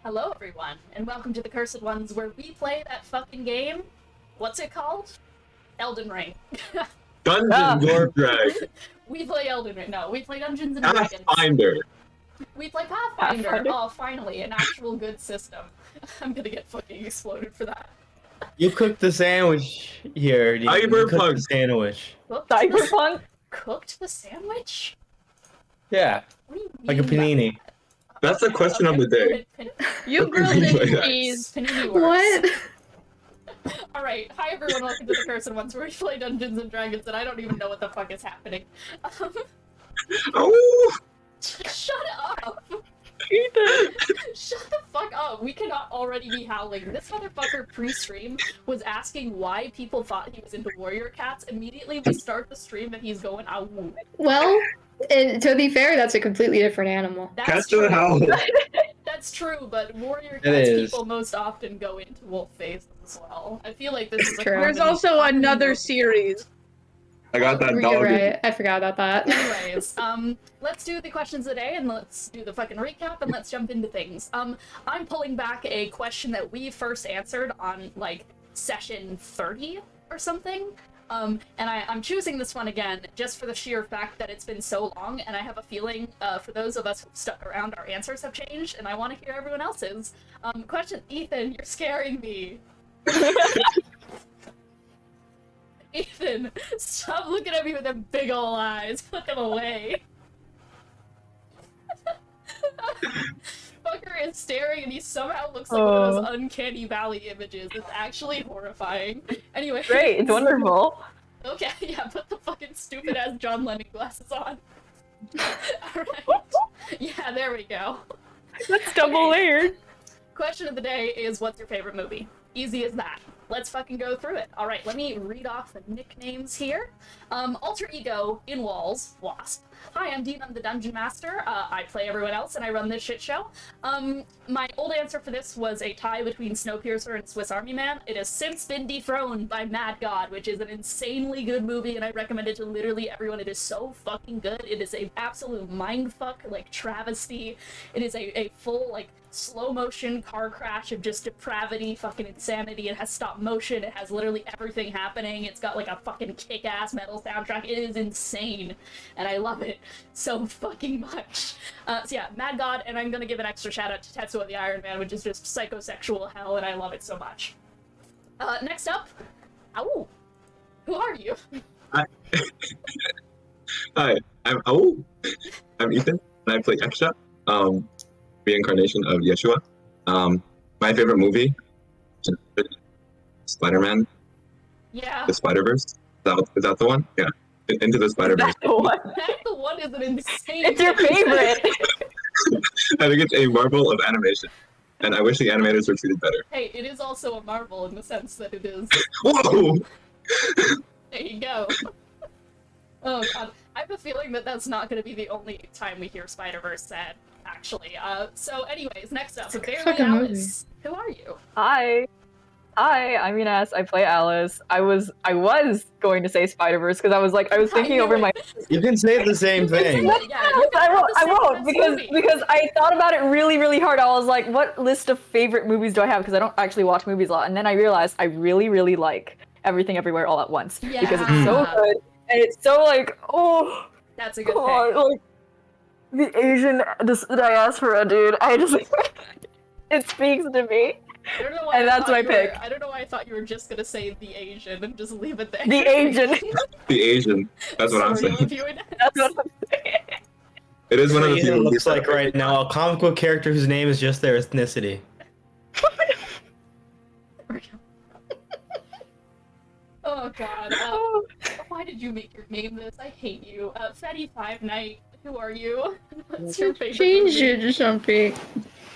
Hello, everyone, and welcome to the Cursed Ones, where we play that fucking game. What's it called? Elden Ring. Dungeons and Dragons. We play Elden Ring. No, we play Dungeons and Dragons. Pathfinder. We play Pathfinder. Oh, finally, an actual good system. I'm gonna get fucking exploded for that. You cooked the sandwich here. You cooked the sandwich. Cyberpunk? Cooked the sandwich? Yeah, What do you mean like a panini. That's the question of the day. You grilled in cheese. Panini works. What? Alright, hi everyone, welcome to the Cursed Ones, where we play Dungeons and Dragons, and I don't even know what the fuck is happening. Oh! Shut up! Shut the fuck up! We cannot already be howling. This motherfucker pre-stream was asking why people thought he was into warrior cats. Immediately we start the stream and he's going, ow. Well, to be fair, that's a completely different animal. That's Cats don't howl. That's true, but warrior It cats is. people most often go into wolf phases as well. I feel like this is a True. common- There's also another series. I got that You're dog. right. I forgot about that. Anyways, let's do the questions of the day, and let's do the fucking recap, and let's jump into things. I'm pulling back a question that we first answered on, like, session 30 or something. And I'm choosing this one again just for the sheer fact that it's been so long, and I have a feeling, for those of us who've stuck around, our answers have changed, and I want to hear everyone else's. Question, Ethan, you're scaring me. Ethan, stop looking at me with them big ol' eyes. Put them away. Fucker is staring and he somehow looks like one of those uncanny valley images. It's actually horrifying. Anyway. Great, it's wonderful. Okay, yeah, put the fucking stupid ass John Lennon glasses on. Alright. Yeah, there we go. That's double layered. Question of the day is, what's your favorite movie? Easy as that. Let's fucking go through it. Alright, let me read off the nicknames here. Alter Ego, In Walls, Wasp. Hi, I'm Dean, I'm the Dungeon Master. I play everyone else and I run this shit show. My old answer for this was a tie between Snowpiercer and Swiss Army Man. It has since been dethroned by Mad God, which is an insanely good movie, and I recommend it to literally everyone. It is so fucking good. It is a absolute mindfuck, like, travesty. It is a full, like, slow motion car crash of just depravity, fucking insanity. It has stop motion. It has literally everything happening. It's got like a fucking kick-ass metal soundtrack. It is insane, and I love it so fucking much. So yeah, Mad God, and I'm gonna give an extra shout out to Tetsuo the Iron Man, which is just psychosexual hell, and I love it so much. Next up, ow, who are you? Hi, I'm Ethan, and I play Yaksha, reincarnation of Yeshua. My favorite movie, Spider-Man, Yeah, the Spider-Verse. Is that the one? Yeah. Into the Spider-Verse. That's the one. that the one is an insane. It's your favorite. I think it's a marvel of animation, and I wish the animators were treated better. Hey, it is also a marvel in the sense that it is. Whoa! There you go. Oh god, I have a feeling that that's not going to be the only time we hear Spider-Verse said, actually. So anyways, next up, It's a good Barely fucking movie. Alice. Who are you? Hi, I'm Ines. I play Alice. I was going to say Spider-Verse because I was thinking knew over it. my. You can say the same thing. Yeah, you I can have the won't same because movie. because I thought about it really hard. I was like, what list of favorite movies do I have? Because I don't actually watch movies a lot, and then I realized I really like Everything Everywhere All at Once because it's so Yeah. good and it's so like That's a good God, pick. like the Asian diaspora, dude. I just it speaks to me. I don't know why And I that's thought my you were- pick. I don't know why I thought you were just gonna say the Asian and just leave it there. The Asian. The Asian. That's what I'm Sorry, saying. if you would- That's what I'm saying. It is one of the What few it movies looks like that- right now, a comic book character whose name is just their ethnicity. Oh god. Why did you make your name this? I hate you. Fetty Five Night. Who are you? What's your favorite Change movie? it to something.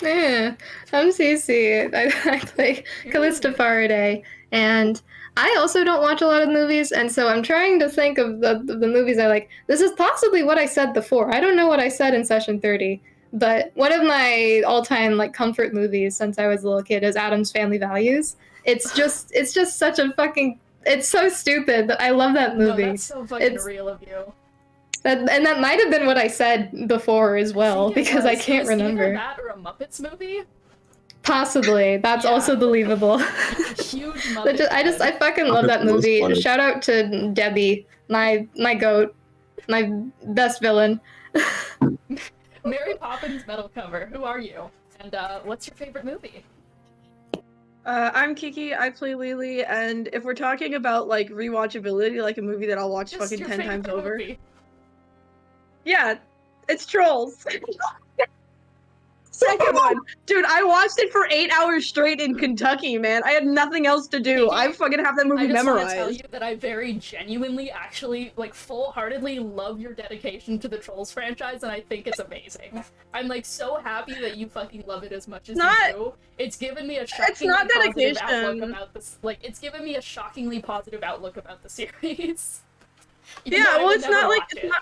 Yeah, I'm Cece. I play Callista Faraday, and I also don't watch a lot of movies, and so I'm trying to think of the movies I like. This is possibly what I said before. I don't know what I said in session 30, but one of my all-time like comfort movies since I was a little kid is Addams Family Values. It's just such a fucking. It's so stupid, but I love that No, movie. that's so fucking It's- real of you. That might have been what I said before as well, I think it because I was. can't It was either remember. that or a Muppets movie. Possibly. That's also believable. Huge I fucking love that movie. Shout out to Debbie, my goat, my best villain. Mary Poppins metal cover. Who are you? And what's your favorite movie? I'm Kiki, I play Lelee, and if we're talking about, like, rewatchability, like a movie that I'll watch Just fucking your 10 times favorite over. movie. Yeah, it's Trolls. Second one. Dude, I watched it for 8 hours straight in Kentucky, man. I had nothing else to do. I fucking have that movie I just memorized. want to tell you that I very genuinely, actually, like, full-heartedly love your dedication to the Trolls franchise, and I think it's amazing. I'm, like, so happy that you fucking love it as much as you do. It's given me a shockingly positive outlook about this. Like, it's given me a shockingly positive outlook about the series. Yeah, well, it's not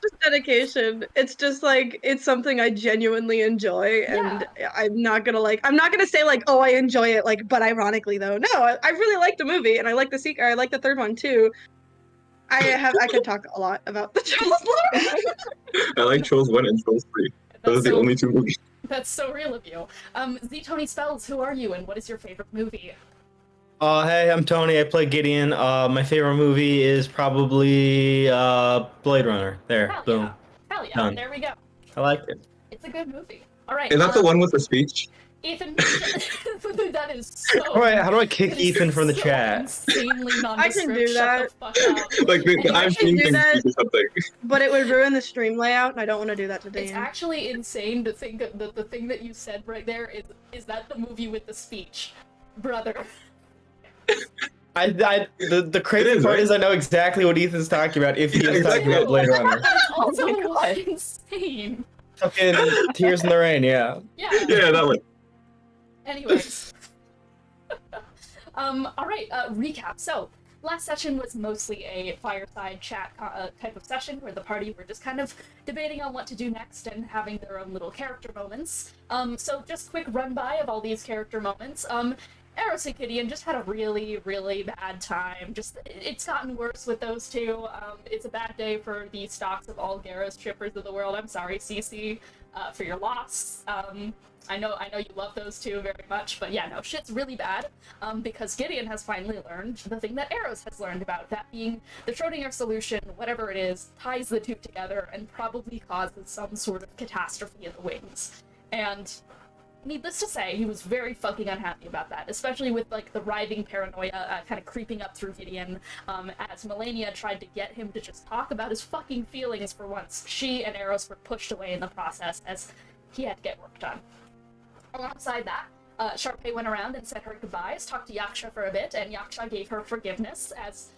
just dedication. It's just like it's something I genuinely enjoy, and I'm not gonna say like, oh, I enjoy it, like, but ironically though, no, I really like the movie, and I like I like the third one too. I could talk a lot about the Trolls. I like Trolls 1 and Trolls 3. Those are the only 2 movies. That's so real of you. Z Tony Spells, who are you, and what is your favorite movie? Hey, I'm Tony. I play Gideon. My favorite movie is probably Blade Runner. There, Hell boom. Yeah. Hell yeah, Done. there we go. I like it. It's a good movie. All right. Is that the one with the speech? Ethan, that is so... How do I kick Ethan from the chat? Insanely I can do that. Like, I've seen things or something. But it would ruin the stream layout, and I don't want to do that today. It's actually insane to think that the thing that you said right there is that the movie with the speech. Brother. The crazy part is I know exactly what Ethan's talking about if he is talking about Blade Runner. It's also insane. Fucking Tears in the Rain, yeah. Yeah, that one. Anyways. Alright, recap. So, last session was mostly a fireside chat type of session where the party were just kind of debating on what to do next and having their own little character moments. So just quick run-by of all these character moments. Aros and Gideon just had a really, really bad time. It's gotten worse with those two. It's a bad day for the stocks of all Gyara's shippers of the world. I'm sorry, CC, for your loss. I know you love those two very much, but yeah, no, shit's really bad, because Gideon has finally learned the thing that Aros has learned about, that being the Schrodinger solution, whatever it is, ties the two together and probably causes some sort of catastrophe in the wings. And needless to say, he was very fucking unhappy about that, especially with, like, the writhing paranoia kind of creeping up through Gideon, as Melania tried to get him to just talk about his fucking feelings for once. She and Aros were pushed away in the process as he had to get work done. Alongside that, Charpay went around and said her goodbyes, talked to Yaksha for a bit, and Yaksha gave her forgiveness, as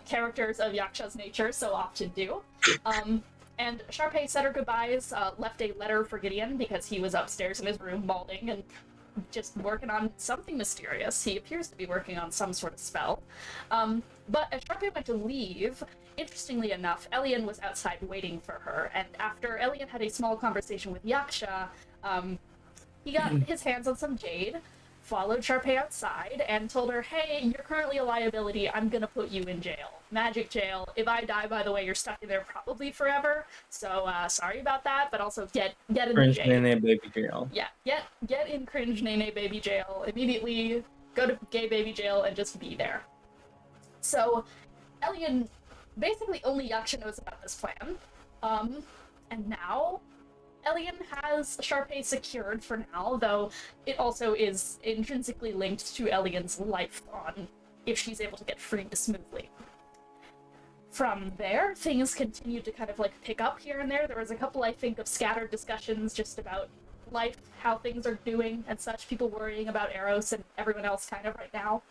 characters of Yaksha's nature so often do. And Charpay said her goodbyes, left a letter for Gideon because he was upstairs in his room balding and just working on something mysterious. He appears to be working on some sort of spell. But as Charpay went to leave, interestingly enough, Elian was outside waiting for her, and after Elian had a small conversation with Yaksha, he got his hands on some jade, followed Charpay outside, and told her, hey, you're currently a liability, I'm gonna put you in jail. Magic jail. If I die, by the way, you're stuck in there probably forever, so sorry about that, but also get in the Cringe jail. Nene baby jail. Yeah, get in cringe Nene baby jail, immediately go to gay baby jail and just be there. So, Elian, basically only Yaksha knows about this plan, and now Elian has Charpay secured for now, though it also is intrinsically linked to Elian's life on if she's able to get freed smoothly. From there, things continued to kind of like pick up here and there. There was a couple, I think, of scattered discussions just about life, how things are doing and such, people worrying about Aros and everyone else kind of right now.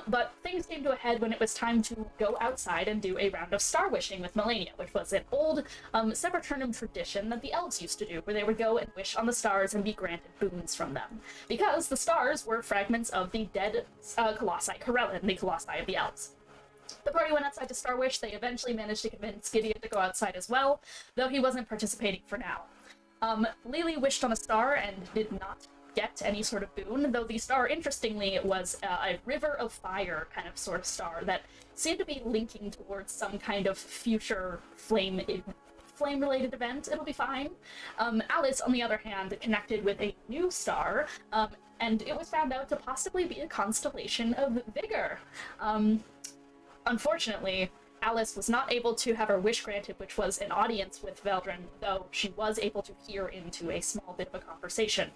But things came to a head when it was time to go outside and do a round of star wishing with Melania, which was an old Seperternum tradition that the elves used to do, where they would go and wish on the stars and be granted boons from them. Because the stars were fragments of the dead Colossi, Corellin, the Colossi of the elves. The party went outside to star wish. They eventually managed to convince Gideon to go outside as well, though he wasn't participating for now. Lelee wished on a star and did not get any sort of boon, though the star, interestingly, was a river of fire kind of sort of star that seemed to be linking towards some kind of future flame-related event. It'll be fine. Alice, on the other hand, connected with a new star, and it was found out to possibly be a constellation of Vigor. Unfortunately, Alice was not able to have her wish granted, which was an audience with Veldrin, though she was able to hear into a small bit of a conversation.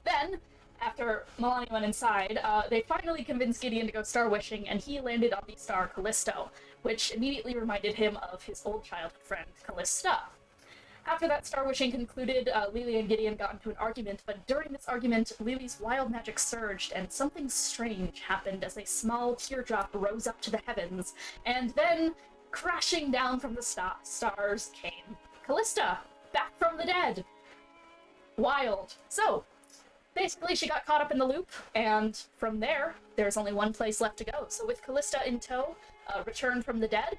Then, after Milani went inside, they finally convinced Gideon to go star wishing, and he landed on the star Callisto, which immediately reminded him of his old childhood friend, Callista. After that star wishing concluded, Lelee and Gideon got into an argument, but during this argument, Lelee's wild magic surged, and something strange happened as a small teardrop rose up to the heavens, and then, crashing down from the stars came Callista, back from the dead. Wild. So, basically, she got caught up in the loop, and from there, there's only one place left to go. So with Callista in tow, returned from the dead,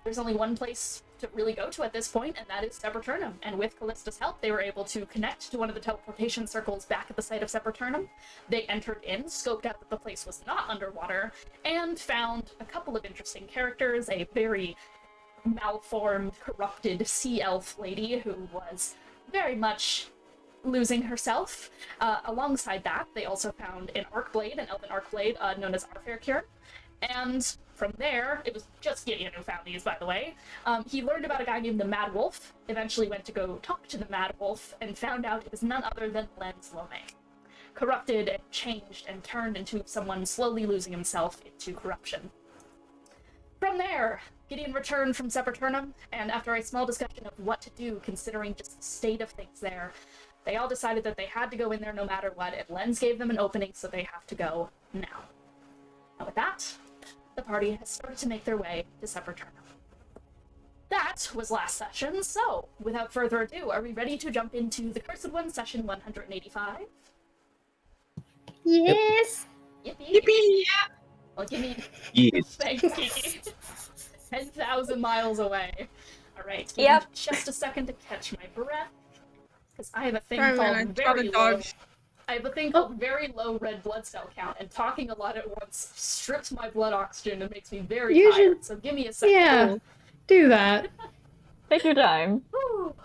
there's only one place to really go to at this point, and that is Seperternum. And with Callista's help, they were able to connect to one of the teleportation circles back at the site of Seperternum. They entered in, scoped out that the place was not underwater, and found a couple of interesting characters, a very malformed, corrupted sea elf lady who was very much losing herself. Alongside that, they also found an Arcblade, an elven Arcblade, known as Arfairkjörn. And from there, it was just Gideon who found these, by the way. He learned about a guy named the Mad Wolf, eventually went to go talk to the Mad Wolf, and found out it was none other than Lanoval. Corrupted and changed and turned into someone slowly losing himself into corruption. From there, Gideon returned from Seperternum, and after a small discussion of what to do, considering just the state of things there, they all decided that they had to go in there no matter what, and Lens gave them an opening, so they have to go now. And with that, the party has started to make their way to Seperternum. That was last session, so without further ado, are we ready to jump into the Cursed One, session 185? Yes! Yippee! Yippee! Well, give me... Yes. Thanks, Kiki. 10,000 miles away. Alright, give Yep. me just a second to catch my breath, because I have a thing Sorry, man, I called shot a very dog. low... I have a thing called very low red blood cell count, and talking a lot at once strips my blood oxygen and makes me very You tired, should- so give me a second. Yeah, do that. Take your time. Woo.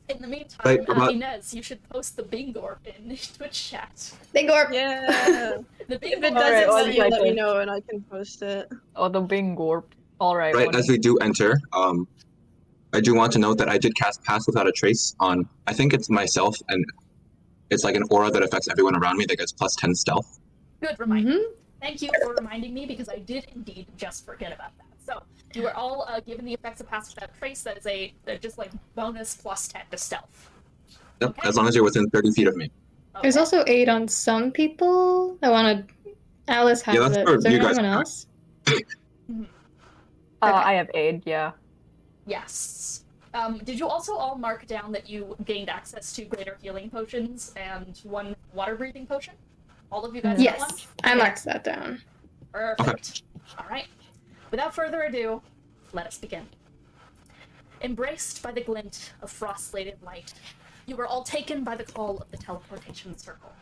In the meantime, Wait, what about- Ines, you should post the Bingorp in Twitch chat. Big orb. Yeah. The If Bingorp it Alright, doesn't, one let me second. know and I can post it. Oh, the Bingorp. Alright. Right, as we do enter, I do want to note that I did cast Pass Without a Trace on, I think it's myself, and it's like an aura that affects everyone around me that gets plus 10 stealth. Good reminder. Mm-hmm. Thank you for reminding me, because I did indeed just forget about that. So, you are all given the effects of Pass Without Trace. That is a just like bonus plus 10 to stealth. Yep, Okay. as long as you're within 30 feet of me. There's Okay. also 8 on some people. I wanted... Alice has Yeah, that's it. for Is there you guys. anyone else? I have aid, yeah. Yes. Did you also all mark down that you gained access to greater healing potions and 1 water breathing potion? All of you guys got one? Yes, I marked that down. Perfect. Alright. Without further ado, let us begin. Embraced by the glint of frost-slated light, you were all taken by the call of the teleportation circle,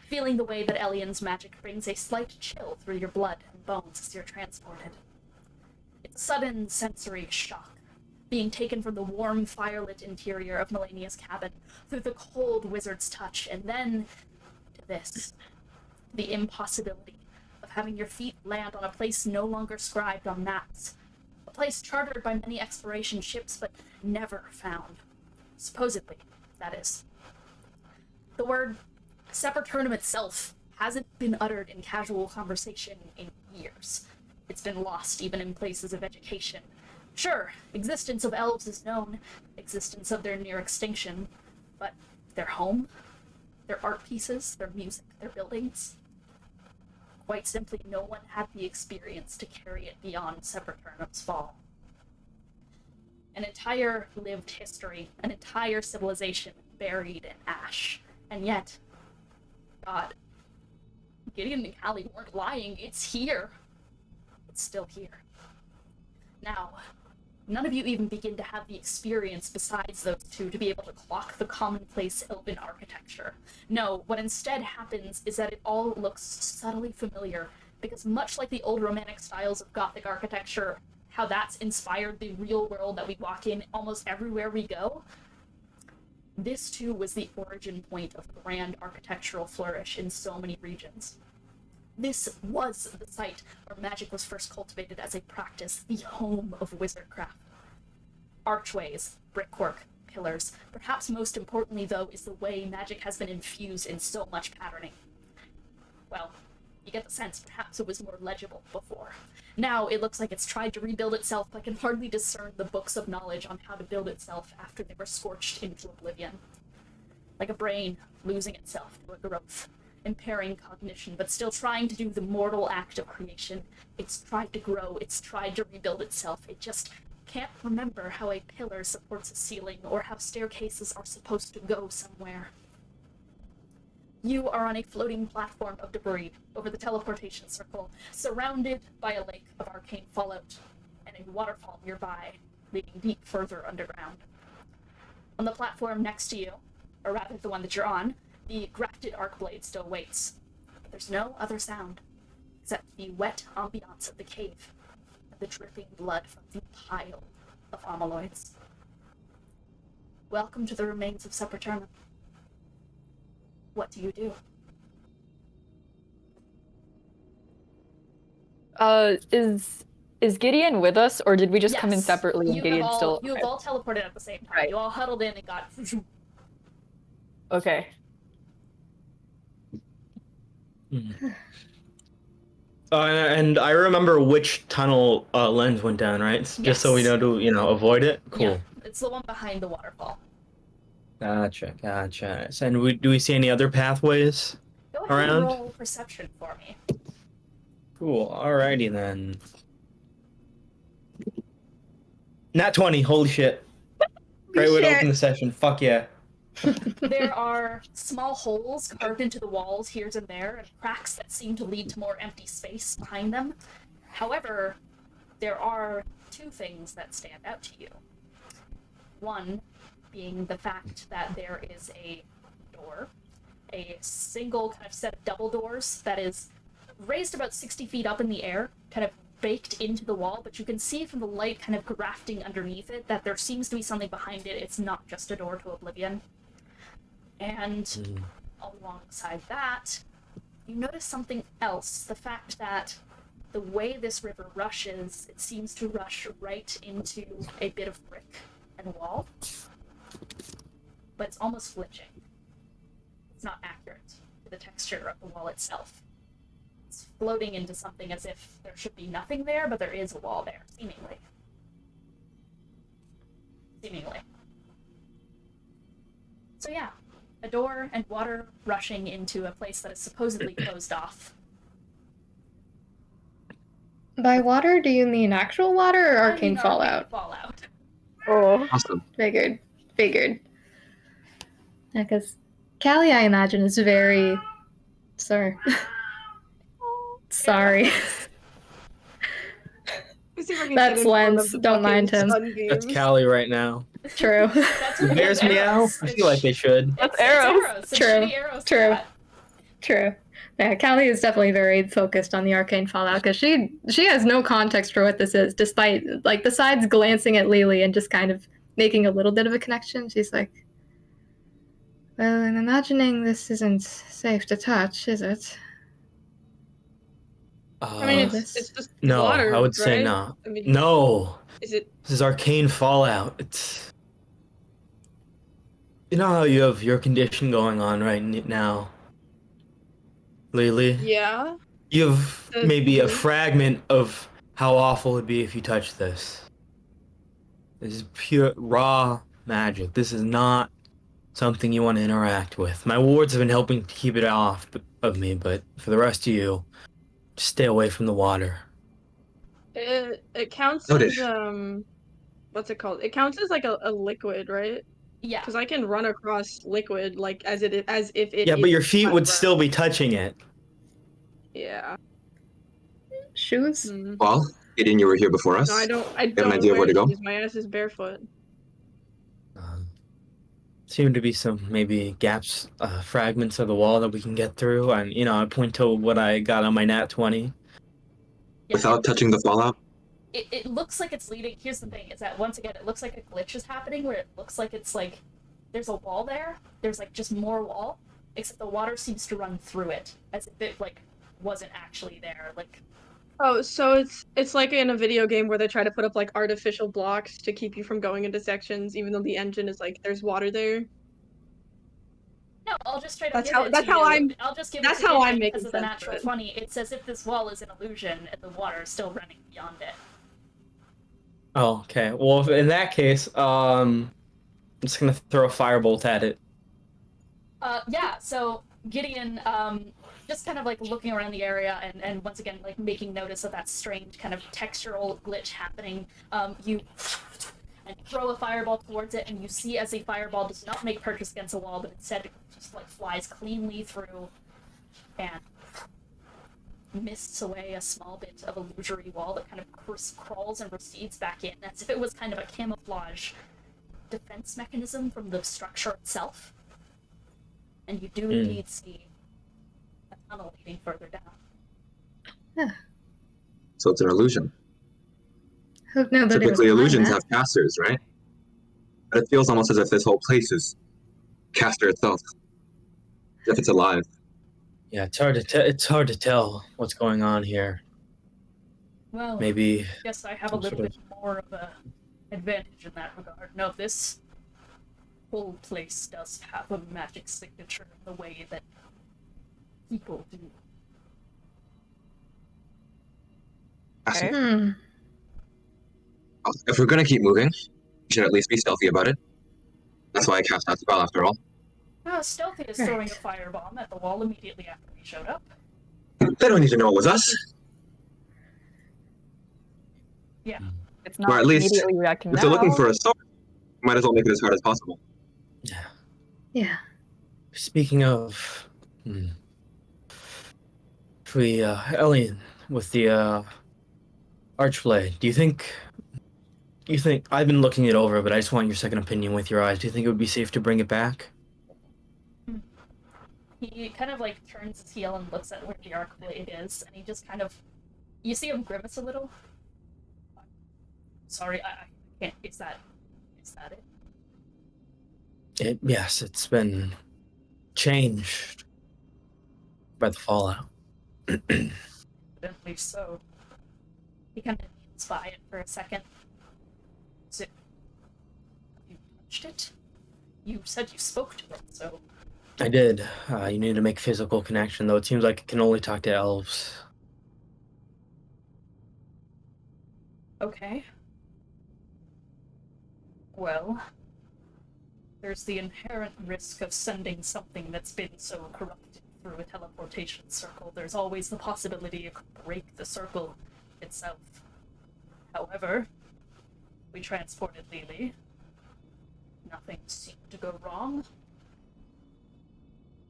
feeling the way that Elian's magic brings a slight chill through your blood and bones as you're transported. It's a sudden sensory shock, being taken from the warm, firelit interior of Melania's cabin, through the cold wizard's touch, and then to this, the impossibility of having your feet land on a place no longer scribed on maps, a place chartered by many exploration ships but never found. Supposedly, that is. The word Seperternum itself hasn't been uttered in casual conversation in years. It's been lost even in places of education. Sure, existence of elves is known, existence of their near extinction, but their home, their art pieces, their music, their buildings, quite simply no one had the experience to carry it beyond Seperternum's fall. An entire lived history, an entire civilization buried in ash, and yet, God, Gideon and Callie weren't lying, it's here. It's still here. Now, none of you even begin to have the experience besides those two to be able to clock the commonplace elven architecture. No, what instead happens is that it all looks subtly familiar, because much like the old romantic styles of Gothic architecture, how that's inspired the real world that we walk in almost everywhere we go, This too was the origin point of grand architectural flourish in so many regions. This was the site where magic was first cultivated as a practice, the home of wizardcraft. Archways, brickwork, pillars. Perhaps most importantly, though, is the way magic has been infused in so much patterning. Well, you get the sense perhaps it was more legible before. Now it looks like it's tried to rebuild itself, but can hardly discern the books of knowledge on how to build itself after they were scorched into oblivion. Like a brain losing itself through a growth, impairing cognition, but still trying to do the mortal act of creation. It's tried to grow, it's tried to rebuild itself, it just can't remember how a pillar supports a ceiling or how staircases are supposed to go somewhere. You are on a floating platform of debris over the teleportation circle, surrounded by a lake of arcane fallout and a waterfall nearby, leading deep further underground. On the platform next to you, or rather the one that you're on, the grafted arc blade still waits. But there's no other sound, except the wet ambiance of the cave, and the dripping blood from the pile of amyloids. Welcome to the remains of Seperternum. What do you do? Is Gideon with us, or did we just come in Yes. separately and Gideon still? You have all teleported at the same time. Right. You all huddled in and got... Okay. And I remember which tunnel Lens went down, right? Just so we know to, avoid it? Cool. Yeah, it's the one behind the waterfall. Gotcha. And do we see any other pathways Go ahead around? and roll perception for me. Cool. Alrighty then. Nat 20. Holy shit. Great way to open the session. Fuck yeah. There are small holes carved into the walls here and there, and cracks that seem to lead to more empty space behind them. However, there are two things that stand out to you. One being the fact that there is a door, a single kind of set of double doors that is raised about 60 feet up in the air, kind of baked into the wall, but you can see from the light kind of grafting underneath it that there seems to be something behind it. It's not just a door to oblivion. And alongside that, you notice something else. The fact that the way this river rushes, it seems to rush right into a bit of brick and wall. But it's almost glitching. It's not accurate to the texture of the wall itself. It's floating into something as if there should be nothing there, but there is a wall there, seemingly. So yeah, a door and water rushing into a place that is supposedly closed off. By water, do you mean actual water or I arcane mean fallout? Fallout. Oh. Awesome. Figured. Yeah, because Callie, I imagine, is very... Sorry. Sorry. That's Lens. Don't mind him. That's Callie right now. True. That's Do bears meow? I feel like they should. That's It's Aros. It's True. shitty Aros True. cat. True. Yeah, Callie is definitely very focused on the arcane fallout because she has no context for what this is, despite besides glancing at Lelee and just kind of making a little bit of a connection. She's like, "Well, I'm imagining this isn't safe to touch, is it?" I mean, this- it's just No, water, I would say right? no. I mean, No. is it? This is arcane fallout. It's... You know how you have your condition going on right now, Lelee? Yeah. You have The- maybe a fragment of how awful it'd be if you touched this. This is pure, raw magic. This is not something you want to interact with. My wards have been helping to keep it off of me, but for the rest of you, just stay away from the water. It counts Noted. as what's it called? It counts as like a liquid, right? Yeah. Because I can run across liquid like as if it. Yeah, but your is feet my would breath. still be touching it. Yeah. Shoes? Mm. Well, Gideon, you were here before us. No, I don't. I have an don't idea of where to wear go? shoes. My ass is barefoot. Seem to be some maybe gaps, fragments of the wall that we can get through, and I point to what I got on my nat 20. Yeah. Without touching the fallout? It looks like it's leading. Here's the thing: is that once again, it looks like a glitch is happening, where it looks like it's like there's a wall there. There's like just more wall, except the water seems to run through it, as if it like wasn't actually there. Like, Oh, so it's like in a video game where they try to put up like artificial blocks to keep you from going into sections, even though the engine is like there's water there. no, I'll just try to That's give how- it that's to how you. I'm- I'll just give that's it to how you I'm making because of the sense of natural it. funny. It's as if this wall is an illusion and the water is still running beyond it. Oh, okay. Well, in that case, I'm just gonna throw a firebolt at it. Yeah, so Gideon, just kind of like looking around the area and once again like making notice of that strange kind of textural glitch happening, you and throw a fireball towards it, and you see as the fireball does not make purchase against a wall, but instead it just like flies cleanly through and mists away a small bit of illusory wall that kind of crawls and recedes back in, as if it was kind of a camouflage defense mechanism from the structure itself. And you do indeed see a tunnel leading further down. So it's an illusion. Hope nobody was Typically, behind illusions that. have casters, right? But it feels almost as if this whole place is caster itself, as if it's alive. Yeah, it's hard to tell what's going on here. Well, Maybe I guess I have a little bit more of a advantage in that regard. No, this whole place does have a magic signature in the way that people do. Okay. If we're gonna keep moving, we should at least be stealthy about it. That's why I cast that spell, after all. Stealthy is Right. throwing a firebomb at the wall immediately after we showed up. They don't need to know it was us. It's Or not at least, immediately reacting If now. they're looking for a source, might as well make it as hard as possible. Yeah. Yeah. Speaking of, if we, Elian, with the Archblade, do you think I've been looking it over, but I just want your second opinion with your eyes. Do you think it would be safe to bring it back? He kind of like turns his heel and looks at where the arc blade is, and he just kind of, you see him grimace a little. Sorry, I can't. Is that it? Yes, it's been changed by the fallout. Evidently so. He kind of kneels by it for a second. Is it? You touched it? You said you spoke to it, so. I did. You need to make physical connection, though. It seems like it can only talk to elves. Okay. Well, there's the inherent risk of sending something that's been so corrupted through a teleportation circle. There's always the possibility it could break the circle itself. However, we transported Lelee. Nothing seemed to go wrong.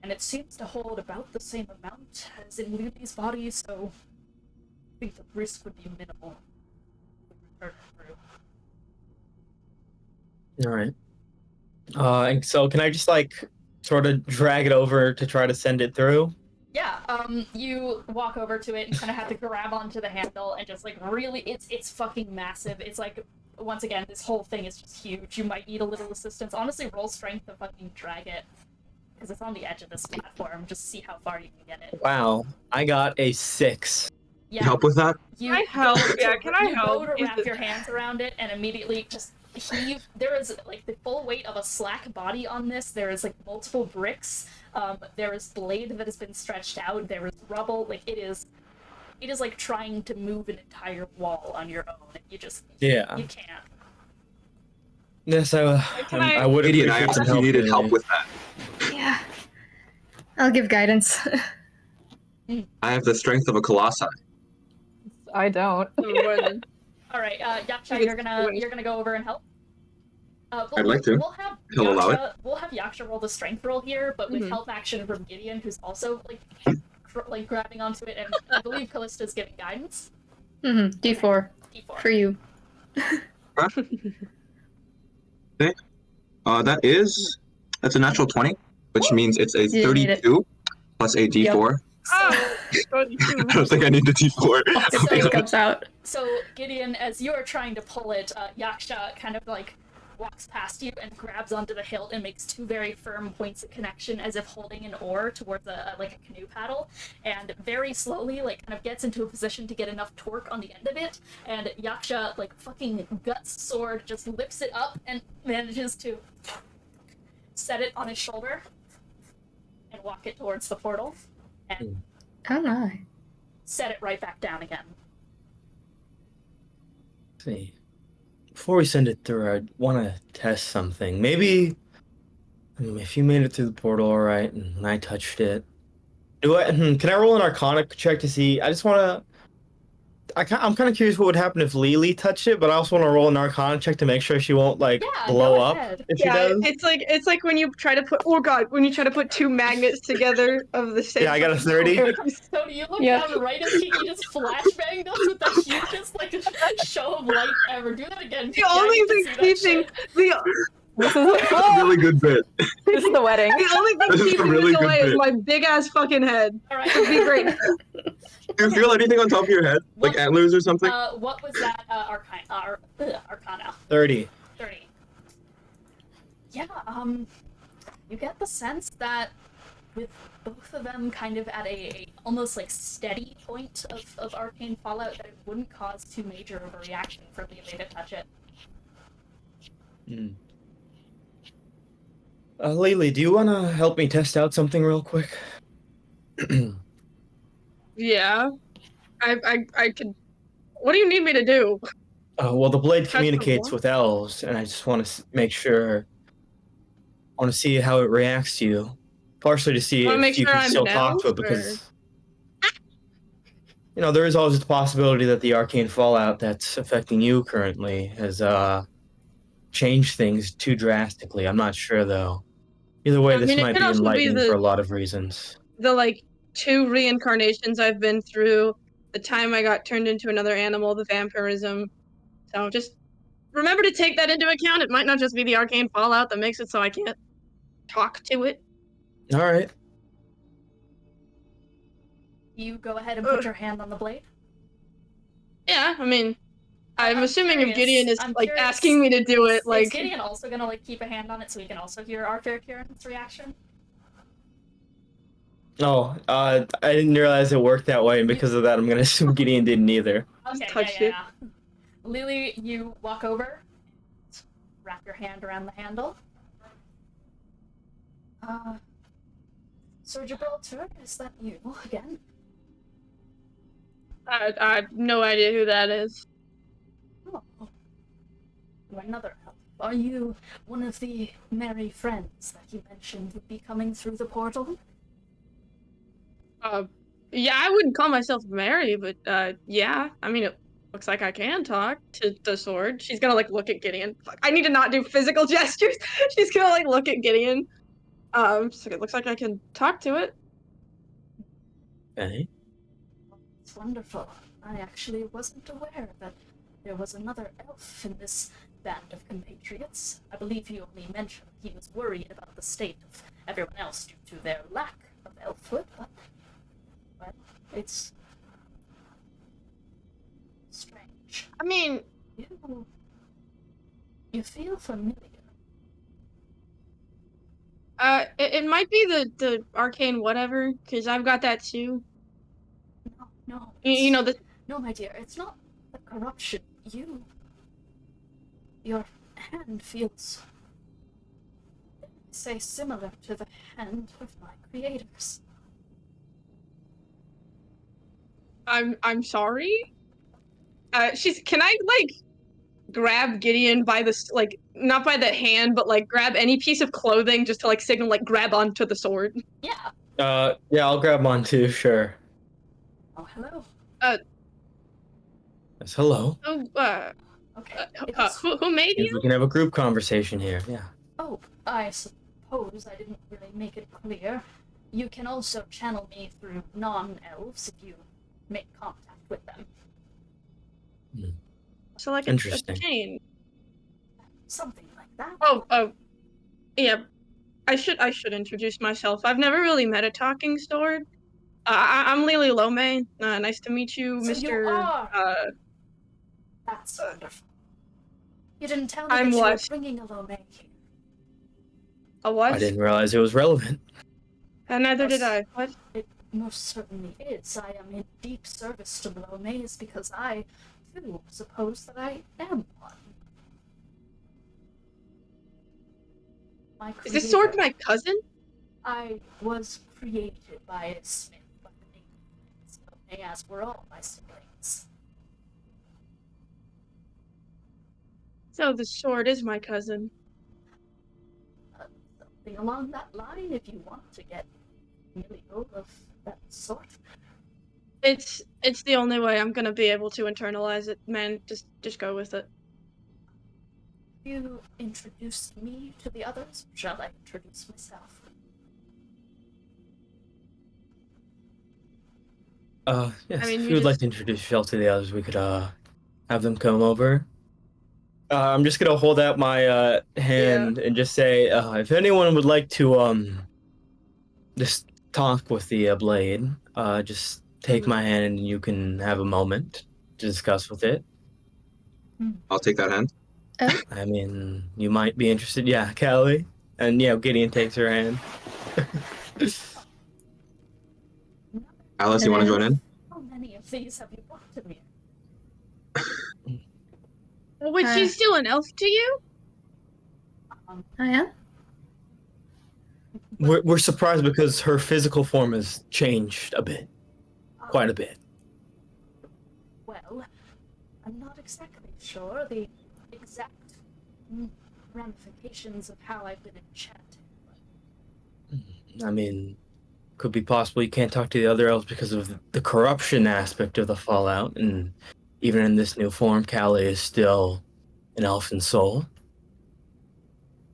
And it seems to hold about the same amount as in Lelee's body, so I think the risk would be minimal if we return it through. All right. And so can I just like sort of drag it over to try to send it through? Yeah, you walk over to it and kind of have to grab onto the handle and just like really, it's fucking massive. It's like, once again, this whole thing is just huge. You might need a little assistance. Honestly, roll strength to fucking drag it. Because it's on the edge of this platform. Just see how far you can get it. Wow, I got a 6. Yeah, Help with that? you Can I help? go to- Yeah, can I you help? go to Is wrap it- your hands around it and immediately just heave. There is like the full weight of a slack body on this. There is like multiple bricks. There is blade that has been stretched out. There is rubble. Like it is like trying to move an entire wall on your own. You just you can't. Yes, I would Gideon, I appreciate asked some if you help. needed Lelee. help with that. Yeah. I'll give guidance. I have the strength of a colossi. I don't. All right, Yaksha, you're gonna go over and help. I'd like to. We'll have He'll allow it. We'll have Yaksha roll the strength roll here, but with Mhm. help action from Gideon, who's also like grabbing onto it, and I believe Callista's giving guidance. D4 D4. for you. That's a natural 20, which means it's a You need it. 32 plus a d4. Oh, I don't think I need the d4. It comes out. So Gideon, as you are trying to pull it, Yaksha kind of like walks past you and grabs onto the hilt and makes two very firm points of connection as if holding an oar towards a canoe paddle, and very slowly like kind of gets into a position to get enough torque on the end of it, and Yaksha like fucking guts sword just lifts it up and manages to set it on his shoulder and walk it towards the portal and Oh my. set it right back down again. Let's see. Before we send it through, I want to test something. Maybe if you made it through the portal all right, and when I touched it, can I roll an Arcana check to see? I just want to. I'm kind of curious what would happen if Lelee touched it, but I also want to roll an Arcana check to make sure she won't blow up if she does. It's like when you try to put when you try to put two magnets together of the same. Yeah, I got a 30. So do you look down right as Kiki just flashbanged us with the hugest show of light ever? Do that again. The only thing keeping This is a really good bit. this is the wedding. the only thing This is a keeping really this good away is bit. my big ass fucking head. All right. It'd be great. Do you feel anything on top of your head? Like antlers or something? What was that Arcana? 30. 30. Yeah, you get the sense that with both of them kind of at a almost like steady point of arcane fallout, that it wouldn't cause too major of a reaction for Lelee to touch it. Lelee, do you want to help me test out something real quick? Yeah. I could. What do you need me to do? Well, the blade Touch the communicates what? with elves, and I just want to make sure. I want to see how it reacts to you. Partially to see Wanna if make you sure can I'm still an talk to it, elf, because there is always the possibility that the arcane fallout that's affecting you currently has changed things too drastically. I'm not sure though. Either way, I this mean, it might could be also be enlightening for a lot of reasons. The 2 reincarnations I've been through, the time I got turned into another animal, the vampirism. So just remember to take that into account. It might not just be the arcane fallout that makes it so I can't talk to it. All right. You go ahead and put your hand on the blade. Yeah, I mean, I'm assuming curious. if Gideon is I'm curious. curious. Asking me to do it, Is Gideon also gonna keep a hand on it so he can also hear our fair Kieran's reaction? Oh, I didn't realize it worked that way, and because of that, I'm gonna assume Gideon didn't either. Okay, touched yeah. Lelee, you walk over, wrap your hand around the handle. Sir Gibraltar, is that you again? I have no idea who that is. Oh. Another elf. Are you one of the merry friends that you mentioned would be coming through the portal? Yeah, I wouldn't call myself Mary, but yeah. I mean, it looks like I can talk to the sword. She's gonna look at Gideon. Fuck, I need to not do physical gestures. She's gonna look at Gideon. So it looks like I can talk to it. Okay. It's wonderful. I actually wasn't aware that there was another elf in this band of compatriots. I believe he only mentioned he was worried about the state of everyone else due to their lack of elfhood, but, well, it's strange. I mean, You feel familiar. it might be the arcane whatever, because I've got that too. No. You know the. No, my dear, it's not the corruption. Your hand feels, say, similar to the hand of my creators. I'm sorry. Can I grab Gideon by the not by the hand, but grab any piece of clothing just to signal grab onto the sword. Yeah. Yeah, I'll grab one too. Sure. Oh, hello. Yes, hello. Oh, Okay. who made If you? we can have a group conversation here. Yeah. Oh, I suppose I didn't really make it clear. You can also channel me through non-elves if you make contact with them. So a Interesting. chain. Something like that. Oh, yeah. I should introduce myself. I've never really met a talking sword. I'm Lelee Lome. Nice to meet you, So Mr. you are. That's wonderful. You didn't tell me I'm that you what? were bringing a Lome here. A what? I didn't realize it was relevant. And neither did Yes. I. What? It most certainly is. I am in deep service to the Lomes because I, too, suppose that I am one. Is this sword my cousin? I was created by a smith by the name of Lome, as were all my siblings. So the sword is my cousin. Something along that line, if you want to get familial of that sort. It's the only way I'm gonna be able to internalize it, man. Just go with it. You introduce me to the others, or shall I introduce myself? Yes, I mean, if we you would like just- to introduce yourself to the others, we could, have them come over. I'm just gonna hold out my, hand and just say, if anyone would like to, just talk with the, blade, just take my hand and you can have a moment to discuss with it. I'll take that hand. I mean, you might be interested. Yeah, Callie. And, Gideon takes her hand. Alice, you want to join in? How many of these have you brought to me? Wait, she's still an elf to you? I am. We're surprised because her physical form has changed a bit. Quite a bit. Well, I'm not exactly sure the exact ramifications of how I've been enchanted. I mean, could be possible you can't talk to the other elves because of the corruption aspect of the Fallout, and even in this new form, Callie is still an elfin soul.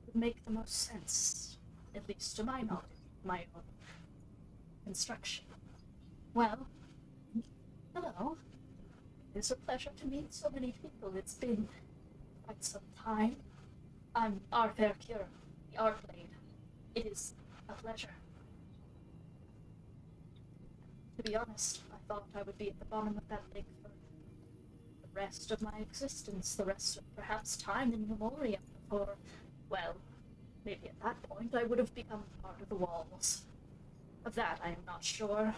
Would make the most sense, at least to my knowledge, my own construction. Well, hello. It is a pleasure to meet so many people. It's been quite some time. I'm Arthur Cure, the Art Blade. It is a pleasure. To be honest, I thought I would be at the bottom of that lake for the rest of my existence, the rest of perhaps time in memoriam before, well, maybe at that point I would have become part of the walls. Of that I am not sure.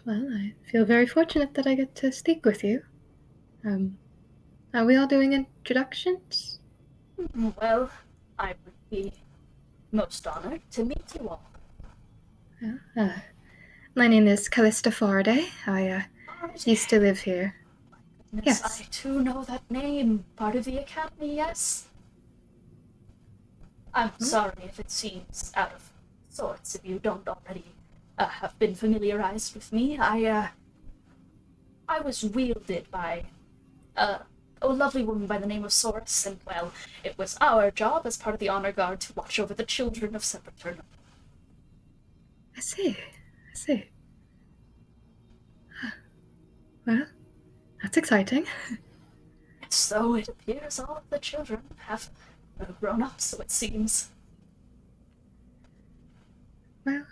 Well, I feel very fortunate that I get to speak with you. Are we all doing introductions? Well, I would be most honored to meet you all. My name is Callista Faraday. I used to live here. Goodness, Yes. I too know that name. Part of the Academy, yes? I'm sorry if it seems out of sorts if you don't already have been familiarized with me. I was wielded by a lovely woman by the name of Source, and, well, it was our job as part of the Honor Guard to watch over the children of Seperternum. I see. Well, that's exciting. So it appears all of the children have grown up, so it seems. Well,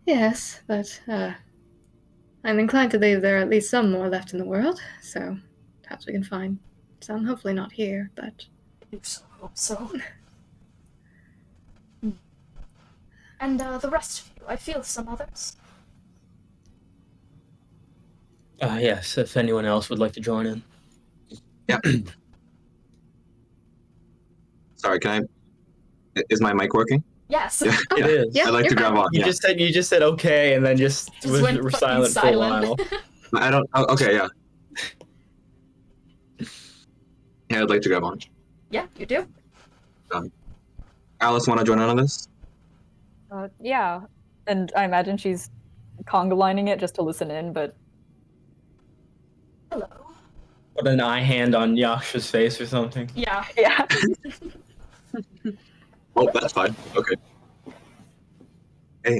yes, but I'm inclined to believe there are at least some more left in the world, so perhaps we can find some, hopefully not here, but... I do so hope so. And the rest of you, I feel some others. Yes, if anyone else would like to join in. Yeah. Sorry, can I? Is my mic working? Yes. Yeah. It is. Yeah, I'd like to you're grab fine. on. You Yeah. just said okay, and then just went were fucking silent for a while. I don't. Oh, okay. Yeah. Yeah, I'd like to grab on. Yeah, you do. Alice, want to join in on this? Yeah, and I imagine she's conga lining it just to listen in, but Hello. Put an eye hand on Yaksha's face or something. Yeah. yeah. Oh, that's fine. Okay. Hey,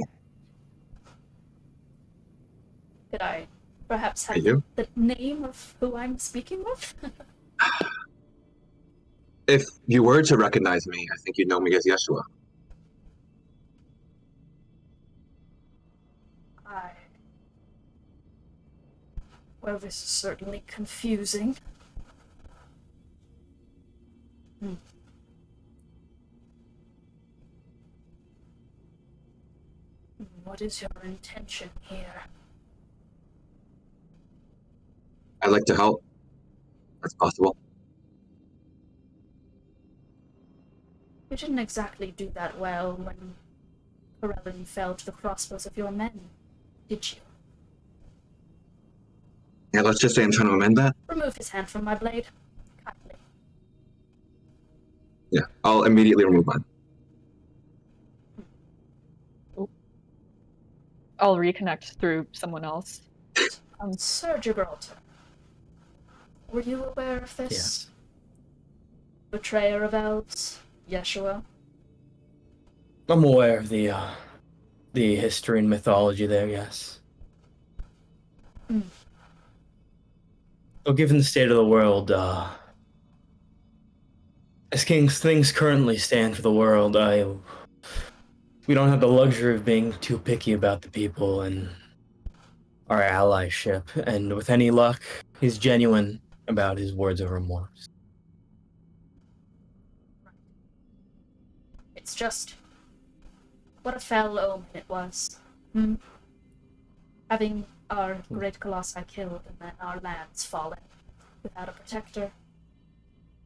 Could I perhaps have Hey, you. the name of who I'm speaking with? if you were to recognize me, I think you'd know me as Yeshua. Well, this is certainly confusing. What is your intention here? I'd like to help. That's possible. You didn't exactly do that well when Corellin fell to the crossbows of your men, did you? Yeah, let's just say I'm trying to amend that. Remove his hand from my blade. Kindly. Yeah, I'll immediately remove mine. I'll reconnect through someone else. Sir Gibraltar, were you aware of this? Yes. Betrayer of elves, Yeshua? I'm aware of the history and mythology there, yes. So given the state of the world, as things currently stand for the world, we don't have the luxury of being too picky about the people and our allyship, and with any luck, he's genuine about his words of remorse. It's just... what a fell omen it was. Having our great colossi killed and then our lands fallen without a protector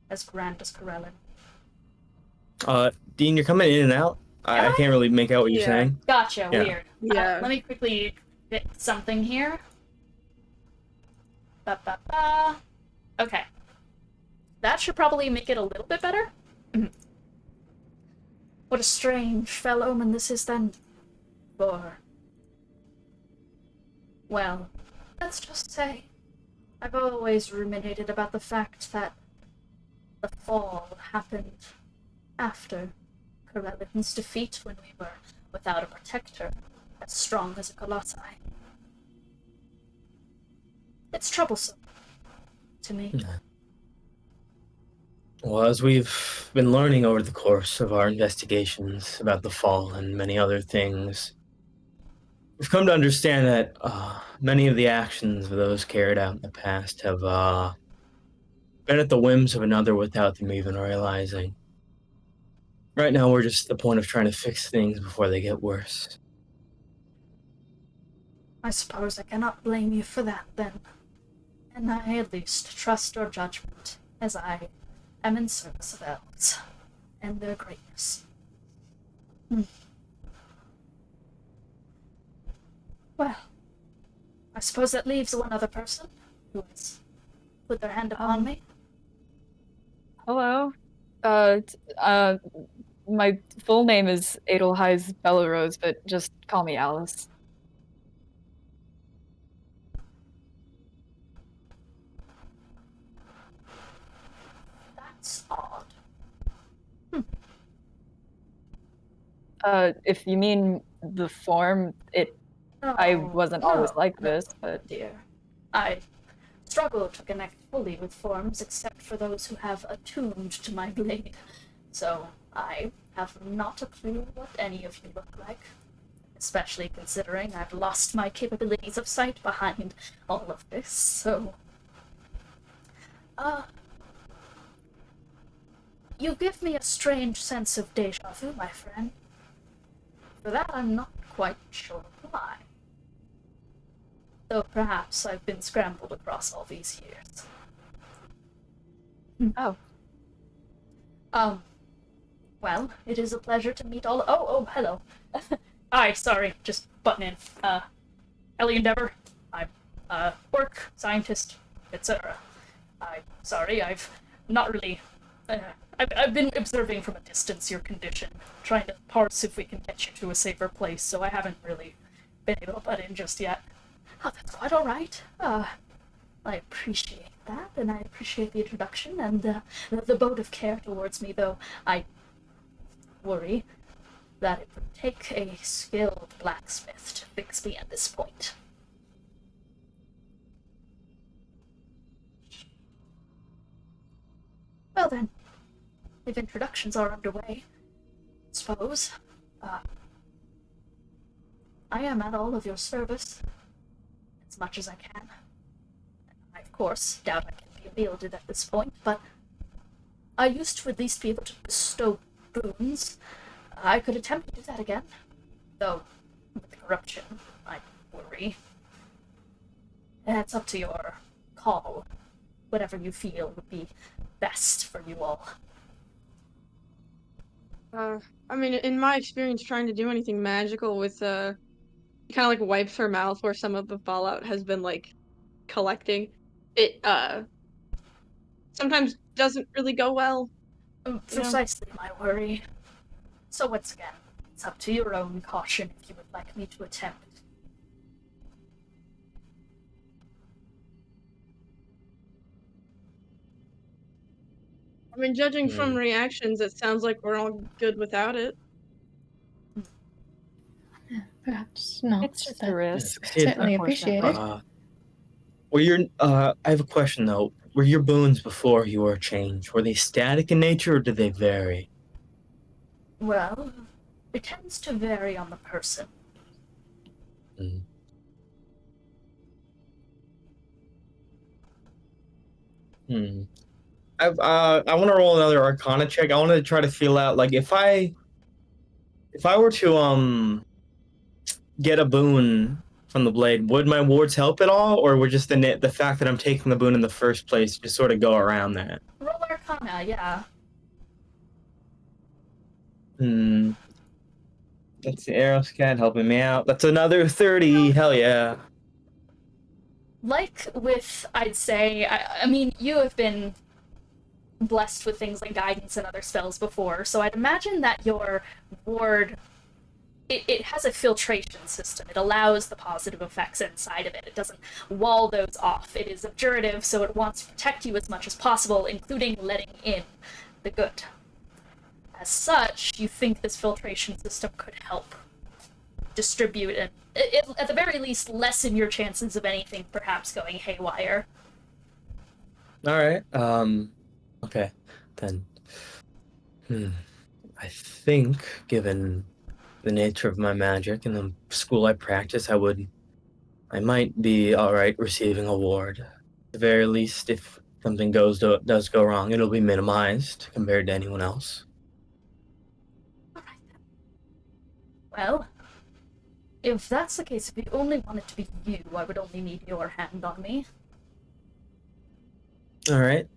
as grand as Corellin. Dean, you're coming in and out. I can't really make out what you're Yeah. saying. Gotcha, Yeah. weird. Yeah. Let me quickly fix something here. Ba-ba-ba. Okay. That should probably make it a little bit better. What a strange fell omen this is then. For... well, let's just say, I've always ruminated about the fact that the fall happened after Corellin's defeat when we were without a protector as strong as a colossi. It's troublesome to me. Well, as we've been learning over the course of our investigations about the fall and many other things, we've come to understand that many of the actions of those carried out in the past have been at the whims of another without them even realizing. Right now, we're just at the point of trying to fix things before they get worse. I suppose I cannot blame you for that, then. And I at least trust your judgment, as I am in service of elves and their greatness. Well, I suppose that leaves one other person who has put their hand upon me. Hello. My full name is Edelweiss Bellerose, but just call me Alice. That's odd. If you mean the form, I wasn't always like this, but... Dear, I struggle to connect fully with forms except for those who have attuned to my blade. So I have not a clue what any of you look like, especially considering I've lost my capabilities of sight behind all of this, so... you give me a strange sense of déjà vu, my friend. For that, I'm not quite sure why. Though perhaps I've been scrambled across all these years. Oh. Well, it is a pleasure to meet all— oh, hello. Hi, sorry, just butting in. Ellie Endeavor. I'm, work, scientist, etc. I'm sorry, I've not really, I've been observing from a distance your condition, trying to parse if we can get you to a safer place, so I haven't really been able to butt in just yet. Oh, that's quite alright. I appreciate that, and I appreciate the introduction, and the vote of care towards me, though I worry that it would take a skilled blacksmith to fix me at this point. Well then, if introductions are underway, I suppose, I am at all of your service, as much as I can. course, doubt I can be wielded at this point, but I used to at least be able to bestow boons. I could attempt to do that again, though with corruption, I worry. It's up to your call. Whatever you feel would be best for you all. I mean, in my experience trying to do anything magical with, kind of like wipes her mouth where some of the fallout has been, like, collecting. It, sometimes doesn't really go well. Precisely my worry. So once again, it's up to your own caution if you would like me to attempt. I mean, judging from reactions, it sounds like we're all good without it. Perhaps not. It's just a risk. Certainly appreciate it. I have a question though. Were your boons before you were changed? Were they static in nature or did they vary? Well, it tends to vary on the person. I want to roll another Arcana check. I want to try to feel out, like, if I were to get a boon from the blade, would my wards help at all, or would just the fact that I'm taking the boon in the first place just sort of go around that? Roll Arcana, yeah. That's the Aros cat helping me out. That's another 30. Hell yeah. Like with, I'd say, I mean, you have been blessed with things like guidance and other spells before, so I'd imagine that your ward, it has a filtration system. It allows the positive effects inside of it. It doesn't wall those off. It is obdurative, so it wants to protect you as much as possible, including letting in the good. As such, you think this filtration system could help distribute and, at the very least, lessen your chances of anything perhaps going haywire. Alright, okay, then. I think, given the nature of my magic and the school I practice, I might be alright receiving a ward. At the very least, if something does go wrong, it'll be minimized compared to anyone else. Alright then. Well, if that's the case, if you only want it to be you, I would only need your hand on me. Alright.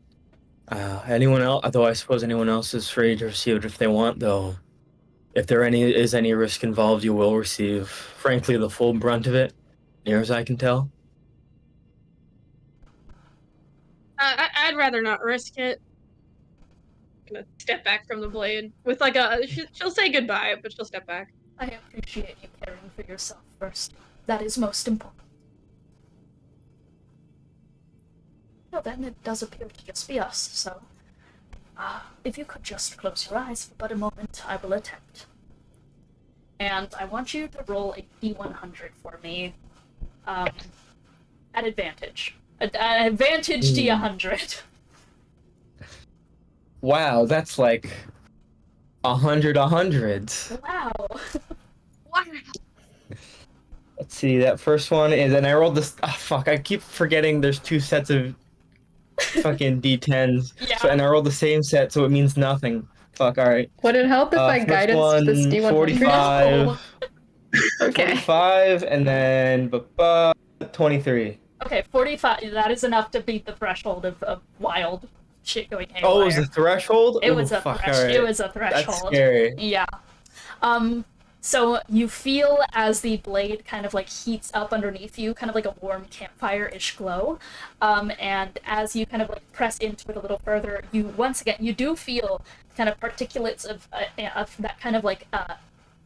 Anyone else? Although I suppose anyone else is free to receive it if they want, though. If there is any risk involved, you will receive, frankly, the full brunt of it, near as I can tell. I'd rather not risk it. I'm gonna step back from the blade with like she'll say goodbye, but she'll step back. I appreciate you caring for yourself first. That is most important. Well then, it does appear to just be us, so... if you could just close your eyes for but a moment, I will attempt. And I want you to roll a D100 for me, at advantage. Advantage D100. Wow, that's like 100 hundreds. Wow. Wow. Let's see, that first one is, and I rolled this. Oh, fuck, I keep forgetting there's two sets of fucking D10s. Yeah. So, and I rolled the same set, so it means nothing. Fuck, alright. Would it help if I first guided one, this D100? 45. Okay. 45, and then 23. Okay, 45. That is enough to beat the threshold of wild shit going haywire. Oh, it was a threshold? It was Ooh, a fuck, threshold. alright. It was a threshold. That's scary. Yeah. So you feel as the blade kind of like heats up underneath you, kind of like a warm campfire-ish glow. And as you kind of like press into it a little further, you do feel kind of particulates of that kind of like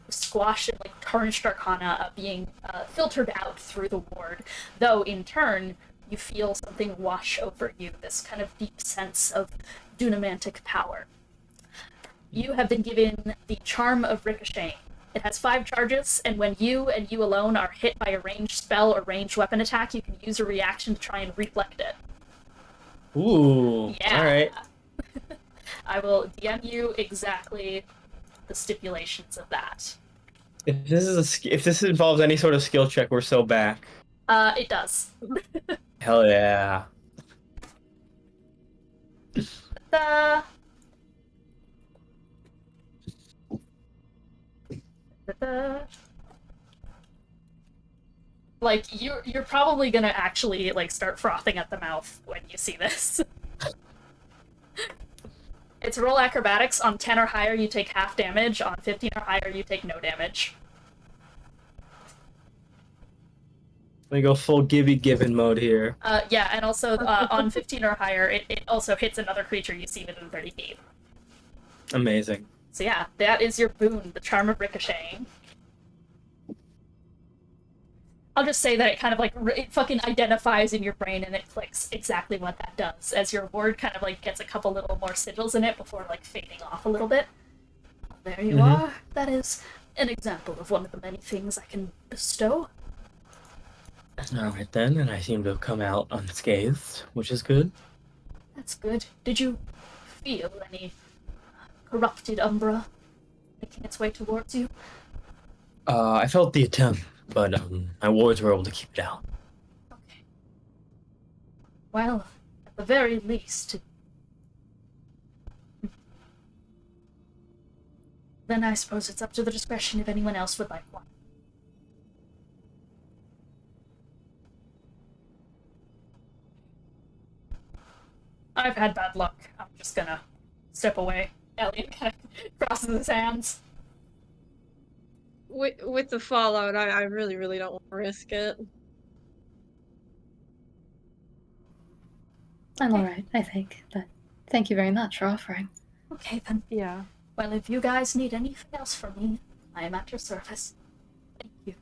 squash and like tarnished arcana being filtered out through the ward. Though in turn, you feel something wash over you, this kind of deep sense of dunamantic power. You have been given the Charm of Ricochet. It has 5 charges, and when you and you alone are hit by a ranged spell or ranged weapon attack, you can use a reaction to try and reflect it. Ooh, Yeah. alright. I will DM you exactly the stipulations of that. If this involves any sort of skill check, we're so back. It does. Hell yeah. Da. Da. Like you're probably gonna actually like start frothing at the mouth when you see this. It's roll acrobatics. On 10 or higher, you take half damage. On 15 or higher, you take no damage. We go full Gibby Gibbon mode here. Yeah, and also on 15 or higher, it also hits another creature you see within 30 feet. Amazing. So yeah, that is your boon, the charm of ricocheting. I'll just say that it kind of like it fucking identifies in your brain and it clicks exactly what that does, as your ward kind of like gets a couple little more sigils in it before like fading off a little bit. There you are. That is an example of one of the many things I can bestow. Alright then, and I seem to have come out unscathed, which is good. That's good. Did you feel any corrupted umbra making its way towards you? I felt the attempt, but my wards were able to keep it out. Okay. Well, at the very least... Then I suppose it's up to the discretion if anyone else would like one. I've had bad luck. I'm just gonna step away. Elliot kind of crosses his hands. With the fallout, I really, really don't want to risk it. I'm alright, I think, but thank you very much for offering. Okay, then. Yeah. Well, if you guys need anything else from me, I am at your service. Thank you.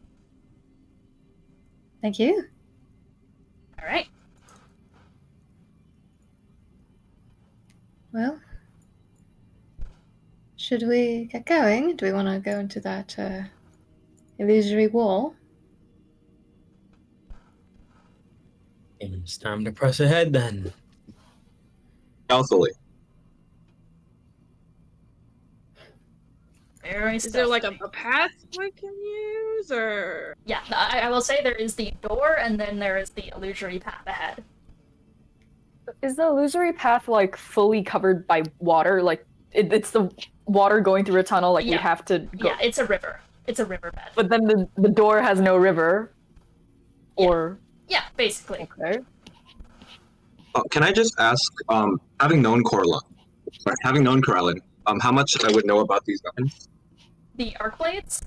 Thank you. Alright. Well, should we get going? Do we want to go into that illusory wall? It's time to press ahead then. Stealthily. Very Is there like stealthily. a path we can use, or? Yeah, I will say there is the door, and then there is the illusory path ahead. Is the illusory path like fully covered by water? Like it's the water going through a tunnel. Like we Yeah. have to go. Yeah, it's a river. It's a riverbed. But then the door has no river. Yeah. Or Yeah, basically. okay. Can I just ask, having known Corellin, how much I would know about these weapons? The arc blades.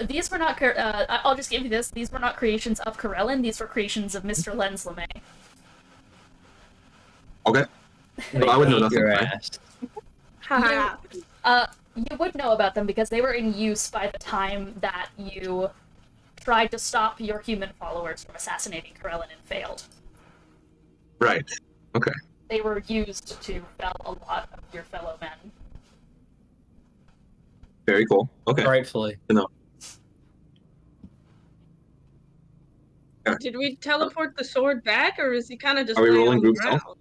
These were not. I'll just give you this. These were not creations of Corellin. These were creations of Mr. Lenz LeMay. Okay. Well, I would know nothing. Your Right? ass. Haha. You would know about them because they were in use by the time that you tried to stop your human followers from assassinating Corellin and failed. Right. Okay. They were used to fell a lot of your fellow men. Very cool. Okay. Rightfully. Did we teleport the sword back, or is he kind of just Are we laying rolling on the group stealth? ground?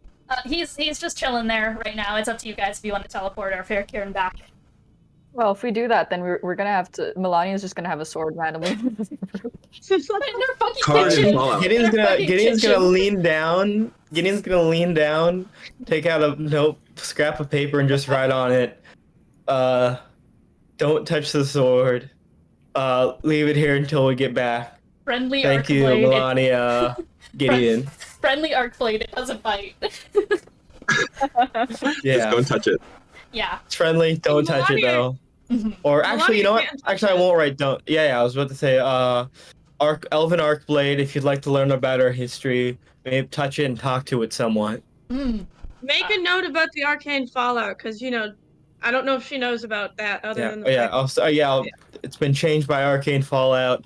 He's just chilling there right now. It's up to you guys if you want to teleport our fair Kieran back. Well, if we do that, then we're gonna have to. Melania's just gonna have a sword randomly. In their fucking Card kitchen. and Fallout. Gideon's Their gonna fucking Gideon's gonna kitchen. lean down. Gideon's gonna lean down, take out a scrap of paper and just write on it. Don't touch the sword. Leave it here until we get back. Friendly Thank you, Arcblade. Melania. Gideon. Friendly Arcblade. It doesn't bite. Just Yeah. don't touch it. Yeah. It's friendly. Don't touch it Melania- though. Mhm. Or actually, you know what? Melania can't touch Actually, I it. won't write. Don't. Yeah, I was about to say. Elven Arcblade. If you'd like to learn about our history, maybe touch it and talk to it somewhat. Mm. Make a note about the arcane fallout, because I don't know if she knows about that. Other Yeah. than the Yeah. fact Also, it's been changed by arcane fallout.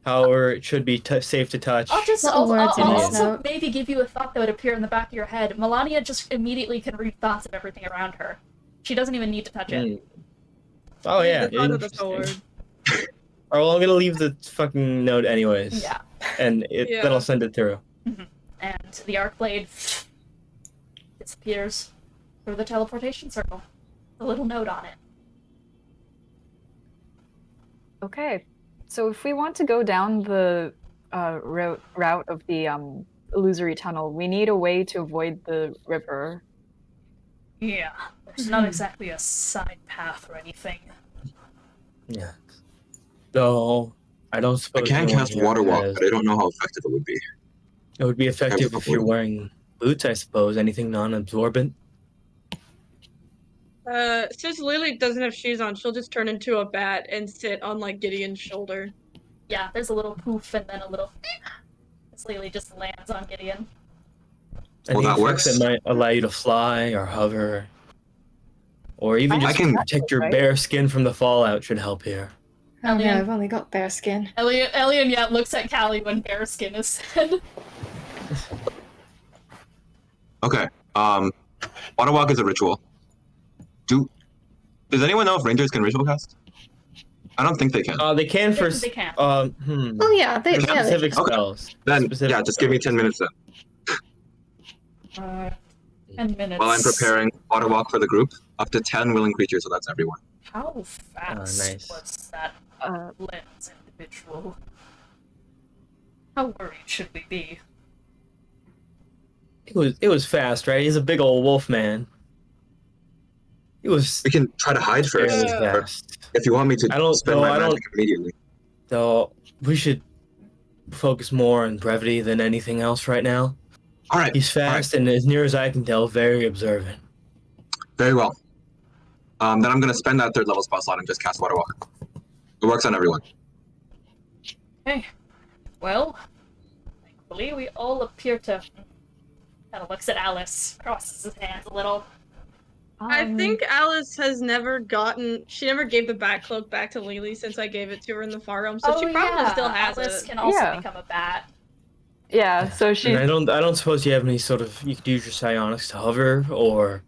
However, it should be safe to touch. I'll just Little words in this also note. maybe give you a thought that would appear in the back of your head. Melania just immediately can read thoughts of everything around her. She doesn't even need to touch it. Mm. Oh yeah. the thought of the Interesting. sword. Or well, I'm gonna leave the fucking note anyways. Yeah. And Yeah. then I'll send it through. And the Arcblade disappears through the teleportation circle. A little note on it. Okay, so if we want to go down the route of the illusory tunnel, we need a way to avoid the river. Yeah, there's not exactly a side path or anything. Yeah. Though, I don't I suppose can anyone cast here Water Walk, has... but I don't know how effective it would be. It would be I have a effective if couple you're of- wearing boots, I suppose. Anything non-absorbent. Since Lily doesn't have shoes on, she'll just turn into a bat and sit on like Gideon's shoulder. Yeah, there's a little poof and then a little as Lelee just lands on Gideon. Any that effects works. that might allow you to fly or hover, or even I just can- protect your right? bare skin from the fallout should help here. Oh no, Alien. I've only got bare skin. Alien yet looks at Callie when bare skin is said. Okay. Water Walk is a ritual. Does anyone know if rangers can ritual cast? I don't think they can. They can for They can. Oh yeah, they specific Okay. spells. Then, Specific yeah, just give me 10 minutes then. 10 minutes. While I'm preparing Water Walk for the group, up to 10 willing creatures, so that's everyone. How fast nice. was that Uh, lens individual? How worried should we be? It was fast, right? He's a big old wolf man. It was We can try to hide first, fairly or fast. if you want me to I don't- spend no, my I don't- magic immediately. Though we should focus more on brevity than anything else right now. All right, He's fast and, as near as I can tell, very observant. very well. Then I'm going to spend that 3rd level spell slot and just cast Water Walk. It works on everyone. Okay. Well, thankfully we all appear to... Kind of looks at Alice, crosses his hands a little. I think Alice has never gotten. She never gave the bat cloak back to Lelee since I gave it to her in the far realm, so she probably still has Alice it. can also Yeah. become a bat. yeah, so she. And I don't suppose you have any sort of, you could use your psionics to hover or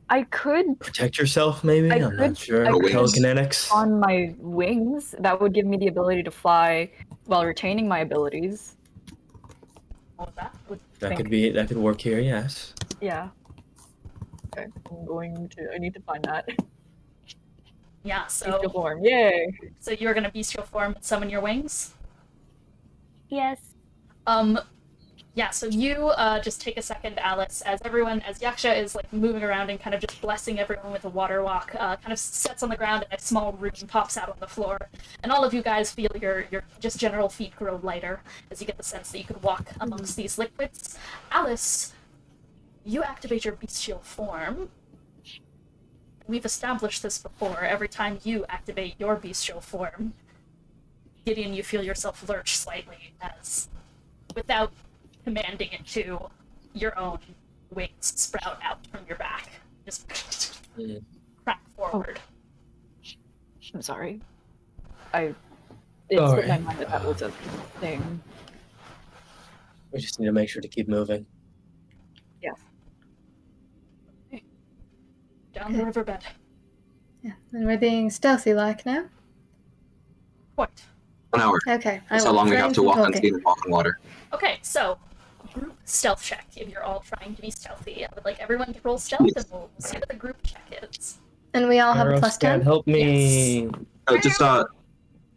I could protect yourself, maybe? I I'm not could- sure. I could- Telekinetics. on my wings. That would give me the ability to fly while retaining my abilities. What was that? That could work here, yes. Yeah. Okay, I need to find that. Yeah, Bestial so form, yay! so you're gonna bestial form and summon your wings? Yes. Yeah, so you just take a second, Alice, as Yaksha is like moving around and kind of just blessing everyone with a water walk, kind of sets on the ground and a small rune pops out on the floor. And all of you guys feel your just general feet grow lighter as you get the sense that you could walk amongst these liquids. Alice, you activate your bestial form. We've established this before. Every time you activate your bestial form, Gideon, you feel yourself lurch slightly as, without commanding it to, your own wings sprout out from your back. Just crack forward. I'm sorry. It All slipped my right. mind that was a thing. We just need to make sure to keep moving. Down the riverbed. Yeah, and we're being stealthy-like now. Quite. 1 hour. Okay, That's I how will long we refrain have to from walk on talking. steam and walk on water. Okay, so group stealth check. If you're all trying to be stealthy, I would like everyone to roll stealth, and we'll see what the group check is. And we all have a Aros, plus Dad, 10. help me. Just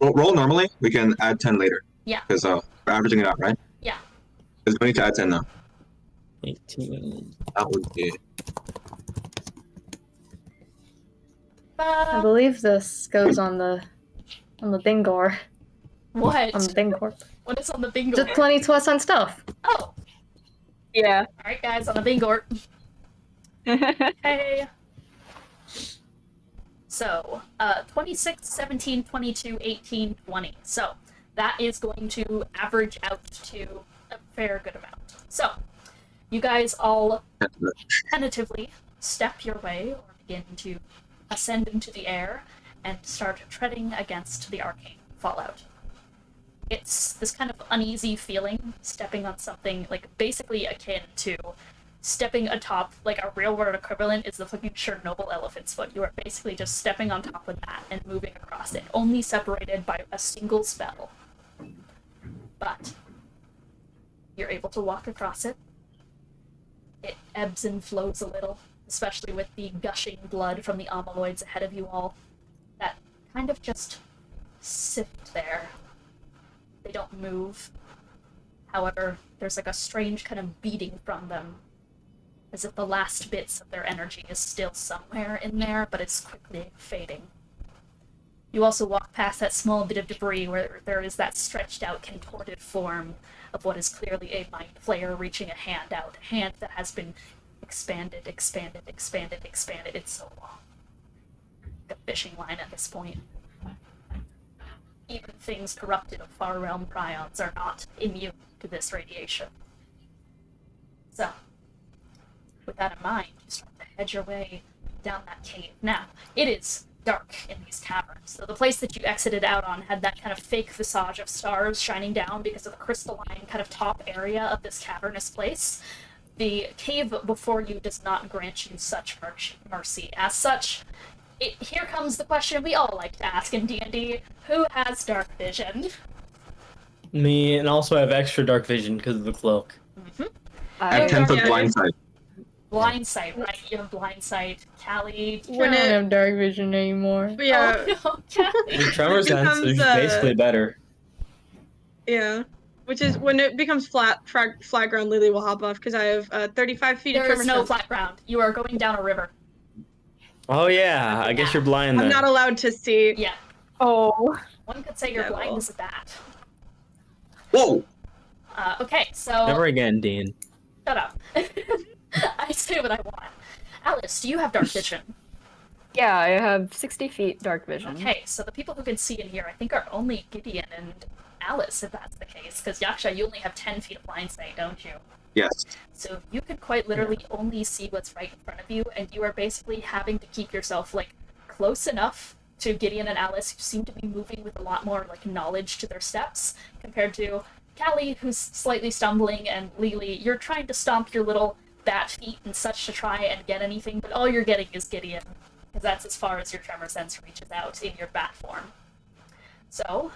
roll normally. We can add 10 later. Yeah. Because we're averaging it out, right? Yeah. Because we need to add 10 now. 18. That would be. I believe this goes on the Bingor. What? On the Bingor. What is on the bingo? Just 20 plus on stealth. Oh, Yeah. alright guys, on the bingo. Hey. So, 26, 17, 22, 18, 20. So, that is going to average out to a fair good amount. So, you guys all tentatively step your way or begin to ascend into the air and start treading against the arcane fallout. It's this kind of uneasy feeling, stepping on something like basically akin to stepping atop, like a real world equivalent is the fucking Chernobyl elephant's foot. You are basically just stepping on top of that and moving across it, only separated by a single spell. But you're able to walk across it. It ebbs and flows a little, especially with the gushing blood from the amyloids ahead of you all, that kind of just sit there. They don't move. However, there's like a strange kind of beating from them as if the last bits of their energy is still somewhere in there, but it's quickly fading. You also walk past that small bit of debris where there is that stretched out, contorted form of what is clearly a mind flayer reaching a hand out, a hand that has been expanded. It's so long. Like a fishing line at this point. Even things corrupted of far realm prions are not immune to this radiation. So, with that in mind, you start to head your way down that cave. Now, it is dark in these caverns. So the place that you exited out on had that kind of fake visage of stars shining down because of the crystalline kind of top area of this cavernous place. The cave before you does not grant you such mercy. As such, here comes the question we all like to ask in D&D. Who has dark vision? Me, and also I have extra dark vision because of the cloak. Mm-hmm. I have 10 foot blind sight. Blind sight, right? You have blind sight. Callie. I don't have dark vision anymore. Yeah. Oh, no, Callie. Your tremor sense is becomes, basically better. Yeah. Which is when it becomes flat ground, Lelee will hop off because I have 35 feet of There tremor is no sense. flat ground. You are going down a river. Oh yeah, I guess you're blind then. I'm not allowed to see. Yeah. Oh. One could say you're No. blind as a bat. Whoa! Okay, so... Never again, Dean. Shut up. I say what I want. Alice, do you have dark vision? Yeah, I have 60 feet dark vision. Okay, so the people who can see in here, I think, are only Gideon and Alice, if that's the case. Because Yaksha, you only have 10 feet of blind sight, don't you? Yes. So you could quite literally only see what's right in front of you, and you are basically having to keep yourself, like, close enough to Gideon and Alice, who seem to be moving with a lot more, like, knowledge to their steps, compared to Callie, who's slightly stumbling, and Lelee, you're trying to stomp your little bat feet and such to try and get anything, but all you're getting is Gideon, because that's as far as your tremor sense reaches out in your bat form. So,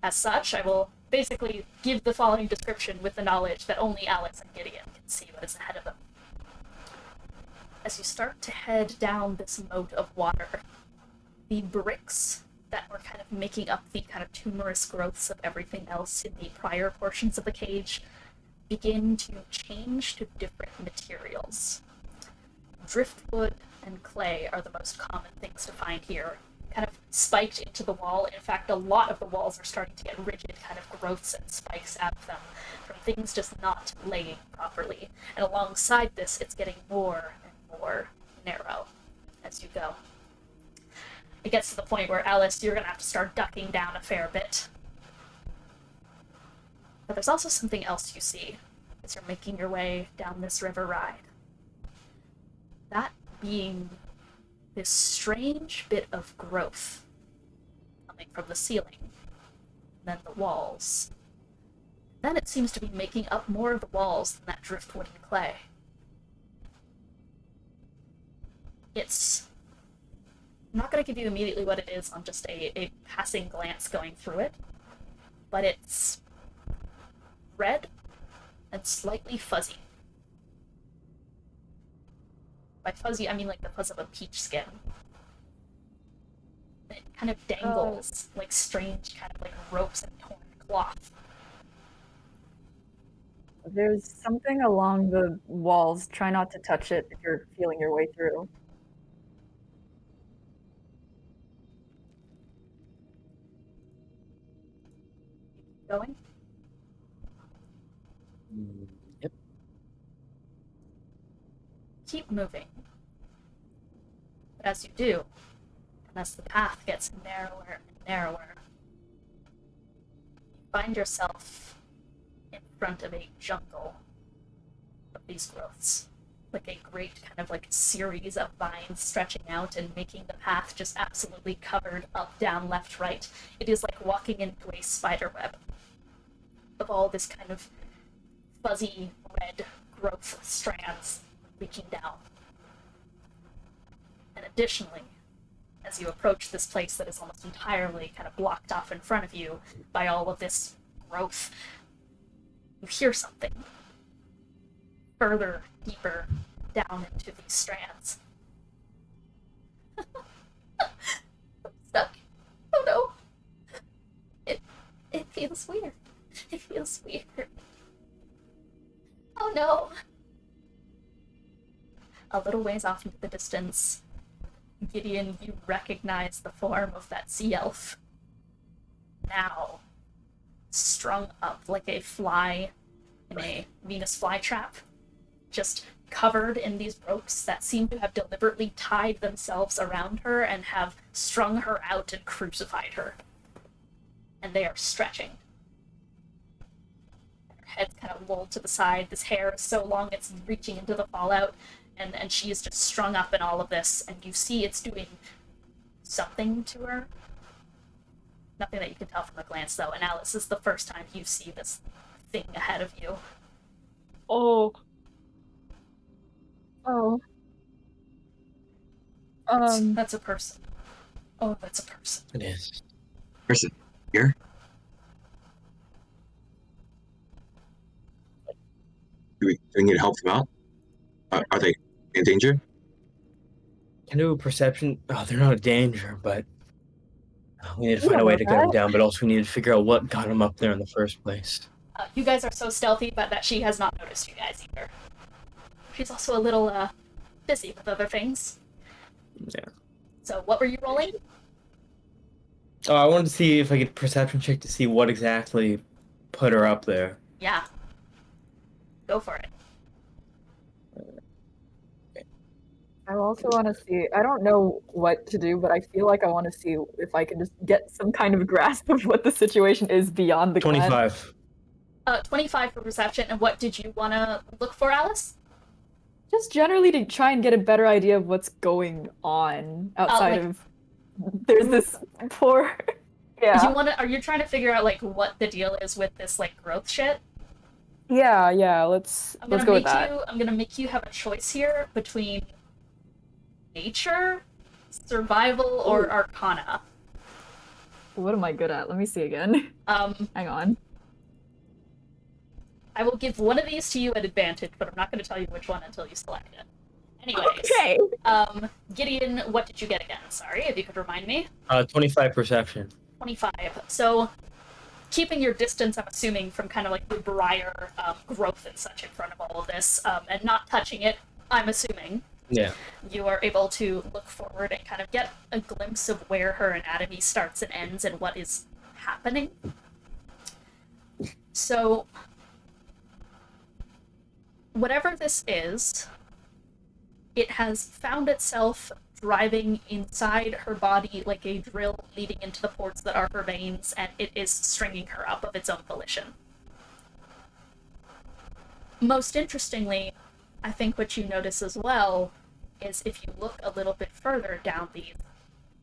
as such, I will basically give the following description with the knowledge that only Alice and Gideon can see what is ahead of them. As you start to head down this moat of water, the bricks that were kind of making up the kind of tumorous growths of everything else in the prior portions of the cage begin to change to different materials. Driftwood and clay are the most common things to find here, kind of spiked into the wall. In fact, a lot of the walls are starting to get rigid kind of growths and spikes out of them from things just not laying properly. And alongside this, it's getting more and more narrow as you go. It gets to the point where, Alice, you're going to have to start ducking down a fair bit. But there's also something else you see as you're making your way down this river ride. That being this strange bit of growth coming from the ceiling, then the walls. Then it seems to be making up more of the walls than that driftwood and clay. I'm not going to give you immediately what it is on just a passing glance going through it, but it's red and slightly fuzzy. By fuzzy, I mean like the fuzz of a peach skin. It kind of dangles like strange kind of like ropes and torn cloth. There's something along the walls. Try not to touch it if you're feeling your way through. Going? Yep. Keep moving. But as you do, and as the path gets narrower and narrower, you find yourself in front of a jungle of these growths. Like a great kind of like series of vines stretching out and making the path just absolutely covered up, down, left, right. It is like walking into a spider web of all this kind of fuzzy red growth strands reaching down. And additionally, as you approach this place that is almost entirely kind of blocked off in front of you by all of this growth, you hear something further, deeper down into these strands. I'm stuck. Oh no. It feels weird. It feels weird. Oh no. a little ways off into the distance, Gideon, you recognize the form of that sea elf. Now, strung up like a fly in a Venus flytrap, just covered in these ropes that seem to have deliberately tied themselves around her and have strung her out and crucified her. And they are stretching. Her head's kind of lolled to the side. This hair is so long it's reaching into the fallout, and she is just strung up in all of this, and you see it's doing something to her. Nothing that you can tell from a glance, though, and Alice, this is the first time you see this thing ahead of you. Oh. Oh. That's a person. Oh, that's a person. It is. Person, here? Do we need to help them out? Are they in danger? Can do a perception. Oh, they're not a danger, but we need to You find a don't way know to get them that. down. But also, we need to figure out what got them up there in the first place. You guys are so stealthy, but that she has not noticed you guys either. She's also a little, busy with other things. Yeah. So, what were you rolling? Oh, I wanted to see if I could perception check to see what exactly put her up there. Yeah. Go for it. I also want to see. I don't know what to do, but I feel like I want to see if I can just get some kind of grasp of what the situation is beyond the clan. 25. 25 for perception, and what did you want to look for, Alice? Just generally to try and get a better idea of what's going on outside like- of. There's this poor. Yeah. Are you trying to figure out, like, what the deal is with this, like, growth shit? Yeah. Let's go with that. I'm gonna make you have a choice here between nature, survival, or arcana. What am I good at? Let me see again. Hang on. I will give one of these to you at advantage, but I'm not going to tell you which one until you select it. Anyways, Okay. Gideon, what did you get again? Sorry, if you could remind me. 25 perception. 25. So, keeping your distance, I'm assuming, from kind of like the briar growth and such in front of all of this, and not touching it, I'm assuming. Yeah. You are able to look forward and kind of get a glimpse of where her anatomy starts and ends and what is happening. So, whatever this is, it has found itself driving inside her body like a drill leading into the ports that are her veins, and it is stringing her up of its own volition. Most interestingly, I think what you notice as well is if you look a little bit further down these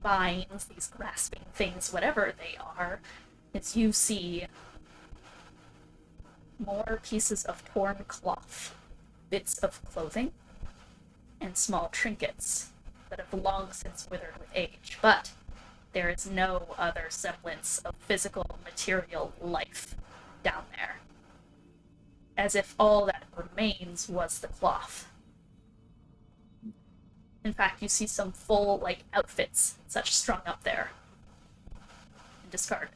vines, these grasping things, whatever they are, is you see more pieces of torn cloth, bits of clothing, and small trinkets that have long since withered with age, but there is no other semblance of physical, material life down there. As if all that remains was the cloth. In fact, you see some full, outfits, such strung up there and discarded.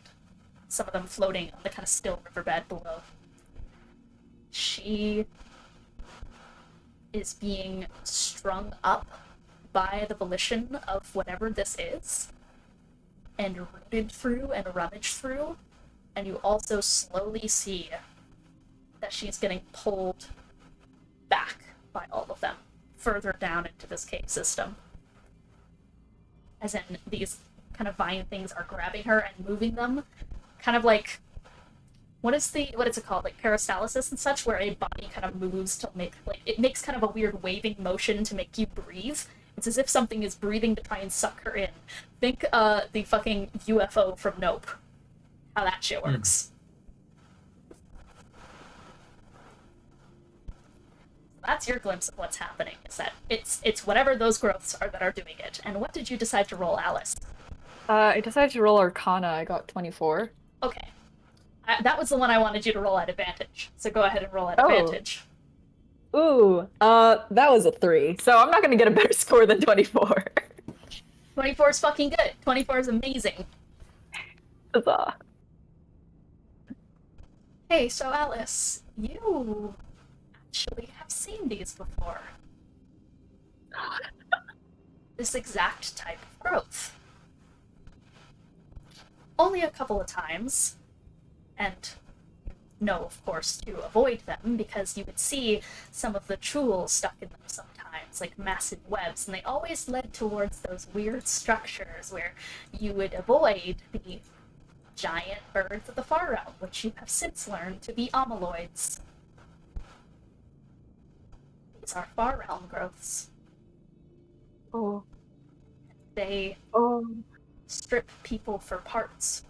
Some of them floating on the kind of still riverbed below. She is being strung up by the volition of whatever this is, and rooted through and rummaged through, and you also slowly see that she's getting pulled back by all of them, further down into this cave system. As in, these kind of vine things are grabbing her and moving them, kind of like, what is it called? Like peristalsis and such, where a body kind of moves to make, it makes kind of a weird waving motion to make you breathe. It's as if something is breathing to try and suck her in. Think, the fucking UFO from Nope. How that shit works. That's your glimpse of what's happening, is that it's whatever those growths are that are doing it. And what did you decide to roll, Alice? I decided to roll Arcana. I got 24. Okay. That was the one I wanted you to roll at advantage. So go ahead and roll at advantage. Ooh, that was a 3. So I'm not gonna get a better score than 24. 24 is fucking good. 24 is amazing. Huzzah. Hey, so Alice, you actually have seen these before. this exact type of growth. Only a couple of times, and know, of course, to avoid them, because you would see some of the tools stuck in them sometimes, like massive webs, and they always led towards those weird structures where you would avoid the giant birds of the far realm, which you have since learned to be amyloids. These are far realm growths. Oh. They strip people for parts.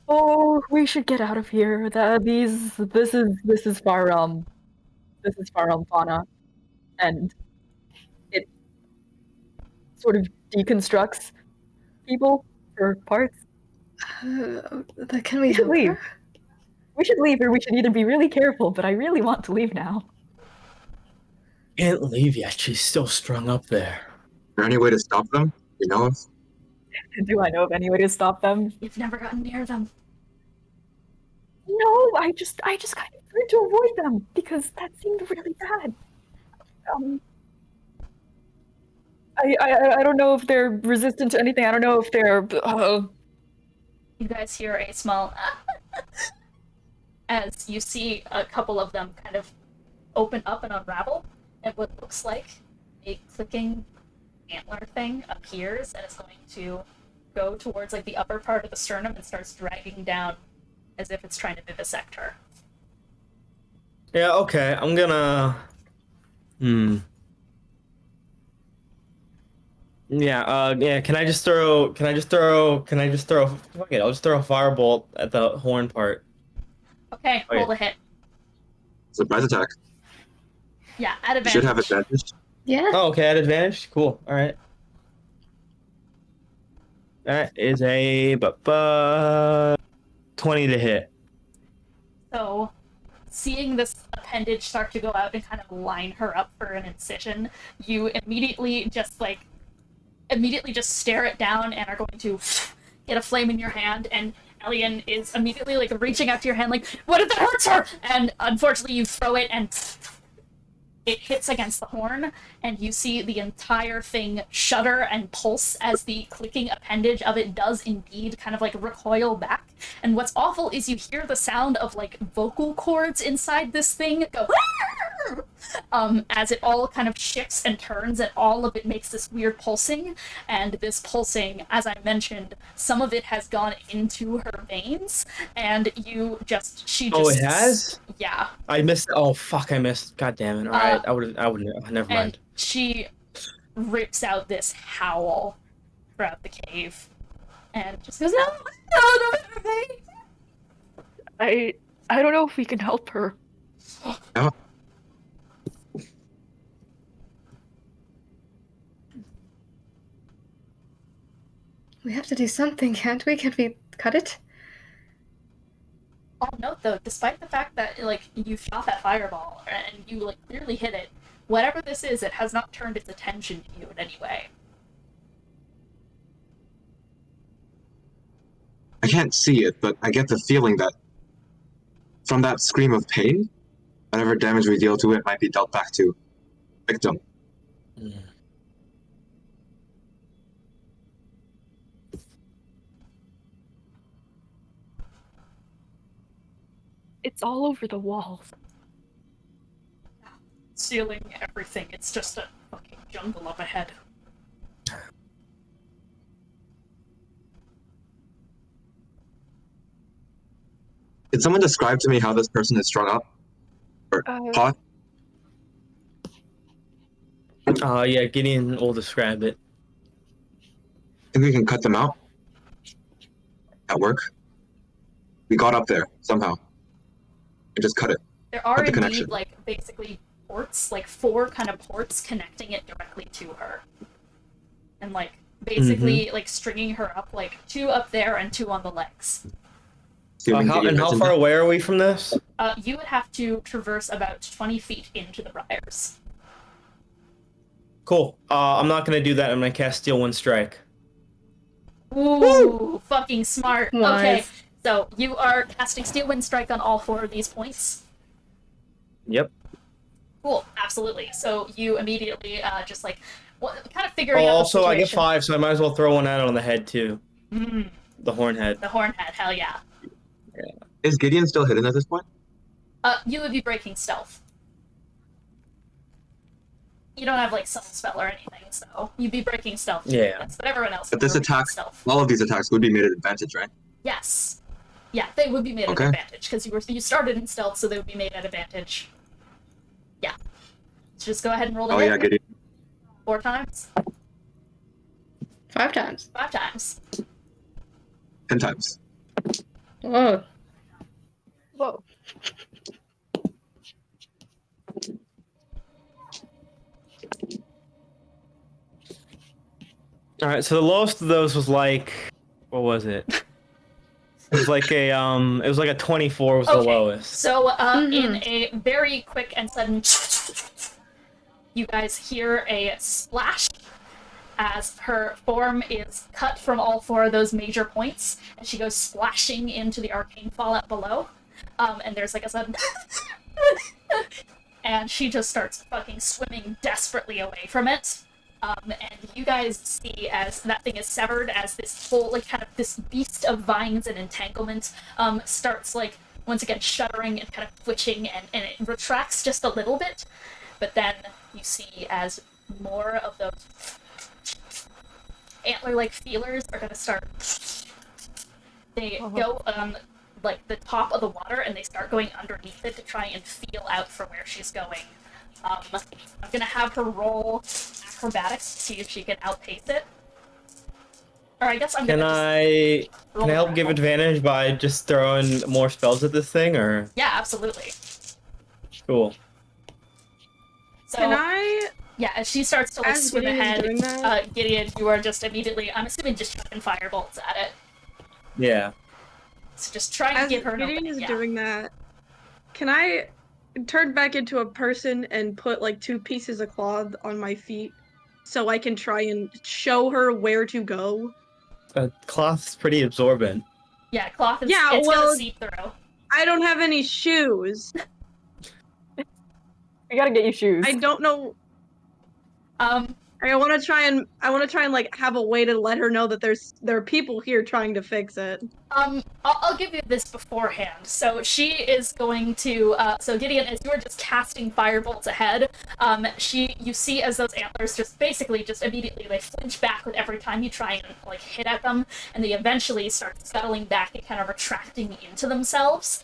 Oh, we should get out of here. This is far fauna, and it sort of deconstructs people for parts. Can we should help leave. her? We should leave, or we should either be really careful. But I really want to leave now. Can't leave yet. She's still strung up there. Is there any way to stop them? You know? Do I know of any way to stop them? You've never gotten near them. No, I just kind of tried to avoid them because that seemed really bad. I don't know if they're resistant to anything. I don't know if they're. You guys hear a small as you see a couple of them kind of open up and unravel, and what looks like a clicking antler thing appears and is going to go towards like the upper part of the sternum and starts dragging down as if it's trying to vivisect her. Yeah, okay. I'm gonna... Yeah, can I just throw... Fuck it, I'll just throw a firebolt at the horn part. Okay, roll the hit. Surprise attack. Yeah, at You advantage. should have advantage. Yeah. Oh, okay, at advantage? Cool, alright. That is a... 20 to hit. So, seeing this appendage start to go out and kind of line her up for an incision, you immediately just stare it down and are going to get a flame in your hand, and Elian is immediately like reaching out to your hand like, what if that hurts her? And unfortunately you throw it and it hits against the horn, and you see the entire thing shudder and pulse as the clicking appendage of it does indeed kind of like recoil back. And what's awful is you hear the sound of like vocal cords inside this thing go as it all kind of shifts and turns, and all of it makes this weird pulsing. And this pulsing, as I mentioned, some of it has gone into her veins, and she just... Oh, it has? Yeah. I missed... Oh, fuck, I missed. God damn it. Alright, I would never mind. And she rips out this howl throughout the cave, and just goes, no, I don't know if we can help her. No. We have to do something, can't we? Can't we cut it? I'll note though, despite the fact that like you shot that fireball and you like clearly hit it, whatever this is, it has not turned its attention to you in any way. I can't see it, but I get the feeling that from that scream of pain, whatever damage we deal to it might be dealt back to victim. It's all over the walls. Ceiling, everything, it's just a fucking jungle up ahead. Did someone describe to me how this person is strung up? Or caught? Yeah, Gideon will describe it. Think we can cut them out? At work? We got up there, somehow. And just cut it. There are Cut the indeed, connection. like, basically ports, like 4 kind of ports connecting it directly to her. And, like, basically, like, stringing her up, like, 2 up there and 2 on the legs. How far away are we from this? You would have to traverse about 20 feet into the briars. Cool. I'm not gonna do that. I'm gonna cast Steel Wind Strike. Ooh, fucking smart. Wise. Okay, so you are casting Steel Wind Strike on all 4 of these points. Yep. Cool, absolutely. So you immediately just like kind of figuring Oh, out the also I get situation. 5, so I might as well throw one out on the head too. Mm, The horn head. the horn head, hell yeah. Is Gideon still hidden at this point? You would be breaking stealth. You don't have like subtle spell or anything, so you'd be breaking stealth. Yeah. But everyone else. But would this be breaking attack, stealth. all of these attacks would be made at advantage, right? Yes. Yeah, they would be made Okay. at advantage because you started in stealth, so they would be made at advantage. Yeah. So just go ahead and roll the Oh hit. yeah, Gideon. 4 times. 5 times. 5 times. 10 times. Whoa. Whoa. All right, so the lowest of those was like, what was it? It was like a 24 was the lowest. So, in a very quick and sudden, you guys hear a splash as her form is cut from all 4 of those major points, and she goes splashing into the arcane fallout below. And there's like a sudden, and she just starts fucking swimming desperately away from it. And you guys see as that thing is severed, as this whole, like, kind of this beast of vines and entanglement starts, like, once again shuddering and kind of twitching, and it retracts just a little bit, but then you see as more of those antler-like feelers are going to start, they go like the top of the water, and they start going underneath it to try and feel out for where she's going. I'm gonna have her roll acrobatics to see if she can outpace it. Or I guess I'm Can gonna I roll help a give roll. advantage by just throwing more spells at this thing, or? Yeah, absolutely. Cool. So, Can I? yeah, as she starts to like As swim Gideon is ahead, doing that? Gideon, you are just immediately, I'm assuming, just chucking firebolts at it. Yeah. So just trying to As give her an Gideon opening. is Yeah. doing that, can I turn back into a person and put like 2 pieces of cloth on my feet so I can try and show her where to go? Cloth's pretty absorbent. Yeah, cloth is Yeah, it's well- gonna seep through. I don't have any shoes. We gotta get you shoes. I don't know. Um, I want to try and like have a way to let her know that there are people here trying to fix it. I'll give you this beforehand. So she is going to, so Gideon, as you are just casting firebolts ahead, you see as those antlers just immediately, they flinch back with every time you try and, like, hit at them, and they eventually start scuttling back and kind of retracting into themselves,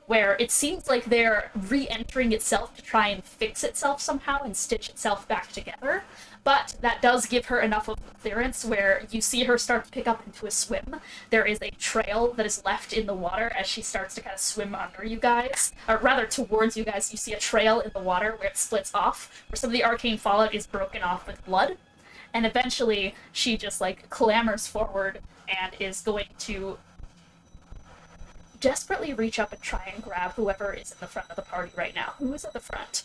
where it seems like they're re-entering itself to try and fix itself somehow and stitch itself back together. But that does give her enough of clearance where you see her start to pick up into a swim. There is a trail that is left in the water as she starts to kind of swim under you guys, or rather towards you guys. You see a trail in the water where it splits off, where some of the arcane fallout is broken off with blood. And eventually she just like clambers forward and is going to desperately reach up and try and grab whoever is in the front of the party right now. Who is at the front?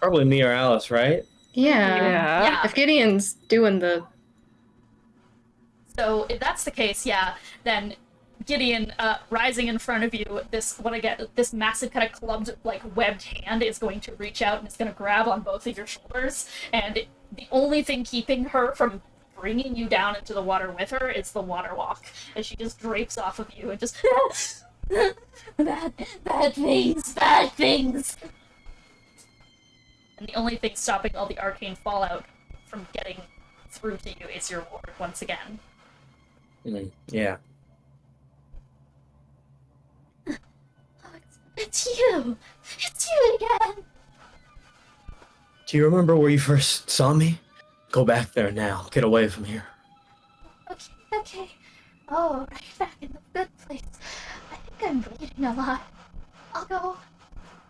Probably me or Alice, right? Yeah. Yeah. If Gideon's doing the... So if that's the case, yeah, then Gideon, rising in front of you, this massive kind of clubbed, like, webbed hand is going to reach out and it's going to grab on both of your shoulders, and the only thing keeping her from bringing you down into the water with her is the water walk, as she just drapes off of you and just bad things. And the only thing stopping all the arcane fallout from getting through to you is your ward once again. Yeah. It's you! It's you again! Do you remember where you first saw me? Go back there now. Get away from here. Okay. Oh, right back in the good place. I think I'm bleeding a lot. I'll go.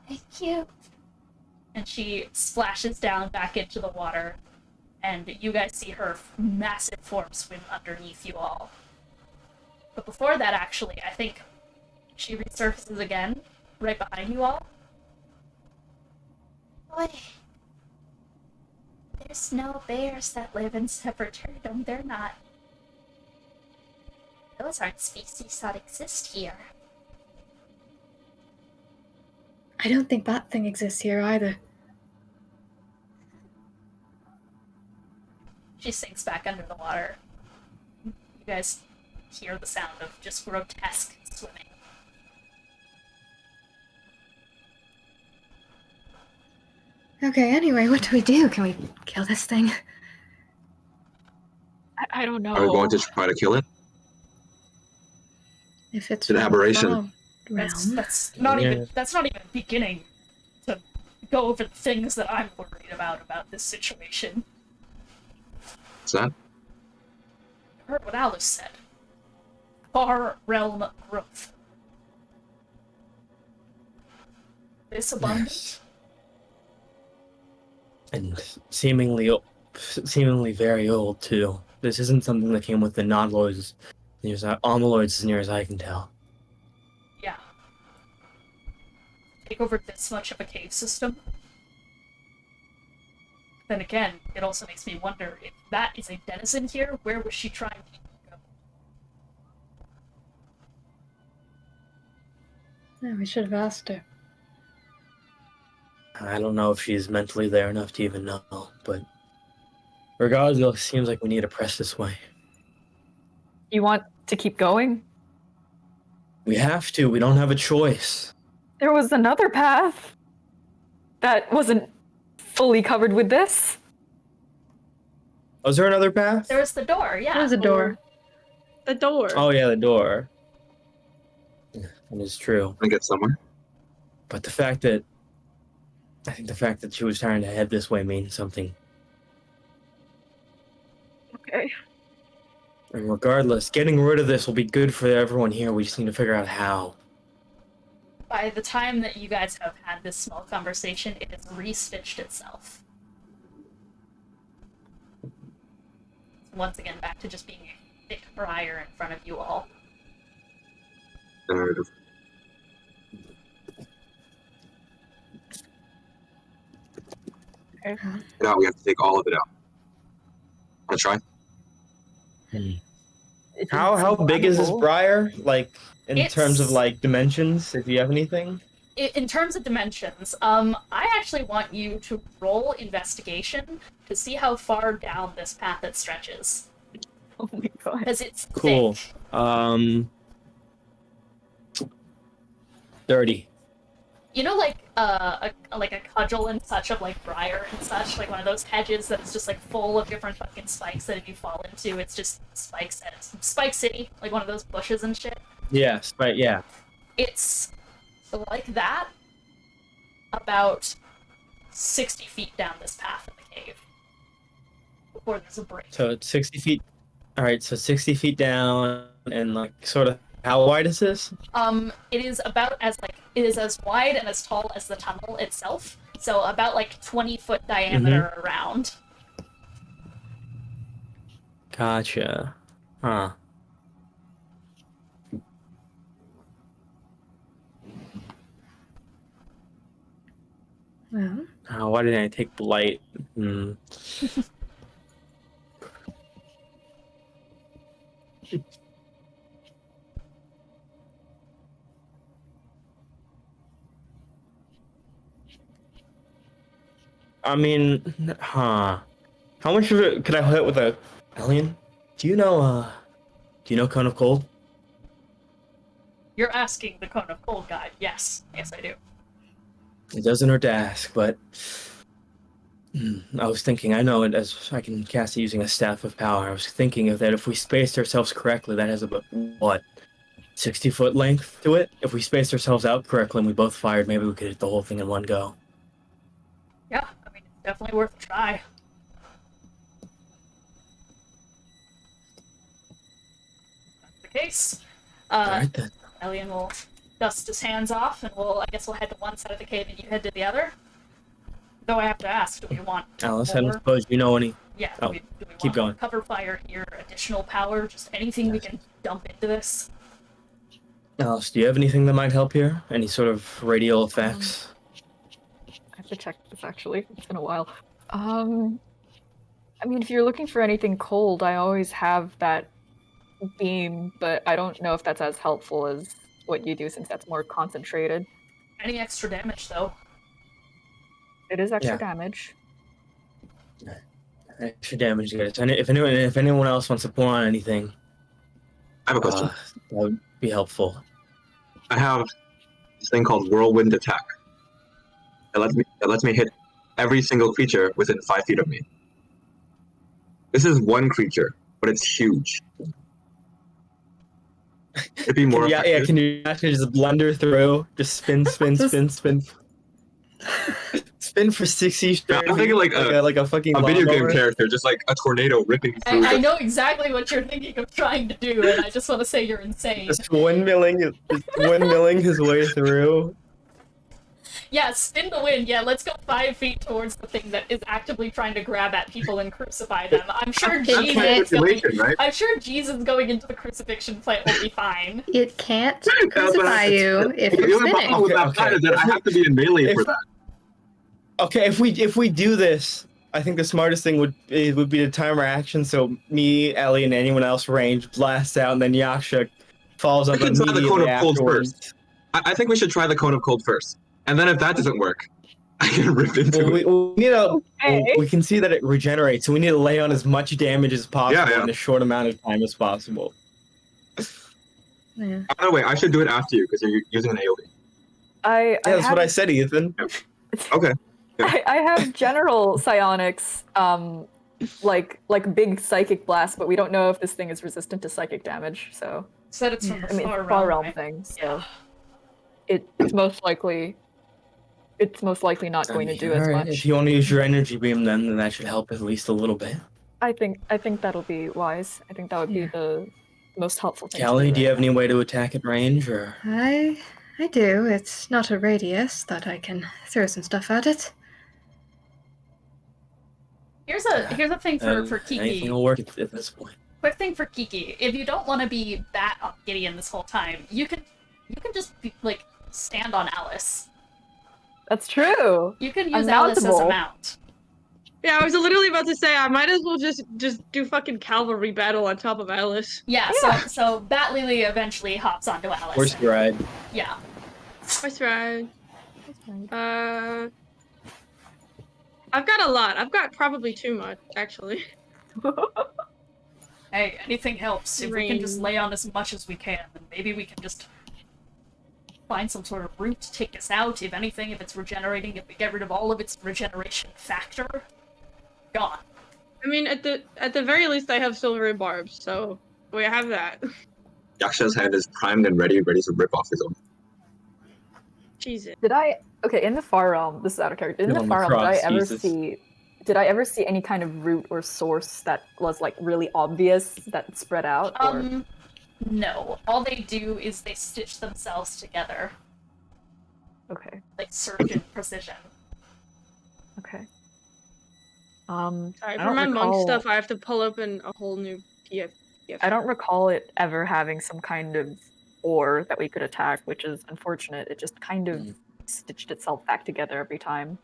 Thank you. And she splashes down back into the water, and you guys see her massive form swim underneath you all. But before that, actually, I think she resurfaces again, right behind you all. Boy, there's no bears that live in Seperternum. They're not. Those aren't species that exist here. I don't think that thing exists here either. She sinks back under the water. You guys hear the sound of just grotesque swimming. Okay, anyway, what do we do? Can we kill this thing? I don't know. Are we going to try to kill it? If it's an aberration. realm. That's not even beginning to go over the things that I'm worried about this situation. What's that? I heard what Alice said. Far realm growth. This abundant. Yes. And seemingly very old too. This isn't something that came with the non-lords, Omaloids, as near as I can tell. Yeah. Take over this much of a cave system. Then again, it also makes me wonder if that is a denizen here, where was she trying to go? Yeah, we should have asked her. I don't know if she's mentally there enough to even know, but regardless, it seems like we need to press this way. You want to keep going? We have to. We don't have a choice. There was another path that wasn't fully covered with this. Was there another path? There was the door, yeah. There's a door. The door. Oh yeah, the door. That is true. I get somewhere. But I think the fact that she was trying to head this way means something. Okay. And regardless, getting rid of this will be good for everyone here. We just need to figure out how. By the time that you guys have had this small conversation, it has re-stitched itself. Once again, back to just being a thick briar in front of you all. Narrative. Okay. Get out. We have to take all of it out. Wanna try? How big is this briar? Like, in terms of, It's- like, dimensions, if you have anything? In terms of dimensions, I actually want you to roll investigation to see how far down this path it stretches. Oh my god. Because it's Cool. thick. 30. You know, like a cudgel and such of like briar and such, like one of those hedges that is just like full of different fucking spikes that if you fall into, it's just spikes and it's Spike City, like one of those bushes and shit. Yeah, yeah. It's like that, about 60 feet down this path in the cave. Before there's a break. So it's 60 feet. Alright, so 60 feet down, and, like, sort of, how wide is this? It is as wide and as tall as the tunnel itself. So about like 20-foot diameter around. Gotcha. Huh. Well, Why didn't I take blight? I mean, How much of it could I hit with a alien? Do you know Cone of Cold? You're asking the Cone of Cold guy. Yes, I do. It doesn't hurt to ask, but I was thinking, I know it as I can cast it using a Staff of Power. I was thinking of that if we spaced ourselves correctly, that has about, 60-foot length to it? If we spaced ourselves out correctly and we both fired, maybe we could hit the whole thing in one go. Yeah, I mean, it's definitely worth a try. That's the case. Alright then. Elian will dust his hands off, and I guess we'll head to one side of the cave and you head to the other. Though I have to ask, do we want Alice, I don't more? suppose you know any... Yeah, Oh, do we keep want going. cover fire here, additional power, just anything we can dump into this? Alice, do you have anything that might help here? Any sort of radial effects? I have to check this actually. It's been a while. I mean, if you're looking for anything cold, I always have that beam, but I don't know if that's as helpful as what you do since that's more concentrated. Any extra damage, though? It is extra Yeah. damage. Extra damage, guys. And if anyone else wants to pour on anything, I have a question. that would be helpful. I have this thing called Whirlwind Attack. It lets me hit every single creature within 5 feet of me. This is one creature, but it's huge. It'd be more. Yeah. Can you actually just blunder through? Just spin. Spin for 60 Yeah, I'm thinking like a fucking a video game lawnmower. character, just like a tornado ripping through. I know exactly what you're thinking of trying to do, and I just want to say you're insane. Just windmilling his way through. Yeah, spin the wind. Yeah, let's go 5 feet towards the thing that is actively trying to grab at people and crucify them. I'm sure That's Jesus manipulation, right? I'm sure Jesus going into the crucifixion plant will be fine. It can't That's what crucify happens. you if The you're only problem spinning. with that plan is that I have to be in melee for that. Okay, if we do this, I think the smartest thing would be to time our action. So me, Ellie, and anyone else range blasts out, and then Yaksha falls up We can try the immediately cone of cold afterwards. first. I think we should try the cone of cold first, and then if that doesn't work, I can rip into it. We can see that it regenerates, so we need to lay on as much damage as possible Yeah. in as short amount of time as possible. Yeah. By the way, I should do it after you because you're using an AoE. I That's have, what I said, Ethan. Okay. I have general psionics, like big psychic blast, but we don't know if this thing is resistant to psychic damage. So Said it's from the I mean, far it's a far realm right? thing. So Yeah. it's most likely not going to do as Alright, much. if you want to use your energy beam, then that should help at least a little bit. I think that'll be wise. I think that would be the most helpful thing. Callie, do you have right any way to attack at range, or? I do. It's not a radius that I can throw some stuff at it. Here's a thing for Kiki. Anything will work at this point. Quick thing for Kiki. If you don't want to be bat on Gideon this whole time, you can just be, like, stand on Alice. That's true. You can use I'm Alice as a mountable. mount. Yeah, I was literally about to say I might as well just do fucking cavalry battle on top of Alice. Yeah, Yeah. so Bat Lelee eventually hops onto Alice. Horse ride. Yeah. That's right. I've got a lot. I've got probably too much, actually. Hey, anything helps. If we can just Range. lay on as much as we can, then maybe we can just find some sort of route to take us out. If anything, if it's regenerating, if we get rid of all of its regeneration factor, gone. I mean, at the very least, I have silvery barbs, so we have that. Yaksha's head is primed and ready to rip off his own. Jesus. Okay, in the far realm, this is out of character. In You're the on the far realm, cross, did I ever Jesus. see any kind of root or source that was like really obvious that spread out? Or... No. All they do is they stitch themselves together, Okay. like surgeon precision. Okay. Sorry, I for don't my monk recall- stuff, I have to pull open a whole new PF. I don't recall it ever having some kind of ore that we could attack, which is unfortunate. It just kind of stitched itself back together every time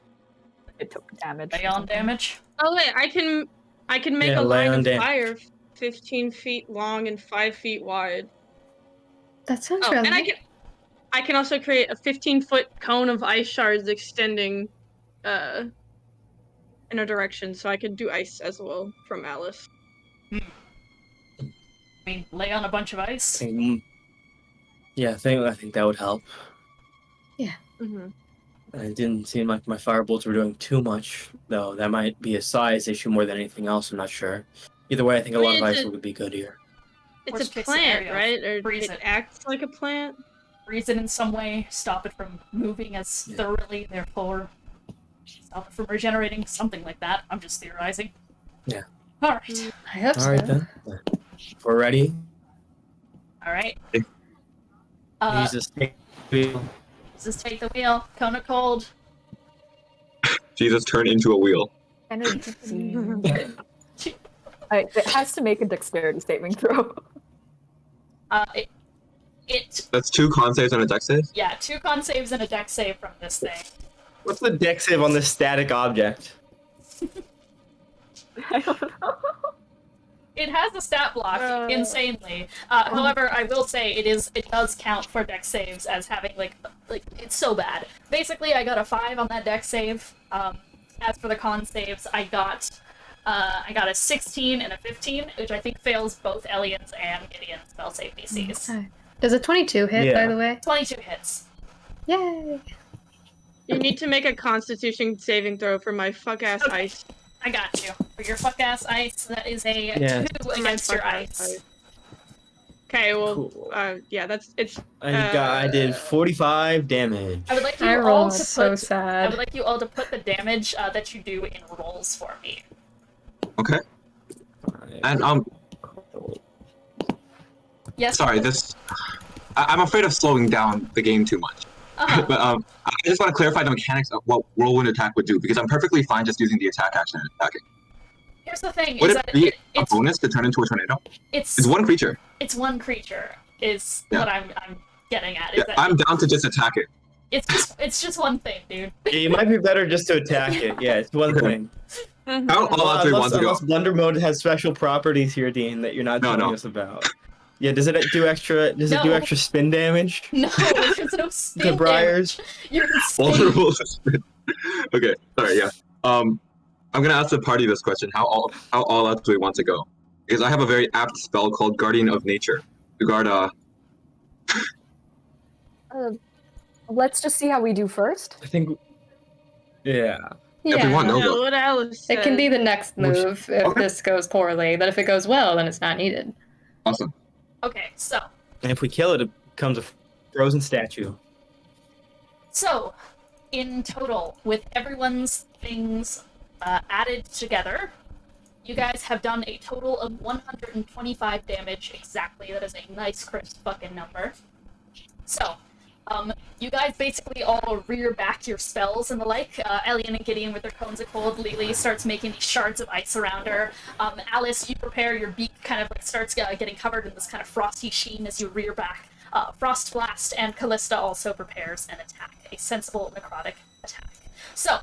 it took damage. or Lay on something. damage. Oh wait, I can make Yeah, a lay line on of damage. fire 15 feet long and 5 feet wide. That sounds Oh, and relevant. I can also create a 15-foot cone of ice shards extending in a direction, so I could do ice as well from Alice. I mean, lay on a bunch of ice. Yeah, I think that would help. Mm-hmm. It didn't seem like my firebolts were doing too much, though. That might be a size issue more than anything else. I'm not sure. Either way, I think a I lot mean, of it's ice a- would be good here. It's Worst a case plant, scenario, right? Or freeze it it. acts like a plant. Freeze it in some way, stop it from moving as Yeah. thoroughly, therefore stop it from regenerating, something like that. I'm just theorizing. Yeah. Alright. I hope All so. right then. If we're ready, Alright. use this tape wheel. Just take the wheel. Cone of cold. Jesus turned into a wheel. Energy beam. It has to make a dexterity saving throw. It That's 2 con saves and a dex save? yeah, 2 con saves and a dex save from this thing. What's the dex save on this static object? I don't know. it has a stat block, insanely. However, I will say it does count for dex saves as having, like, it's so bad. Basically, I got a 5 on that dex save. As for the con saves, I got a 16 and a 15, which I think fails both Elian's and Gideon's spell save DCs. Okay. Does a 22 hit, by the way? 22 hits. Yay! You need to make a Constitution saving throw for my fuck-ass ice. I got you. For your fuck-ass ice, that is a 2 against your ice. Okay, well, Cool. yeah, it's... I did 45 damage. I would like you I all rolled to put, so I sad. would like you all to put the damage that you do in rolls for me. Okay. And Yes. sorry, I'm afraid of slowing down the game too much. But I just want to clarify the mechanics of what whirlwind attack would do, because I'm perfectly fine just using the attack action and attacking. Here's the thing: Would is it that be a it's bonus to turn into a tornado? it's It's one creature. it's one creature. Is Yeah. what I'm getting at. Is Yeah, that I'm down to just attack it. it's just one thing, dude. Yeah, it might be better just to attack it. Yeah, it's one thing. How all out do we want to go? Unless Blunder Mode has special properties here, Dean, that you're not telling us about. Yeah, does it do extra? Does it do No. extra spin damage? No, there's no spin The Briars. damage. You're insane. Vulnerable to spin. Okay, sorry, yeah. I'm gonna ask the party this question: How all out do we want to go? Because I have a very apt spell called Guardian of Nature to guard Let's just see how we do first. I think. Yeah. If we want, no Yeah, go. what Alice said. It can be the next move if Okay. this goes poorly, but if it goes well, then it's not needed. Awesome. Okay, so And if we kill it, it becomes a frozen statue. in total, with everyone's things added together, you guys have done a total of 125 damage exactly. That is a nice crisp fucking number. So, you guys basically all rear back your spells and the like. Elian and Gideon with their cones of cold. Lelee starts making these shards of ice around her. Alice, you prepare your beak, kind of like starts getting covered in this kind of frosty sheen as you rear back. Frost Blast, and Callista also prepares an attack, a sensible necrotic attack. So,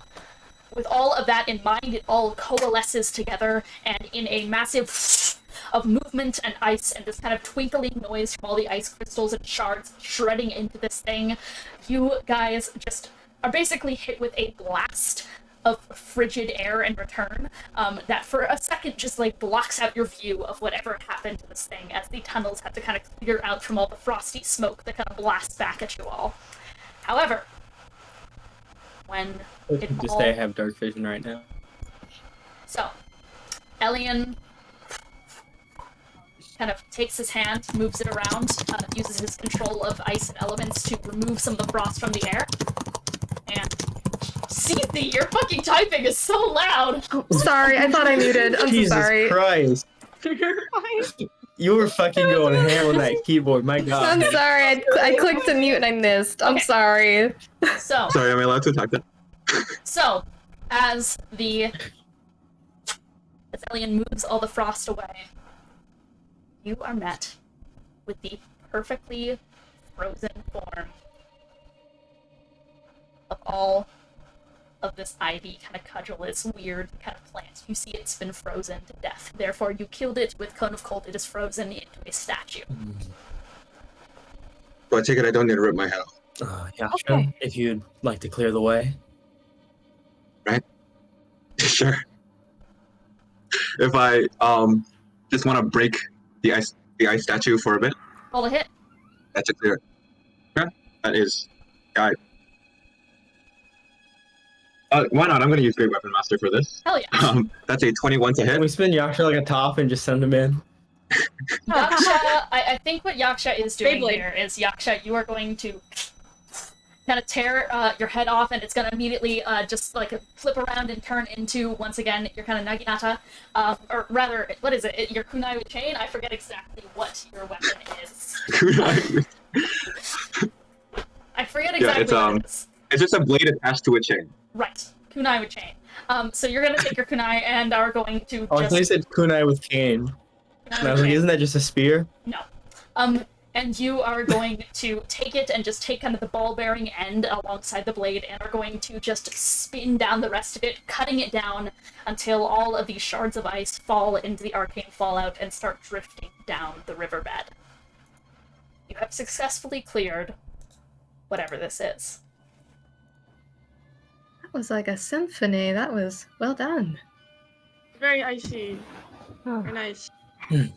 with all of that in mind, it all coalesces together, and in a massive of movement and ice and this kind of twinkling noise from all the ice crystals and shards shredding into this thing, you guys just are basically hit with a blast of frigid air in return, that for a second just like blocks out your view of whatever happened to this thing as the tunnels have to kind of clear out from all the frosty smoke that kind of blasts back at you all. However, when it Just all... I have dark vision right now. So, Elian kind of takes his hand, moves it around, uses his control of ice and elements to remove some of the frost from the air. And Cethi, your fucking typing is so loud! Sorry, I thought I muted. I'm Jesus so sorry. Christ. You were fucking going ham on that keyboard, my I'm god. sorry, I clicked to mute and I missed. I'm Okay. sorry. So, Sorry, am I allowed to attack that? as Elian moves all the frost away, you are met with the perfectly frozen form of all of this ivy kind of cudgelus, weird kind of plant. You see it's been frozen to death. Therefore, you killed it with Cone of Cold. It is frozen into a statue. So I take it I don't need to rip my head off. Yaksha, Okay. if you'd like to clear the way. Sure. If I just want to break the ice statue for a bit, Roll a hit. that's a clear. Okay. That is guide. Why not? I'm going to use Great Weapon Master for this. Hell yeah. That's a 21 to Can hit. we spin Yaksha like a top and just send him in? Yaksha, I think what Yaksha is doing Beyblade. here is, Yaksha, you are going to kind of tear your head off, and it's going to immediately just like flip around and turn into, once again, your kind of naginata, or rather, what is it? Your kunai with chain? I forget exactly what your weapon is. I forget exactly what it is. It's just a blade attached to a chain. Right, kunai with chain. So you're going to take your kunai and are going to Oh, I thought you just... said kunai with cane. kunai And I with was like, chain. isn't that just a spear? No. And and you are going to take it and just take kind of the ball-bearing end alongside the blade and are going to just spin down the rest of it, cutting it down until all of these shards of ice fall into the arcane fallout and start drifting down the riverbed. You have successfully cleared whatever this is. That was like a symphony. That was well done. Very icy. Very nice. Oh.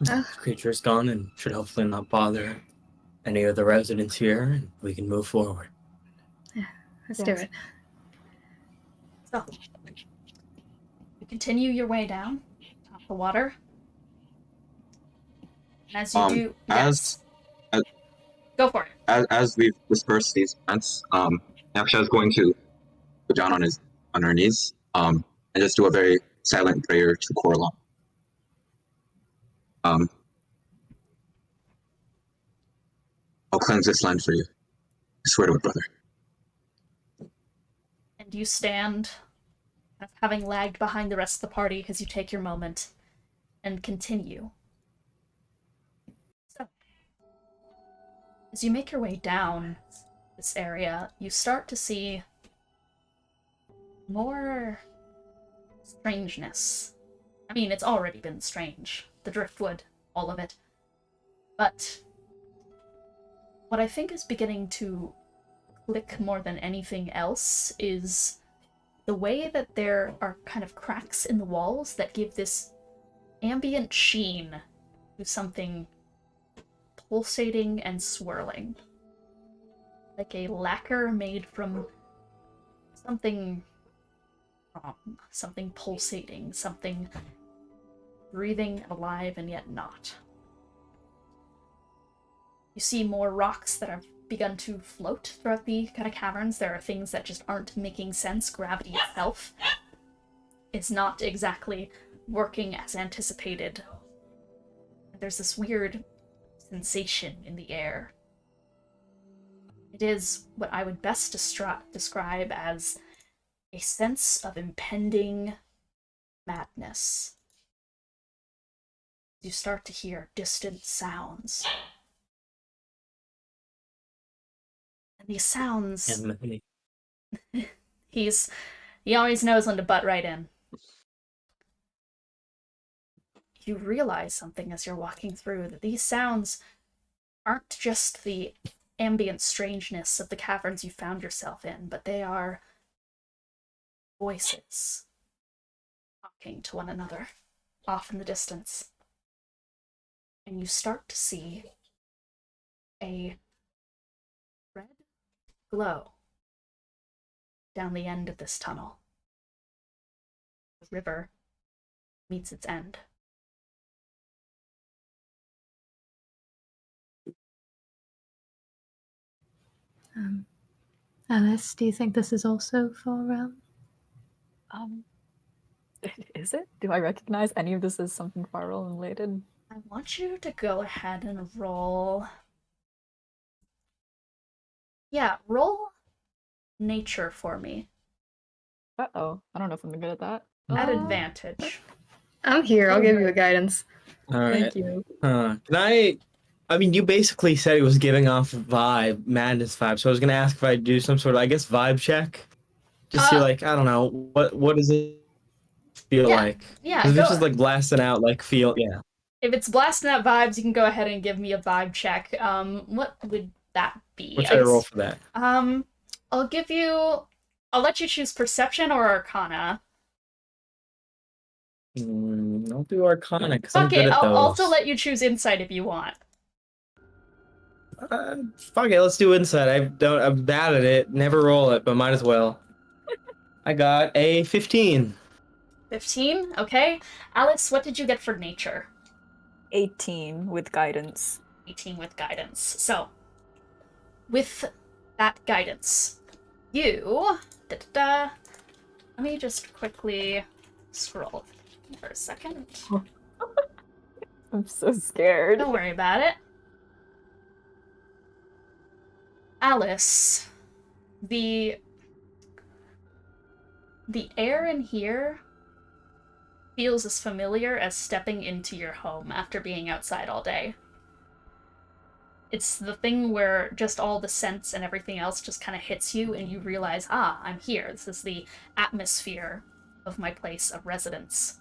This creature is gone and should hopefully not bother any of the residents here, and we can move forward. Let's do it. So, you continue your way down top the water. And as you do, as go for it. As we've dispersed these events, Yaksha is going to go down on her knees, and just do a very silent prayer to Coralon. I'll cleanse this land for you. I swear to it, brother. And you stand, having lagged behind the rest of the party as you take your moment, and continue. So, as you make your way down this area, you start to see more strangeness. I mean, it's already been strange. The driftwood, all of it. But what I think is beginning to click more than anything else is the way that there are kind of cracks in the walls that give this ambient sheen to something pulsating and swirling. Like a lacquer made from something wrong, something pulsating, something breathing, alive, and yet not. You see more rocks that have begun to float throughout the kind of caverns. There are things that just aren't making sense. Gravity itself is not exactly working as anticipated. There's this weird sensation in the air. It is what I would best describe as a sense of impending madness. You start to hear distant sounds. And these sounds... he always knows when to butt right in. You realize something as you're walking through, that these sounds aren't just the ambient strangeness of the caverns you found yourself in, but they are voices talking to one another off in the distance. And you start to see a red glow down the end of this tunnel. The river meets its end. Alice, do you think this is also Fall Realm? Is it? Do I recognize any of this as something Far Realm related? I want you to go ahead and roll... Yeah, roll nature for me. Uh-oh. I don't know if I'm good at that. At advantage. I'm here. I'll give you a guidance. All right. Thank you. Can I mean, you basically said it was giving off madness vibe, so I was going to ask if I'd do some sort of, I guess, vibe check. Just see, like, I don't know, what does it feel like? Yeah, because it's just, like, blasting out, like, feel, yeah. If it's blasting out vibes, you can go ahead and give me a vibe check. What would that be? What should I roll for that? I'll let you choose perception or arcana. I'll do arcana, because I'm good at I'll those. also let you choose insight if you want. Fuck it, let's do insight. I'm bad at it. Never roll it, but might as well. I got a 15. 15? Okay. Alice, what did you get for nature? 18 with guidance. 18 with guidance. So, with that guidance, you... let me just quickly scroll for a second. I'm so scared. Don't worry about it. Alice, the air in here feels as familiar as stepping into your home after being outside all day. It's the thing where just all the scents and everything else just kind of hits you, and you realize, ah, I'm here. This is the atmosphere of my place of residence.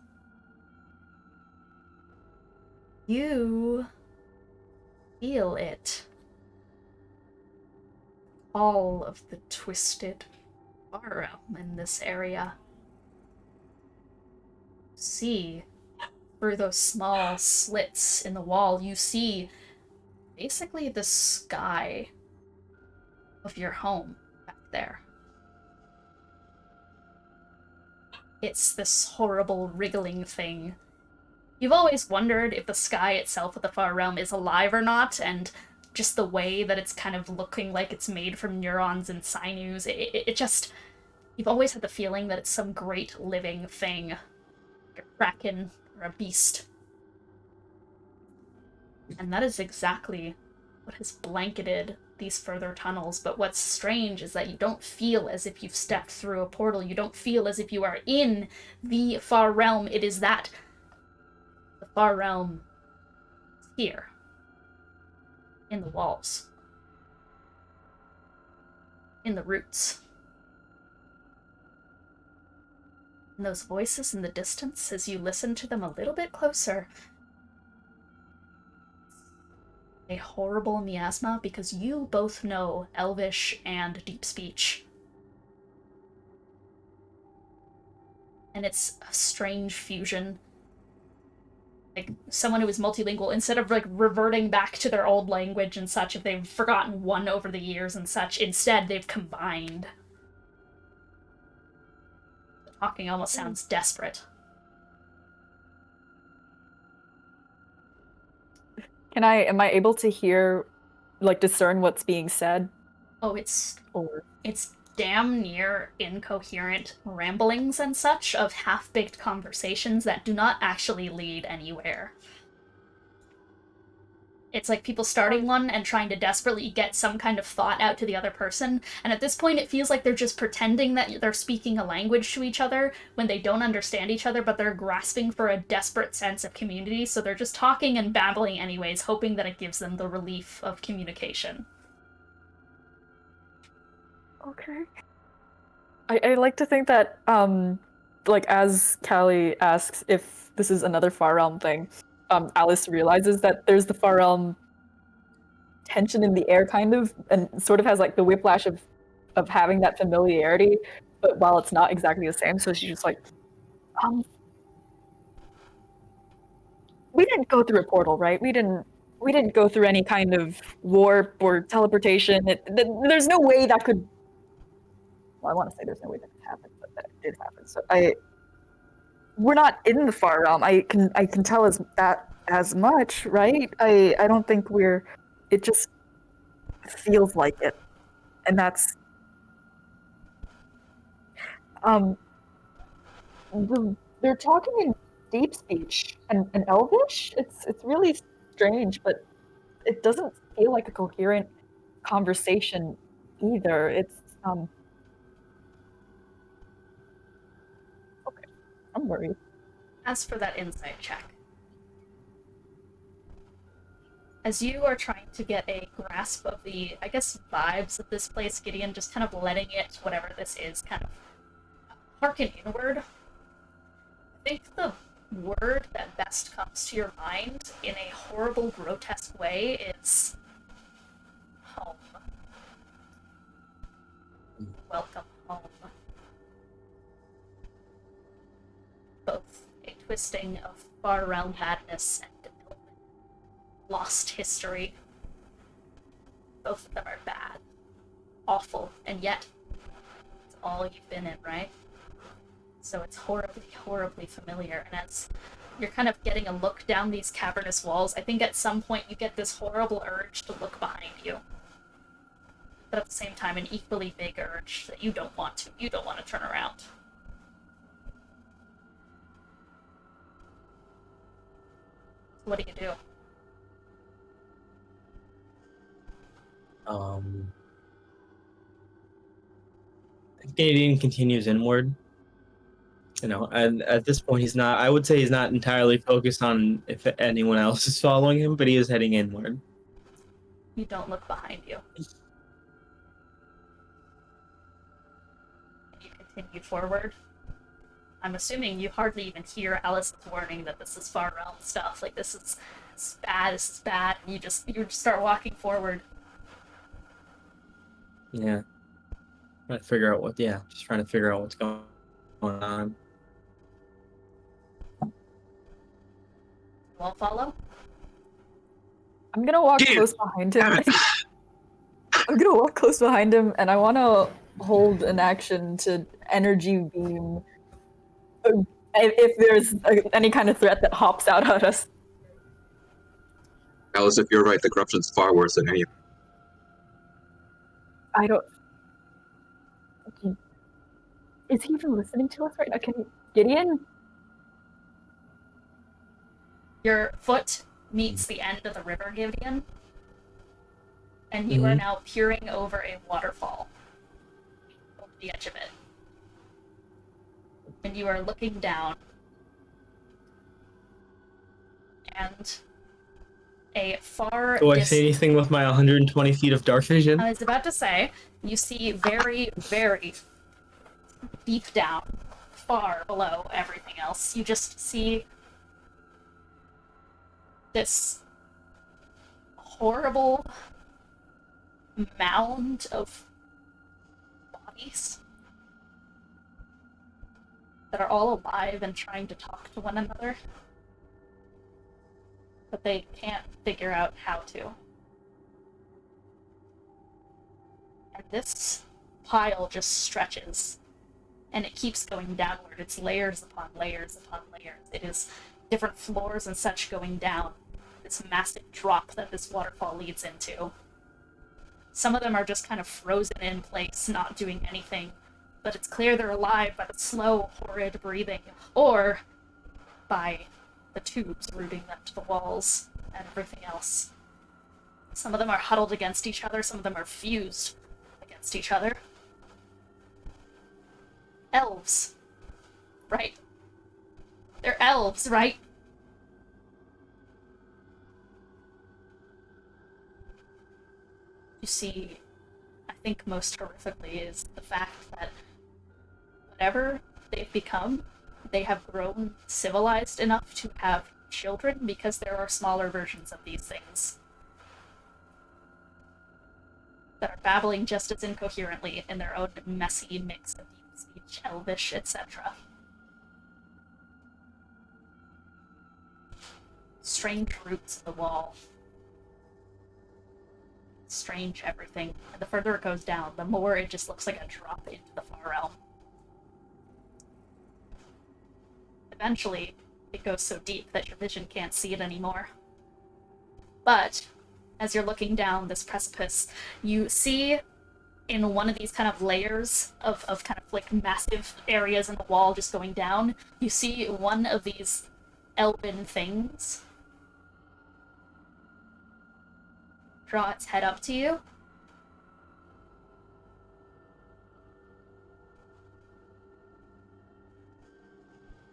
You feel it. All of the twisted far realm in this area. See, through those small slits in the wall, you see basically the sky of your home back there. It's this horrible wriggling thing. You've always wondered if the sky itself of the far realm is alive or not, and just the way that it's kind of looking like it's made from neurons and sinews, it just... You've always had the feeling that it's some great living thing. Like a kraken or a beast. And that is exactly what has blanketed these further tunnels. But what's strange is that you don't feel as if you've stepped through a portal. You don't feel as if you are in the far realm. It is that the far realm is here. In the walls. In the roots. And those voices in the distance, as you listen to them a little bit closer, a horrible miasma, because you both know Elvish and Deep Speech. And it's a strange fusion. Like, someone who is multilingual, instead of, like, reverting back to their old language and such, if they've forgotten one over the years and such, instead they've combined. The talking almost sounds desperate. Am I able to hear, like, discern what's being said? Oh, it's damn near incoherent ramblings and such of half-baked conversations that do not actually lead anywhere. It's like people starting one and trying to desperately get some kind of thought out to the other person, and at this point it feels like they're just pretending that they're speaking a language to each other when they don't understand each other, but they're grasping for a desperate sense of community, so they're just talking and babbling anyways, hoping that it gives them the relief of communication. Okay. I like to think that, like, as Callie asks if this is another Far Realm thing, Alice realizes that there's the Far Realm tension in the air, kind of, and sort of has, like, the whiplash of having that familiarity, but while it's not exactly the same, so she's just like, we didn't go through a portal, right? We didn't go through any kind of warp or teleportation. There's no way that could... Well, I want to say there's no way that could happen, but that did happen. So we're not in the Far Realm. I can tell as much, right? I don't think we're... It just feels like it, and that's... They're talking in Deep Speech and Elvish. It's really strange, but it doesn't feel like a coherent conversation either. It's okay. I'm worried. As for that insight check, as you are trying to get a grasp of the, I guess, vibes of this place, Gideon, just kind of letting it, whatever this is, kind of harken inward, I think the word that best comes to your mind in a horrible, grotesque way is home. Welcome home. Both a twisting of far realm madness and lost history. Both of them are bad, awful, and yet it's all you've been in, right? So it's horribly, horribly familiar, and as you're kind of getting a look down these cavernous walls, I think at some point you get this horrible urge to look behind you. But at the same time, an equally big urge that you don't want to. You don't want to turn around. So what do you do? Gideon continues inward. You know, and at this point, he's not. I would say he's not entirely focused on if anyone else is following him, but he is heading inward. You don't look behind you. You continue forward. I'm assuming you hardly even hear Alice's warning that this is far realm stuff. Like, this is bad, and you just start walking forward. Yeah. Trying to figure out just trying to figure out what's going on. You all follow? I'm gonna walk Gideon! close behind him. Emmet! I'm gonna walk close behind him, and I want to hold an action to energy beam if there's any kind of threat that hops out at us. Alice, if you're right, the corruption's far worse than any. I don't. Is he even listening to us right now? Gideon? Your foot meets the end of the river, Gideon, and you are now peering over a waterfall over the edge of it. And you are looking down, and a far Do I see anything with my 120 feet of dark vision? I was about to say, you see very, very deep down, far below everything else, you just see this horrible mound of bodies that are all alive and trying to talk to one another, but they can't figure out how to. And this pile just stretches, and it keeps going downward. It's layers upon layers upon layers. It is different floors and such going down. This massive drop that this waterfall leads into. Some of them are just kind of frozen in place, not doing anything, but it's clear they're alive by the slow, horrid breathing, or by the tubes rooting them to the walls and everything else. Some of them are huddled against each other, some of them are fused against each other. Elves, right? They're elves, right? You see, I think most horrifically is the fact that whatever they've become, they have grown civilized enough to have children because there are smaller versions of these things that are babbling just as incoherently in their own messy mix of deep speech, elvish, etc. Strange roots in the wall. Strange everything. And the further it goes down, the more it just looks like a drop into the far realm. Eventually, it goes so deep that your vision can't see it anymore. But, as you're looking down this precipice, you see in one of these kind of layers of kind of like massive areas in the wall just going down, you see one of these elven things draw its head up to you.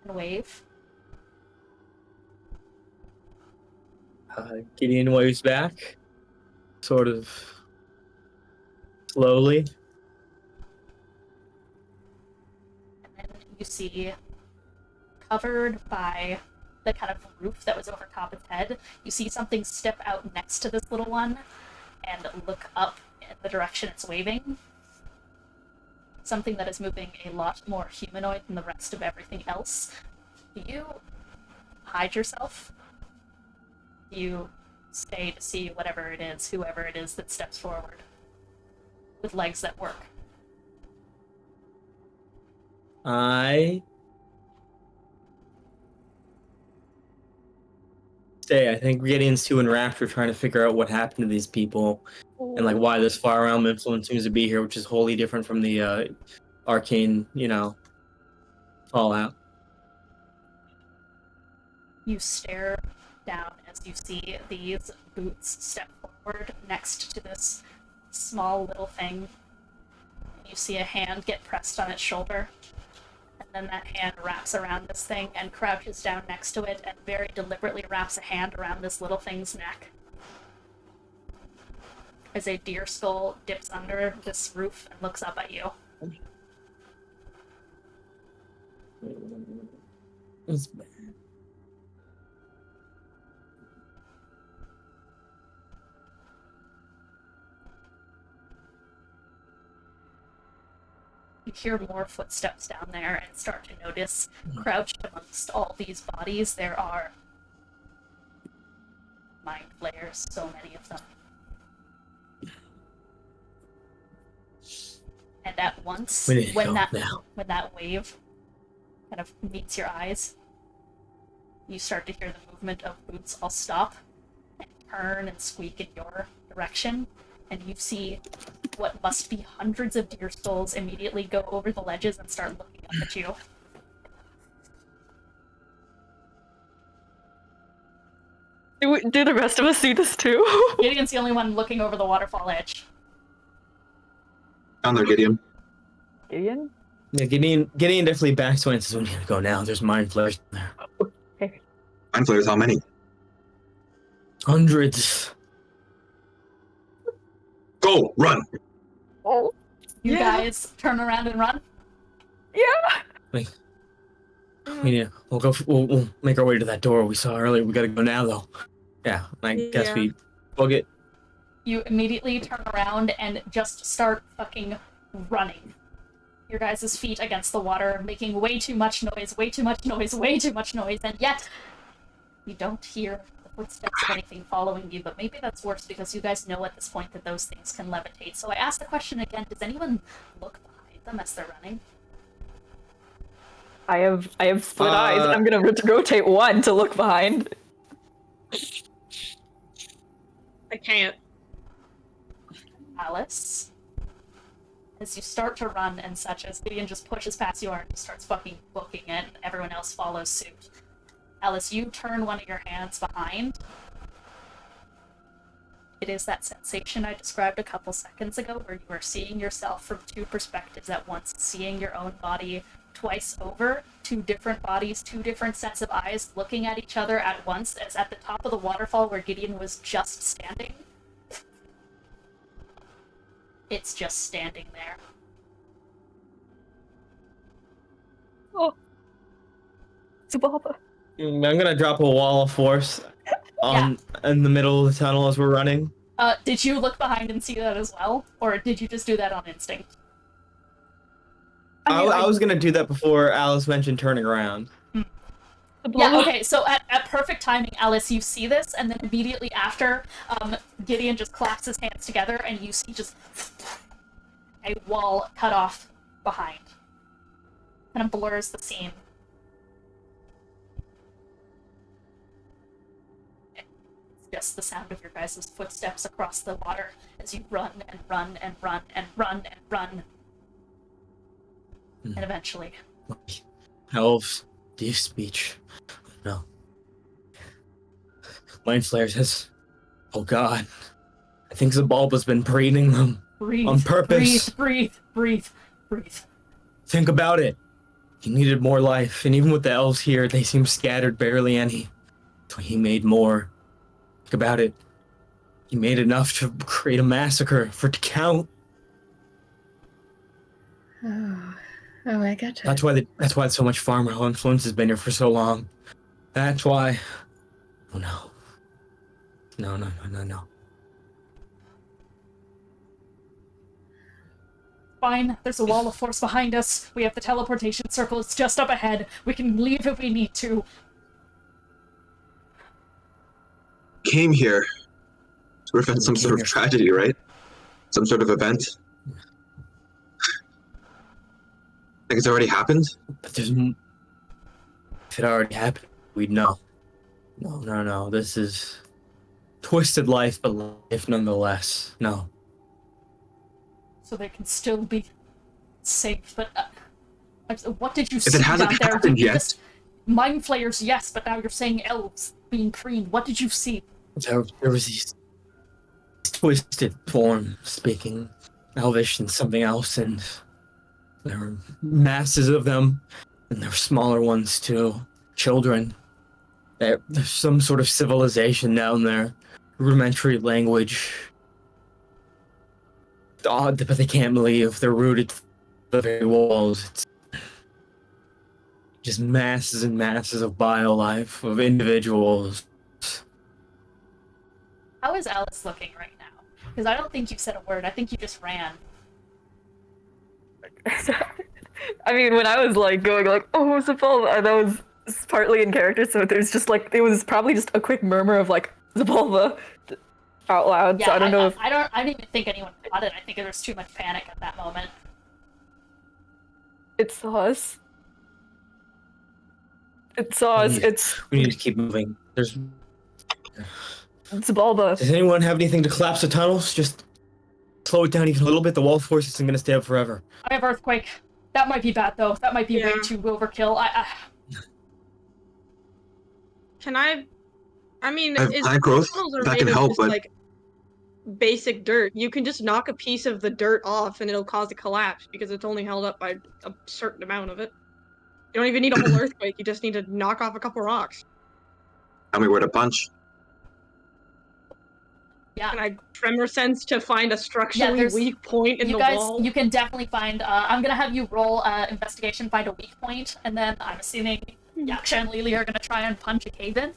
And wave. Gideon waves back, sort of slowly. And then you see, covered by the kind of roof that was over top its head, you see something step out next to this little one and look up in the direction it's waving. Something that is moving a lot more humanoid than the rest of everything else. Do you hide yourself? Do you stay to see whatever it is, whoever it is that steps forward with legs that work? I stay. I think Gideon's too enraptured we're trying to figure out what happened to these people and like why this far realm influence seems to be here, which is wholly different from the arcane, fallout. You stare down as you see these boots step forward next to this small little thing. You see a hand get pressed on its shoulder, and then that hand wraps around this thing and crouches down next to it and very deliberately wraps a hand around this little thing's neck. as a deer skull dips under this roof and looks up at you. It's You hear more footsteps down there and start to notice, crouched amongst all these bodies, there are mind flayers, so many of them. And at once, when that wave kind of meets your eyes, you start to hear the movement of boots all stop and turn and squeak in your direction, and you see what must be hundreds of deer skulls immediately go over the ledges and start looking up at you. Do the rest of us see this too? Gideon's the only one looking over the waterfall edge. Down there, Gideon. Gideon? Yeah, Gideon definitely backs away and says, "We need to go now. There's mind flares there." Okay. Mind flares, how many? Hundreds. Go! Run! Oh. You guys turn around and run? Yeah! We'll make our way to that door we saw earlier. We gotta go now, though. Yeah, I guess we book it. You immediately turn around and just start fucking running. Your guys' feet against the water, making way too much noise, way too much noise, way too much noise, and yet you don't hear the footsteps of anything following you, but maybe that's worse because you guys know at this point that those things can levitate. So I ask the question again, does anyone look behind them as they're running? I have split eyes. I'm gonna rotate one to look behind. I can't. Alice, as you start to run and such, as Gideon just pushes past you and starts fucking booking it, and everyone else follows suit. Alice, you turn one of your hands behind. It is that sensation I described a couple seconds ago, where you are seeing yourself from two perspectives at once, seeing your own body twice over, two different bodies, two different sets of eyes looking at each other at once, as at the top of the waterfall where Gideon was just standing. It's just standing there. Oh. Subaba. I'm gonna drop a wall of force in the middle of the tunnel as we're running. Did you look behind and see that as well? Or did you just do that on instinct? I was gonna do that before Alice mentioned turning around. Yeah, okay, so at perfect timing, Alice, you see this, and then immediately after, Gideon just claps his hands together, and you see just a wall cut off behind. Kind of blurs the scene. It's just the sound of your guys' footsteps across the water as you run and run and run and run and run. And eventually... Elves, do you speech? No. Mind flares has... Oh god. I think Zabalba's been breeding them. Breathe, on purpose. Breathe. Think about it. He needed more life, and even with the elves here, they seem scattered, barely any. So he made more. Think about it. He made enough to create a massacre for it to count. Oh, I gotcha. That's why so much farmer influence has been here for so long. That's why. Oh no. No. Fine, there's a wall of force behind us. We have the teleportation circle, it's just up ahead. We can leave if we need to. Came here to prevent some sort of tragedy, right? Some sort of event. Like it's already happened? But if it already happened, we'd know. No. This is twisted life, but life nonetheless. No. So they can still be safe, but what did you If see it hasn't down there? happened yet. Mind flayers, yes, but now you're saying elves being preened. What did you see? There was these twisted forms speaking Elvish and something else, and there were masses of them, and there were smaller ones too. Children. There's some sort of civilization down there. Rudimentary language. but they can't leave. They're rooted to the very walls. It's just masses and masses of biolife, of individuals. How is Alice looking right now? Because I don't think you said a word. I think you just ran. I mean, when I was like going like, oh, Sepulva, that was partly in character, so there's just like, it was probably just a quick murmur of like, Sepulva out loud, Yeah, so I don't know if... I didn't even think anyone caught it. I think there was too much panic at that moment. It's us. It's us, We need to keep moving. It's Sepulva. Does anyone have anything to collapse the tunnels? Just slow it down even a little bit. The wall force isn't going to stay up forever. I have earthquake. That might be bad though. That might be way too overkill. Can I mean, I have plant growth. tunnels are That made can of help, just, but like basic dirt. You can just knock a piece of the dirt off and it'll cause a collapse because it's only held up by a certain amount of it. You don't even need a whole earthquake, you just need to knock off a couple rocks. tell me where to punch. Yeah. Can I tremor sense to find a structurally there's- weak point in You the guys, wall? you can definitely find. I'm gonna have you roll investigation, find a weak point, and then I'm assuming Yaksha and Lelee are gonna try and punch a cave in.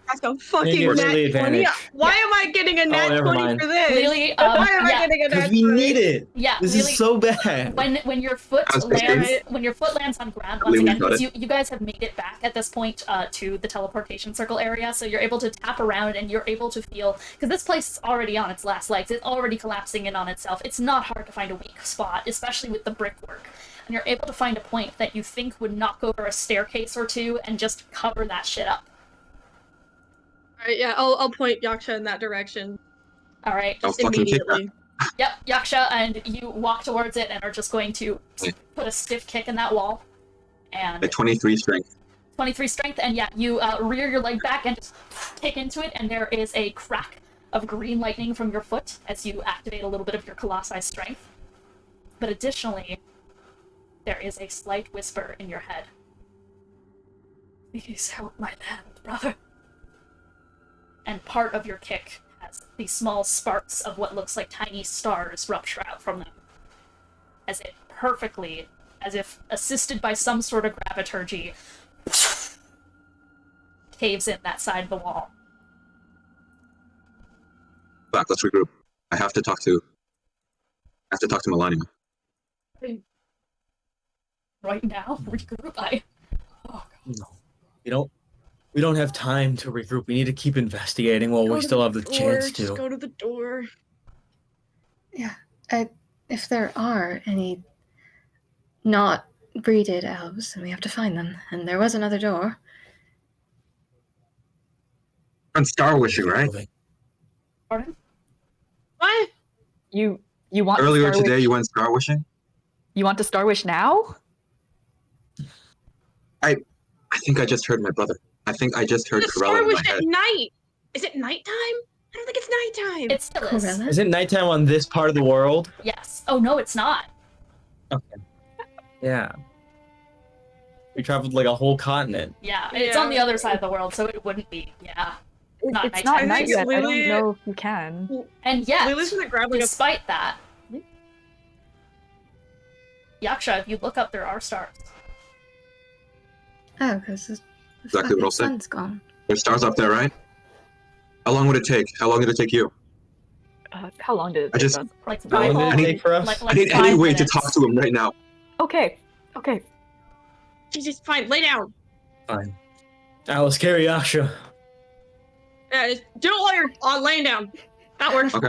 That's a Maybe fucking it's nat really 20. advantage. Why am I getting a nat never 20 mind. for this? Lelee, Why am I yeah, getting a Because nat we 20? need it. Yeah, This Lelee, is so bad. when your foot How's lands this when your foot lands on ground once Lelee again, got because it. you guys have made it back at this point to the teleportation circle area, so you're able to tap around and you're able to feel, because this place is already on its last legs, it's already collapsing in on itself. It's not hard to find a weak spot, especially with the brickwork, and you're able to find a point that you think would knock over a staircase or two and just cover that shit up. Alright, yeah, I'll point Yaksha in that direction. Alright. I'll fucking kick that. Immediately. Yep, Yaksha, and you walk towards it and are just going to put a stiff kick in that wall. And At 23 strength. 23 strength, and yeah, you rear your leg back and just kick into it, and there is a crack of green lightning from your foot as you activate a little bit of your Colossi strength. But additionally, there is a slight whisper in your head. Please help my land, brother. And part of your kick has these small sparks of what looks like tiny stars rupture out from them. As it perfectly, as if assisted by some sort of graviturgy, caves in that side of the wall. Back, let's regroup. I have to talk to Melania. Right now, regroup. Oh, God. No. We don't have time to regroup. We need to keep investigating while we still have the chance Just to. go to the door. Yeah, if there are any not breeded elves, then we have to find them. And there was another door. On Star Wishing, right? Pardon? What? You want Earlier to Star today, Wish? you went Star Wishing? You want to Star Wish now? I think I just heard my brother. I think I just heard The Corella Star in my Wish head. at night. Is it nighttime? I don't think it's nighttime. It still is. Corella? Is it nighttime on this part of the world? Yes. Oh, no, it's not. Okay. Yeah. We traveled like a whole continent. Yeah, it's Yeah. on the other side of the world, so it wouldn't be. Yeah. Not It's nighttime. not I night think yet. I Lily- don't know if you can. And yet, Lily's gonna grab like a despite that, Yaksha, if you look up, there are stars. Oh, because the Exactly what I'll say. sun's gone. There's stars up there, right? How long would it take? How long did it take you? How long did it I take just- us? Like How five, long did it take for us? I need any 5 way to minutes. talk to him right now. Okay. Jesus, fine, lay down. Fine. Alice, carry Yaksha. Yeah, just do it while you're laying down. That works. Okay.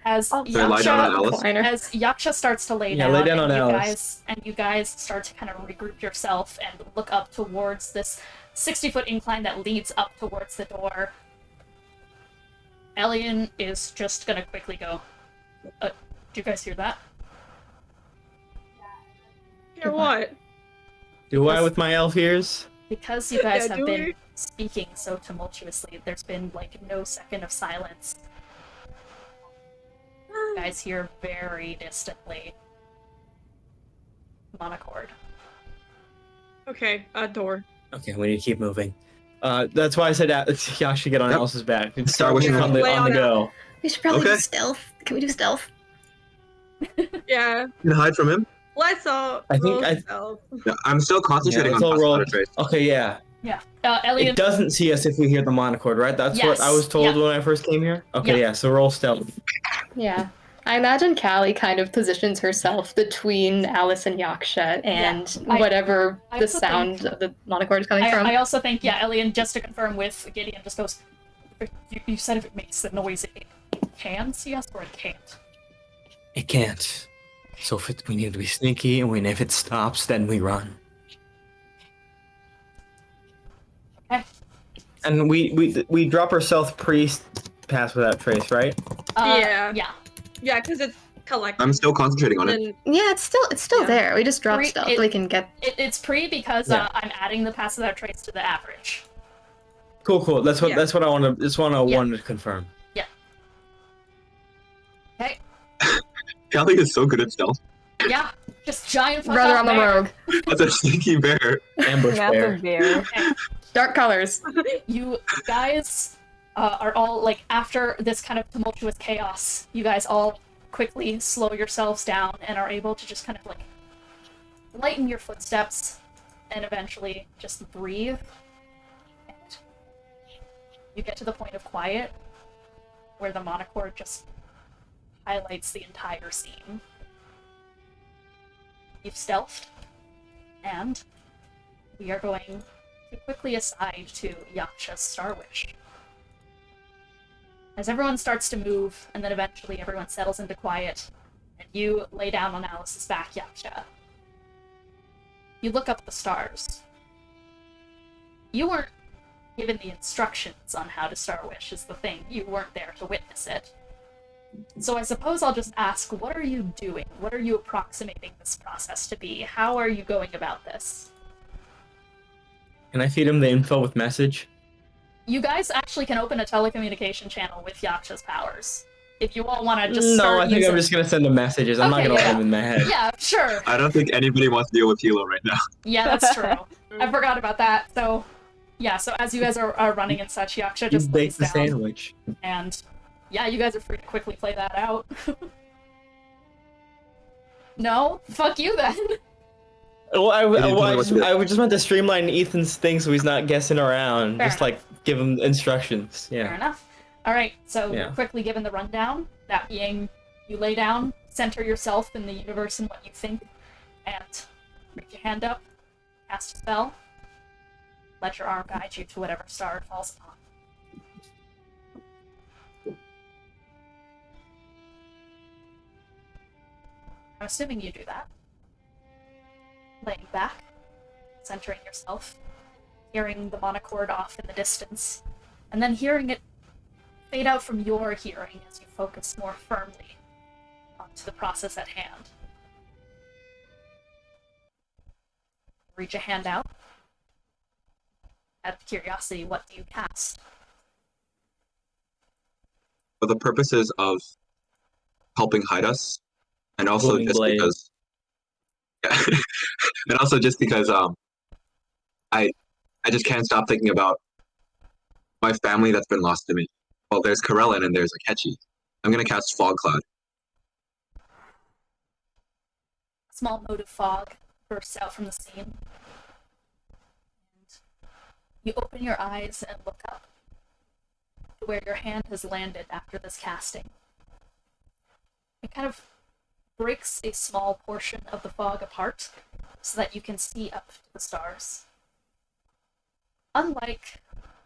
As Oh, Can I lie down on Yaksha, Alice? Recliner. as Yaksha starts to lay Yeah, down, lay down on and Alice. you guys start to kind of regroup yourself and look up towards this 60-foot incline that leads up towards the door. Elian is just gonna quickly go, do you guys hear that? Hear what? Do I with my elf ears? Because you guys Yeah, have do been we? speaking so tumultuously, there's been like no second of silence. You guys hear very distantly monochord. Okay, door. Okay, we need to keep moving. That's why I said Yaksha get on Yep. Alice's back. And Star Wishing on the lay on the on go. We should probably Okay. do stealth. Can we do stealth? Yeah. You can hide from him. Let's all I think roll stealth. Yeah, I'm still concentrating let's on all passing roll. out a trace. Okay, yeah. Yeah. It Elliot. doesn't see us if we hear the monochord, right? That's what I was told when I first came here. Okay, yeah. So roll stealth. Yeah. I imagine Callie kind of positions herself between Alice and Yaksha and whatever I the also sound think- of the monochord is coming from. I also think, Elliot, just to confirm with Gideon, just goes, you said if it makes the noise, it can see us, or it can't? It can't. So we need to be sneaky, and if it stops, then we run. Okay. And we drop ourselves pre-pass without trace, right? Yeah. Yeah. Yeah, because it's collective. I'm still concentrating on it. And Yeah, it's still Yeah. there. We just dropped Pre- stealth it- so we can get. It's pre because Yeah. I'm adding the pass without trace to the average. Cool. That's what Yeah. I wanted. That's what I wanted to confirm. Okay. Callie is so good at stealth. Yeah. Just giant fuck Brother, off I'm a bear. rogue. That's a sneaky bear. Ambush bear. Massive bear. Dark colors. You guys are all, like, after this kind of tumultuous chaos, you guys all quickly slow yourselves down and are able to just kind of, like, lighten your footsteps and eventually just breathe. And you get to the point of quiet where the monochord just highlights the entire scene. You've stealthed, and we are going to quickly aside to Yaksha's Star Wish. As everyone starts to move, and then eventually everyone settles into quiet, and you lay down on Alice's back, Yaksha. You look up at the stars. You weren't given the instructions on how to Star Wish, is the thing. You weren't there to witness it. So I suppose I'll just ask, what are you doing? What are you approximating this process to be? How are you going about this? Can I feed him the info with message? You guys actually can open a telecommunication channel with Yaksha's powers. If you all want to just No, start I think using... I'm just gonna send him messages. I'm not Okay, gonna let yeah. him in my head. Yeah, sure. I don't think anybody wants to deal with Hilo right now. Yeah, that's true. I forgot about that. So, yeah, so as you guys are running and such, Yaksha You just lays baked the down. sandwich. And, yeah, you guys are free to quickly play that out. No? Fuck you then. Well, I didn't tell me what to do. just want to streamline Ethan's thing so he's not guessing around. Fair just enough. like give him instructions. Fair Yeah. enough. Alright, so Yeah. you're quickly given the rundown. That being, you lay down, center yourself in the universe and what you think, and reach your hand up, cast a spell, let your arm guide you to whatever star it falls upon. I'm assuming you do that. Laying back, centering yourself, hearing the monochord off in the distance, and then hearing it fade out from your hearing as you focus more firmly onto the process at hand. Reach a hand out. Out of curiosity, what do you cast? For the purposes of helping hide us, and also Glowing just blade. because, and also just because I just can't stop thinking about my family that's been lost to me. Well, there's Karelin and there's Akechi. I'm gonna cast Fog Cloud. A small mote of fog bursts out from the scene. And you open your eyes and look up to where your hand has landed after this casting. It kind of breaks a small portion of the fog apart so that you can see up to the stars. Unlike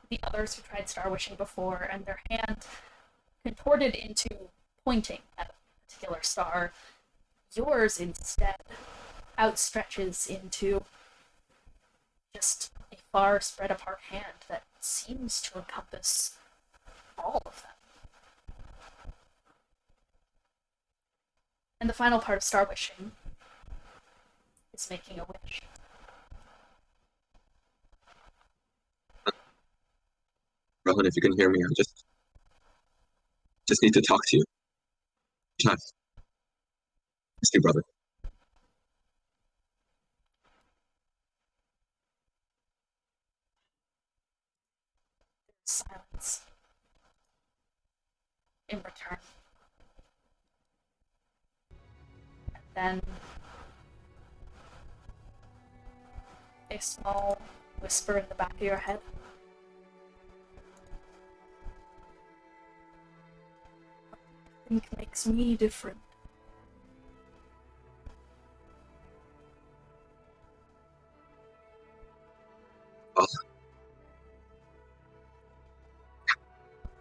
the others who tried star wishing before and their hand contorted into pointing at a particular star, yours instead outstretches into just a far spread apart hand that seems to encompass all of them. And the final part of star wishing is making a wish. Rohan, if you can hear me, I just need to talk to you. Time. Miss you, brother. Silence. In return. Then a small whisper in the back of your head. What do you think makes me different? Well,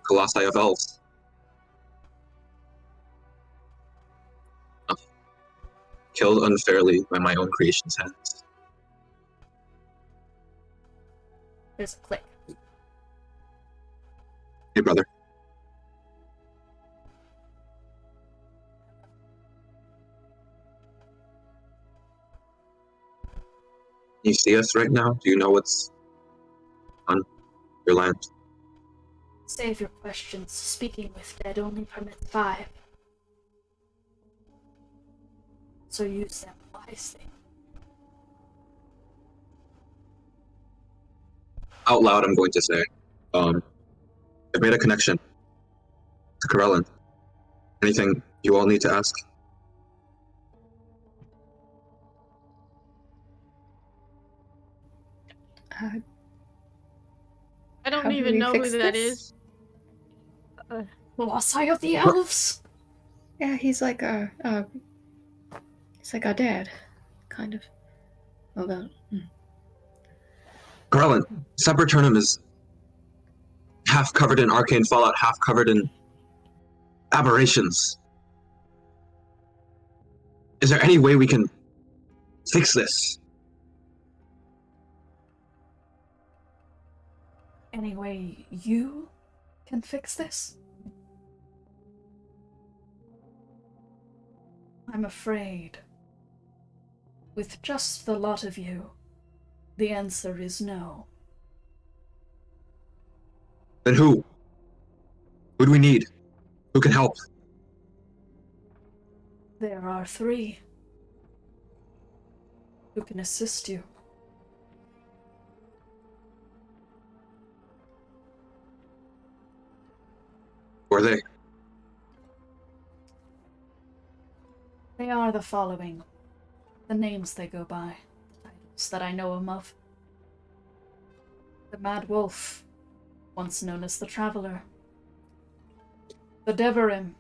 Colossi of Elves. Killed unfairly by my own creation's hands. There's a click. Hey, brother. Can you see us right now? Do you know what's on your land? Save your questions. Speaking with dead only permits 5. So use them wisely. Out loud, I'm going to say, I've made a connection to Corellan. Anything you all need to ask? I don't How do even we know who fix that this? is. Colossi of the Elves! Yeah, he's like our dad, kind of. Although, Corellan, Seperternum is half covered in arcane fallout, half covered in aberrations. Is there any way we can fix this? Any way you can fix this? I'm afraid, with just the lot of you, the answer is no. Then who? Who do we need? Who can help? There are 3 who can assist you. Who are they? They are the following. The names they go by. Titles that I know them of. The Mad Wolf, once known as the Traveler. The Deverim.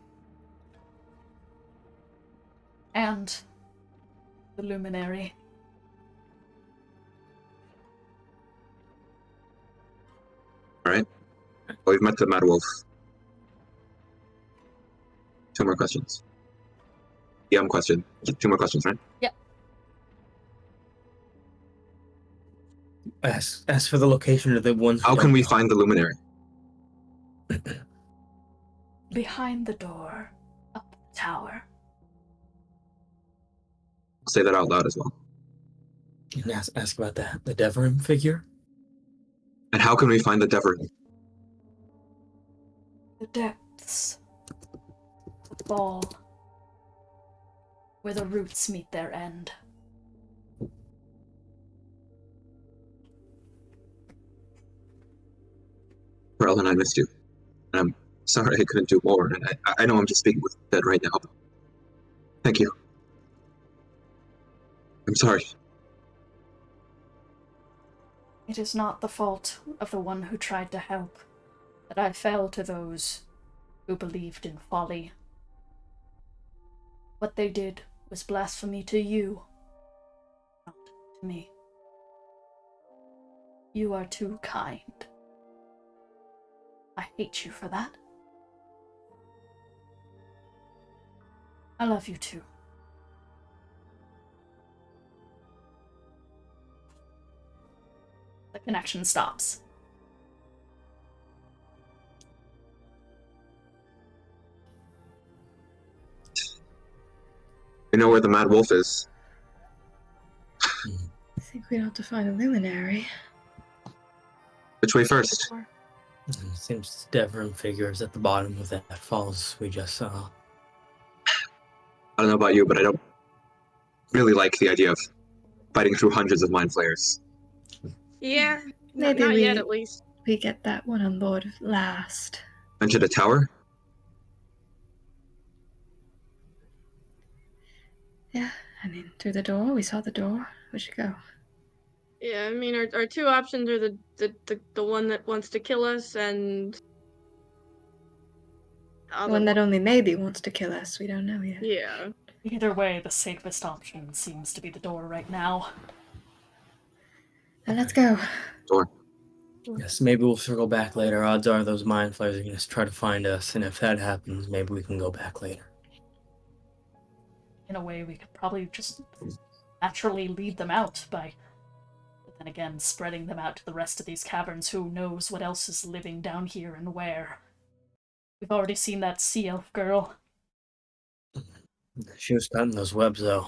And the Luminary. Alright. Well, we've met the Mad Wolf. 2 more questions. Question. 2 more questions, right? Yep. As for the location of the ones. How can we find the Luminary? Behind the door, up the tower. I'll say that out loud as well. And ask about that. The Deverim figure? And how can we find the Deverim? The depths. The ball. Where the roots meet their end. Corellan, I missed you. And I'm sorry I couldn't do more. And I know I'm just speaking with dead right now, but thank you. I'm sorry. It is not the fault of the one who tried to help that I fell to those who believed in folly. What they did was blasphemy to you, not to me. You are too kind. I hate you for that. I love you too. The connection stops. We know where the Mad Wolf is. I think we have to find a luminary. Which way first? It seems the Deverim figure is at the bottom of that falls we just saw. I don't know about you, but I don't really like the idea of fighting through hundreds of mind flayers. Yeah, Maybe not we, yet at least. we get that one on board last. Enter the tower? Yeah, I mean, through the door. We saw the door. We should go. Yeah, I mean, our two options are the one that wants to kill us and the other One that only maybe wants to kill us. We don't know yet. Yeah. Either way, the safest option seems to be the door right now. Now let's go. Door. Yes, maybe we'll circle back later. Odds are those mind flayers are going to try to find us, and if that happens, maybe we can go back later. In a way, we could probably just naturally lead them out by, but then again, spreading them out to the rest of these caverns. Who knows what else is living down here and where? We've already seen that sea elf girl. She was cutting those webs, though.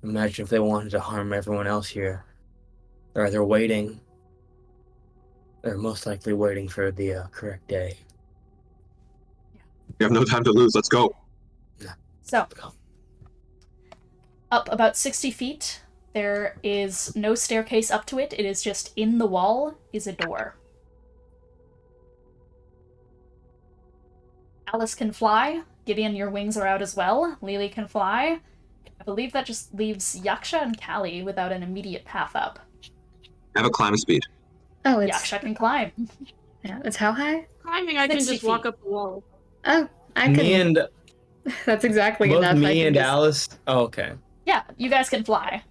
Imagine if they wanted to harm everyone else here. They're either waiting, they're most likely waiting for the correct day. We have no time to lose. Let's go. So, up about 60 feet, there is no staircase up to it. It is just in the wall is a door. Alice can fly. Gideon, your wings are out as well. Lelee can fly. I believe that just leaves Yaksha and Callie without an immediate path up. I have a climb speed. Oh, it's Yaksha can climb. yeah. It's how high? Climbing, I can 60 just walk feet. up the wall. Oh, I can. Me and That's exactly both enough. I me can and just- Alice. Oh, okay. Yeah, you guys can fly.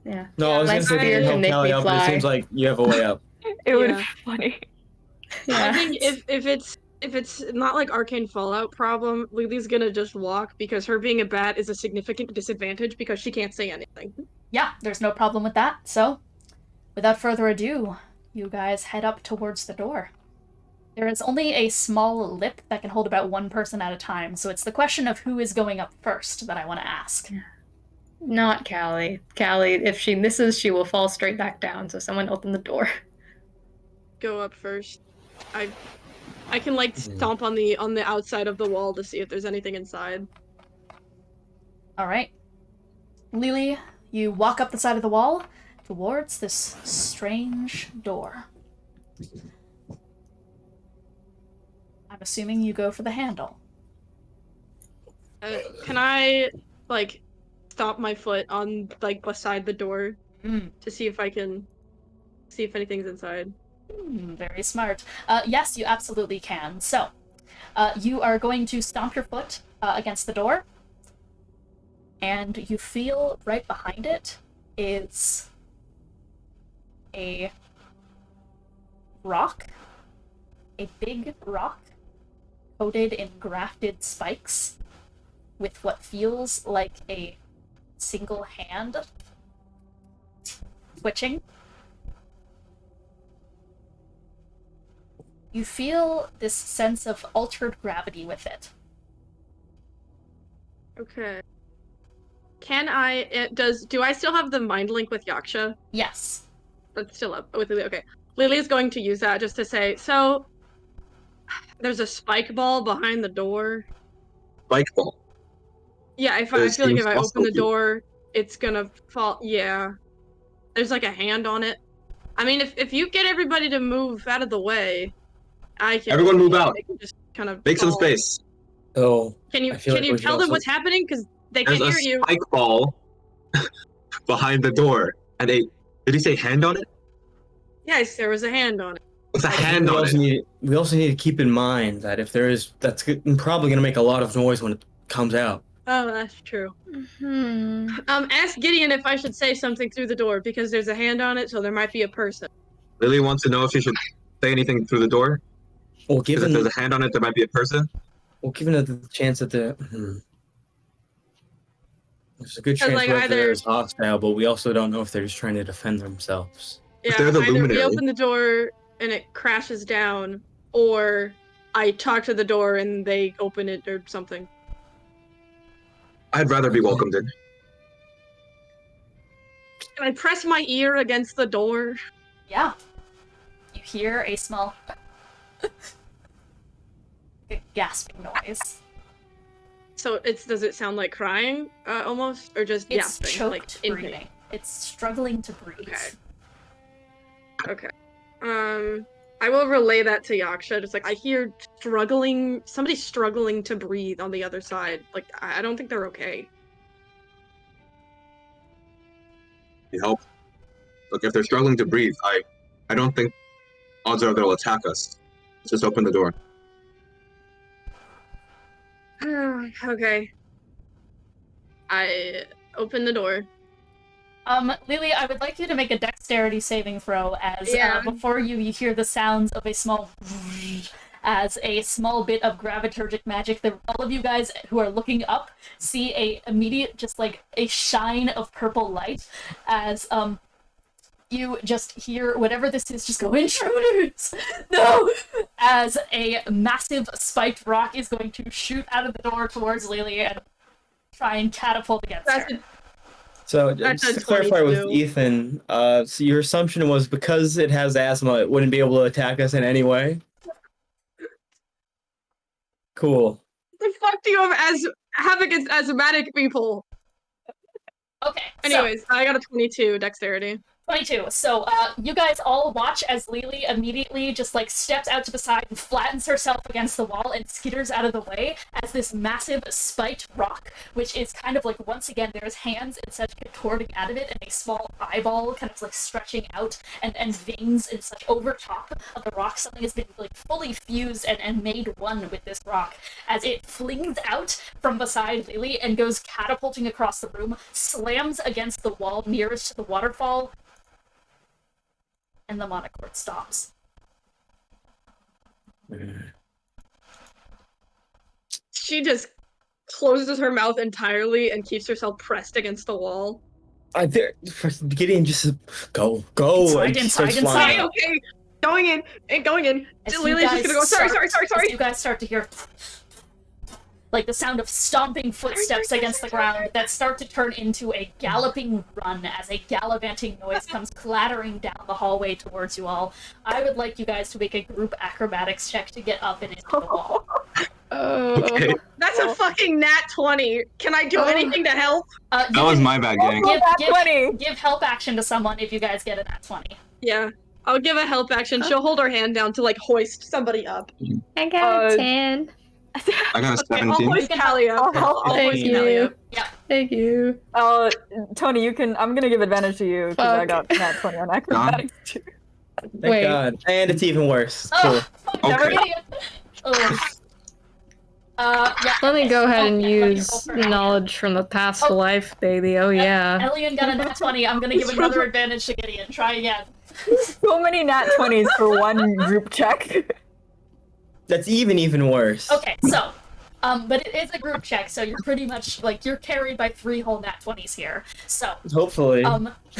Yeah. No, I was My going to say spear you can help make Callie me out, but it fly. seems like you have a way up. It would Yeah. be funny. Yeah. I think if it's not like Arcane Fallout problem, Lily's gonna just walk because her being a bat is a significant disadvantage because she can't say anything. Yeah, there's no problem with that. So, without further ado, you guys head up towards the door. There is only a small lip that can hold about one person at a time, so it's the question of who is going up first that I want to ask. Not Callie. Callie, if she misses, she will fall straight back down. So someone open the door. Go up first. I can like stomp on the outside of the wall to see if there's anything inside. All right. Lelee, you walk up the side of the wall towards this strange door. I'm assuming you go for the handle. Can I like stomp my foot on like beside the door to see if I can see if anything's inside? Very smart. Yes, you absolutely can. So, you are going to stomp your foot against the door, and you feel right behind it is a rock, a big rock coated in grafted spikes with what feels like a single hand twitching. You feel this sense of altered gravity with it. Okay. Can I? Do I still have the mind link with Yaksha? Yes. That's still up with Lily. Okay. Lily's going to use that just to say, so there's a spike ball behind the door. Spike ball. Yeah, I feel like if I open the door, it's gonna fall. Yeah. There's like a hand on it. I mean, if you get everybody to move out of the way, I can. Everyone move out. They can just kind of Make some fall. space. Oh, Can you I feel like we should tell them also- what's happening? Because they There's can't a hear you. spike ball behind the door. And did he say hand on it? Yes, there was a hand on it. What's a hand on it? We also need to keep in mind that if there is, that's probably going to make a lot of noise when it comes out. Oh, that's true. Hmm. Ask Gideon if I should say something through the door because there's a hand on it, so there might be a person. Lily wants to know if she should say anything through the door. Well, Because if there's a hand on it, there might be a person. given the chance that there's a good chance like, that either- they're hostile, but we also don't know if they're just trying to defend themselves. Yeah, they're the either we luminary. open the door and it crashes down, or I talk to the door and they open it or something. I'd rather be welcomed in. Can I press my ear against the door? Yeah. You hear a small gasping noise. So does it sound like crying, almost, or just It's yapping, choked like in breathing. pain? It's struggling to breathe. Okay. I will relay that to Yaksha. Just like I hear somebody struggling to breathe on the other side. Like I don't think they're okay. You help. Look, if they're struggling to breathe, I don't think odds are they'll attack us. Let's just open the door. Okay. I open the door. Lelee, I would like you to make a dexterity saving throw as Yeah. before you hear the sounds of a small as a small bit of graviturgic magic that all of you guys who are looking up see a immediate just like a shine of purple light as you just hear whatever this is just go, intruders! No! As a massive spiked rock is going to shoot out of the door towards Lelee and try and catapult against her. So That's just a to clarify with 22. Ethan, so your assumption was because it has asthma, it wouldn't be able to attack us in any way? Cool. The fuck do you have against asthmatic people? Okay, Anyways, I got a 22 dexterity. 22. So, you guys all watch as Lelee immediately just, like, steps out to the side and flattens herself against the wall and skitters out of the way as this massive spiked rock, which is kind of like, once again, there's hands and such contorting out of it and a small eyeball kind of, like, stretching out and veins and such over top of the rock. Something has been, like, fully fused and made one with this rock as it flings out from beside Lelee and goes catapulting across the room, slams against the wall nearest to the waterfall, and the monochord stops. She just closes her mouth entirely and keeps herself pressed against the wall. Gideon just go. Inside. Okay, going in. As Lelee's just gonna go, sorry. As you guys start to hear like the sound of stomping footsteps against the ground that start to turn into a galloping run as a gallivanting noise comes clattering down the hallway towards you all. I would like you guys to make a group acrobatics check to get up and into the wall. Okay. That's a fucking nat 20. Can I do anything to help? That was my bad, gang. Give help action to someone if you guys get a nat 20. Yeah. I'll give a help action. She'll hold her hand down to, like, hoist somebody up. I got a 10. I got a Okay, I'll 17. hoist Callie up. I'll hoist Thank Callie you. up. Yeah. Thank you. Tony, you can. I'm gonna give advantage to you because I got Fuck. nat 20 on acrobatics too. Thank Wait. God. And it's even worse. Cool. Oh, Okay. idiot. Ugh. Yeah. Let me go ahead and Okay, let me use roll for Ellie. knowledge from the past life, baby. Oh yeah. Elian got a nat 20. I'm gonna give another advantage to Gideon. Try again. So many nat 20s for one group check. That's even worse. Okay, so, but it is a group check, so you're pretty much, like, you're carried by 3 whole nat 20s here. So, Hopefully.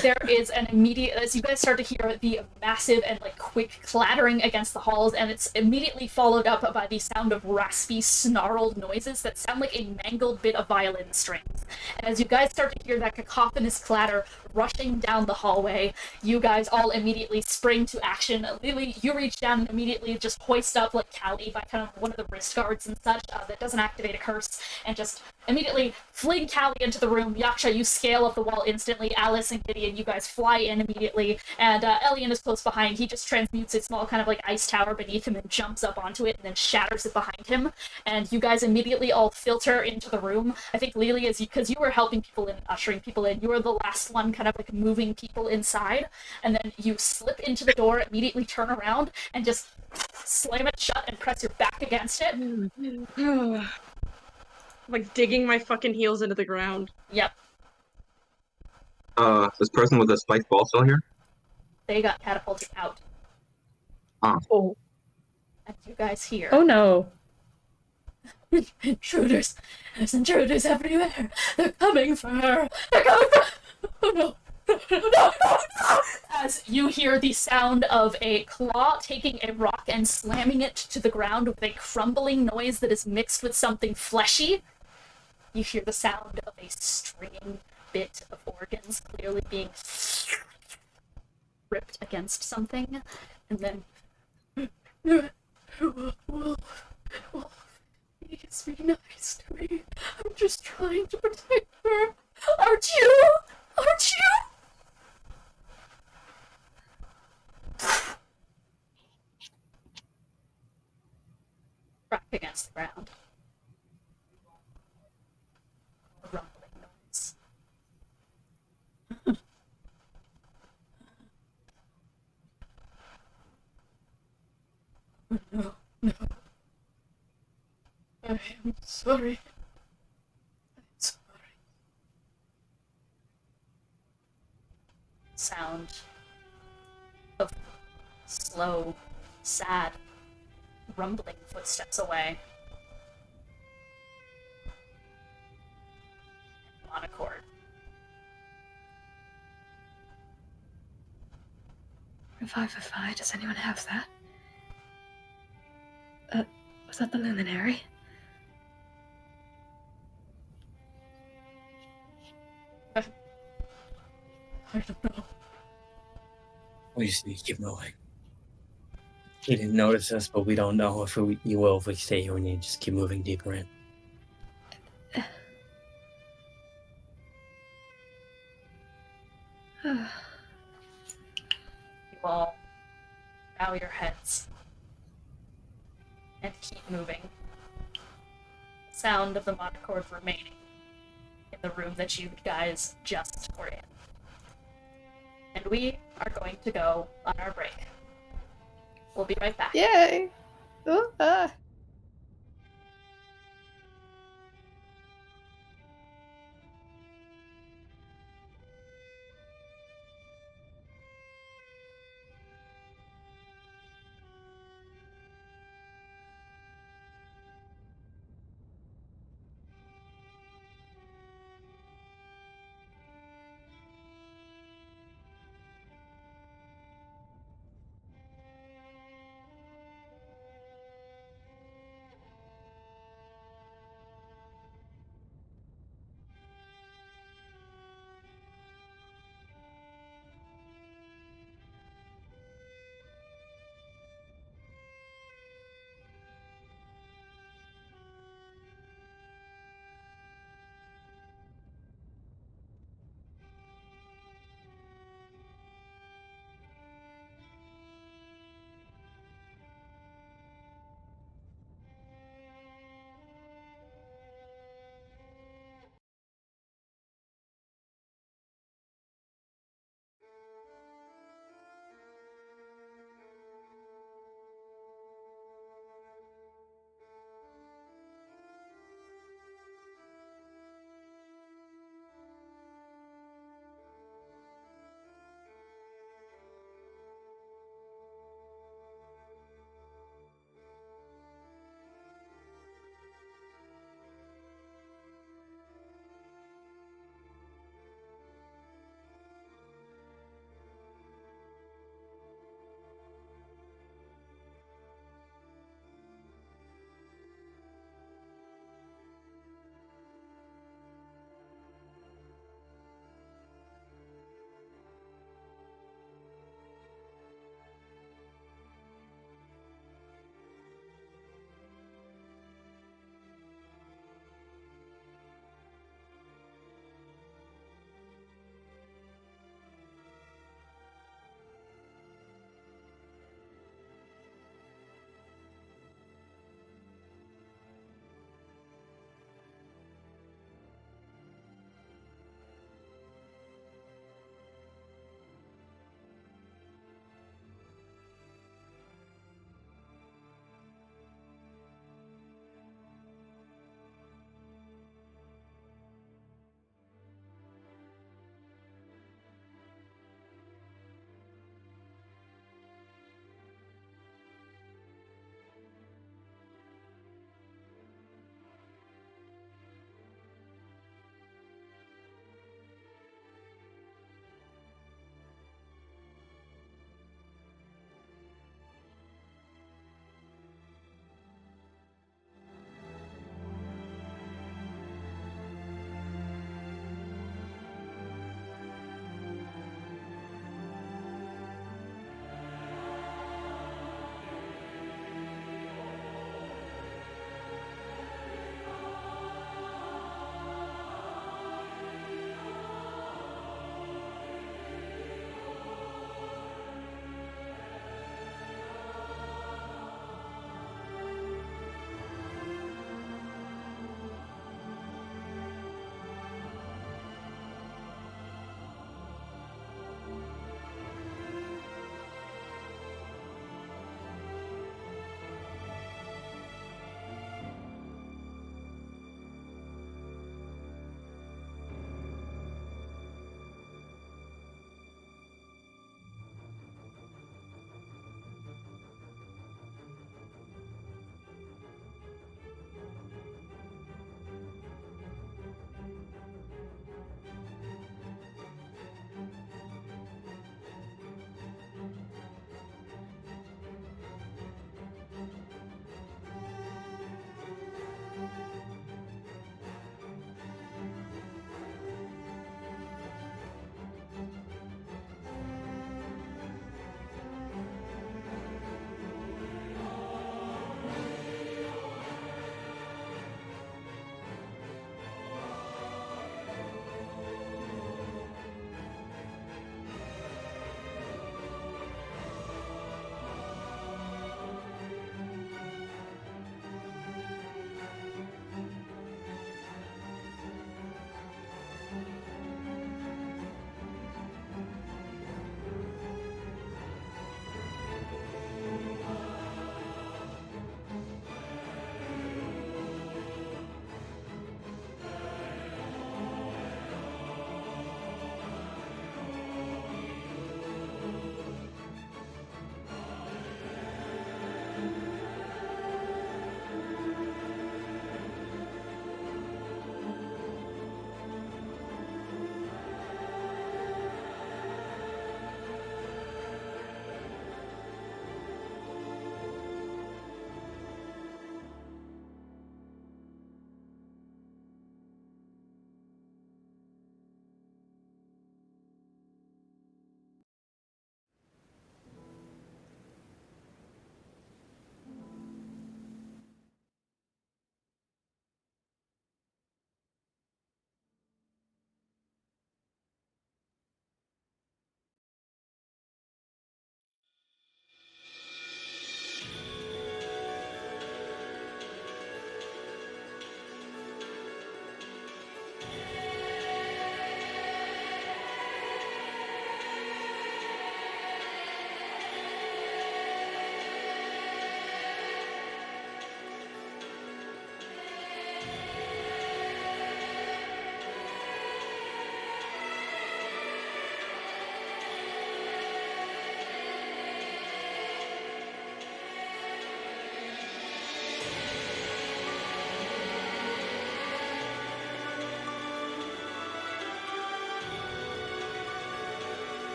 there is an immediate, as you guys start to hear the massive and, like, quick clattering against the halls, and it's immediately followed up by the sound of raspy, snarled noises that sound like a mangled bit of violin strings. And as you guys start to hear that cacophonous clatter rushing down the hallway, you guys all immediately spring to action. Lelee, you reach down and immediately just hoist up, like, Callie by kind of one of the wrist guards and such that doesn't activate a curse, and just immediately fling Callie into the room. Yaksha, you scale up the wall instantly. Alice and Gideon, you guys fly in immediately, and Elian is close behind. He just transmutes a small kind of like ice tower beneath him and jumps up onto it and then shatters it behind him, and you guys immediately all filter into the room. I think Lelee, is because you were helping people in, ushering people in, you were the last one kind of like moving people inside, and then you slip into the door, immediately turn around, and just slam it shut and press your back against it. Like digging my fucking heels into the ground. Yep, This person with a spiked ball still here? they got catapulted out. Oh. And you guys hear. Oh no. Intruders! There's intruders everywhere! They're coming for her! They're coming for her! Oh no! No! As you hear the sound of a claw taking a rock and slamming it to the ground with a crumbling noise that is mixed with something fleshy, you hear the sound of a stringing bit of organs clearly being ripped against something, and then please be nice to me. I'm just trying to protect her. Aren't you? Aren't you? Crack against the ground. A rumbling noise. I'm sorry. I'm sorry. Sound of slow, sad, rumbling footsteps away. Monochord. Revivify, does anyone have that? Was that the luminary? I don't know. We just need to keep moving. He didn't notice us, but we don't know if you will if we stay here. We need to just keep moving deeper in. You all bow your heads and keep moving. The sound of the monochord remaining in the room that you guys just were in. And we are going to go on our break. We'll be right back. Yay! Ooh, ah.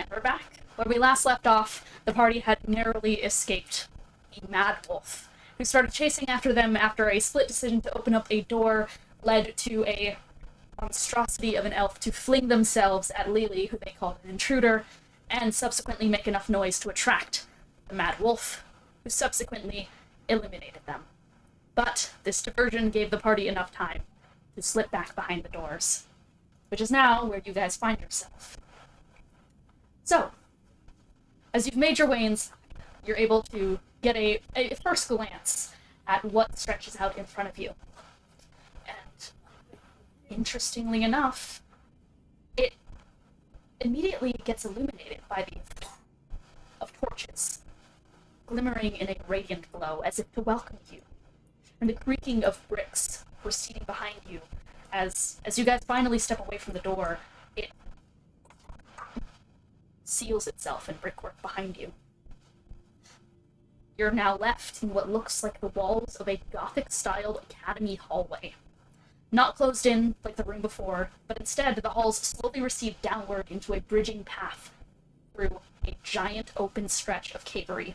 We're back. Where we last left off, the party had narrowly escaped a mad wolf, who started chasing after them after a split decision to open up a door led to a monstrosity of an elf to fling themselves at Lelee, who they called an intruder, and subsequently make enough noise to attract the mad wolf, who subsequently eliminated them. But this diversion gave the party enough time to slip back behind the doors, which is now where you guys find yourself. So, as you've made your way inside, you're able to get a first glance at what stretches out in front of you. And interestingly enough, it immediately gets illuminated by the effect of torches, glimmering in a radiant glow as if to welcome you, and the creaking of bricks receding behind you as you guys finally step away from the door. It seals itself in brickwork behind you. You're now left in what looks like the walls of a Gothic-styled academy hallway. Not closed in like the room before, but instead the halls slowly recede downward into a bridging path through a giant open stretch of cavery,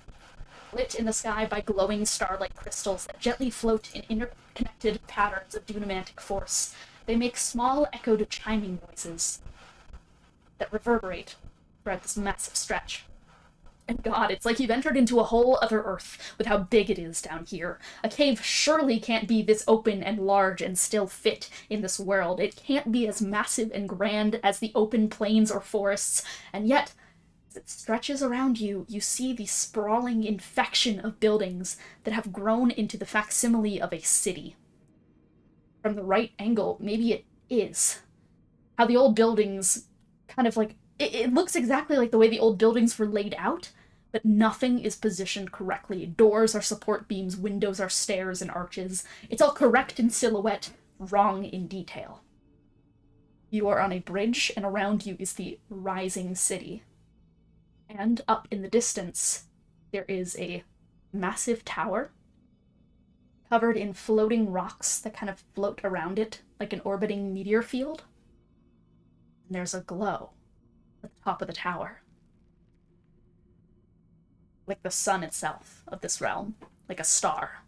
lit in the sky by glowing star-like crystals that gently float in interconnected patterns of dunamantic force. They make small, echoed chiming noises that reverberate throughout this massive stretch. And God, it's like you've entered into a whole other Earth with how big it is down here. A cave surely can't be this open and large and still fit in this world. It can't be as massive and grand as the open plains or forests, and yet, as it stretches around you, you see the sprawling infection of buildings that have grown into the facsimile of a city. From the right angle, maybe it is. How the old buildings kind of like... It looks exactly like the way the old buildings were laid out, but nothing is positioned correctly. Doors are support beams, windows are stairs and arches. It's all correct in silhouette, wrong in detail. You are on a bridge, and around you is the rising city. And up in the distance, there is a massive tower covered in floating rocks that kind of float around it like an orbiting meteor field. And there's a glow at the top of the tower. Like the sun itself of this realm. Like a star.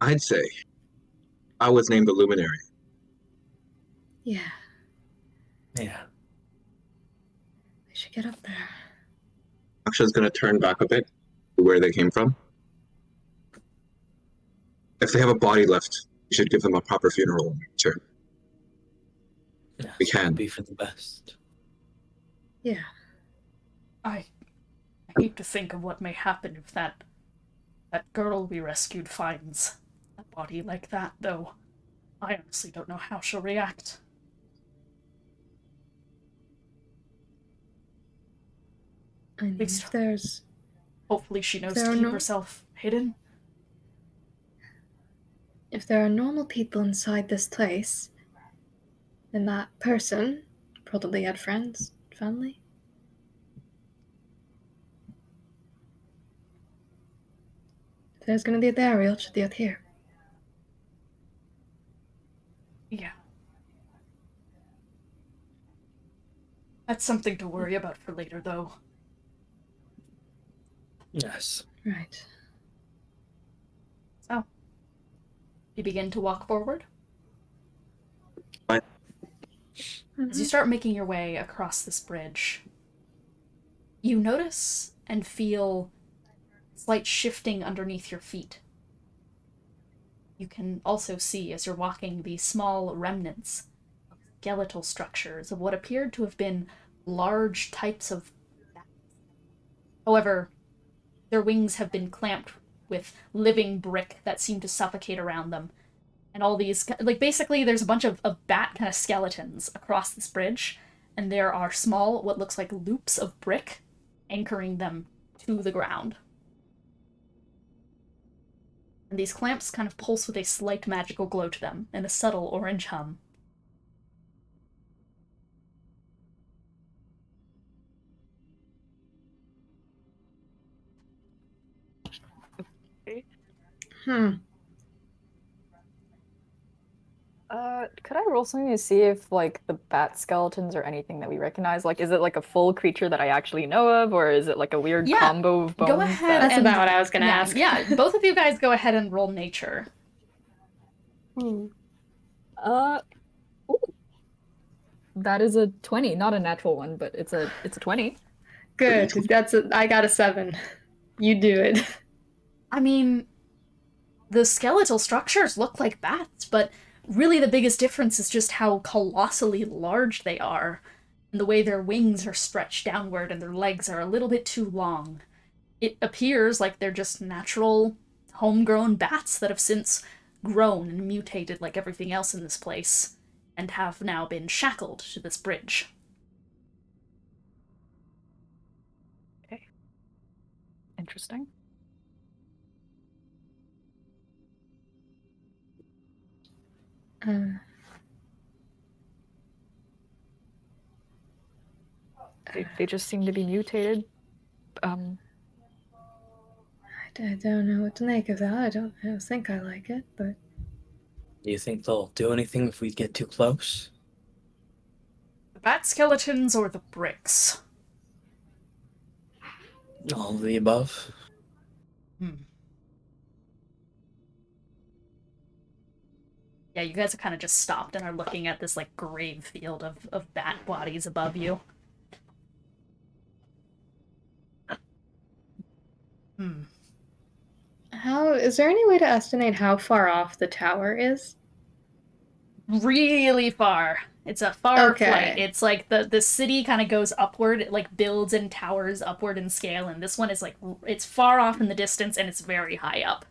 I'd say I was named the Luminary. Yeah, Yeah. we should get up there. Yaksha's gonna turn back a bit to where they came from. If they have a body left, we should give them a proper funeral. Sure. Yeah, We can. be for the best. Yeah. I hate to think of what may happen if that girl we rescued finds a body like that, though. I honestly don't know how she'll react. I mean, Please. if there's... Hopefully she knows There to are keep no- herself hidden. If there are normal people inside this place, then that person probably had friends, family. If there's gonna be a burial, it should be out here. Yeah. That's something to worry about for later, though. Yes. Right. So, you begin to walk forward. As you start making your way across this bridge, you notice and feel slight shifting underneath your feet. You can also see, as you're walking, the small remnants of skeletal structures of what appeared to have been large types of bats. However, their wings have been clamped with living brick that seem to suffocate around them. And all these, like, basically there's a bunch of bat kind of skeletons across this bridge, and there are small, what looks like loops of brick anchoring them to the ground. And these clamps kind of pulse with a slight magical glow to them, and a subtle orange hum. Could I roll something to see if, like, the bat skeletons are anything that we recognize? Like, is it, like, a full creature that I actually know of, or is it, like, a weird combo of bones? Go ahead. That's about what I was gonna ask. Yeah, both of you guys go ahead and roll nature. Ooh. Ooh. That is a 20, not a natural one, but it's a 20. Good. I got a 7. You do it. I mean, the skeletal structures look like bats, but really the biggest difference is just how colossally large they are, and the way their wings are stretched downward and their legs are a little bit too long. It appears like they're just natural, homegrown bats that have since grown and mutated like everything else in this place, and have now been shackled to this bridge. Okay. Interesting. They just seem to be mutated. I don't know what to make of that. I don't think I like it, but... Do you think they'll do anything if we get too close? The bat skeletons or the bricks? All of the above? Yeah, you guys have kind of just stopped and are looking at this, like, grave field of bat bodies above you. Is there any way to estimate how far off the tower is? Really far. It's a far flight. It's like the city kind of goes upward, it like builds and towers upward in scale, and this one is like, it's far off in the distance and it's very high up.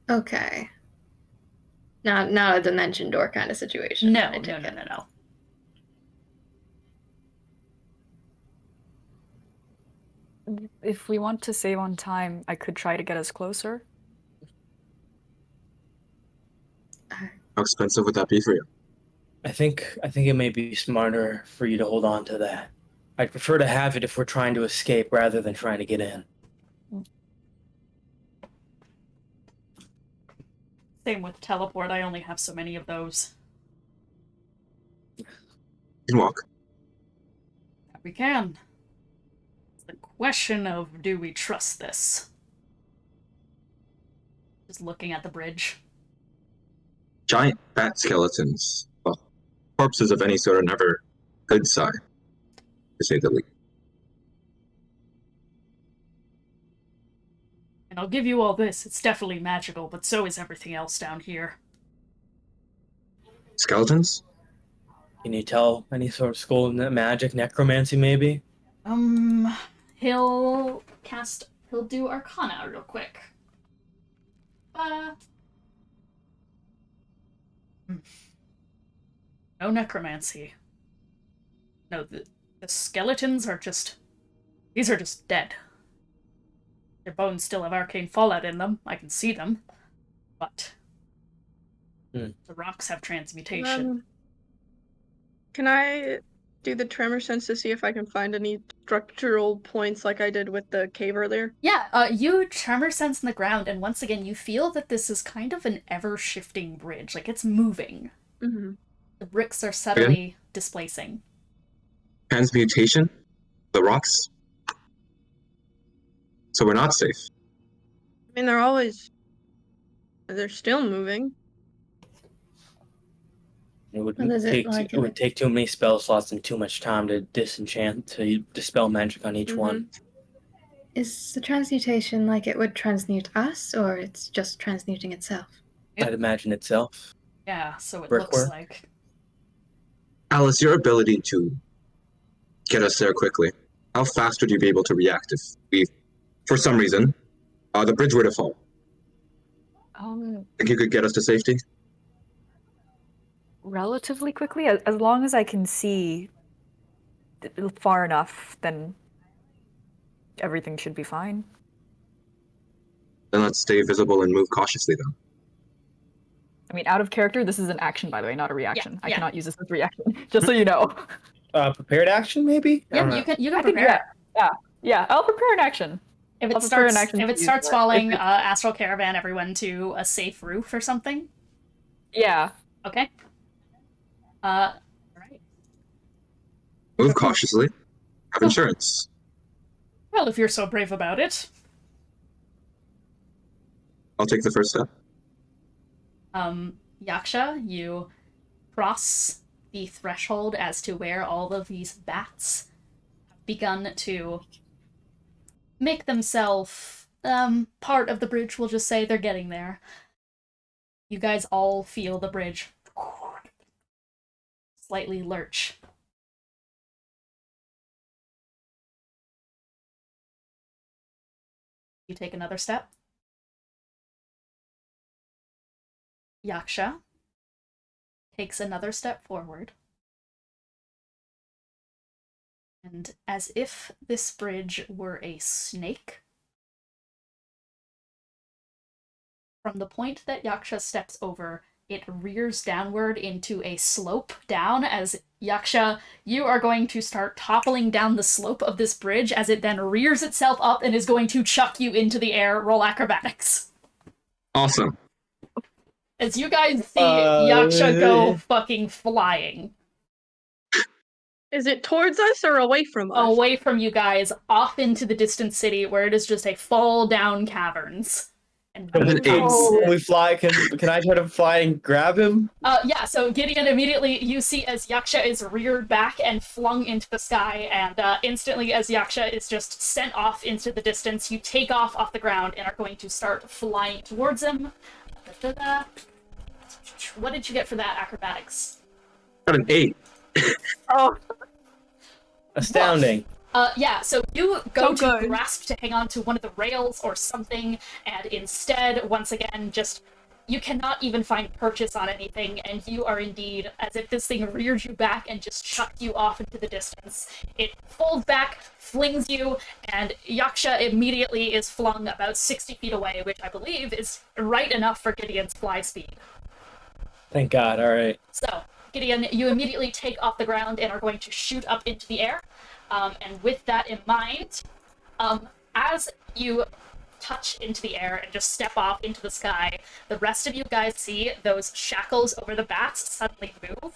Okay. Not a dimension door kind of situation. No. If we want to save on time, I could try to get us closer. How expensive would that be for you? I think it may be smarter for you to hold on to that. I'd prefer to have it if we're trying to escape rather than trying to get in. Same with teleport, I only have so many of those. You can walk. We can. It's the question of, do we trust this? Just looking at the bridge. Giant bat skeletons. Well, corpses of any sort are never good sign, to say the least. And I'll give you all this, it's definitely magical, but so is everything else down here. Skeletons? Can you tell any sort of school of magic, necromancy maybe? He'll do Arcana real quick. No necromancy. No, the skeletons are just... These are just dead. Their bones still have arcane fallout in them. I can see them. But... the rocks have transmutation. Can I do the tremor sense to see if I can find any structural points like I did with the cave earlier? Yeah, you tremor sense in the ground, and once again, you feel that this is kind of an ever-shifting bridge. Like, it's moving. Mm-hmm. The bricks are subtly displacing. Transmutation? The rocks? So we're not safe. I mean, they're still moving. It would take too many spell slots and too much time to dispel magic on each one. Is the transmutation like it would transmute us, or it's just transmuting itself? I'd imagine itself. Yeah, so it Brickwork. looks like. Alice, your ability to get us there quickly, how fast would you be able to react if we, for some reason, the bridge were to fall? Think you could get us to safety? Relatively quickly, as long as I can see far enough, then everything should be fine. Then let's stay visible and move cautiously then. I mean, out of character, this is an action, by the way, not a reaction. Yeah. I cannot use this as a reaction, just so you know. Prepared action, maybe? Yeah, you can prepare. Yeah, I'll prepare an action. If it starts falling, astral caravan everyone to a safe roof or something. Yeah. Okay. Alright. Move cautiously. Have insurance. Well, if you're so brave about it. I'll take the first step. Yaksha, you cross the threshold as to where all of these bats have begun to make themselves part of the bridge. We'll just say they're getting there. You guys all feel the bridge slightly lurch. You take another step. Yaksha takes another step forward. And as if this bridge were a snake, from the point that Yaksha steps over, it rears downward into a slope down. As Yaksha, you are going to start toppling down the slope of this bridge as it then rears itself up and is going to chuck you into the air. Roll acrobatics. Awesome. As you guys see Yaksha go fucking flying. Is it towards us or away from us? Away from you guys, off into the distant city where it is just a fall down caverns. And we fly. Can I try to fly and grab him? Yeah, so Gideon, immediately you see as Yaksha is reared back and flung into the sky, and instantly as Yaksha is just sent off into the distance, you take off the ground and are going to start flying towards him. Da-da-da. What did you get for that acrobatics? Got an 8. Oh, Astounding. Yeah, so you go So to good. grasp to hang on to one of the rails or something, and instead, once again, just, you cannot even find purchase on anything, and you are indeed, as if this thing reared you back and just chucked you off into the distance. It folds back, flings you, and Yaksha immediately is flung about 60 feet away, which I believe is right enough for Gideon's fly speed. Thank God, alright. So, Gideon, you immediately take off the ground and are going to shoot up into the air. And with that in mind, as you touch into the air and just step off into the sky, the rest of you guys see those shackles over the bats suddenly move,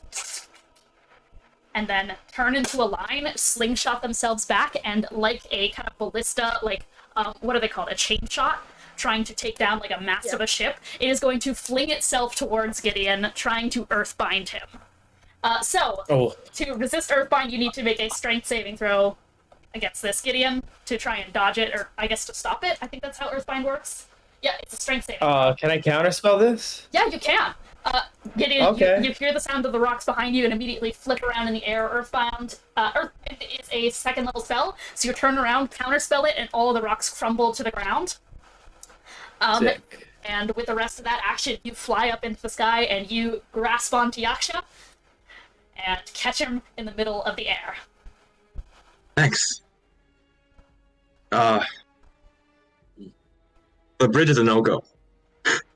and then turn into a line, slingshot themselves back, and like a kind of ballista, like, what are they called? A chain shot? Trying to take down like a mast of a ship, it is going to fling itself towards Gideon, trying to earthbind him. To resist earthbind, you need to make a strength saving throw against this, Gideon, to try and dodge it, or I guess to stop it. I think that's how earthbind works. Yeah, it's a strength saving. Can I counterspell this? Yeah, you can. Gideon, Okay. you hear the sound of the rocks behind you and immediately flip around in the air. Earthbind is a second level spell, so you turn around, counterspell it, and all of the rocks crumble to the ground. Sick. And with the rest of that action, you fly up into the sky and you grasp onto Yaksha and catch him in the middle of the air. Thanks. The bridge is a no-go.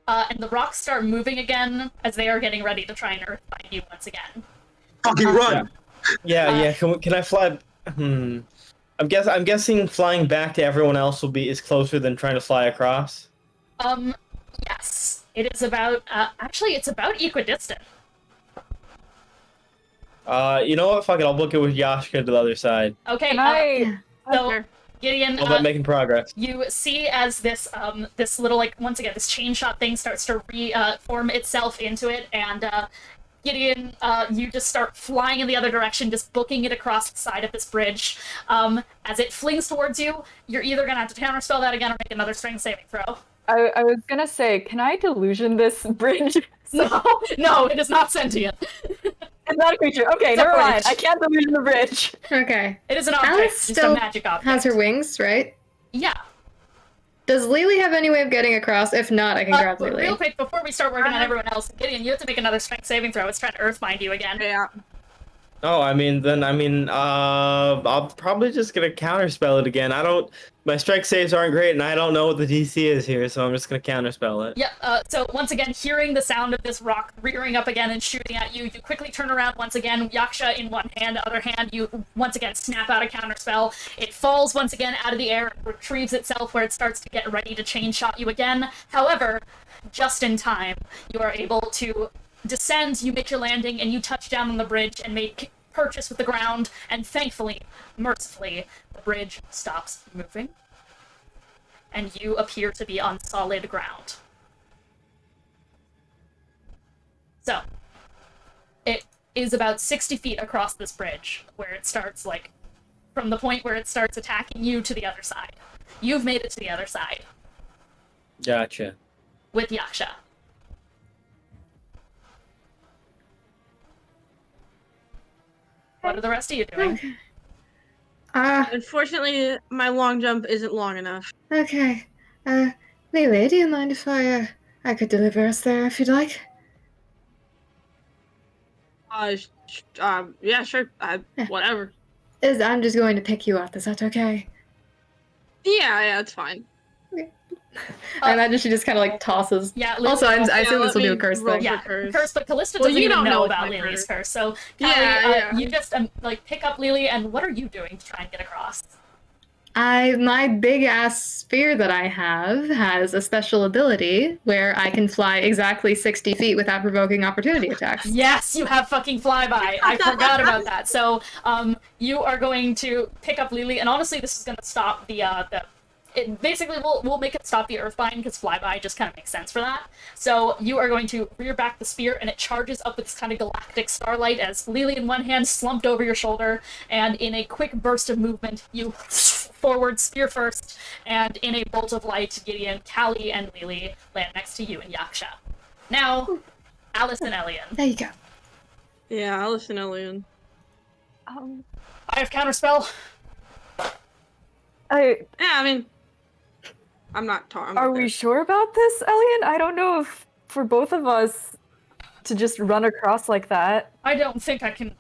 And the rocks start moving again as they are getting ready to try and earthbind you once again. Fucking run! Yeah. Can I fly? I'm guessing flying back to everyone else is closer than trying to fly across. Yes. It is about, actually, it's about equidistant. You know what? Fuck it. I'll book it with Yaksha to the other side. Okay, can I? so, Gideon, All about making progress. you see as this, this little, like, once again, this chain shot thing starts to reform itself into it, and, Gideon, you just start flying in the other direction, just booking it across the side of this bridge. As it flings towards you, you're either gonna have to counterspell that again or make another strength saving throw. I was gonna say, can I delusion this bridge? No, it is not sentient. It's not a creature. Okay, It's a never mind. bridge. I can't delusion the bridge. Okay. It is an object, Alice just a still magic object. has her wings, right? Yeah. Does Lelee have any way of getting across? If not, I can grab Real Lelee. quick, before we start working on everyone else, Gideon, you have to make another strength saving throw. It's trying to earthbind you again. Yeah. Oh, I'll probably just gonna counterspell it again. My strike saves aren't great, and I don't know what the DC is here, so I'm just gonna counterspell it. Yeah, so once again, hearing the sound of this rock rearing up again and shooting at you, you quickly turn around once again, Yaksha in one hand, the other hand, you once again snap out a counterspell. It falls once again out of the air and retrieves itself where it starts to get ready to chain shot you again. However, just in time, you are able to descend, you make your landing, and you touch down on the bridge and make purchase with the ground, and thankfully, mercifully, the bridge stops moving, and you appear to be on solid ground. So, it is about 60 feet across this bridge, where it starts, like, from the point where it starts attacking you to the other side. You've made it to the other side. Gotcha. With Yaksha. What are the rest of you doing? Okay. Unfortunately, my long jump isn't long enough. Okay. Lelee, do you mind if I could deliver us there if you'd like? Yeah, sure. Whatever. I'm just going to pick you up. Is that okay? Yeah, it's fine. I imagine she just kind of like tosses. Yeah. Also, I Yeah, assume this will do a let me curse roll thing. Yeah, curse. curse, but Callista Well, doesn't you even don't know know about my Lelee's curse. So, Callie, Yeah. you just like pick up Lelee, and what are you doing to try and get across? My big ass spear that I have has a special ability where I can fly exactly 60 feet without provoking opportunity attacks. Yes, you have fucking flyby. I forgot about that. So, you are going to pick up Lelee, and honestly, this is going to stop it basically we'll make it stop the Earthbind because flyby just kind of makes sense for that. So you are going to rear back the spear, and it charges up with this kind of galactic starlight as Lelee in one hand slumped over your shoulder, and in a quick burst of movement, you forward spear first, and in a bolt of light, Gideon, Callie, and Lelee land next to you and Yaksha. Now, Alice and Elian. There you go. Yeah, Alice and Elian. I have counterspell. Yeah, I mean, I'm not Are we sure about this, Elian? I don't know if for both of us to just run across like that. I don't think I can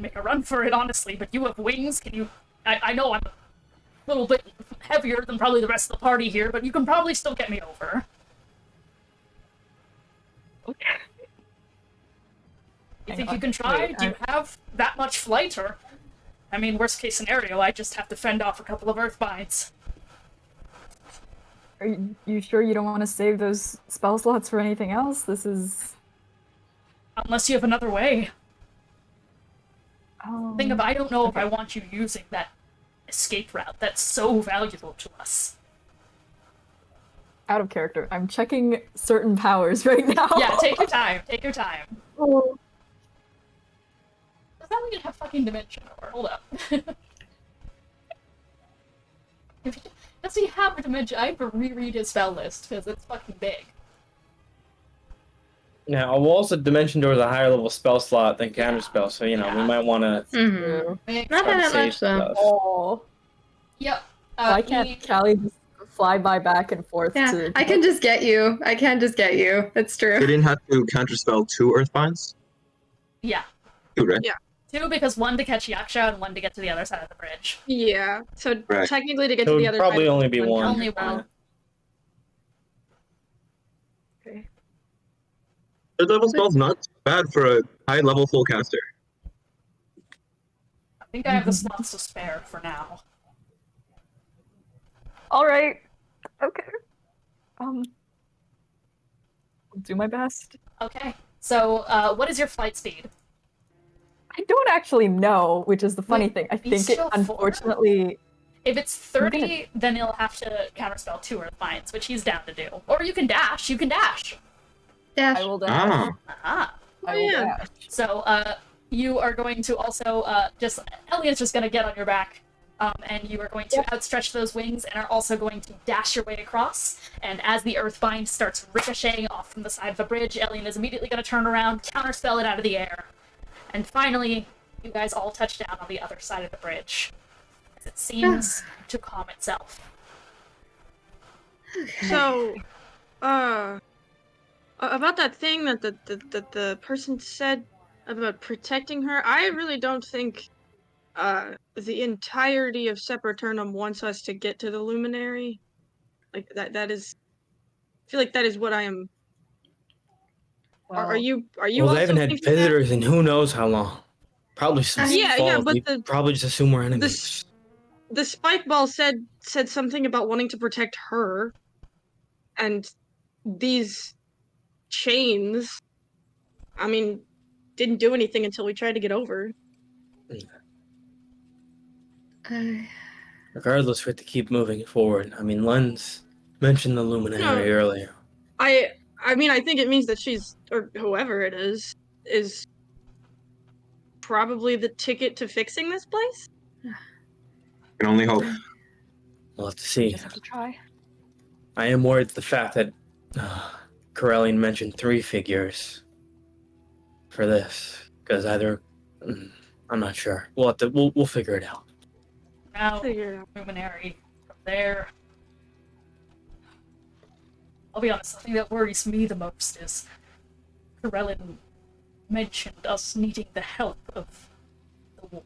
make a run for it, honestly, but you have wings. Can you... I know I'm a little bit heavier than probably the rest of the party here, but you can probably still get me over. Okay. You think you can try? Do you have that much flight, or... I mean, worst case scenario, I just have to fend off a couple of Earthbinds. Are you sure you don't want to save those spell slots for anything else? This is... Unless you have another way. Think of, I don't know if I want you using that escape route that's so valuable to us. Out of character. I'm checking certain powers right now. Yeah, take your time. Take your time. Oh. Does that mean you have fucking dimension? Or hold up. Does he have a dimension? I have to reread his spell list because it's fucking big. Now, also Dimension Door is a higher level spell slot than Counterspell, so, you know, we might want to Mm-hmm. Not by that much, though. Oh. Yep. Why can't Callie just fly by back and forth Yeah, to... I can just get you. I can just get you. It's true. Gideon had to counterspell 2 Earthbinds? Yeah. 2, right? Yeah. 2 because 1 to catch Yaksha and 1 to get to the other side of the bridge. Yeah, so Right. technically to get So to it the would other probably side, only be one. Only one. Okay. Third level spell's not bad for a high level full caster. I think I have the slots to spare for now. All right. Okay. I'll do my best. Okay. So, what is your flight speed? I don't actually know, which is the funny Wait, thing. I you think it still have 4? unfortunately... If it's 30, then he'll have to counterspell 2 Earthbinds, which he's down to do. Or you can dash. You can dash. Dash. I will dash. Ah. Ah. I will yeah. dash. So, you are going to also, Elian's just gonna get on your back, and you are going to outstretch those wings and are also going to dash your way across. And as the Earthbind starts ricocheting off from the side of the bridge, Elian is immediately gonna turn around, counterspell it out of the air. And finally, you guys all touch down on the other side of the bridge, as it seems to calm itself. So, about that thing that the person said about protecting her, I really don't think the entirety of Seperternum wants us to get to the Luminary. Like that is, I feel like that is what I am. Are you? Well, also they haven't had thinking that? visitors in who knows how long. Probably since Yeah, fall. yeah, but They probably just assume we're enemies. The spike ball said something about wanting to protect her, and these chains I mean, didn't do anything until we tried to get over. Regardless, we have to keep moving forward. I mean, Len's mentioned the luminary earlier. I mean, I think it means that she's, or whoever it is probably the ticket to fixing this place? Can only hope. We'll have to see. Just have to try. I am worried the fact that Corellian mentioned 3 figures for this, because either I'm not sure. We'll figure it out. Now, Figure it out. luminary from there. I'll be honest, the thing that worries me the most is Corellian mentioned us needing the help of the wolf.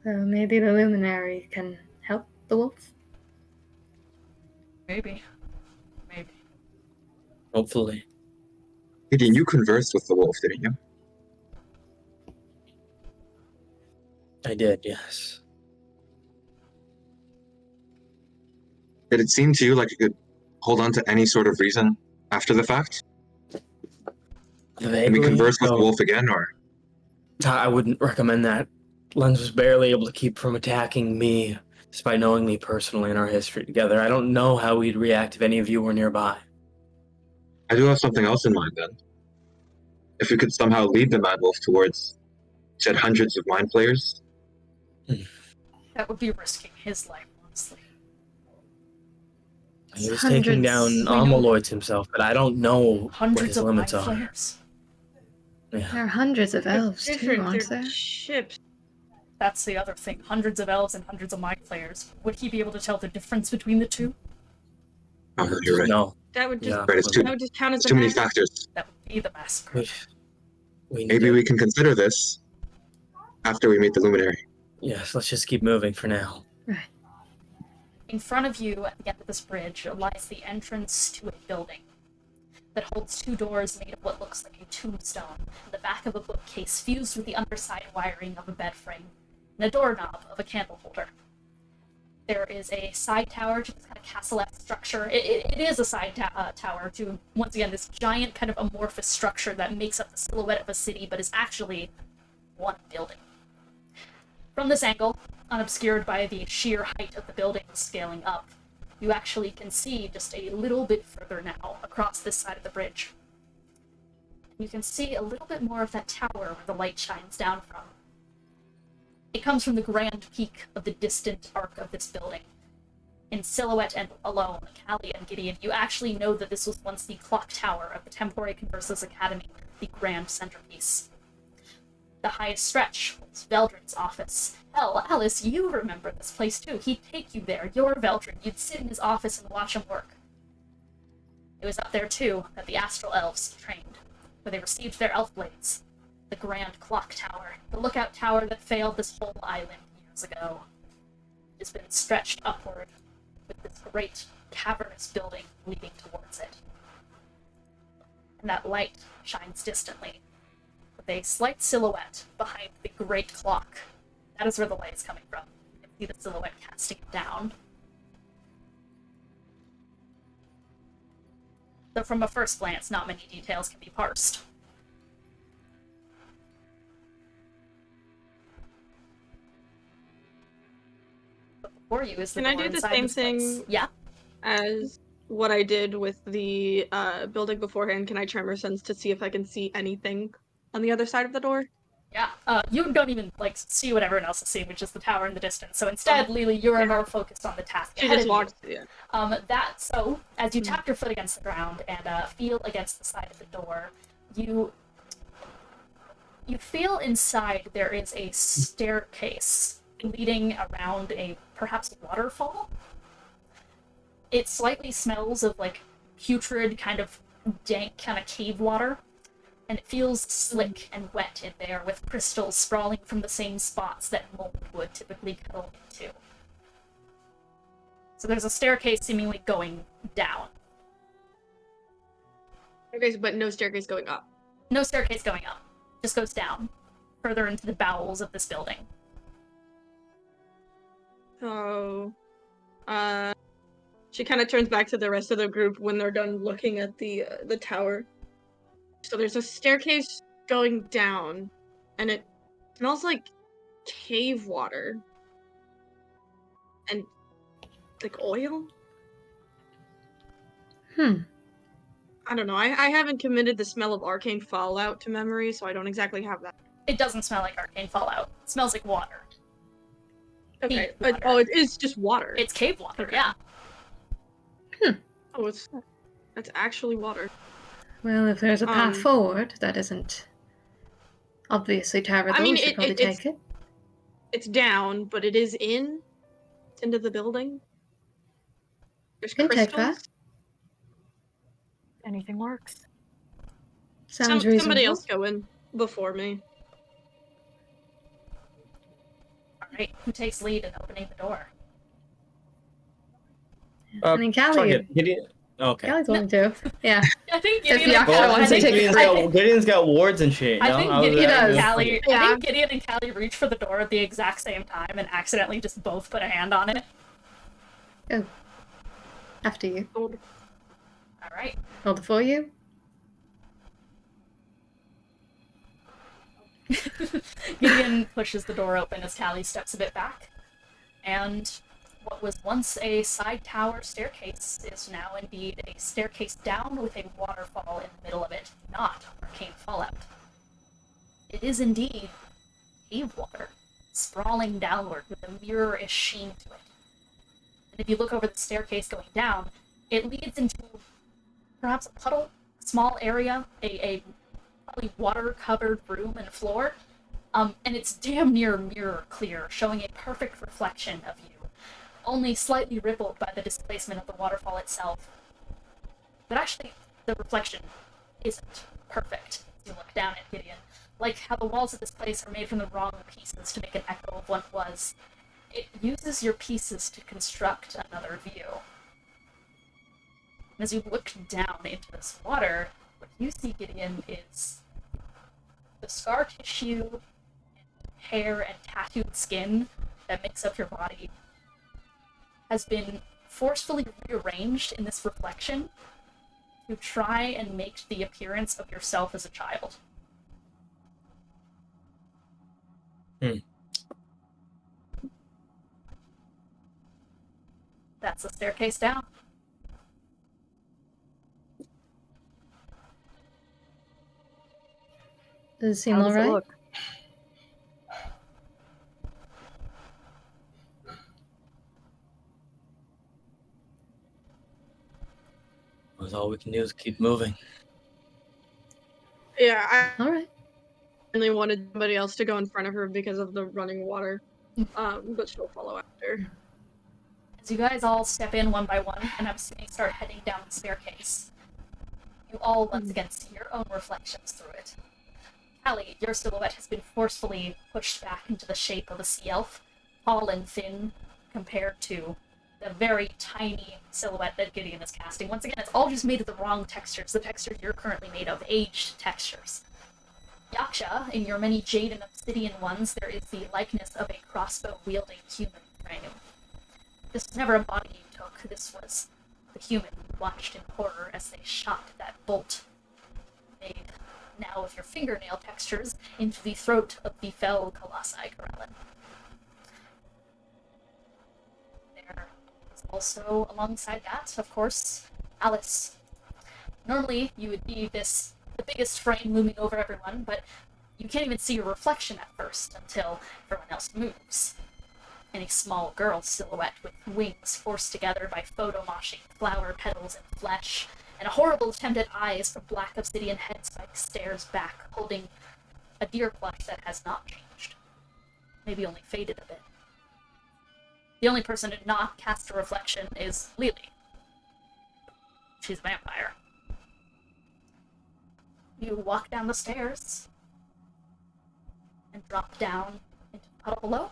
Maybe the luminary can help the wolf? Maybe. Hopefully. Gideon, you conversed with the wolf, didn't you? I did, yes. Did it seem to you like you could hold on to any sort of reason after the fact? Can we converse with the wolf again, or? I wouldn't recommend that. Lens was barely able to keep from attacking me, despite knowing me personally and our history together. I don't know how we'd react if any of you were nearby. I do have something else in mind, then. If we could somehow lead the Mad Wolf towards, said, hundreds of mind players. That would be risking his life, honestly. He was taking down Amyloids himself, but I don't know what Hundreds his of limits mind are. flayers. Yeah. There are hundreds of elves too, aren't there? Ships. That's the other thing. Hundreds of elves and hundreds of mind flayers. Would he be able to tell the difference between the two? Oh, you're right. No. That would just, Right, it's that would just count as It's a too many massacre. factors. That would be the massacre. Maybe we can consider this after we meet the luminary. Yes, let's just keep moving for now. In front of you, at the end of this bridge, lies the entrance to a building that holds 2 doors made of what looks like a tombstone, and the back of a bookcase fused with the underside wiring of a bed frame, and a doorknob of a candle holder. There is a side tower to this kind of castle-esque structure. It is a side tower to, once again, this giant kind of amorphous structure that makes up the silhouette of a city, but is actually one building. From this angle, unobscured by the sheer height of the building scaling up, you actually can see just a little bit further now across this side of the bridge. You can see a little bit more of that tower where the light shines down from. It comes from the grand peak of the distant arc of this building. In silhouette and alone, Callie and Gideon, you actually know that this was once the clock tower of the Tempore Conversus Academy, the grand centerpiece. The highest stretch was Veldrin's office. Hell, Alice, you remember this place too. He'd take you there. You're Veldrin. You'd sit in his office and watch him work. It was up there too that the Astral Elves trained, where they received their elf blades. The grand clock tower, the lookout tower that failed this whole island years ago, has been stretched upward with this great cavernous building leading towards it. And that light shines distantly, with a slight silhouette behind the great clock. That is where the light is coming from. You can see the silhouette casting it down. Though from a first glance, not many details can be parsed. But before you is the Can I door do the inside same this place. thing? Yeah. As what I did with the building beforehand, can I tremor sense to see if I can see anything on the other side of the door? Yeah, you don't even, see what everyone else is seeing, which is the tower in the distance. So instead, Lelee, you are more focused on the task She ahead just of walked. you. Yeah. So, as you tap your foot against the ground and feel against the side of the door, you feel inside there is a staircase leading around a, perhaps, waterfall. It slightly smells of, putrid, kind of dank, kind of cave water. And it feels slick and wet in there, with crystals sprawling from the same spots that mold would typically cuddle into. So there's a staircase seemingly going down. Okay, but no staircase going up. No staircase going up. Just goes down, further into the bowels of this building. So, She kind of turns back to the rest of the group when they're done looking at the tower. So there's a staircase going down, and it smells like cave water and like oil. I don't know. I haven't committed the smell of arcane fallout to memory, so I don't exactly have that. It doesn't smell like arcane fallout. It smells like water. Okay. Water. Oh, it is just water. It's cave water, Okay. yeah. Oh, that's actually water. Well, if there's a path forward that isn't obviously terrible, I mean, we should probably take it. It's down, but it is into the building. There's Can take crystals. that. Anything works. Sounds reasonable. Somebody else go in before me. Alright, who takes lead in opening the door? I mean, Fuck Callie. it. Gideon. Okay. Callie's willing to. Yeah. I think If Gideon and Yaksha Well, wants I to think take Gideon's got wards and shit. I no? think was Gideon like, does. and Callie, I Yeah. think Gideon and Callie reach for the door at the exact same time and accidentally just both put a hand on it. Oh. After you. Alright. Hold it for you. Gideon pushes the door open as Callie steps a bit back, and what was once a side tower staircase is now indeed a staircase down with a waterfall in the middle of it, not arcane fallout. It is indeed cave water, sprawling downward with a mirror-ish sheen to it. And if you look over the staircase going down, it leads into perhaps a puddle, small area, a probably water-covered room and floor, and it's damn near mirror clear, showing a perfect reflection of you, only slightly rippled by the displacement of the waterfall itself. But actually, the reflection isn't perfect as you look down at Gideon. Like how the walls of this place are made from the wrong pieces to make an echo of what was. It uses your pieces to construct another view. And as you look down into this water, what you see, Gideon, is the scar tissue, hair, and tattooed skin that makes up your body has been forcefully rearranged in this reflection to try and make the appearance of yourself as a child. That's the staircase down. Does it seem How does it alright? look? That's all we can do is keep moving. Yeah, I Alright. only wanted somebody else to go in front of her because of the running water. But she'll follow after. As you guys all step in one by one, and I'm assuming start heading down the staircase, you all once again see your own reflections through it. Callie, your silhouette has been forcefully pushed back into the shape of a sea elf, tall and thin compared to the very tiny silhouette that Gideon is casting. Once again, it's all just made of the wrong textures, the textures you're currently made of, aged textures. Yaksha, in your many jade and obsidian ones, there is the likeness of a crossbow-wielding human frame. This was never a body you took, this was the human you watched in horror as they shot that bolt, made now of your fingernail textures, into the throat of the fell colossi Corellin. There is also, alongside that, of course, Alice. Normally, you would be the biggest frame looming over everyone, but you can't even see your reflection at first until everyone else moves. And a small girl silhouette with wings forced together by photomoshing flower petals and flesh, and a horrible attempt at eyes from black obsidian head spikes stares back, holding a deer plush that has not changed. Maybe only faded a bit. The only person to not cast a reflection is Lelee. She's a vampire. You walk down the stairs and drop down into the puddle below.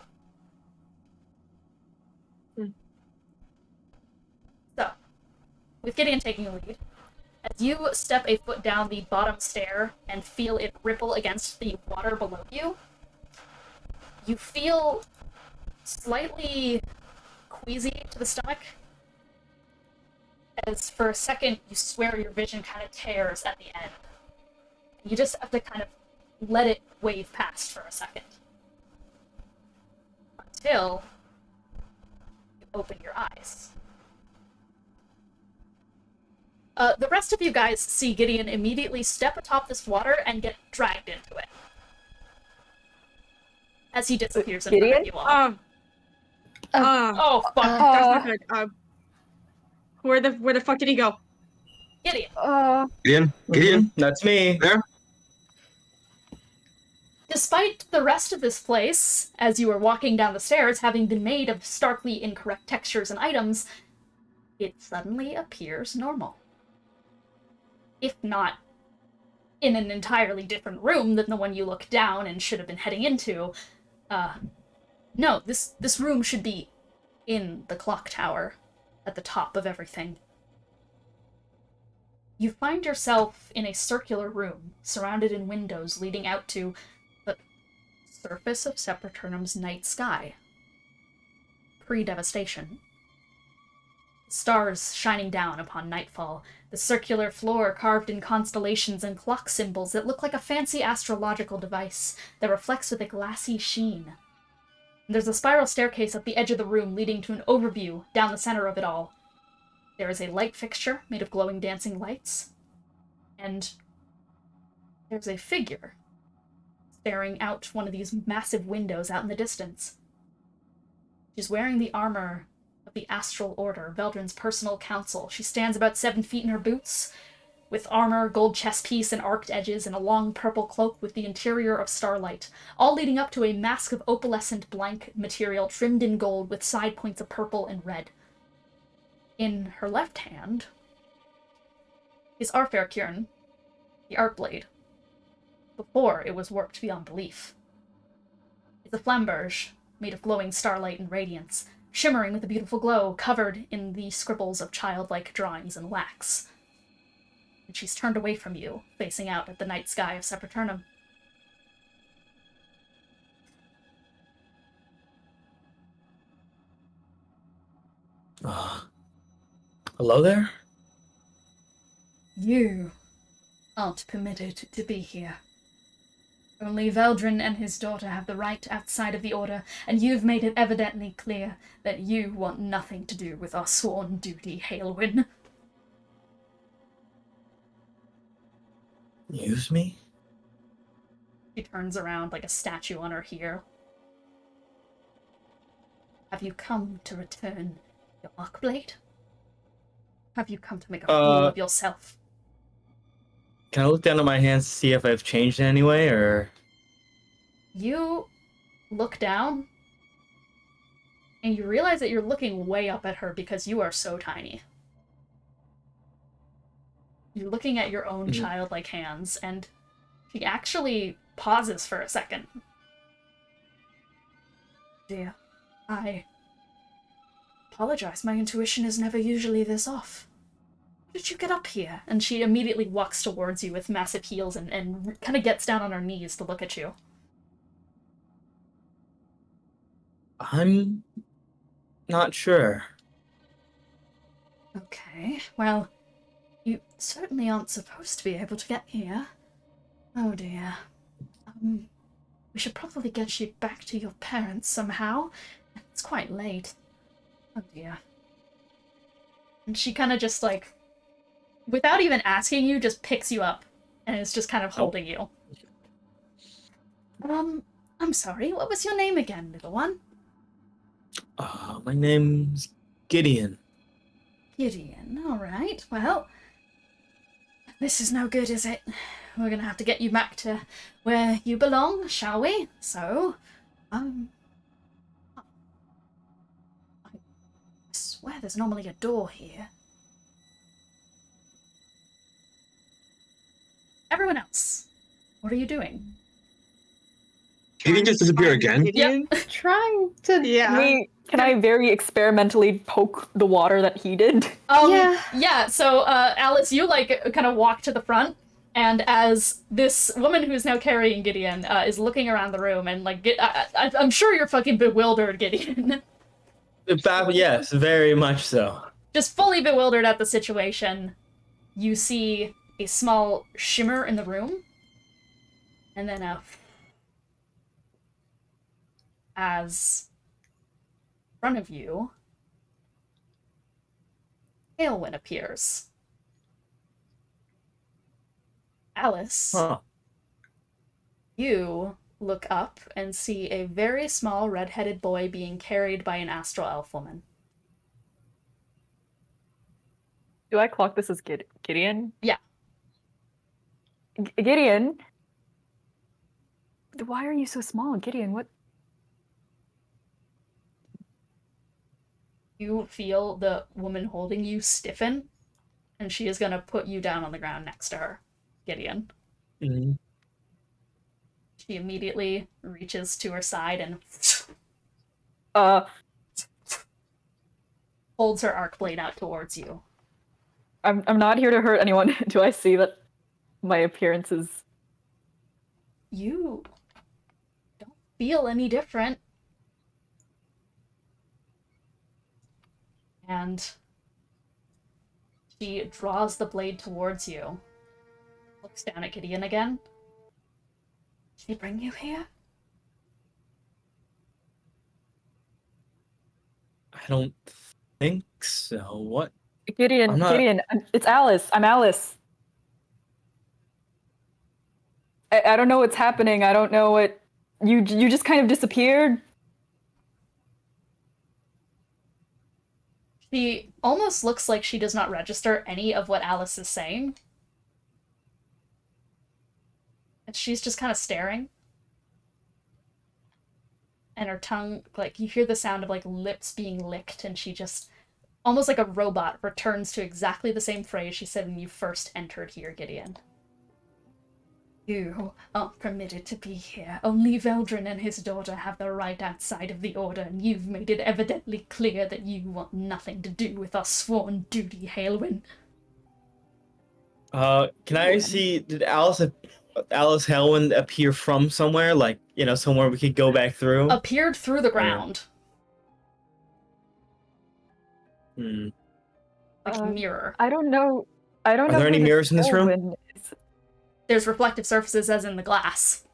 So, with Gideon taking the lead, as you step a foot down the bottom stair and feel it ripple against the water below you, you feel slightly queasy to the stomach, as for a second you swear your vision kind of tears at the end. You just have to kind of let it wave past for a second. Until you open your eyes. The rest of you guys see Gideon immediately step atop this water and get dragged into it. As he disappears in front of you all. Oh, fuck. That's not good. Where the fuck did he go? Gideon. Gideon, That's me. there? Despite the rest of this place, as you are walking down the stairs, having been made of starkly incorrect textures and items, it suddenly appears normal. If not in an entirely different room than the one you looked down and should have been heading into. No, this room should be in the clock tower, at the top of everything. You find yourself in a circular room, surrounded in windows leading out to the surface of Seperternum's night sky. Pre-devastation. Stars shining down upon nightfall, the circular floor carved in constellations and clock symbols that look like a fancy astrological device that reflects with a glassy sheen. There's a spiral staircase up the edge of the room leading to an overview down the center of it all. There is a light fixture made of glowing dancing lights, and there's a figure staring out one of these massive windows out in the distance. She's wearing the armor of the Astral Order, Veldrin's personal counsel. She stands about 7 feet in her boots, with armor, gold chest piece, and arced edges, and a long purple cloak with the interior of starlight, all leading up to a mask of opalescent blank material trimmed in gold with side points of purple and red. In her left hand is Arferkjörn, the Arcblade. Before it was warped beyond belief. It's a flamberge made of glowing starlight and radiance, shimmering with a beautiful glow, covered in the scribbles of childlike drawings in wax. And she's turned away from you, facing out at the night sky of Seperternum. Hello there? You aren't permitted to be here. Only Veldrin and his daughter have the right outside of the Order, and you've made it evidently clear that you want nothing to do with our sworn duty, Hailwyn. Use me? She turns around like a statue on her heel. Have you come to return your Arcblade? Have you come to make a fool of yourself? Can I look down at my hands to see if I've changed in any way, or...? You look down, and you realize that you're looking way up at her because you are so tiny. You're looking at your own childlike hands, and she actually pauses for a second. Dear, I apologize. My intuition is never usually this off. How did you get up here? And she immediately walks towards you with massive heels and kind of gets down on her knees to look at you. I'm not sure. Okay, well, you certainly aren't supposed to be able to get here. Oh dear. We should probably get you back to your parents somehow. It's quite late. Oh dear. And she kind of just like, without even asking you, just picks you up and is just kind of holding you. I'm sorry, what was your name again, little one? My name's Gideon. Gideon, alright. Well, this is no good, is it? We're gonna have to get you back to where you belong, shall we? So, I swear there's normally a door here. Everyone else, what are you doing? Did he just disappear again? Yep. Trying to. Yeah. Can I very experimentally poke the water that he did? Yeah, so, Alice, you, like, kind of walk to the front, and as this woman who's now carrying Gideon is looking around the room, and, like, I'm sure you're fucking bewildered, Gideon. Yes, very much so. just fully bewildered at the situation, you see a small shimmer in the room, and then as in front of you, Tailwind appears. Alice, you look up and see a very small red-headed boy being carried by an astral elf woman. Do I clock this as Gideon? Yeah. Gideon? Why are you so small, Gideon? What? You feel the woman holding you stiffen, and she is going to put you down on the ground next to her, Gideon. Mm-hmm. She immediately reaches to her side and holds her arc blade out towards you. I'm not here to hurt anyone. Do I see that my appearance is... You don't feel any different. And she draws the blade towards you. Looks down at Gideon again. Did he bring you here? I don't think so. What? Gideon, Gideon, it's Alice. I'm Alice. I don't know what's happening. I don't know what... You just kind of disappeared. She almost looks like she does not register any of what Alice is saying. And she's just kind of staring. And her tongue, like, you hear the sound of, like, lips being licked, and she just, almost like a robot, returns to exactly the same phrase she said when you first entered here, Gideon. You aren't permitted to be here. Only Veldrin and his daughter have the right outside of the Order, and you've made it evidently clear that you want nothing to do with our sworn duty, Hailwyn. Can I see, did Alice Hailwind appear from somewhere? Like, you know, somewhere we could go back through? Appeared through the ground. Hmm. Like a mirror. I don't know. I don't know. Are there any mirrors in this room? There's reflective surfaces as in the glass.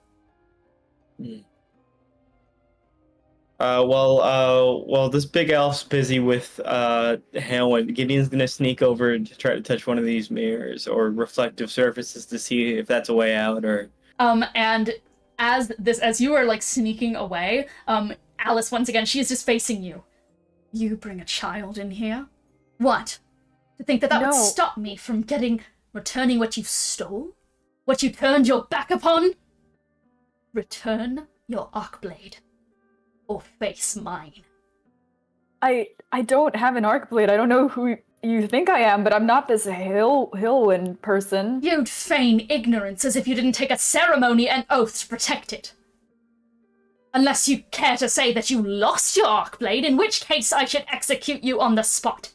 Well, this big elf's busy with Hailwind. Gideon's gonna sneak over to try to touch one of these mirrors or reflective surfaces to see if that's a way out, or... And as you are, like, sneaking away, Alice, once again, she's just facing you. You bring a child in here? What? To think that would stop me from returning what you stole? What you turned your back upon? Return your arc blade, or face mine. I don't have an arc blade. I don't know who you think I am, but I'm not this Hailwind person. You'd feign ignorance as if you didn't take a ceremony and oath to protect it. Unless you care to say that you lost your arc blade, in which case I should execute you on the spot.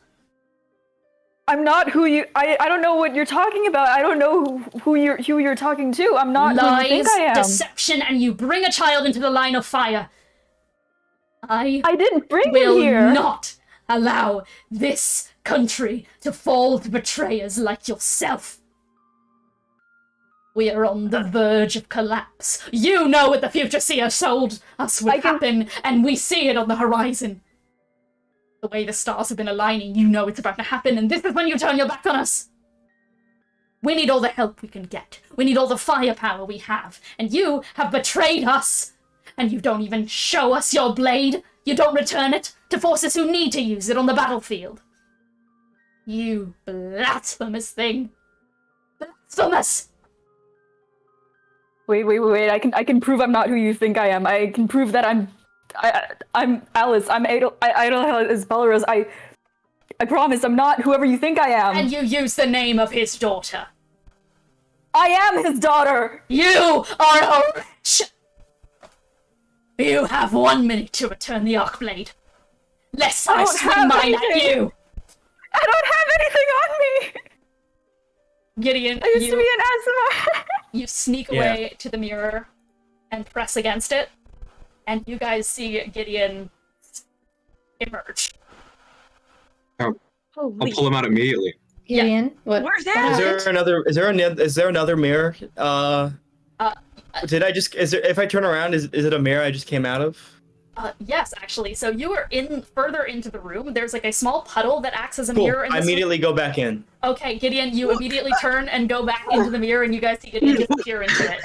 I'm not who you... I don't know what you're talking about. I don't know who you're talking to. I'm not who you think I am. Lies, deception, and you bring a child into the line of fire. I didn't bring will him here. Not allow this country to fall to betrayers like yourself. We are on the verge of collapse. You know what the Future Seer told us would happen, and we see it on the horizon. The way the stars have been aligning, you know it's about to happen, and this is when you turn your back on us. We need all the help we can get. We need all the firepower we have, and you have betrayed us. And you don't even show us your blade. You don't return it to forces who need to use it on the battlefield. You blasphemous thing. Blasphemous! Wait. I can prove I'm not who you think I am. I can prove that I'm Alice. I'm Idle is Bellerose. I promise I'm not whoever you think I am. And you use the name of his daughter. I am his daughter! You are a wretch! You have 1 minute to return the arc blade. Lest I swing mine at you! I don't have anything on me! Gideon, I used to be an asthma. You sneak away to the mirror and press against it, and you guys see Gideon emerge. Oh, I'll pull him out immediately. Gideon, what? Where's what that? happened? Is there another mirror? Did I just? If I turn around, is it a mirror I just came out of? Yes, actually. So you are further into the room. There's like a small puddle that acts as a mirror. In I immediately go back in. Okay, Gideon, you immediately turn and go back into the mirror, and you guys see Gideon disappear into it.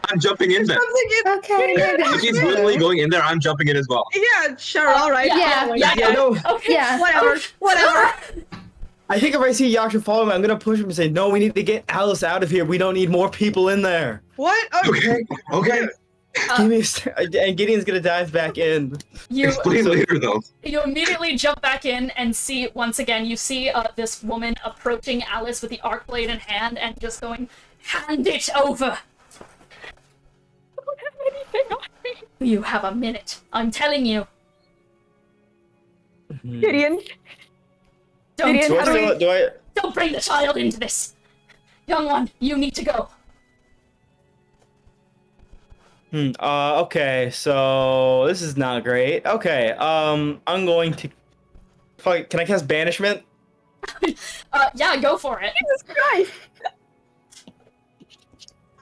I'm jumping in there. Okay, maybe. If he's literally going in there, I'm jumping in as well. Yeah, sure, all right. Yeah. No. Okay. Yeah. Whatever. I think if I see Yaksha follow me, I'm gonna push him and say, "No, we need to get Alice out of here. We don't need more people in there." What? Okay. Okay. Give me and Gideon's gonna dive back in. Explain later, though. You immediately jump back in and see, once again, you see this woman approaching Alice with the arc blade in hand and just going, "Hand it over!" I don't have anything on me. You have a minute. I'm telling you. Gideon, Don't, Gideon, Do I? don't bring the child into this. Young one, you need to go. Okay, so this is not great. Okay, I'm going to. Can I cast banishment? Yeah, go for it. Jesus Christ!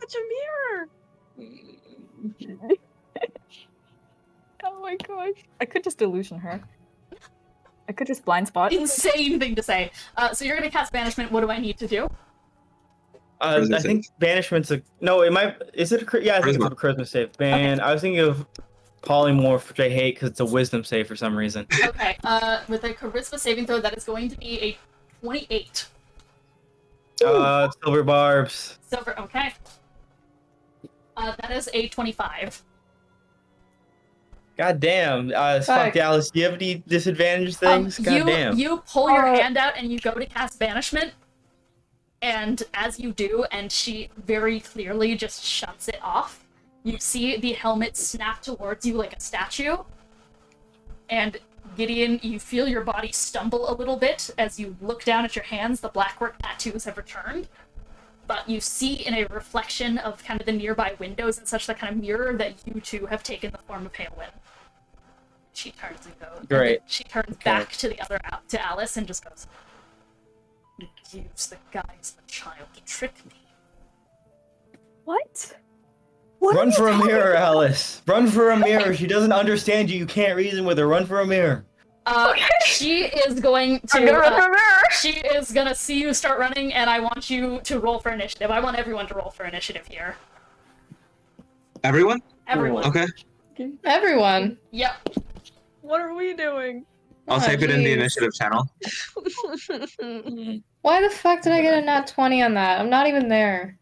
Touch a mirror. Oh my gosh. I could just illusion her. I could just blind spot. Insane thing to say. So you're gonna cast banishment. What do I need to do? I think banishment's a no. It might. Is it a? Yeah, I think it's a charisma save. I was thinking of polymorph, which I hate because it's a wisdom save for some reason. Okay. With a charisma saving throw, that is going to be a 28. Silver barbs. Silver. Okay. That is a 25. God damn. Fuck Alice. Do you have any disadvantage things? God damn. You pull your hand out and you go to cast banishment. And as you do, and she very clearly just shuts it off, you see the helmet snap towards you like a statue. And Gideon, you feel your body stumble a little bit as you look down at your hands. The blackwork tattoos have returned. But you see in a reflection of kind of the nearby windows and such, that kind of mirror, that you two have taken the form of Hailwind. She turns and goes. Great. She turns back to the other, to Alice, and just goes, "You use the guise of a child to trick me." What? Run for a mirror, Alice. Run for a mirror. She doesn't understand you. You can't reason with her. Run for a mirror. She is going to. I'm gonna run for a mirror. She is gonna see you start running, and I want you to roll for initiative. I want everyone to roll for initiative here. Everyone? Everyone. Okay. Everyone. Yep. What are we doing? I'll type it in the initiative channel. Why the fuck did I get a nat 20 on that? I'm not even there.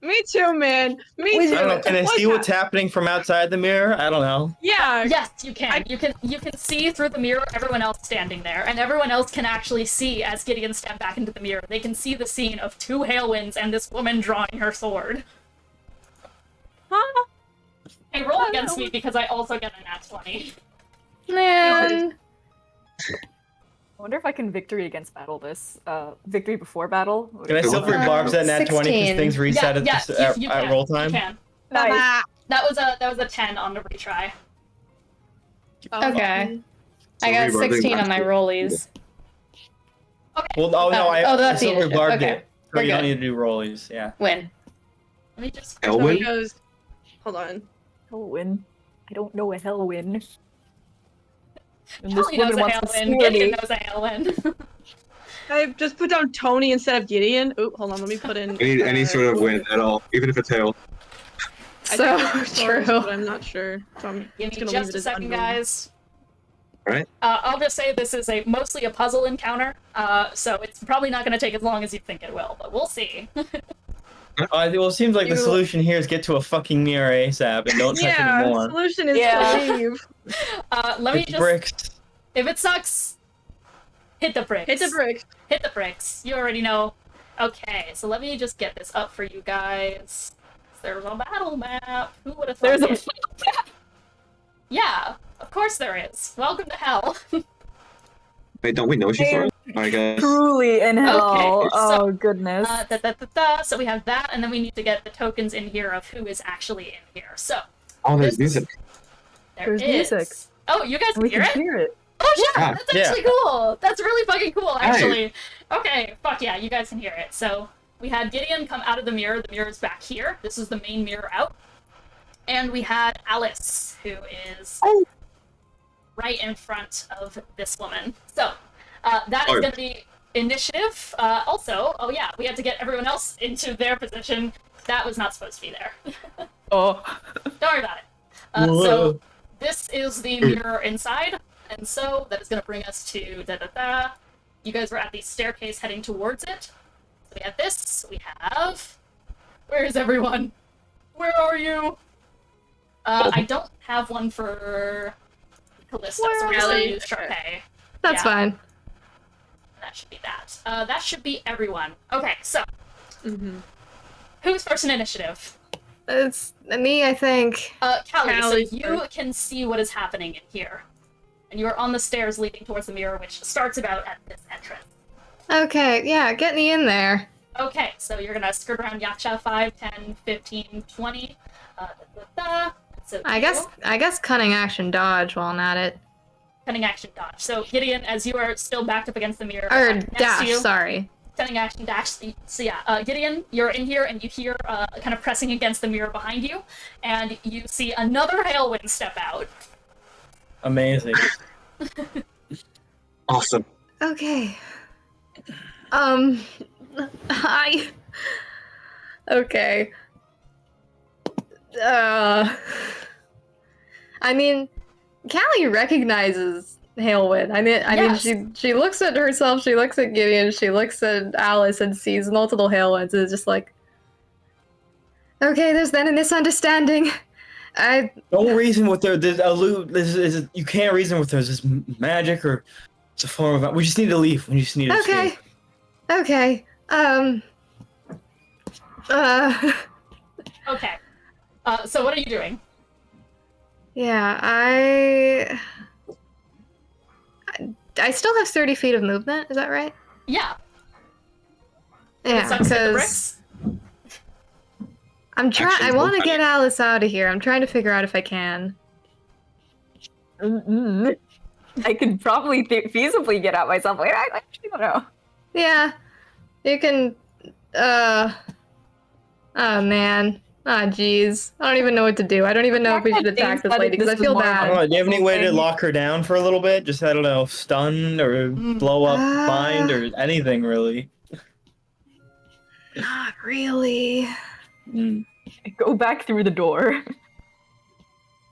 Me too, man. Me too. I don't know. Can I see what's happening from outside the mirror? I don't know. Yeah. Yes, you can. You can see through the mirror everyone else standing there, and everyone else can actually see as Gideon stepped back into the mirror. They can see the scene of 2 Hailwinds and this woman drawing her sword. Huh? Hey, roll against me because I also get a nat 20. Man. I wonder if I can victory against battle this. Victory before battle. Can I silver barbs at nat 20 because 16. things reset at roll time? You can. Nice. That was a 10 on the retry. Okay. I got 16 on my rollies. Okay. Well, no, I that's the silver initiative. barbed Okay. it. So We're you don't good. need to do rollies, yeah. Win. Let me just. Elwin? He goes, hold on. Hellwin. I don't know a Hellwin. And Kelly knows a Hailwind. Gideon knows a Hailwind. I just put down Tony instead of Gideon. Oh, hold on. Let me put in. Any sort of win at all, even if it's hail. I So think it's true. Taurus, but I'm not sure. So I'm Give just me gonna leave just it a as second, unknown. guys. Alright. I'll just say this is mostly a puzzle encounter, so it's probably not going to take as long as you think it will, but we'll see. Well, it seems like the solution here is get to a fucking mirror ASAP and don't touch Yeah, anymore. solution is Yeah. to leave. Let me It's just. bricks. If it sucks, hit the bricks. Hit the brick. Hit the bricks. You already know. Okay, so let me just get this up for you guys. There's a battle map. Who would have thought There's a it? Yeah, of course there is. Welcome to hell. Wait, don't we know she's Taurus? I guess. truly in hell. Okay, Oh goodness. So we have that, and then we need to get the tokens in here of who is actually in here. So Oh, there's this- music. there There's is. music. Oh, you guys we hear can it? hear it. Oh yeah, that's actually cool. That's really fucking cool, actually. Okay, fuck yeah, you guys can hear it. So, we had Gideon come out of the mirror. The mirror is back here. This is the main mirror out. And we had Alice, who is right in front of this woman. So, that is going to be initiative. Also, oh yeah, we had to get everyone else into their position. That was not supposed to be there. Oh. Don't worry about it. So, this is the mirror inside. And so, that is going to bring us to da-da-da. You guys were at the staircase heading towards it. So we have this. We have... Where is everyone? Where are you? I don't have one for Callista, so we're going to use charpay. That's fine. That should be that. That should be everyone. Okay, so... Who's first in initiative? It's me, I think. Callie, so you can see what is happening in here. And you are on the stairs leading towards the mirror, which starts about at this entrance. Okay, yeah, get me in there. Okay, so you're gonna skirt around Yaksha 5, 10, 15, 20. So I guess cunning action dodge while I'm at it. Cunning action dodge. So Gideon, as you are still backed up against the mirror, Or next dash, to you, sorry. cunning action dash. So yeah, Gideon, you're in here and you hear kind of pressing against the mirror behind you, and you see another Hailwind step out. Amazing. Awesome. Okay. Hi. Okay. I mean, Callie recognizes Hailwind. I mean, she looks at herself, she looks at Gideon, she looks at Alice and sees multiple Hailwinds and is just like, okay, there's been a misunderstanding. Don't reason with her. You can't reason with her. Is this magic or it's a form of... We just need to leave. We just need to escape. Okay. Okay. So what are you doing? Yeah, I still have 30 feet of movement, is that right? Yeah. Yeah, because I want to get Alice out of here. I'm trying to figure out if I can. I could probably feasibly get out myself. I actually don't know. Yeah, you can. Oh man. Ah, jeez. I don't even know what to do. I don't even know if we should attack this lady because I feel bad. Do you have any way to lock her down for a little bit? Just, I don't know, stun or blow up, bind or anything really. Not really. Go back through the door.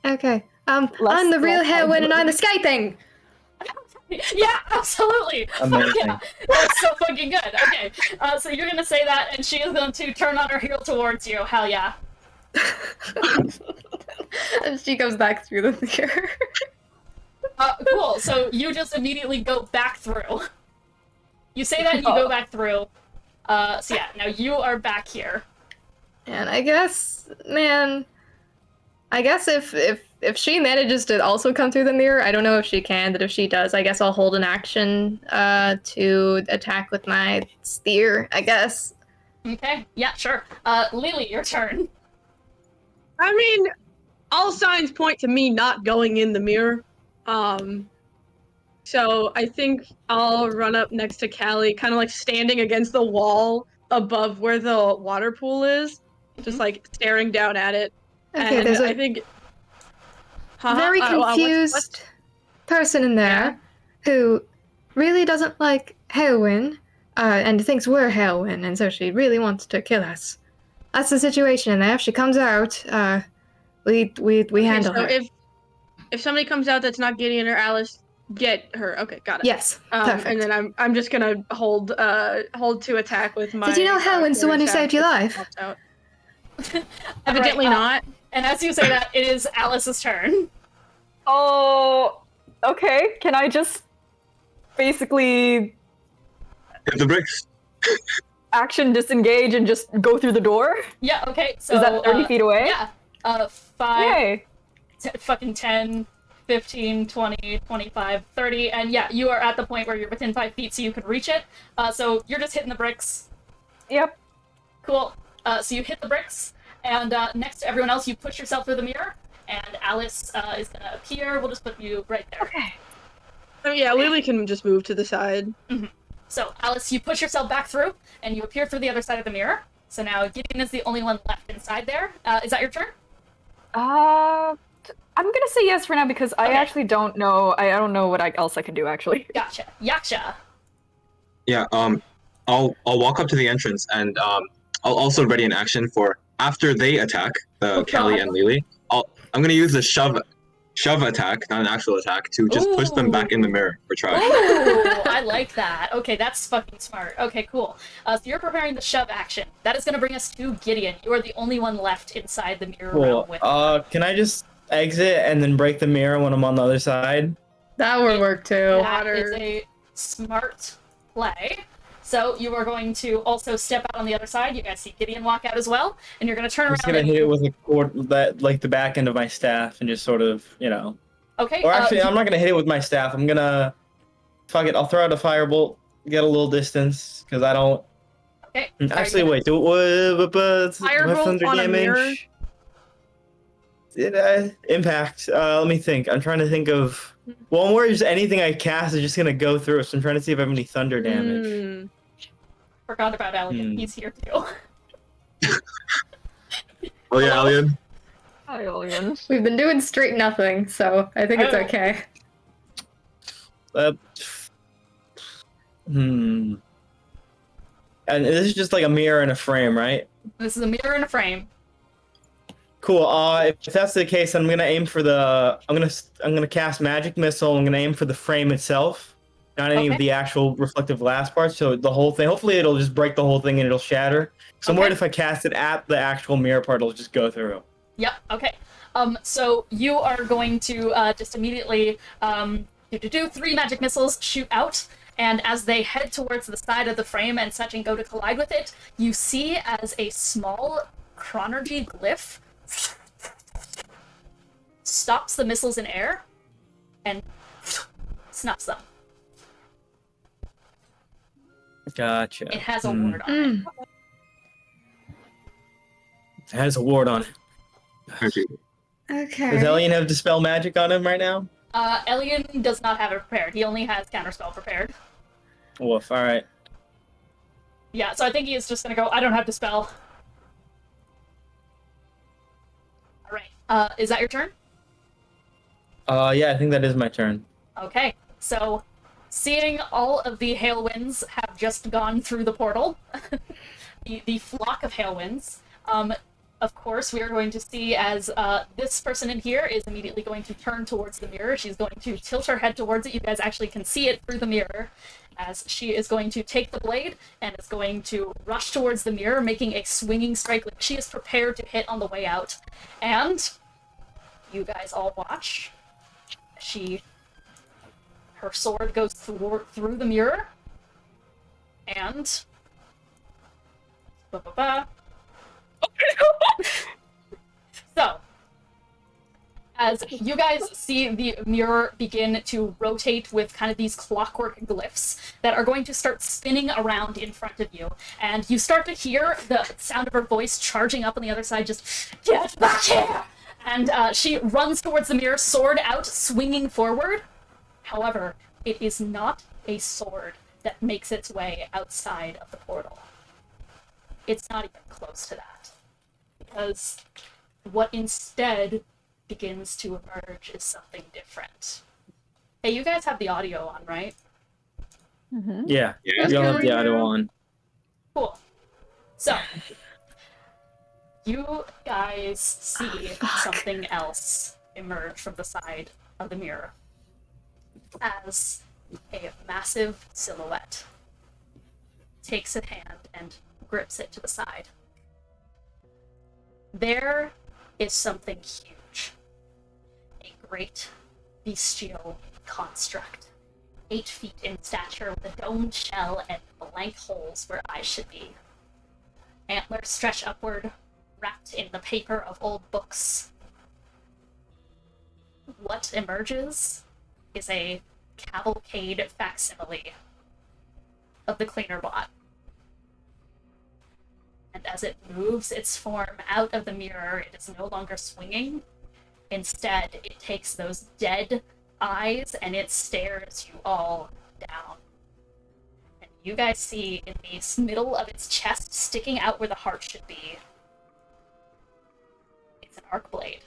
Okay. I'm the real Hailwind and I'm escaping! Yeah, absolutely! Amazing. Yeah, that's so fucking good. Okay, so you're gonna say that, and she is going to turn on her heel towards you. Hell yeah. And she goes back through the mirror. Cool, so you just immediately go back through. You say that and you go back through. So yeah, now you are back here. And I guess, man... I guess if she manages to also come through the mirror, I don't know if she can, but if she does, I guess I'll hold an action to attack with my spear, I guess. Okay, yeah, sure. Lelee, your turn. I mean, all signs point to me not going in the mirror. So I think I'll run up next to Callie, kind of like standing against the wall above where the water pool is, just like staring down at it. Okay, and there's I think very confused person in there who really doesn't like Hailwind and thinks we're Hailwind, and so she really wants to kill us. That's the situation in there. If she comes out, we handle her. So if somebody comes out that's not Gideon or Alice, get her. Okay, got it. Yes, perfect. And then I'm just gonna hold to attack with my. Did you know Hailwind's the one who saved your life? Evidently not. And as you say that, it is Alice's turn. Oh, okay. Can I just basically Hit the bricks. action disengage and just go through the door? Yeah, okay, so... Is that 30 feet away? Yeah. 5, Yay. fucking 10, 15, 20, 25, 30, and yeah, you are at the point where you're within 5 feet, so you can reach it. So you're just hitting the bricks. Yep. Cool. So you hit the bricks, and next to everyone else, you push yourself through the mirror, and Alice is gonna appear. We'll just put you right there. Okay. Oh yeah, Lelee can just move to the side. So, Alice, you push yourself back through, and you appear through the other side of the mirror. So now Gideon is the only one left inside there. Is that your turn? I'm gonna say yes for now because I actually don't know. I don't know what else I can do actually. Gotcha. Yaksha. Yeah. I'll walk up to the entrance and I'll also ready an action for after they attack the Callie and Lelee. I'm gonna use the shove attack, not an actual attack, to just push them back in the mirror for trash. Ooh, I like that. Okay, that's fucking smart. Okay, cool. So you're preparing the shove action. That is going to bring us to Gideon. You are the only one left inside the mirror realm with Can I just exit and then break the mirror when I'm on the other side? That would work too. That is a smart play. So you are going to also step out on the other side. You guys see Gideon walk out as well, and you're going to turn around. I'm just gonna hit it with a cord, like the back end of my staff, and just sort of, Okay. Or actually, I'm not gonna hit it with my staff. I'm gonna, fuck it. I'll throw out a firebolt, get a little distance, because I don't. Okay. Actually, wait. Do Firebolt thunder on a mirror? Did impact? Let me think. I'm trying to think of. Well, I'm worried just anything I cast is just gonna go through. So I'm trying to see if I have any thunder damage. Forgot about Alien. He's here too. Oh yeah, Alien. Hi, Alien. We've been doing straight nothing, so I think it's okay. And this is just like a mirror and a frame, right? This is a mirror and a frame. Cool. If that's the case, then I'm gonna aim for the. I'm gonna cast magic missile. I'm gonna aim for the frame itself, not any of the actual reflective glass parts. So the whole thing. Hopefully, it'll just break the whole thing and it'll shatter. So I'm worried if I cast it at the actual mirror part, it'll just go through. Yep. Okay. So you are going to just immediately do 3 magic missiles shoot out. And as they head towards the side of the frame and such and go to collide with it, you see as a small chronergy glyph stops the missiles in air and snuffs them. Gotcha. It has a ward on it. It has a ward on it. Okay. Does Elian have Dispel Magic on him right now? Elian does not have it prepared. He only has Counterspell prepared. Woof, alright. Yeah, so I think he is just gonna go, I don't have Dispel. Alright, is that your turn? Yeah, I think that is my turn. Okay, so seeing all of the Hailwinds have just gone through the portal, the flock of Hailwinds, of course, we are going to see as this person in here is immediately going to turn towards the mirror. She's going to tilt her head towards it. You guys actually can see it through the mirror as she is going to take the blade and is going to rush towards the mirror, making a swinging strike. Like she is prepared to hit on the way out. And you guys all watch. Her sword goes through the mirror. And... So, as you guys see the mirror begin to rotate with kind of these clockwork glyphs that are going to start spinning around in front of you, and you start to hear the sound of her voice charging up on the other side, just, get back here! And she runs towards the mirror, sword out, swinging forward. However, it is not a sword that makes its way outside of the portal. It's not even close to that. Because what instead begins to emerge is something different. Hey, you guys have the audio on, right? Mm-hmm. Yeah, we all have the audio on. Cool. So, you guys see something else emerge from the side of the mirror as a massive silhouette takes a hand and grips it to the side. There is something huge. A great bestial construct. 8 feet in stature with a domed shell and blank holes where eyes should be. Antlers stretch upward, wrapped in the paper of old books. What emerges is a cavalcade facsimile of the cleaner bot. And as it moves its form out of the mirror, it is no longer swinging. Instead, it takes those dead eyes, and it stares you all down. And you guys see in the middle of its chest, sticking out where the heart should be, it's an arc blade.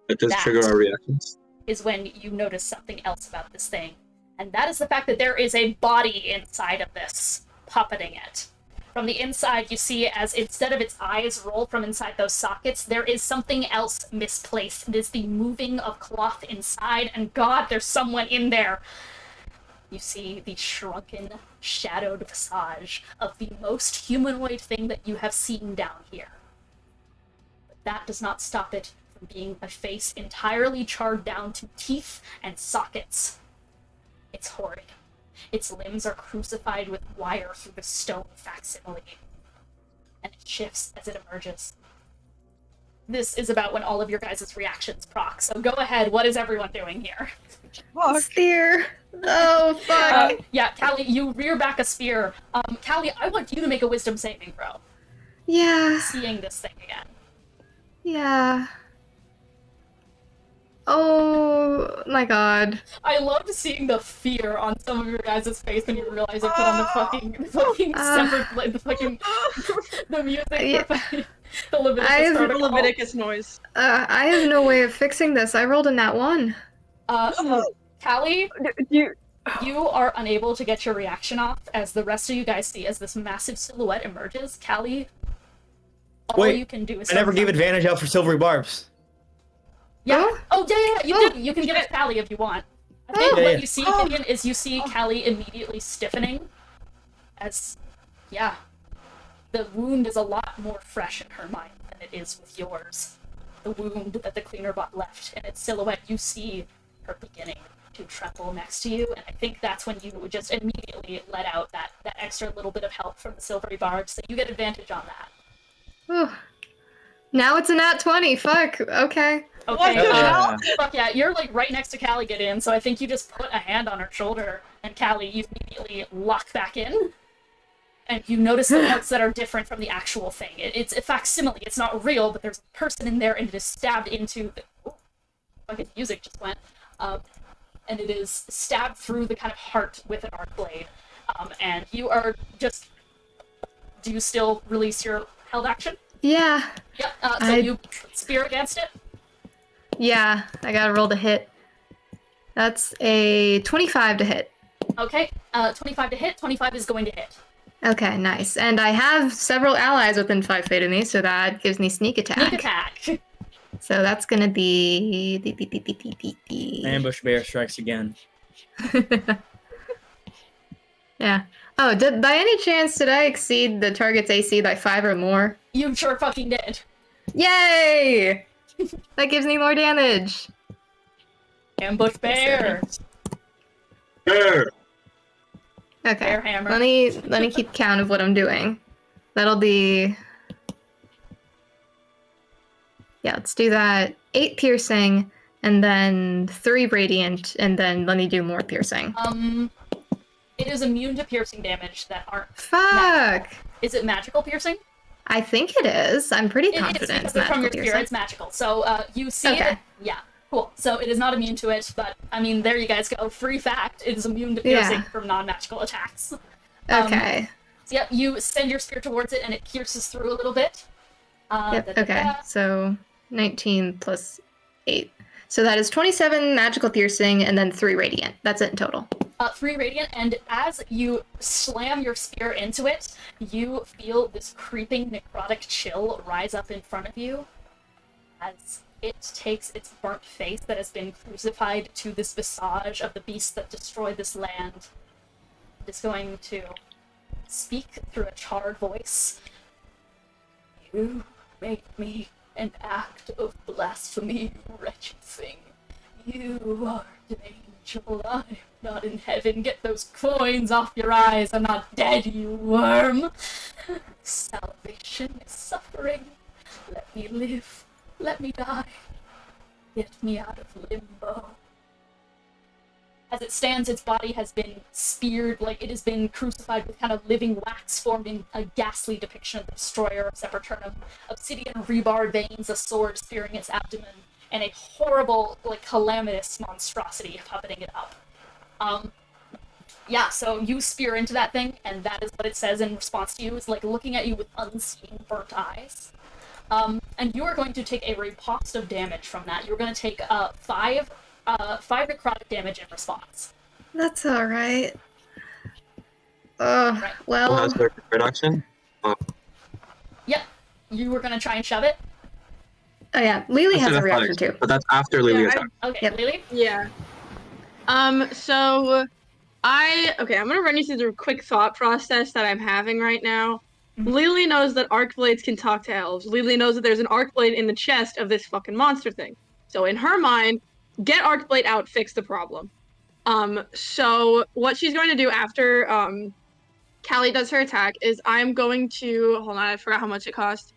It does That trigger our reactions. is when you notice something else about this thing. And that is the fact that there is a body inside of this, puppeting it. From the inside, you see as instead of its eyes roll from inside those sockets, there is something else misplaced. It is the moving of cloth inside, and God, there's someone in there. You see the shrunken, shadowed visage of the most humanoid thing that you have seen down here. But that does not stop it from being a face entirely charred down to teeth and sockets. It's horrid. Its limbs are crucified with wire through the stone facsimile. And it shifts as it emerges. This is about when all of your guys' reactions proc. So go ahead, what is everyone doing here? Spear. Oh, fuck. Yeah, Callie, you rear back a spear. Callie, I want you to make a wisdom saving throw. Yeah. Seeing this thing again. Yeah. Oh my god. I loved seeing the fear on some of your guys' face when you realize I put on the the music yeah. for the Leviticus I have protocol. Leviticus noise. I have no way of fixing this. I rolled a nat 1. Callie, You, you are unable to get your reaction off as the rest of you guys see as this massive silhouette emerges. Callie, all Wait, you can do is I never gave advantage out for silvery barbs. Yeah. Oh. Oh, yeah, you did. You can give it to Callie if you want. I think Yeah, what yeah. you see, Gideon, is you see Callie immediately stiffening as, yeah, the wound is a lot more fresh in her mind than it is with yours. The wound that the cleaner bot left in its silhouette, you see her beginning to tremble next to you, and I think that's when you just immediately let out that extra little bit of help from the silvery barbs, so you get advantage on that. Whew. Now it's a nat 20. Fuck. Okay. Okay, What the hell? fuck yeah, you're like right next to Callie, Gideon, so I think you just put a hand on her shoulder, and Callie, you immediately lock back in, and you notice the parts that are different from the actual thing. It's a facsimile, it's not real, but there's a person in there, and it is stabbed into the... Oh, fucking music just went. And it is stabbed through the kind of heart with an arc blade. And you are just... Do you still release your held action? Yeah. Yep, so you spear against it? Yeah. I gotta roll to hit. That's a 25 to hit. Okay, 25 to hit, 25 is going to hit. Okay, nice. And I have several allies within 5 feet of me, so that gives me sneak attack. Sneak attack. So that's gonna be... Ambush bear strikes again. Yeah. Oh, by any chance, did I exceed the target's AC by 5 or more? You sure fucking did. Yay! That gives me more damage. Ambush bear. Bear! Okay. Bear hammer. Let me keep count of what I'm doing. That'll be... Yeah, let's do that. 8 piercing, and then 3 radiant, and then let me do more piercing. It is immune to piercing damage that aren't Fuck! magical. Is it magical piercing? I think it is. I'm pretty It is, confident because it's it's from magical your spear, piercing. it's magical. So, you see Okay. it? Yeah. Cool. So it is not immune to it, but, I mean, there you guys go. Free fact, it is immune to Yeah. piercing from non-magical attacks. Okay. So, yeah, you send your spear towards it, and it pierces through a little bit. Yep, Da-da-da. okay. So 19 plus 8. So that is 27 magical piercing, and then 3 radiant. That's it in total. 3 radiant, and as you slam your spear into it, you feel this creeping necrotic chill rise up in front of you as it takes its burnt face that has been crucified to this visage of the beast that destroyed this land. It is going to speak through a charred voice. You made me an act of blasphemy, you wretched thing. You are an angel. I'm not in heaven. Get those coins off your eyes. I'm not dead, you worm. Salvation is suffering. Let me live. Let me die. Get me out of limbo. As it stands, its body has been speared, like it has been crucified with kind of living wax, forming a ghastly depiction of the destroyer of Seperternum. Obsidian rebar veins, a sword spearing its abdomen, and a horrible, like, calamitous monstrosity puppeting it up. Yeah, so you spear into that thing, and that is what it says in response to you. It's like looking at you with unseeing burnt eyes. And you are going to take a riposte of damage from that. You're going to take 5 necrotic damage in response. That's alright. Well... Has their reduction? Yep. You were going to try and shove it? Oh yeah, Lelee has a reaction too. But that's after Lelee attack. Okay, Yep. Lelee? Yeah. So I'm gonna run you through the quick thought process that I'm having right now. Lelee knows that arc blades can talk to elves. Lelee knows that there's an arc blade in the chest of this fucking monster thing. So in her mind, get arc blade out, fix the problem. So what she's going to do after Callie does her attack is I'm going to hold on, I forgot how much it cost.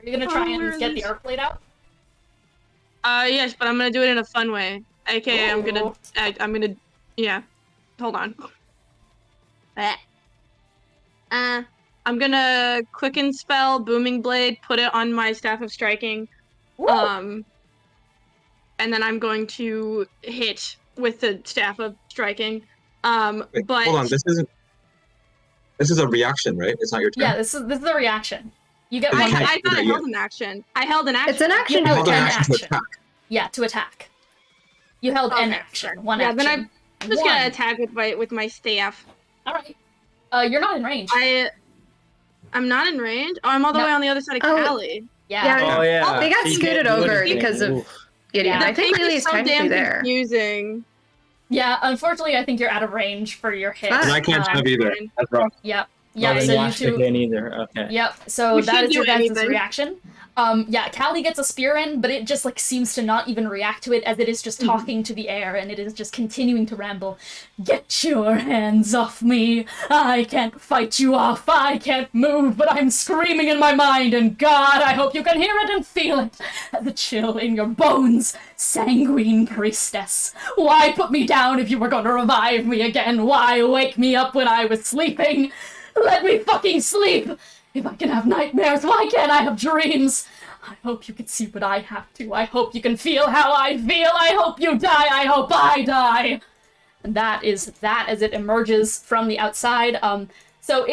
Are you gonna try and get the arc blade out? Yes, but I'm gonna do it in a fun way. AKA, I'm gonna, yeah. Hold on. I'm gonna quicken spell Booming Blade, put it on my Staff of Striking, and then I'm going to hit with the Staff of Striking. Wait, but hold on, this is a reaction, right? It's not your turn. Yeah, this is a reaction. You get I one. can't I thought I do that held an action. I held an action. It's an action to held an attack. To attack. Yeah, to attack. You held an action. One action. Then I'm just gonna attack with my staff. All right. You're not in range. I'm not in range. Oh, I'm all the way on the other side of Callie. Yeah. Oh yeah. They got So you scooted can't do over anything. because of Gideon. Yeah. I think Lee's so technically damn there. confusing. Yeah, unfortunately, I think you're out of range for your hit. Fuck. And I can't shove either. That's rough. Yep. Oh, Yeah, then so you Yaksha two... can't either. Okay. Yep, so We that should is your do guys' anything. reaction. Yeah, Callie gets a spear in, but it just, like, seems to not even react to it, as it is just talking to the air, and it is just continuing to ramble. Get your hands off me! I can't fight you off! I can't move, but I'm screaming in my mind, and God, I hope you can hear it and feel it! The chill in your bones! Sanguine priestess! Why put me down if you were gonna revive me again? Why wake me up when I was sleeping? Let me fucking sleep! If I can have nightmares, why can't I have dreams? I hope you can see what I have to. I hope you can feel how I feel. I hope you die. I hope I die. And that is that as it emerges from the outside. So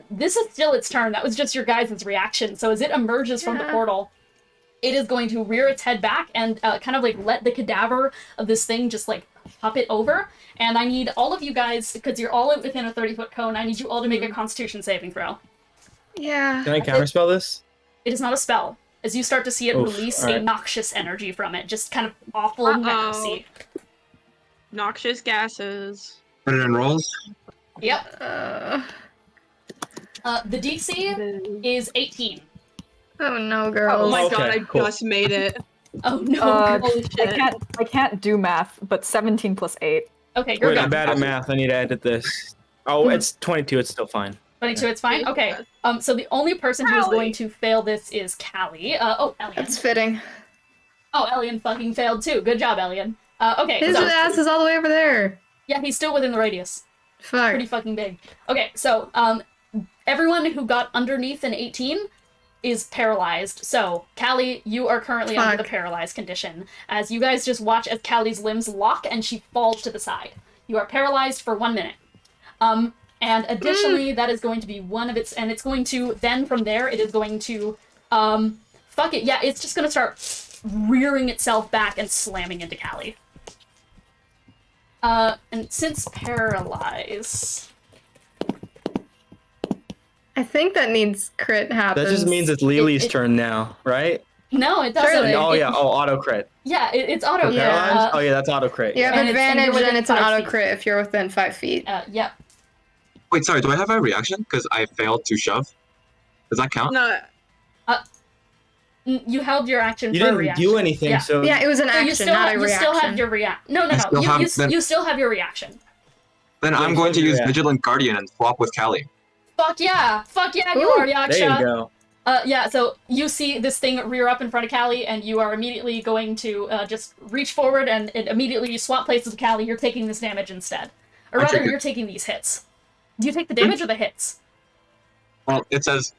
this is still its turn. That was just your guys' reaction. So as it emerges from the portal, it is going to rear its head back and kind of like let the cadaver of this thing just like pop it over. And I need all of you guys, because you're all within a 30-foot cone, I need you all to make a Constitution saving throw. Yeah. Can I counterspell this? It is not a spell. As you start to see it release a noxious energy from it, just kind of awful mousy. Noxious gases. Put it in rolls. Yep. The DC is 18. Oh no, Oh girls. my Okay, god, I cool. just made it. Oh no. Holy shit. I can't do math, but 17 plus 8. Okay, you're Wait, good. I'm bad at math. I need to edit this. Oh, it's 22. It's still fine. 22, it's fine? Okay. So the only person who is going to fail this is Callie. Elian. That's fitting. Oh, Elian fucking failed too. Good job, Elian. Okay, His so... ass is all the way over there. Yeah, he's still within the radius. Fuck. Pretty fucking big. Okay, so, everyone who got underneath an 18 is paralyzed. So, Callie, you are currently under the paralyzed condition. As you guys just watch as Callie's limbs lock and she falls to the side. You are paralyzed for 1 minute. And additionally, that is going to be one of its, and it's going to, then from there, it is going to, fuck it, yeah, it's just gonna start rearing itself back and slamming into Callie. And since paralyze... I think that needs crit happens. That just means it's Lelee's turn now, right? No, it doesn't. Surely. Auto crit. Yeah, it's auto crit. Yeah. Oh yeah, that's auto crit. You have And advantage you're within and it's an 5 auto feet. crit if you're within 5 feet. Yep. Wait, sorry, do I have a reaction? Because I failed to shove? Does that count? No, You held your action You for a didn't reaction. do anything, Yeah. so Yeah, it was an So action, not a you reaction. still have your reaction. No. You still have your reaction. Then I'm going to use Yeah. Vigilant Guardian and swap with Callie. Fuck yeah, you Ooh, are Yaksha. there you go. Yeah, so you see this thing rear up in front of Callie, and you are immediately going to just reach forward, and immediately you swap places with Callie. You're taking this damage instead. Or I rather, take it. you're taking these hits. Do you take the damage or the hits? Well, it says,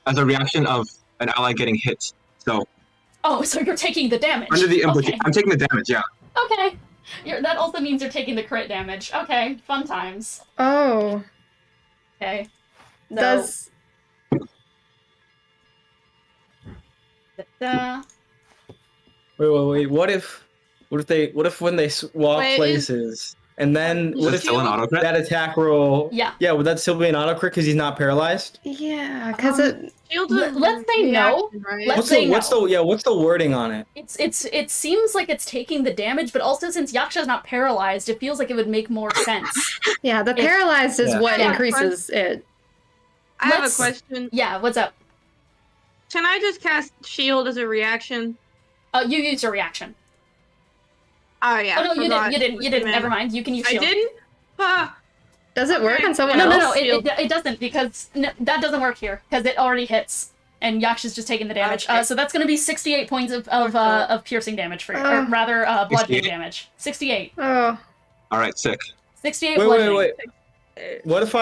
as a reaction of an ally getting hit. So, Oh, so you're taking the damage. Under the implication, Okay. I'm taking the damage. Yeah. Okay. That also means you're taking the crit damage. Okay, fun times. Oh. Okay. So, Does da-da. Wait. What if when they swap Wait, places, and then Is what it if still an auto crit? that attack roll? Yeah. Yeah, would that still be an auto crit because he's not paralyzed? yeah, because it Shield Let's say no. reaction, right? Let's What's say what's the wording on it? It seems like it's taking the damage, but also since Yaksha's not paralyzed, it feels like it would make more sense. yeah, the paralyzed is Yeah. what Yeah. increases it. I have a Let's- question. Yeah, what's up? Can I just cast shield as a reaction? You used your reaction. Oh yeah. Oh no, you forgot. didn't. You didn't. Never mind. You can use I shield. didn't. Ah, Does it work Okay. on someone No, else? it doesn't because that doesn't work here because it already hits and Yaksha's just taking the damage. Okay. So that's going to be 68 points of piercing damage for you, or Oh. rather bludgeoning 68? damage. 68. Oh. All right, sick. 68 Wait. bludgeoning. What if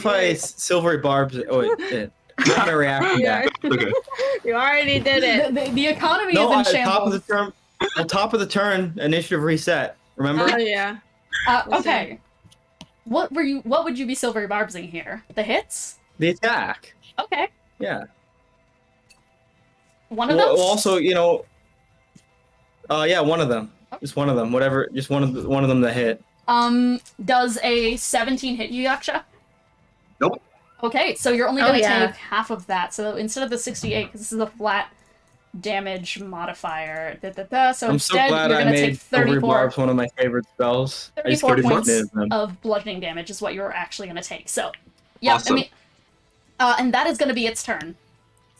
I silvery barbs? Oh wait, not my reaction Yeah. back. Okay. you already did it. The economy No, is in on top of the shambles. turn. On top of the turn, initiative reset. Remember? Oh yeah. Okay. What would you be silvery barbsing here? The hits? The attack. Okay. Yeah. One of Well, those? also, yeah, one of them. Just one of them. Whatever. Just one of them that hit. Does a 17 hit you, Yaksha? Nope. Okay, so you're only Oh, gonna yeah. take half of that. So instead of the 68, because this is a flat damage modifier, so I'm so instead glad you're I gonna made take silvery 34, barbs one of my favorite spells. I just 34 couldn't points live them. of bludgeoning damage is what you're actually gonna take. So, yeah, Awesome. I mean, and that is gonna be its turn.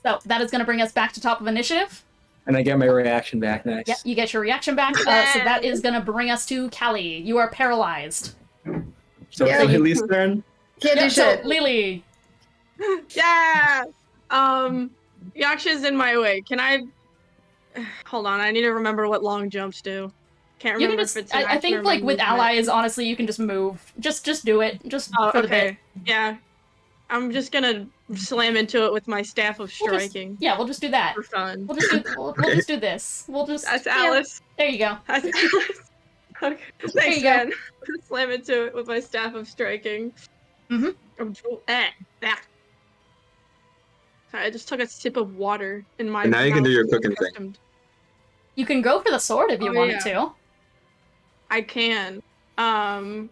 So that is gonna bring us back to top of initiative. And I get my reaction back next. Yep, you get your reaction back. So that is gonna bring us to Callie. You are paralyzed. So Yeah, it's you- Lee's turn. Can't do Yep, so shit. Lelee. Yeah. Yaksha's in my way. Can I? Hold on. I need to remember what long jumps do. Can't You remember can just. if it's. an I action think or like with movement. allies, honestly, you can just move. Just do it. Just Oh, for the bit. okay. Yeah. I'm just gonna slam into it with my staff of We'll just- striking Yeah, we'll just do that. for fun. We'll just do this. We'll just. That's yeah, Alice. there you go. That's Alice. Okay. Thanks, you go. man. Slam into it with my staff of striking. Mhm. Sorry, I just took a sip of water in my. And now you can do mouth your is cooking thing. accustomed. You can go for the sword if you Oh, wanted to. I can. Do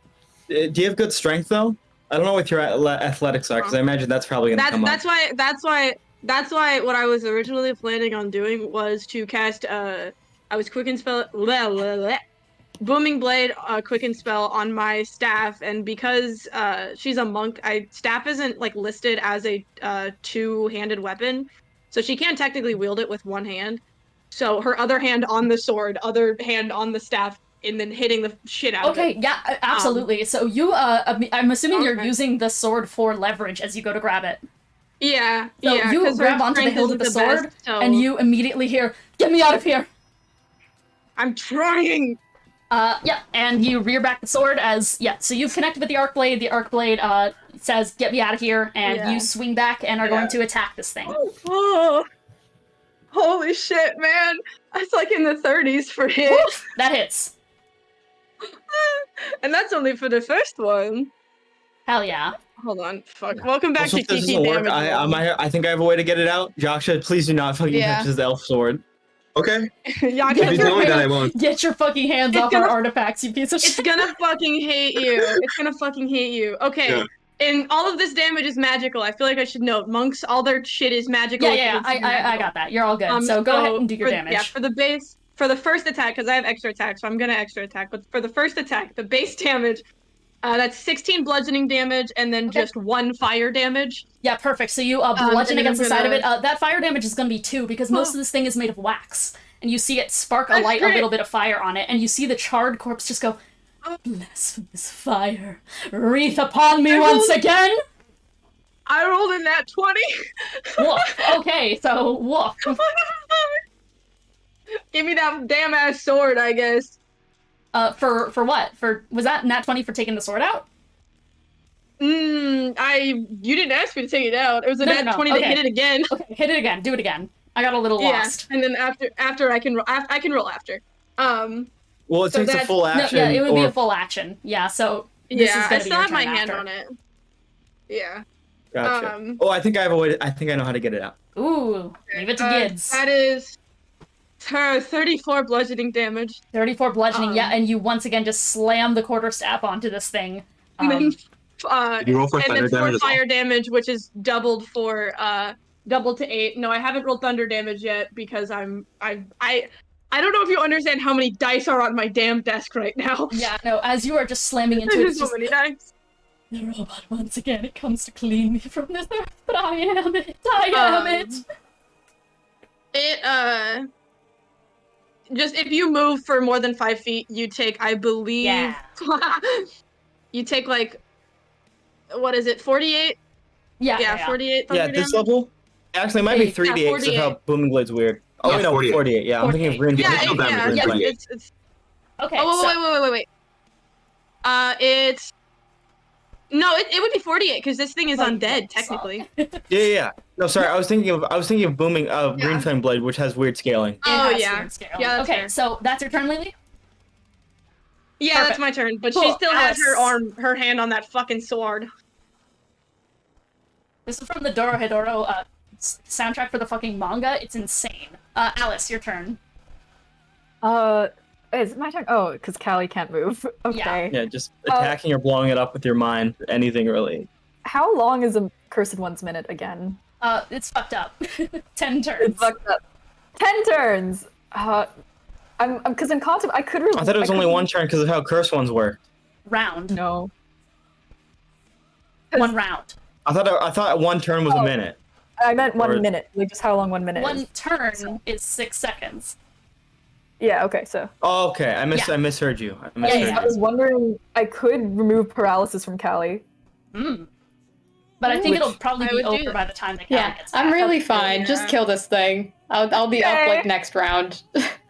you have good strength though? I don't know what your athletics are because I imagine that's probably gonna come That's why what I was originally planning on doing was to cast I was quicken spell booming blade quicken spell on my staff, and because she's a monk, staff isn't like listed as a two-handed weapon, so she can't technically wield it with one hand. So her other hand on the sword, other hand on the staff, and then hitting the shit out of it. Okay, yeah, absolutely. So you, I'm assuming you're Okay. using the sword for leverage as you go to grab it. Yeah, So yeah. you 'cause her grab onto the strength hilt of isn't the sword, best, so and you immediately hear, "Get me out of here!" I'm trying. Yeah, and you rear back the sword as, yeah, so you've connected with the arc blade. The arc blade says, "Get me out of here," and Yeah. you swing back and are Yeah. going to attack this thing. Oh, holy shit, man! That's like in the 30s for hit, Woof, that hits. and that's only for the first one. Hell yeah. Hold on, fuck. Welcome back Also, to if this Kiki doesn't work, damage. roll. I think I have a way to get it out. Yaksha, please do not fucking Yeah. touch this elf sword. Okay. Yaksha, If you tell me that, I won't. Get your fucking hands It's off our gonna- artifacts, you piece of it's shit. gonna fucking hate you. It's gonna fucking hate you. Okay. Yeah. And all of this damage is magical. I feel like I should note. Monks, all their shit is magical. Yeah, It's I magical. got that. You're all good. So go ahead and do your damage. Yeah, for the base, for the first attack, because I have extra attack, so I'm gonna extra attack. But for the first attack, the base damage, that's 16 bludgeoning damage, and then Okay. just 1 fire damage. Yeah, perfect. So you bludgeon and against the I'm side of it. gonna- That fire damage is going to be 2 because most of this thing is made of wax, and you see it spark a That's light, a great. little bit of fire on it, and you see the charred corpse just go, "Blasphemous fire, wreath upon me once again." I rolled in that 20. Woof. Okay, so woof. Give me that damn ass sword, I guess. For what? Was that nat 20 for taking the sword out? You didn't ask me to take it out. It was a No, nat no, 20 okay. to hit it again. Okay, hit it again. Do it again. I got a little lost. And then after I can roll after. Well, it So takes a that's- full No, action. yeah, it would be or- a full action. Yeah, so this is Yeah, I gonna be still your have my turn hand after. on it. Yeah. Gotcha. I think I have a way. I think I know how to get it out. Ooh, leave it to Gids. That is 34 bludgeoning damage. 34 bludgeoning, yeah, and you once again just slam the quarterstaff onto this thing. And then, Did you roll for and thunder then 4 damage as well? fire damage, which is doubled to 8. No, I haven't rolled thunder damage yet because I don't know if you understand how many dice are on my damn desk right now. Yeah, no, as you are just slamming into it, There's it's so just, many dice. the robot once again, it comes to clean me from this earth, but I am it, I am it! It, just if you move for more than 5 feet, you take, I believe, Yeah. you take like, what is it, 48? Yeah. 48 Yeah, thunder at this damage. level. Actually, it might be 3d8 because of 48. how Booming Blade's weird. Oh, Yeah, wait, no, 48. 48. Yeah, I'm thinking of Green Yeah, It's still damage, yeah, it's like- it's Okay, oh, so, wait. It's no, it would be 48 because this thing is Like, undead yeah, technically. Yeah. No, sorry, I was thinking of Booming Green Yeah. Flame Blade, which has weird scaling. it Oh, has yeah. weird scale. Yeah, that's okay, fair. so that's your turn, Lelee? Yeah, Perfect. that's my turn. But she Cool, still has Alice. her hand on that fucking sword. This is from the Dorohedoro soundtrack for the fucking manga. It's insane. Alice, your turn. Is it my turn? Oh, because Callie can't move. Okay. Yeah, just attacking or blowing it up with your mind. Anything really. How long is a Cursed One's minute again? It's fucked up. 10 turns. It's fucked up. 10 turns! I'm contemplating. I could I thought it was only one turn because of how Curse ones work. Round. No. 1 round. I thought one turn was a minute. I meant 1 Or- minute. Like, just how long 1 minute One is. turn is 6 seconds. Yeah, okay, so. Oh, okay. I misheard you. I misheard yeah. I was wondering, I could remove paralysis from Callie. But I think Which- it'll probably I be would do over that. by the time that Callie Yeah, gets I'm back. really fine. Just kill this thing. I'll be up Okay. like next round.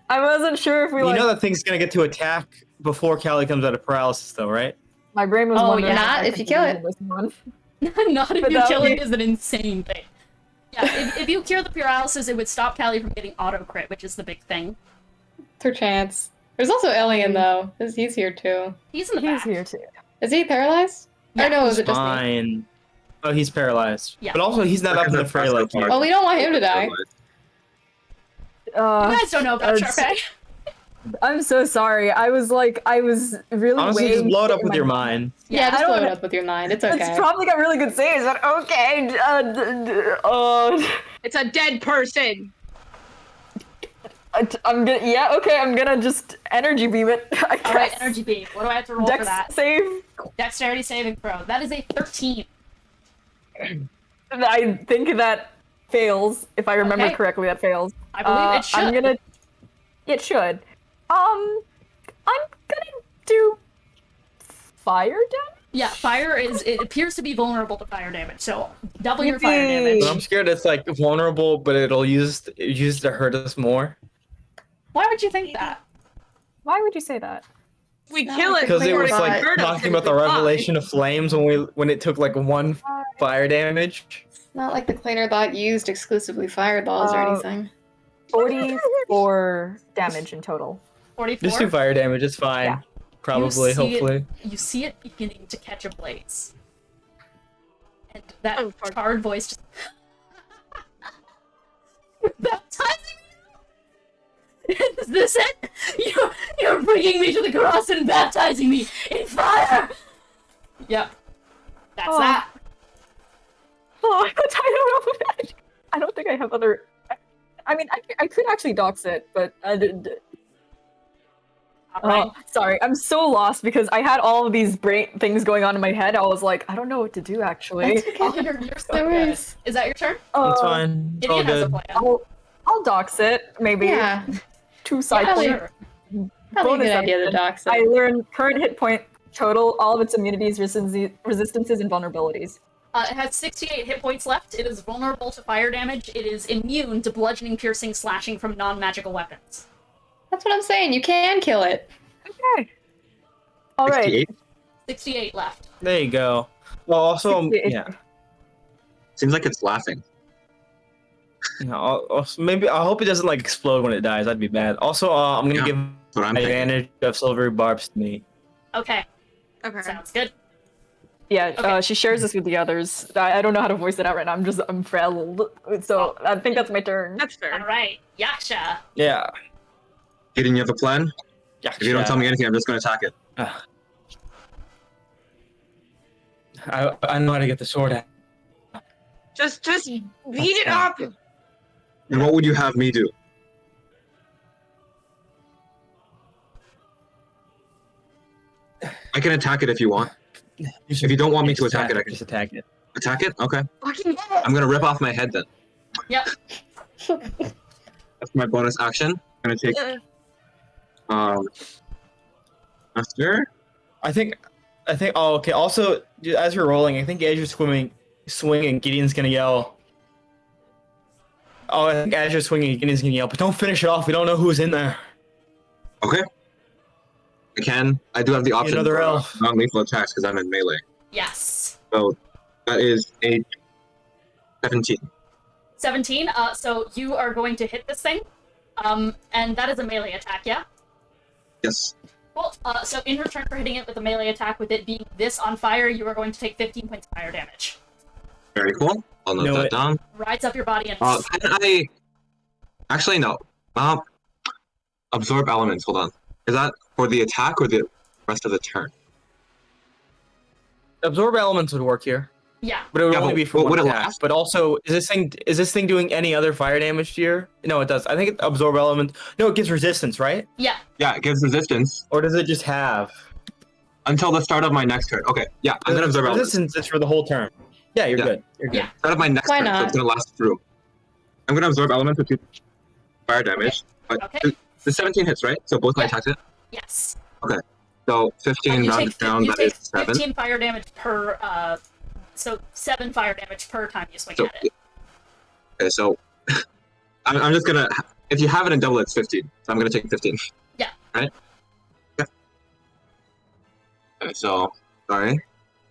I wasn't sure if we You like. know that thing's gonna get to attack before Callie comes out of paralysis, though, right? My brain was Oh, wondering. yeah. Not I if could you kill remove it. this one. Not if But you that kill would it be- is an insane thing. Yeah, if you cure the paralysis, it would stop Callie from getting auto crit, which is the big thing. It's her chance. There's also Elian though. He's here too. He's in the He's back. here too. Is he paralyzed? Yeah, or no, is it just me? Fine. Oh, he's paralyzed. Yeah. But also, he's not up in the fray like you. Well, we don't want him to die. You guys don't know about it's- Charpay. I'm so sorry. I was really Honestly, just weighing blow it up in with my your mind. Yeah, I just don't blow it know. up with your mind. It's okay. It's probably got really good saves, but okay. It's a dead person. I'm gonna just energy beam it. I guess. Alright, energy beam. What do I have to roll Dex for that? save. Dexterity saving throw. That is a 13. I think that fails. If I remember Okay. correctly, that fails. I believe it should. I'm gonna. It should. I'm gonna do fire damage. Yeah, fire is. It appears to be vulnerable to fire damage, so double your fire Yippee. damage. But I'm scared it's like vulnerable, but it'll use to hurt us more. Why would you think that? Why would you say that? We Not kill like it Because it Clear was like bot. talking about the revelation of flames when it took like 1 fire damage. Not like the cleaner bot used exclusively fireballs or anything. 44 damage in total. 44. Just do fire damage. It's fine. Yeah. Probably, You see hopefully. You see it beginning to catch a blaze. And that Oh, fuck. charred voice just. You're baptizing me? Is this it? You're bringing me to the cross and baptizing me in fire! Yep. That's Oh. that. Oh, I don't think I have other. I mean, I could actually dox it, but I did. Alright. Oh, sorry, I'm so lost because I had all of these brain things going on in my head. I was like, I don't know what to do actually. That's Oh, okay. you're so No good. worries. Is that your turn? It's fine. It's all Gideon has a good. plan. I'll dox it. Maybe Yeah, 2 Yeah, cycles. sure. probably a good Bonus idea to action. dox it. I learned current hit point total, all of its immunities, resistances, and vulnerabilities. It has 68 hit points left. It is vulnerable to fire damage. It is immune to bludgeoning, piercing, slashing from non-magical weapons. That's what I'm saying. You can kill it. Okay. All right. 68? 68 left. There you go. Well, also, 68. yeah. Seems like it's laughing. Maybe I hope it doesn't like explode when it dies. That'd be bad. Also, I'm gonna give what I'm thinking. advantage of silvery barbs to me. Okay, Okay. sounds good. Yeah, Okay. she shares this with the others. I don't know how to voice it out right now. I'm frazzled. So I think that's my turn. That's fair. All right, Yaksha. Yeah. Gideon, you have a plan? Yeah. If you don't tell me anything, I'm just going to attack it. I know how to get the sword out. Just beat it up. And what would you have me do? I can attack it if you want. If you don't want me to attack it, I can just attack it. attack it. Okay. Fucking I'm gonna rip off my head then. Yep. That's my bonus action. I'm gonna take master. I think. Oh, okay. Also, as you're rolling, I think as you're swinging, Gideon's gonna yell. Oh, I think as you're swinging, Gideon's gonna yell. But don't finish it off. We don't know who's in there. Okay. I do have the option Another for elf. non-lethal attacks because I'm in melee. Yes. So that is a 17. 17. So you are going to hit this thing, and that is a melee attack. Yeah. Yes. Cool. So in return for hitting it with a melee attack, with it being this on fire, you are going to take 15 points of fire damage. Very cool. I'll note that down. Rides up your body and. Can I? Actually, no. Absorb elements. Hold on. Is that for the attack or the rest of the turn? Absorb elements would work here, Yeah. but it would Yeah, only but be for would one it attack. last? But also, is this thing doing any other fire damage to you? No, it does. I think it absorb element. No, it gives resistance, right? Yeah. Yeah, it gives resistance Or does it just have until the start of my next turn. Okay. Yeah, I'm gonna absorb elements. resistance? Is for the whole turn. Yeah, you're Yeah. good. You're good. Yeah. Start of my next Why turn, so not? it's gonna last through. I'm gonna absorb elements with 2 fire damage. But Okay. the 17 hits, right? So both my Yeah. attacks hit. Yes. So 15 you rounded down, you that take is 7. 15 fire damage per. So 7 fire damage per time you swing So, at it. okay, so I'm just gonna. If you have it in double, it's 15. So I'm gonna take 15. Yeah. Right? Yeah. Okay, so sorry.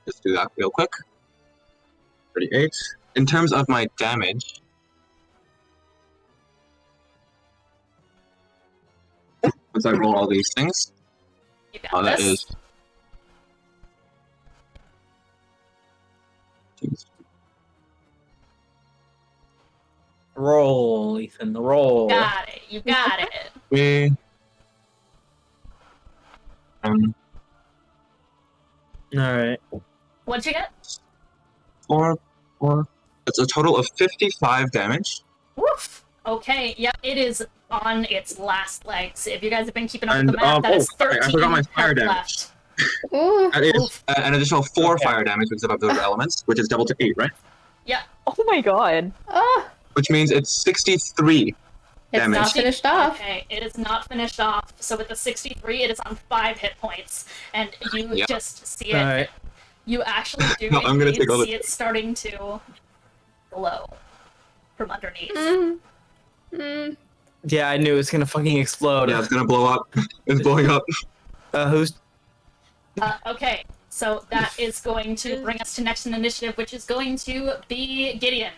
Just do that real quick. 38. In terms of my damage. Once I roll all these things, You got that this. is. Roll, Ethan. Roll. Got it. You got it. 3. All right. What'd you get? 4. It's a total of 55 damage. Woof. Okay. Yep. It is on its last legs. If you guys have been keeping up And, with the math, that is sorry, 13 I forgot my fire health damage. left. Ooh. That is an additional 4 Okay. fire damage because of absorb elements, which is double to 8, right? Oh my god. Oh, Which means it's 63 it's damage. not finished off. Okay, it is not finished off. So with the 63, it is on 5 hit points, and you Yeah. just see it. All right. You actually do No, I'm gonna indeed take all the- see it starting to glow from underneath. Mm. Mm. Yeah, I knew it was gonna fucking explode. Yeah, it's gonna blow up. It's blowing up. Who's? Okay, so that is going to bring us to next in initiative, which is going to be Gideon.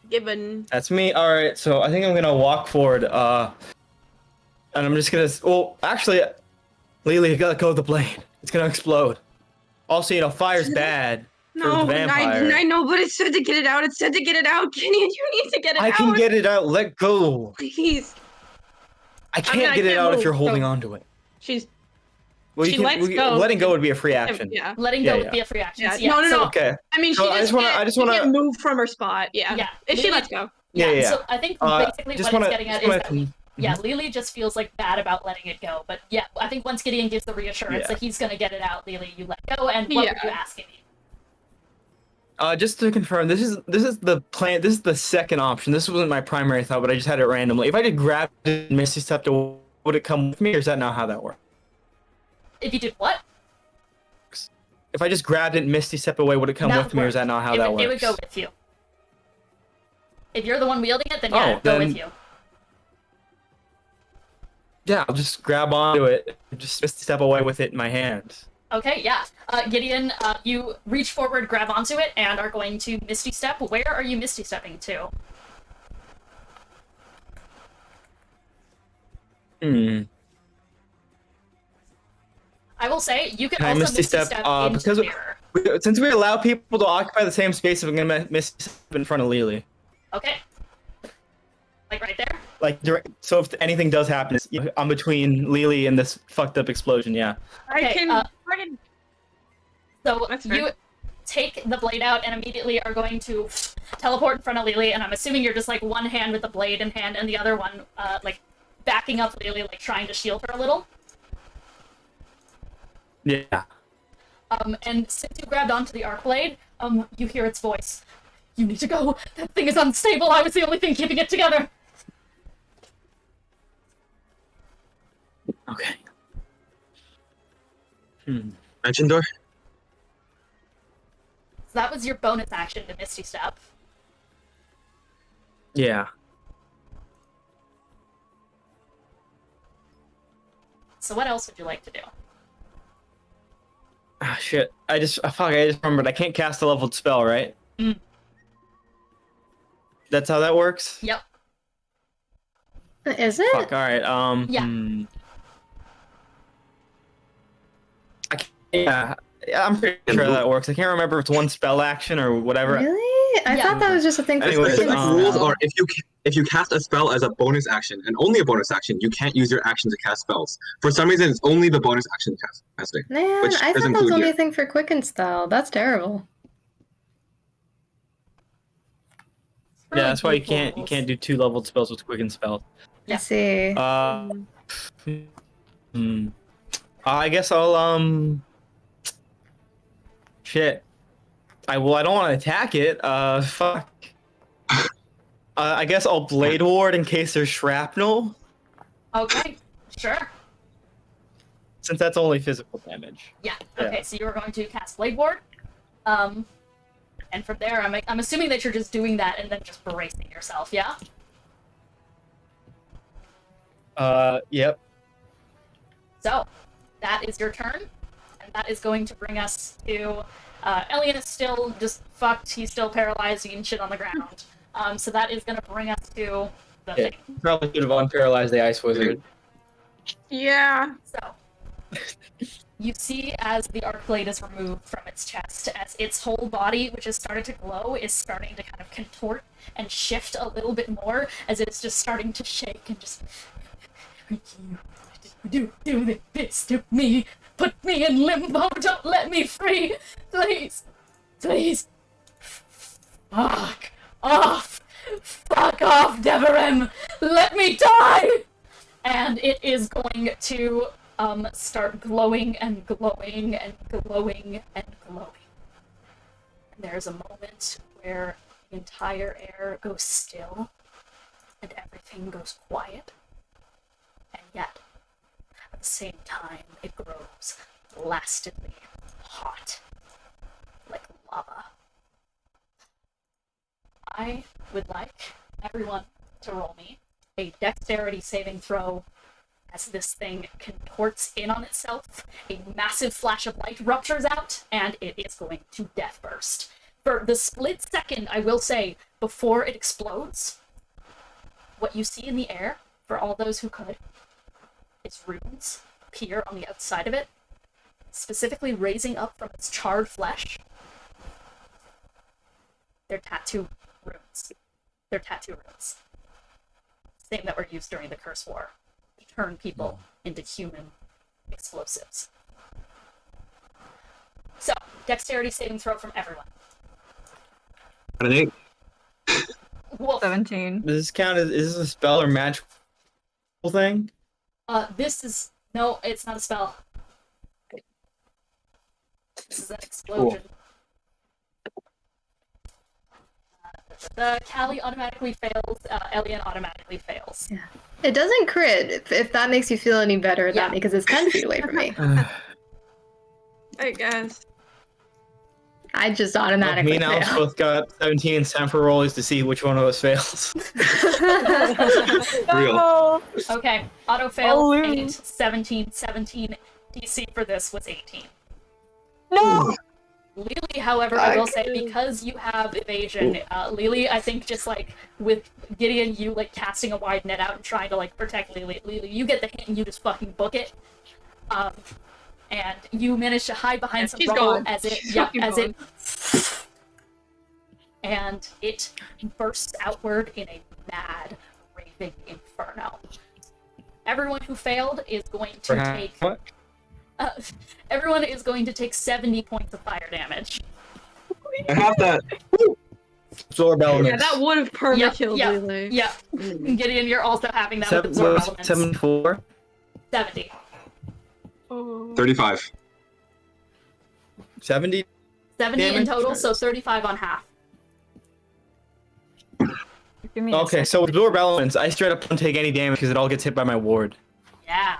Given. That's me. All right. So I think I'm gonna walk forward. And I'm just gonna. Well, actually, Lelee, you gotta go with the blade. It's gonna explode. Also, fire's bad. No, vampire. I know, but it said to get it out. It said to get it out. Gideon, you need to get it I out. can get it out. Let go. Please. I can't mean, I get it can't out if move, you're holding so- on to it. She's. Well, She lets go. Letting go would be a free action. Yeah. Letting Yeah, go yeah. would be a free action. Yeah, So, no, no, so- no. Okay. I mean, So she I just just wanna- can't move from her spot. Yeah. Yeah. If she Lelee- lets go. Yeah. So I think basically just what wanna- it's getting at just is wanna- that yeah, Lelee just feels like bad about letting it go. But yeah, I think once Gideon gives the reassurance Yeah. that he's gonna get it out, Lelee, you let go. And what were you asking me? Just to confirm, this is the plan. This is the second option. This wasn't my primary thought, but I just had it randomly. If I did grab it and Misty stepped away, would it come with me, or is that not how that works? If you did what? If I just grabbed it and Misty stepped away, would it come That with me, or is that not how it that would, works? It would go with you. If you're the one wielding it, then yeah, Oh, it'd go then- with you. Yeah, I'll just grab onto it, and just Misty step away with it in my hands. Okay, yeah. Gideon, you reach forward, grab onto it, and are going to Misty Step. Where are you Misty Stepping to? I will say, you can Can I also Misty Step, into because the mirror. since we allow people to occupy the same space, I'm gonna Misty Step in front of Lelee. Okay. Like right there? Like, so if anything does happen, I'm between Lelee and this fucked up explosion, yeah. Okay, I can. So That's fair. you take the blade out and immediately are going to teleport in front of Lelee, and I'm assuming you're just like one hand with the blade in hand and the other one like backing up Lelee, like trying to shield her a little. Yeah. And since you grabbed onto the arc blade, you hear its voice. You need to go. That thing is unstable. I was the only thing keeping it together. Okay. Mansion door? So that was your bonus action to Misty Step. Yeah. So what else would you like to do? Ah, shit. I just remembered. I can't cast a leveled spell, right? Mm. That's how that works? Yep. Is it? Fuck, alright, Yeah. Yeah, I'm pretty sure that works. I can't remember if it's one spell action or whatever. Really? I Yeah. thought that was just a thing for Anyways, quick Specific and rules spell. are if you cast a spell as a bonus action and only a bonus action, you can't use your action to cast spells. For some reason, it's only the bonus action casting. Man, which I is thought that was included only here. a thing for quick and spell. That's terrible. Yeah, that's why you can't do 2 leveled spells with quicken spell. Yeah. I see. I guess I'll shit. I don't want to attack it. Fuck. I guess I'll blade ward in case there's shrapnel, Okay, sure. since that's only physical damage. Yeah. Okay, so you were going to cast Blade Ward. And from there, I'm assuming that you're just doing that and then just bracing yourself, yeah? Yep. So, that is your turn, and that is going to bring us to, Elian is still just fucked, he's still paralyzed, eating shit on the ground. So that is gonna bring us to the Yeah. thing. Probably should have unparalyzed the ice wizard. Yeah. So, you see as the arc blade is removed from its chest, as its whole body, which has started to glow, is starting to kind of contort and shift a little bit more, as it's just starting to shake and just... Do this to me! Put me in limbo! Don't let me free! Please! Please! Fuck off! Fuck off, Deverem! Let me die! And it is going to start glowing and glowing and glowing and glowing. And there's a moment where the entire air goes still and everything goes quiet. And yet, at the same time, it grows blastedly hot, like lava. I would like everyone to roll me a dexterity saving throw as this thing contorts in on itself. A massive flash of light ruptures out, and it is going to death burst. For the split second, I will say, before it explodes, what you see in the air, for all those who could, is runes appear on the outside of it, specifically raising up from its charred flesh. They're tattoo runes. They're tattoo runes. Same that were used during the Curse War to turn people into human explosives. So, dexterity saving throw from everyone. An 8. Wolf. 17. Does this count as, is this a spell or magical thing? This is... No, it's not a spell. This is an explosion. The Callie automatically fails, Elian automatically fails. Yeah. It doesn't crit, if that makes you feel any better Yeah. than me, because it's 10 feet away from me. I guess. I just Me automatically and Alice fail. both got 17 and time for rollies to see which one of us fails. Real. No! Okay, auto fail, Oh, 8, lose. 17, 17. DC for this was 18. No! Lelee, however, I will say, because you have evasion, Lelee, I think just, like, with Gideon, you, like, casting a wide net out and trying to, like, protect Lelee, you get the hit and you just fucking book it. And you manage to hide behind some rubble as it, and it bursts outward in a mad, raving inferno. Everyone who failed is going to take... everyone is going to take 70 points of fire damage. I have that. Absorb elements. Yeah, that would have perma-killed Lelee. Yeah. Gideon, you're also having that with absorb elements. 74? 70. 35. 70? 70 in total, so 35 on half. Okay, so with absorb elements, I straight up don't take any damage because it all gets hit by my ward. Yeah.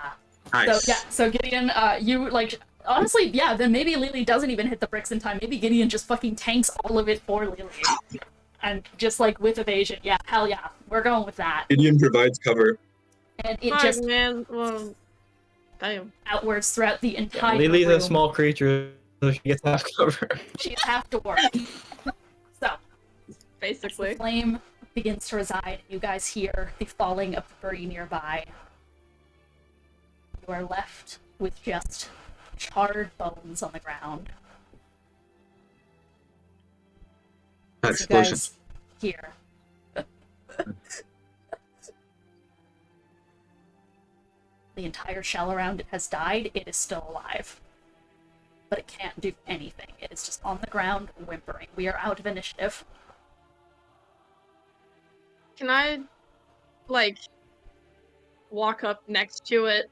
Nice. So Gideon, you, like, honestly, yeah, then maybe Lelee doesn't even hit the bricks in time. Maybe Gideon just fucking tanks all of it for Lelee. And just, like, with evasion. Yeah, hell yeah. We're going with that. Gideon provides cover. And it just... man, well... Damn. Outwards throughout the entire Lelee's room. a small creature, so she gets half cover. She's half dwarf. So, Basically. as the flame begins to reside, you guys hear the falling of debris nearby. You are left with just charred bones on the ground. That As you explosion. guys hear. The entire shell around it has died. It is still alive. But it can't do anything. It is just on the ground, whimpering. We are out of initiative. Can I, like, walk up next to it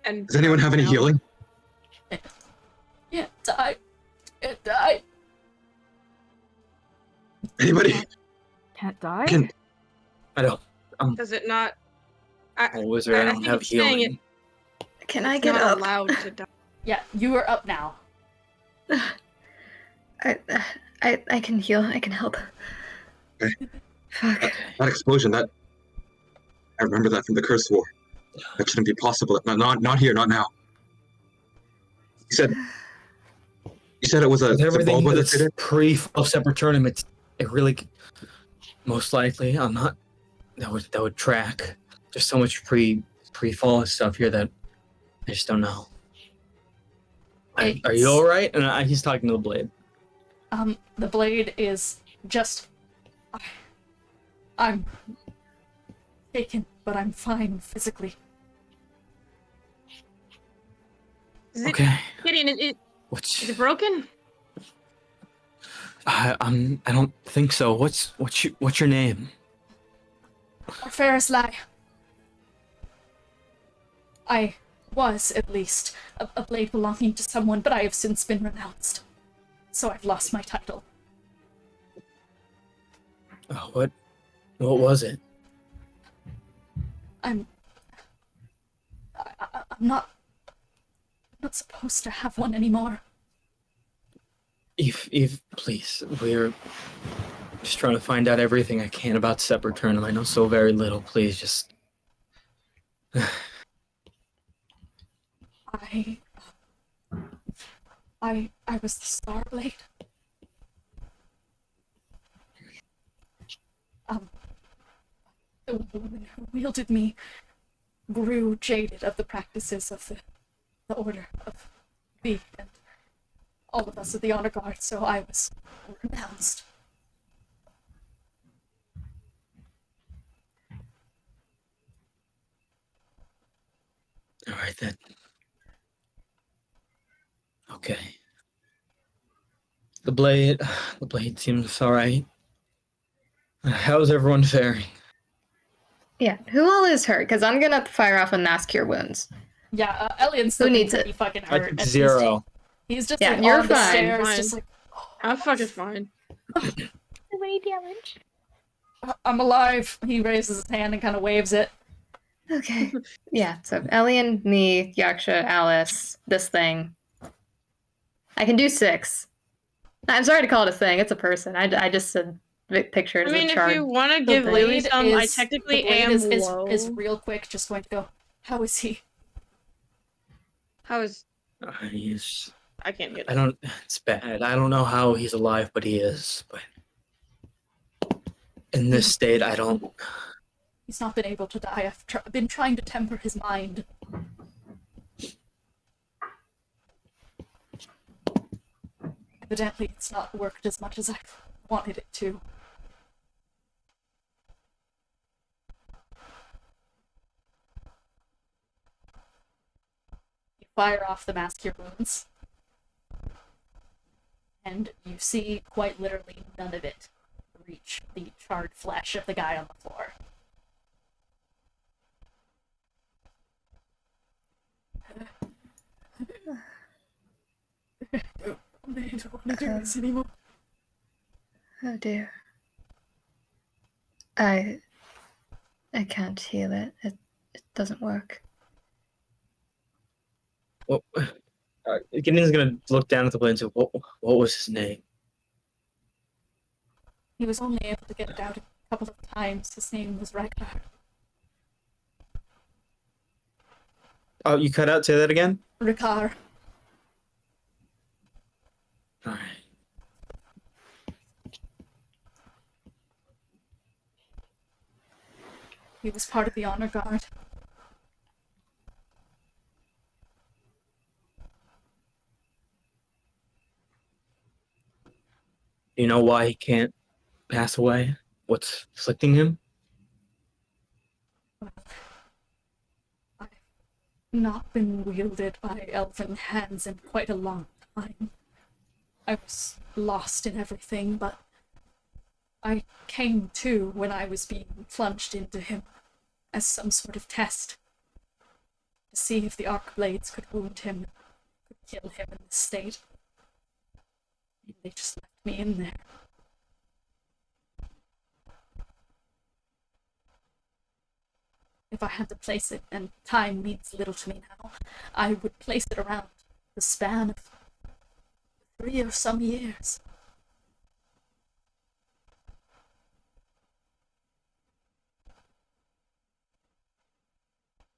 and... Does anyone have any healing? It died. It died. Anybody? Can't die? I don't. Does it not... I'm a wizard, I don't think have it's saying healing. Can I It's get not up? allowed to die. Yeah, you are up now. I can heal. I can help. Okay. Fuck. That explosion, that... I remember that from the Curse War. That shouldn't be possible. Not here, not now. You said it was a With everything bulb that's illustrator? pre-fall Seperternum, it really... Most likely, I'm not... That would track. There's so much pre-fall stuff here that I just don't know. Are you alright? And he's talking to the blade. The blade is just... I'm taken, but I'm fine physically. Is it, Okay. Gideon, is it broken? I don't think so. What's your name? Or fairest lie. I was, at least, a blade belonging to someone, but I have since been renounced. So I've lost my title. Oh, what was it? I'm not supposed to have one anymore. Eve, please. We're just trying to find out everything I can about Seperternum. I know so very little. Please, just... I was the Star Blade. The woman who wielded me grew jaded of the practices of the Order of B and all of us of the Honor Guard, so I was renounced. Alright then. Okay. The blade seems alright. How's everyone faring? Yeah, who all is hurt? Because I'm gonna fire off a mass cure wounds. Yeah, Elliot's still needs pretty it? fucking I hurt. took and 0. He's just Yeah, like you're on the fine. stairs, Fine. just like, I'm fucking fine. Any damage? I'm alive. He raises his hand and kind of waves it. Okay. Yeah, so Elian, me, Yaksha, Alice, this thing. I can do 6. I'm sorry to call it a thing. It's a person. I just said picture it I as mean, a if chart. you want to The give Lelee blade some, I is- technically the blade am is low. real quick just going to go, how is he? How is... I can't get I it. don't. It's bad. I don't know how he's alive, but he is. But in this state, I don't. He's not been able to die. I've been trying to temper his mind. Evidently, it's not worked as much as I wanted it to. You fire off the mass cure wounds, and you see quite literally none of it reach the charred flesh of the guy on the floor. I don't want to do this anymore. Oh dear. I can't heal it. It doesn't work. Well, Gideon's gonna look down at the blade and say, "What was his name?" He was only able to get it out a couple of times. His name was Ragnar. Oh, you cut out. Say that again. Rikar. All right. He was part of the honor guard. Do you know why he can't pass away? What's afflicting him? I've not been wielded by elven hands in quite a long time. I was lost in everything, but I came to when I was being plunged into him as some sort of test to see if the arc blades could wound him, could kill him in this state. And they just left me in there. If I had to place it, and time means little to me now, I would place it around the span of 3 or some years.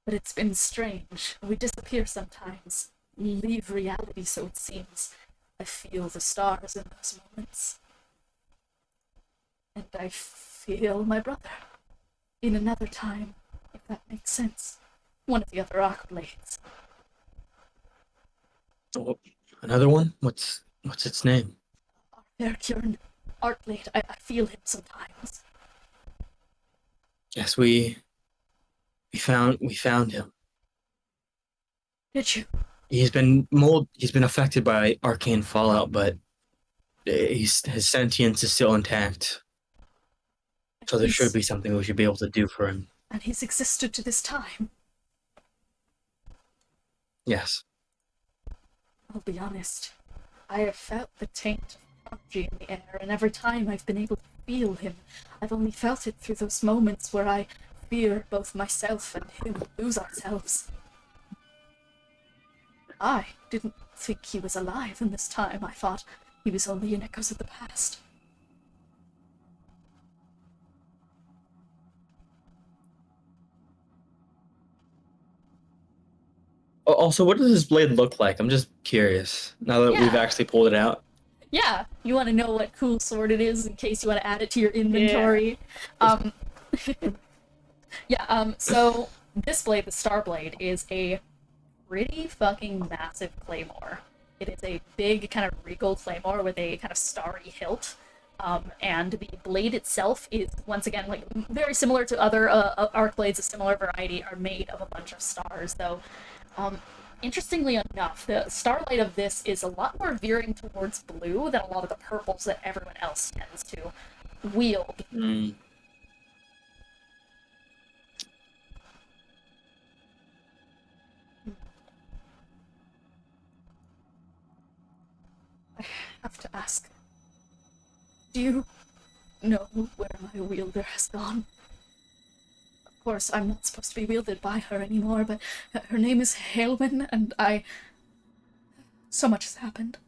But it's been strange. We disappear sometimes, leave reality, so it seems. I feel the stars in those moments. And I feel my brother in another time, if that makes sense. One of the other arc blades. Oh, another one? What's its name? Seperternum, arc blade. I feel him sometimes. Yes, we found him. Did you? He's been affected by arcane fallout, but his sentience is still intact. So there should be something we should be able to do for him. And he's existed to this time. Yes. I'll be honest. I have felt the taint of energy in the air, and every time I've been able to feel him, I've only felt it through those moments where I fear both myself and him lose ourselves. I didn't think he was alive in this time. I thought he was only in echoes of the past. Also, what does this blade look like? I'm just curious, now that we've actually pulled it out. Yeah, you want to know what cool sword it is in case you want to add it to your inventory. Yeah. So this blade, the Star Blade, is a pretty fucking massive claymore. It is a big kind of regal claymore with a kind of starry hilt. And the blade itself is, once again, like very similar to other arc blades of similar variety, are made of a bunch of stars, though. Interestingly enough, the starlight of this is a lot more veering towards blue than a lot of the purples that everyone else tends to wield. I have to ask, do you know where my wielder has gone? Of course, I'm not supposed to be wielded by her anymore, but her name is Halewyn, and so much has happened.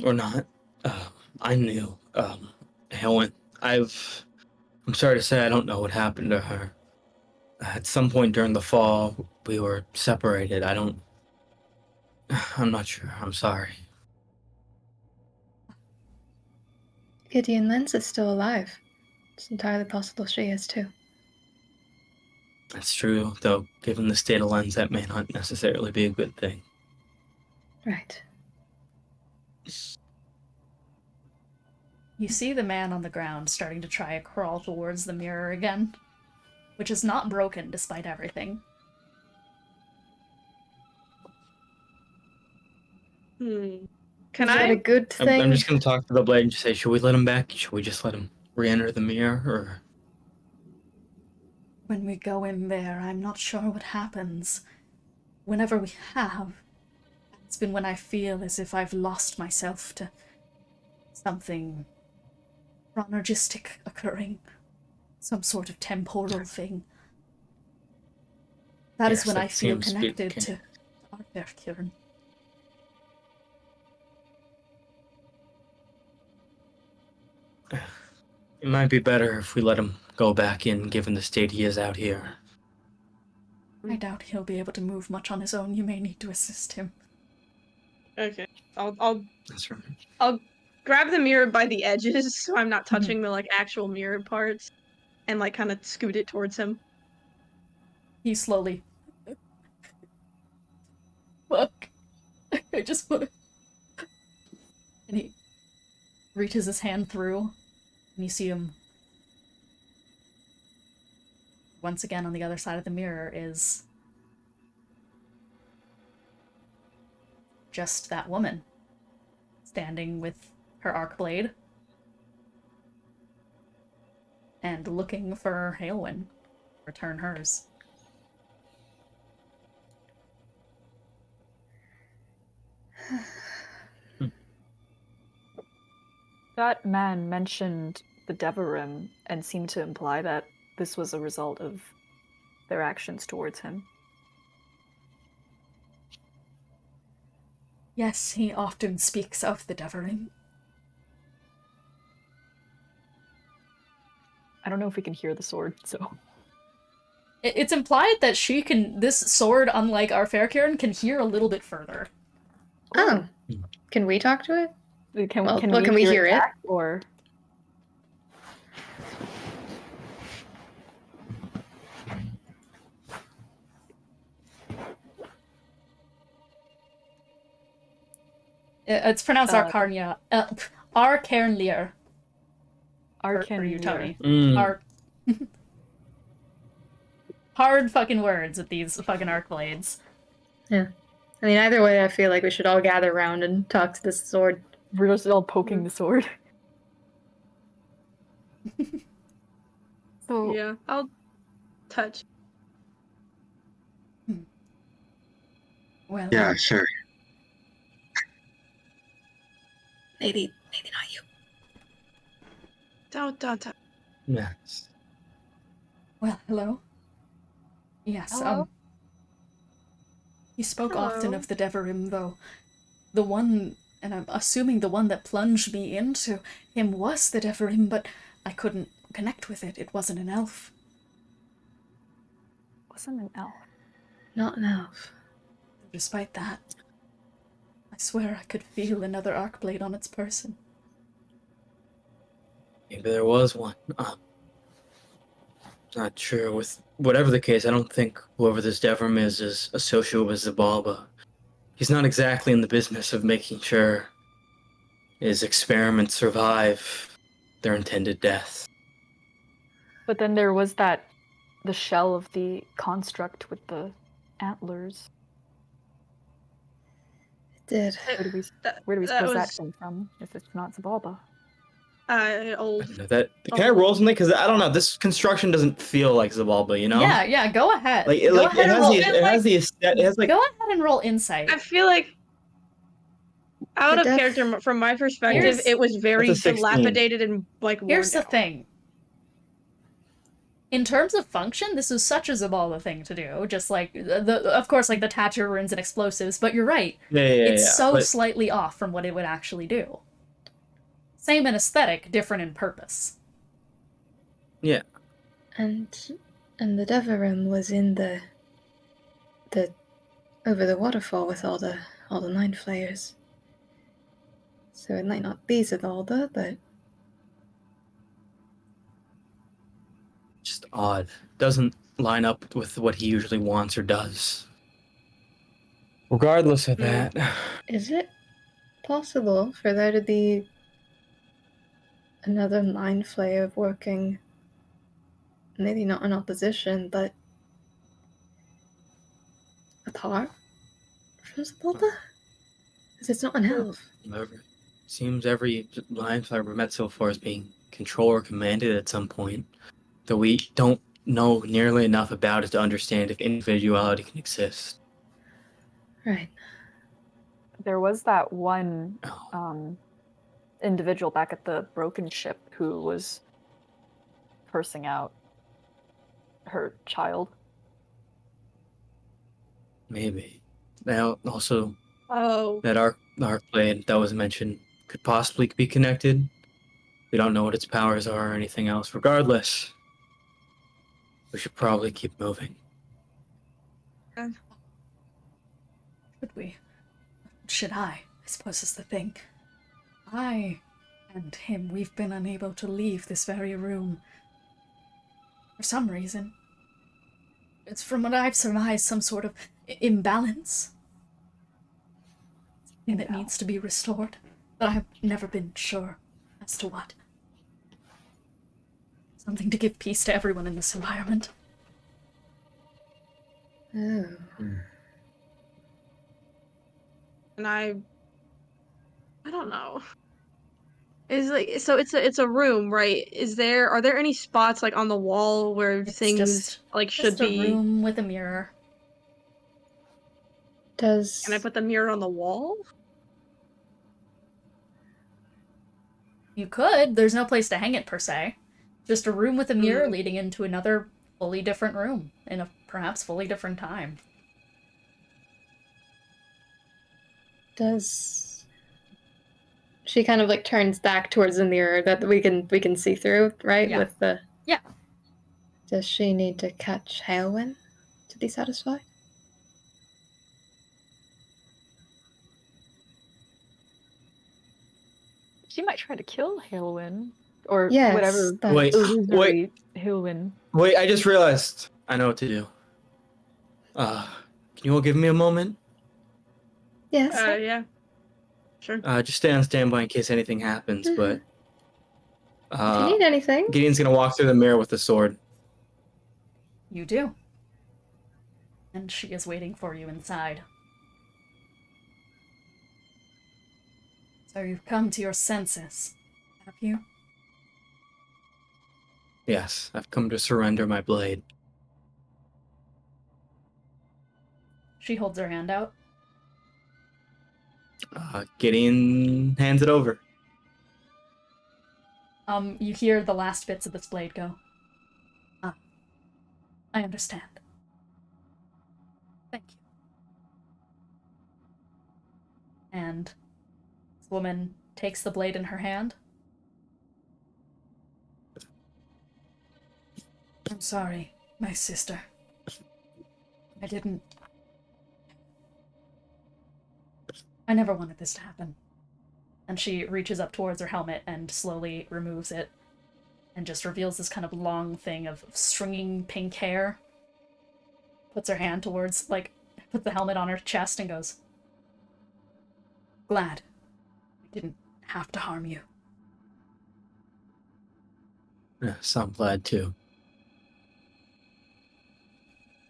Or not. I knew. Helen, I'm sorry to say I don't know what happened to her. At some point during the fall, we were separated. I don't I'm not sure. I'm sorry. Gideon Lens is still alive. It's entirely possible she is too. That's true, though given the state of Lens, that may not necessarily be a good thing. Right. You see the man on the ground starting to try to crawl towards the mirror again, which is not broken despite everything. Can Is that a I? good thing? I'm just going to talk to the blade and just say, should we let him back? Should we just let him re-enter the mirror, or... When we go in there, I'm not sure what happens. Whenever we have, it's been when I feel as if I've lost myself to something chronologistic occurring. Some sort of temporal thing. That is Yes, when that I feel seems to be the connected case. to Seperternum. It might be better if we let him go back in, given the state he is out here. I doubt he'll be able to move much on his own. You may need to assist him. Okay. I'll That's right. grab the mirror by the edges so I'm not touching the like actual mirror parts, and like kind of scoot it towards him. He slowly... Fuck. I just wanna... And he reaches his hand through, and you see him... Once again, on the other side of the mirror is... just that woman. Standing with her arc blade. And looking for Hailwind. Return hers. That man mentioned the Devarim and seemed to imply that this was a result of their actions towards him. Yes, he often speaks of the Devarim. I don't know if we can hear the sword, so... It's implied that she can... This sword, unlike our Fairkieran, can hear a little bit further. Oh. Can we talk to it? Can Well, we can we hear it? back, or... It's pronounced Arcarnia. Arcairnlir. For you, Tony. Ar- Hard fucking words with these fucking arc blades. Yeah. I mean, either way, I feel like we should all gather around and talk to this sword. We're just all poking the sword. So... Yeah, I'll touch. Well, Yeah, sure. Maybe not you. Don't. Yes. Well, hello? Yes, Hello? he spoke Hello. often of the Devarim, though. The one, and I'm assuming the one that plunged me into him was the Devarim, but I couldn't connect with it. It wasn't an elf. Wasn't an elf. Not an elf. Despite that, I swear I could feel another Arcblade on its person. Maybe there was one. Not sure. With whatever the case, I don't think whoever this Devrim is associated with Zabalba. He's not exactly in the business of making sure his experiments survive their intended death. But then there was the shell of the construct with the antlers. It did. Where do we suppose that came from, if it's not Zabalba? Old. Can I roll something? Because I don't know. This construction doesn't feel like Zabalba, you know? Yeah, go ahead. Like, Go ahead and roll. it has the aesthetic. It has like. Go ahead and roll insight. I feel like out The of character from my perspective, it was very That's a 16. dilapidated and like worn Here's the down. thing. In terms of function, this is such a Zabalba thing to do. Just like of course, like the tattoo runes and explosives. But you're right. It's so slightly off from what it would actually do. Same in aesthetic, different in purpose. Yeah. And the Devarim was in the over the waterfall with all the all the 9 flayers. So it might not be Zidalda, but Just odd. Doesn't line up with what he usually wants or does. Regardless of that, is it possible for there to be another 9 flayer working, maybe not in opposition, but apart from Zidalda? Because it's not an elf. seems every line I've ever met so far is being controlled or commanded at some point, though we don't know nearly enough about it to understand if individuality can exist. Right. There was that one Oh. individual back at the broken ship who was cursing out her child. Maybe. Now, also, Oh. that arc blade that was mentioned could possibly be connected. We don't know what its powers are or anything else. Regardless, we should probably keep moving. Should we? Should I? I suppose is the thing. I and him, we've been unable to leave this very room. For some reason. It's from what I've surmised, some sort of imbalance. And it needs to be restored. But I've never been sure as to what. Something to give peace to everyone in this environment. Oh. And I don't know. Is like so it's a room, right? Are there any spots like on the wall where It's things just should a be? room with a mirror. Can I put the mirror on the wall? You could. There's no place to hang it per se. Just a room with a mirror leading into another fully different room in a perhaps fully different time. Does she kind of like turns back towards the mirror that we can see through, right? Yeah. With the Yeah. Does she need to catch Hailwind to be satisfied? She might try to kill Hailwind. Or Yes, whatever Wait, illusory Hailwind. Wait, I just realized. I know what to do. Can you all give me a moment? Yes. Yeah. Sure. Just stay on standby in case anything happens, but... If you need anything. Gideon's gonna walk through the mirror with the sword. You do. And she is waiting for you inside. So you've come to your senses, have you? Yes, I've come to surrender my blade. She holds her hand out. Gideon hands it over. You hear the last bits of this blade go. Ah, I understand. Thank you. And this woman takes the blade in her hand. I'm sorry, my sister. I never wanted this to happen. And she reaches up towards her helmet and slowly removes it and just reveals this kind of long thing of stringing pink hair. Puts her hand towards, puts the helmet on her chest and goes, "Glad I didn't have to harm you." Yes, I'm glad too.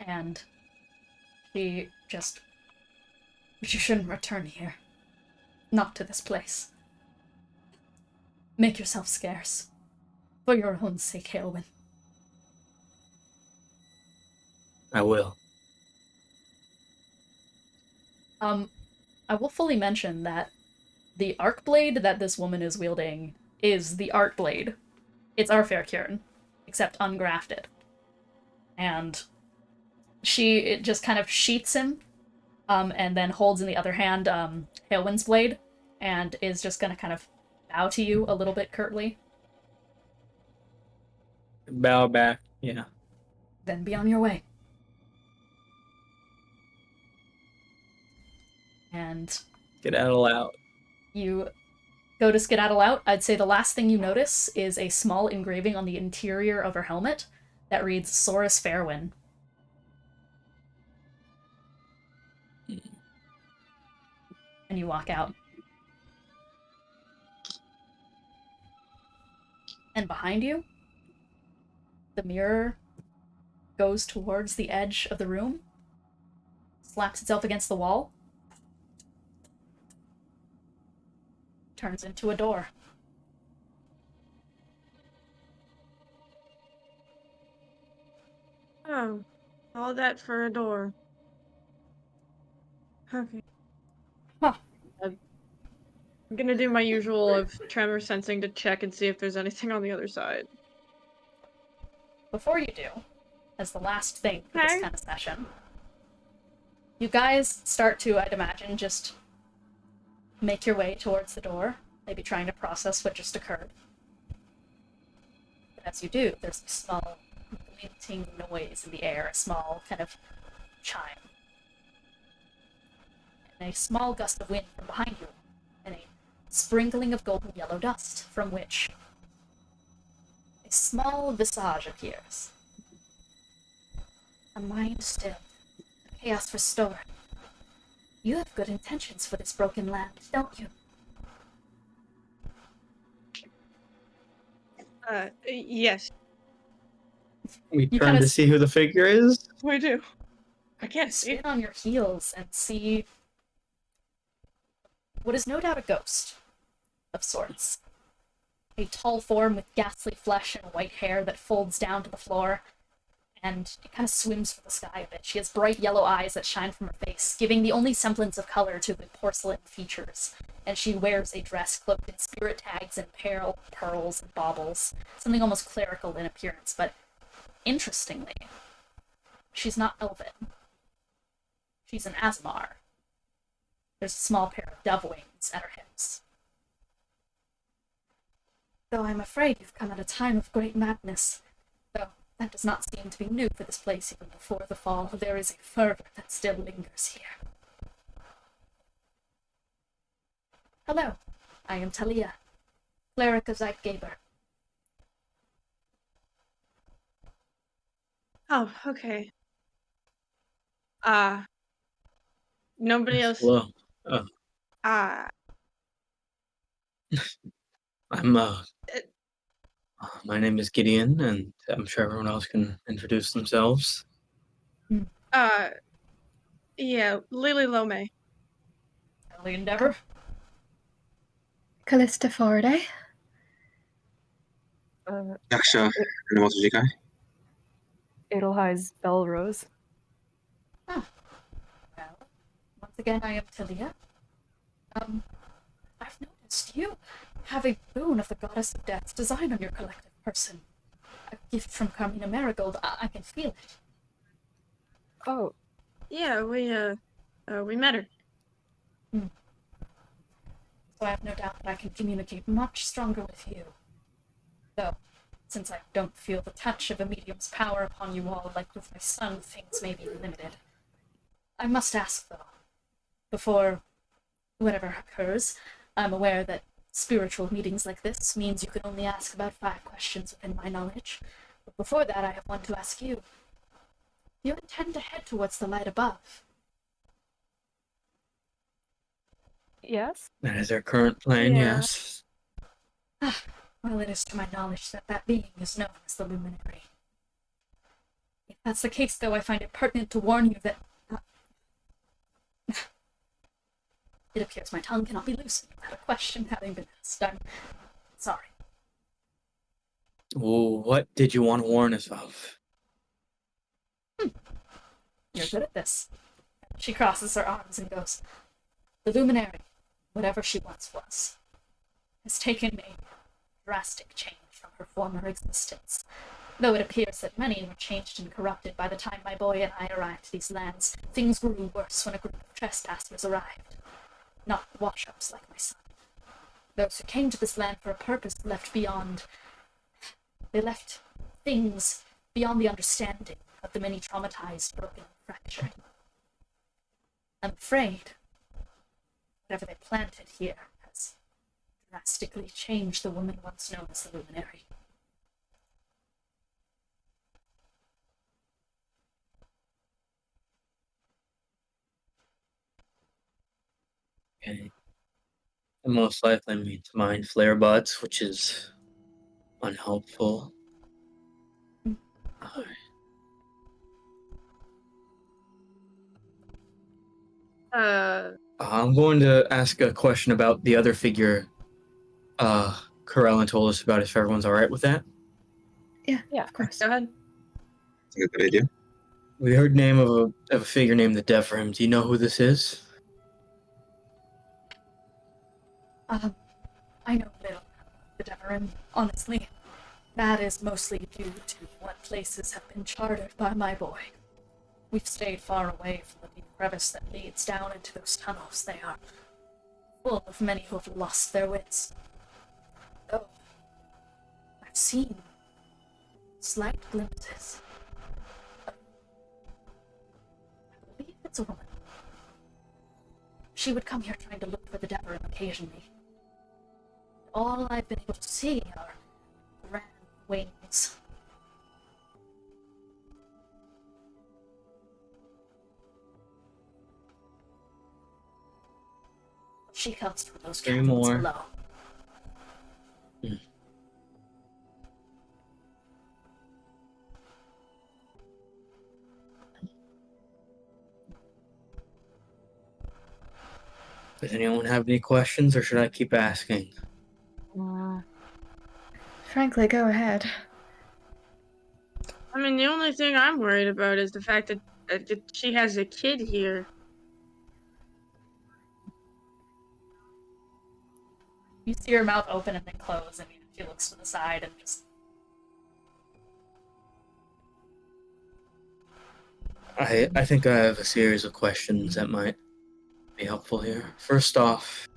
And she just... But you shouldn't return here. Not to this place. Make yourself scarce. For your own sake, Hailwind. I will. I will fully mention that the arc blade that this woman is wielding is the arc blade. It's Arfairkjorn, except ungrafted. And it just kind of sheaths him, and then holds in the other hand Hailwind's blade, and is just gonna kind of bow to you a little bit curtly. Bow back, yeah. Then be on your way. and Skedaddle out. you go to skedaddle out. I'd say the last thing you notice is a small engraving on the interior of her helmet that reads Saurus Fairwind. And you walk out. And behind you, the mirror goes towards the edge of the room, slaps itself against the wall, turns into a door. Oh, all that for a door. Okay. Huh. I'm gonna do my usual of tremor sensing to check and see if there's anything on the other side. Before you do, as the last thing for this Okay. kind of session, you guys start to, I'd imagine, just make your way towards the door, maybe trying to process what just occurred. But as you do, there's a small glinting noise in the air, a small kind of chime. And a small gust of wind from behind you, and a sprinkling of golden yellow dust, from which a small visage appears. A mind still, chaos restored. You have good intentions for this broken land, don't you? Yes, We You turn kinda to see who the figure is. we do. I can't see. Spin on your heels and see what is no doubt a ghost of sorts. A tall form with ghastly flesh and white hair that folds down to the floor, and it kind of swims for the sky a bit. She has bright yellow eyes that shine from her face, giving the only semblance of color to the porcelain features, and she wears a dress cloaked in spirit tags and pearls and baubles, something almost clerical in appearance, but interestingly, she's not elven. She's an Azamar. There's a small pair of dove wings at her hips. Though I'm afraid you've come at a time of great madness, though that does not seem to be new for this place even before the fall, there is a fervor that still lingers here. Hello, I am Talia, cleric of Gaymer. Oh, okay. Nobody else. Hello. I'm my name is Gideon, and I'm sure everyone else can introduce themselves. Yeah, Lelee Lome. Early Endeavor. Callista Faraday. Yaksha, Enemoto-Jiikai. Edelweiss Bellerose. Well, once again, I am Talia. I've noticed you have a boon of the Goddess of Death's design on your collective person. A gift from Carmina Marigold. I can feel it. Oh, Yeah, we met her. So I have no doubt that I can communicate much stronger with you. Though, since I don't feel the touch of a medium's power upon you all, like with my son, things may be limited. I must ask, though, before whatever occurs, I'm aware that spiritual meetings like this means you can only ask about 5 questions within my knowledge. But before that, I have one to ask you. Do you intend to head towards the light above? yes? That is our current plan, Yeah. yes. Well, it is to my knowledge that that being is known as the Luminary. If that's the case, though, I find it pertinent to warn you that... It appears my tongue cannot be loosened without a question having been asked. I'm sorry. Well, what did you want to warn us of? You're good at this. She crosses her arms and goes, The Luminary, whatever she once was, has taken a drastic change from her former existence. Though it appears that many were changed and corrupted by the time my boy and I arrived to these lands, things grew worse when a group of trespassers arrived. Not wash-ups like my son. Those who came to this land for a purpose left beyond... They left things beyond the understanding of the many traumatized, broken, fractured. I'm afraid whatever they planted here has drastically changed the woman once known as the Luminary. Okay. And most likely means mind flare buds, which is unhelpful. Alright. I'm going to ask a question about the other figure Corellin told us about, if everyone's alright with that. Yeah, Yeah. of course. Go ahead. That's a good idea. We heard name of a figure named the Devrim. Do you know who this is? I know little about the Deverin, honestly. That is mostly due to what places have been charted by my boy. We've stayed far away from the deep crevice that leads down into those tunnels. They are full of many who have lost their wits. Though, I've seen slight glimpses. I believe it's a woman. She would come here trying to look for the Deverin occasionally. All I've been able to see are grand wings. She comes from those Three caverns more. below. Does anyone have any questions, or should I keep asking? Frankly, go ahead. I mean, the only thing I'm worried about is the fact that she has a kid here. You see her mouth open and then close, and she looks to the side and just... I think I have a series of questions that might be helpful here. First off,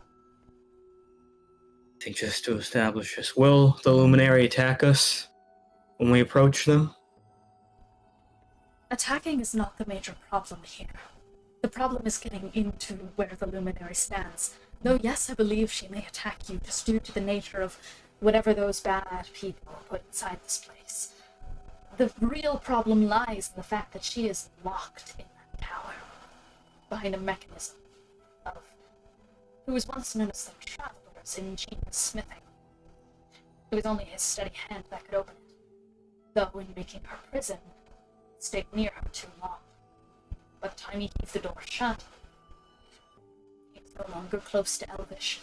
I think just to establish this, will the Luminary attack us when we approach them? Attacking is not the major problem here. The problem is getting into where the Luminary stands. Though yes, I believe she may attack you just due to the nature of whatever those bad people put inside this place. The real problem lies in the fact that she is locked in that tower, behind a mechanism of who was once known as the Traveler's ingenious smithing. It was only his steady hand that could open it, though in making her prison, it stayed near her too long. By the time he heaved the door shut, he was no longer close to Elvish,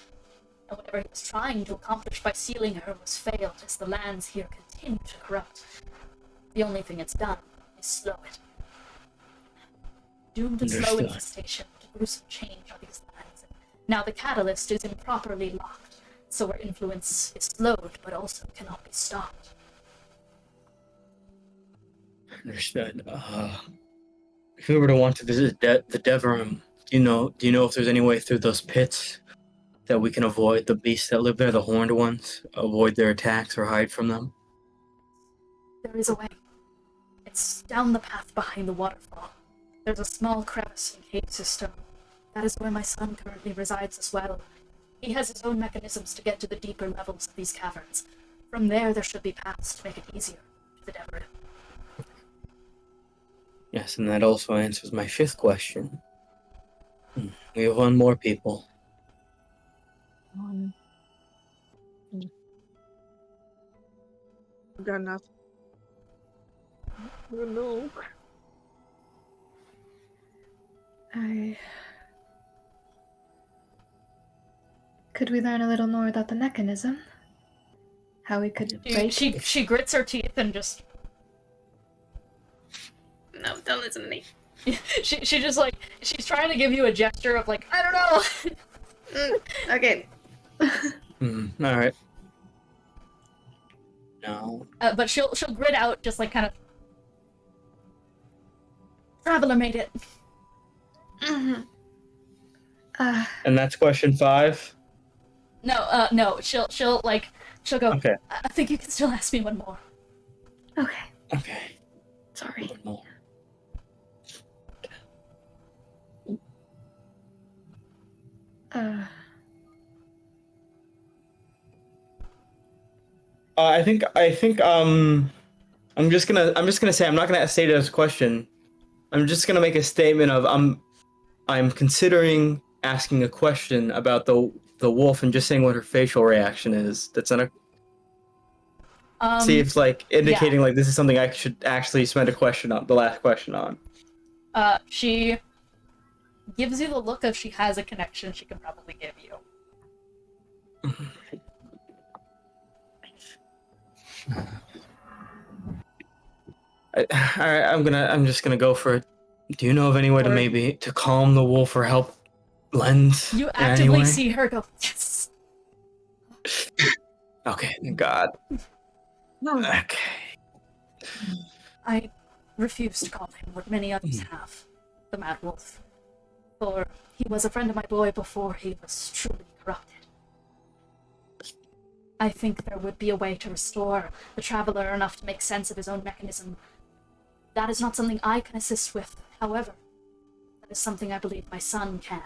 and whatever he was trying to accomplish by sealing her was failed as the lands here continue to corrupt. The only thing it's done is slow it. Doomed to slow Understood. infestation, to gruesome change on these lands. And now the catalyst is improperly locked, so her influence is slowed, but also cannot be stopped. Understood. If we were to want to visit the Devrim, do you know if there's any way through those pits that we can avoid the beasts that live there, the horned ones, avoid their attacks or hide from them? There is a way. It's down the path behind the waterfall. There's a small crevice and cave system. That is where my son currently resides as well. He has his own mechanisms to get to the deeper levels of these caverns. From there should be paths to make it easier to the Deverin. Yes, and that also answers my fifth question. We have one more, people. I've got enough. Oh no. Could we learn a little more about the mechanism? How we could break it? She grits her teeth and just... No, don't listen to me. she just like, she's trying to give you a gesture of like, I don't know! Okay. Alright. No. But she'll grit out just like kind of... Traveler made it. Mm-hmm. And that's question 5? No, she'll go, Okay. I think you can still ask me one more. Okay. Okay. Sorry. One more. I think I'm just gonna say I'm not gonna state it as a question. I'm just gonna make a statement of I'm considering asking a question about the wolf and just saying what her facial reaction is. That's not a see if like indicating like this is something I should actually spend the last question on. She gives you the look of she has a connection she can probably give you. Alright, I'm just gonna go for it. Do you know of any way to calm the wolf or help Lens? You actively see her go, yes. Okay, God. Okay. I refuse to call him what many others have, the Mad Wolf. For he was a friend of my boy before he was truly corrupted. I think there would be a way to restore the Traveler enough to make sense of his own mechanism. That is not something I can assist with, however. That is something I believe my son can.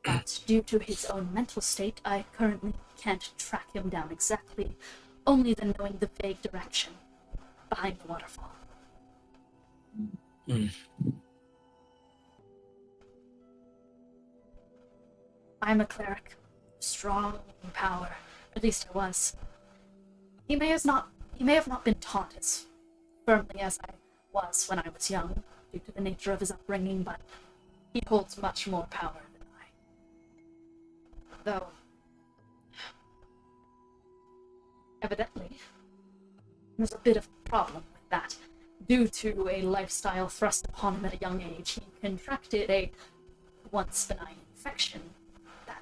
But due to his own mental state, I currently can't track him down exactly, only then knowing the vague direction behind the waterfall. I'm a cleric, strong in power. At least I was. He may have not been taught as firmly as I was when I was young, due to the nature of his upbringing, but he holds much more power than I. Though, evidently, there's a bit of a problem with that. Due to a lifestyle thrust upon him at a young age, he contracted a once benign infection that,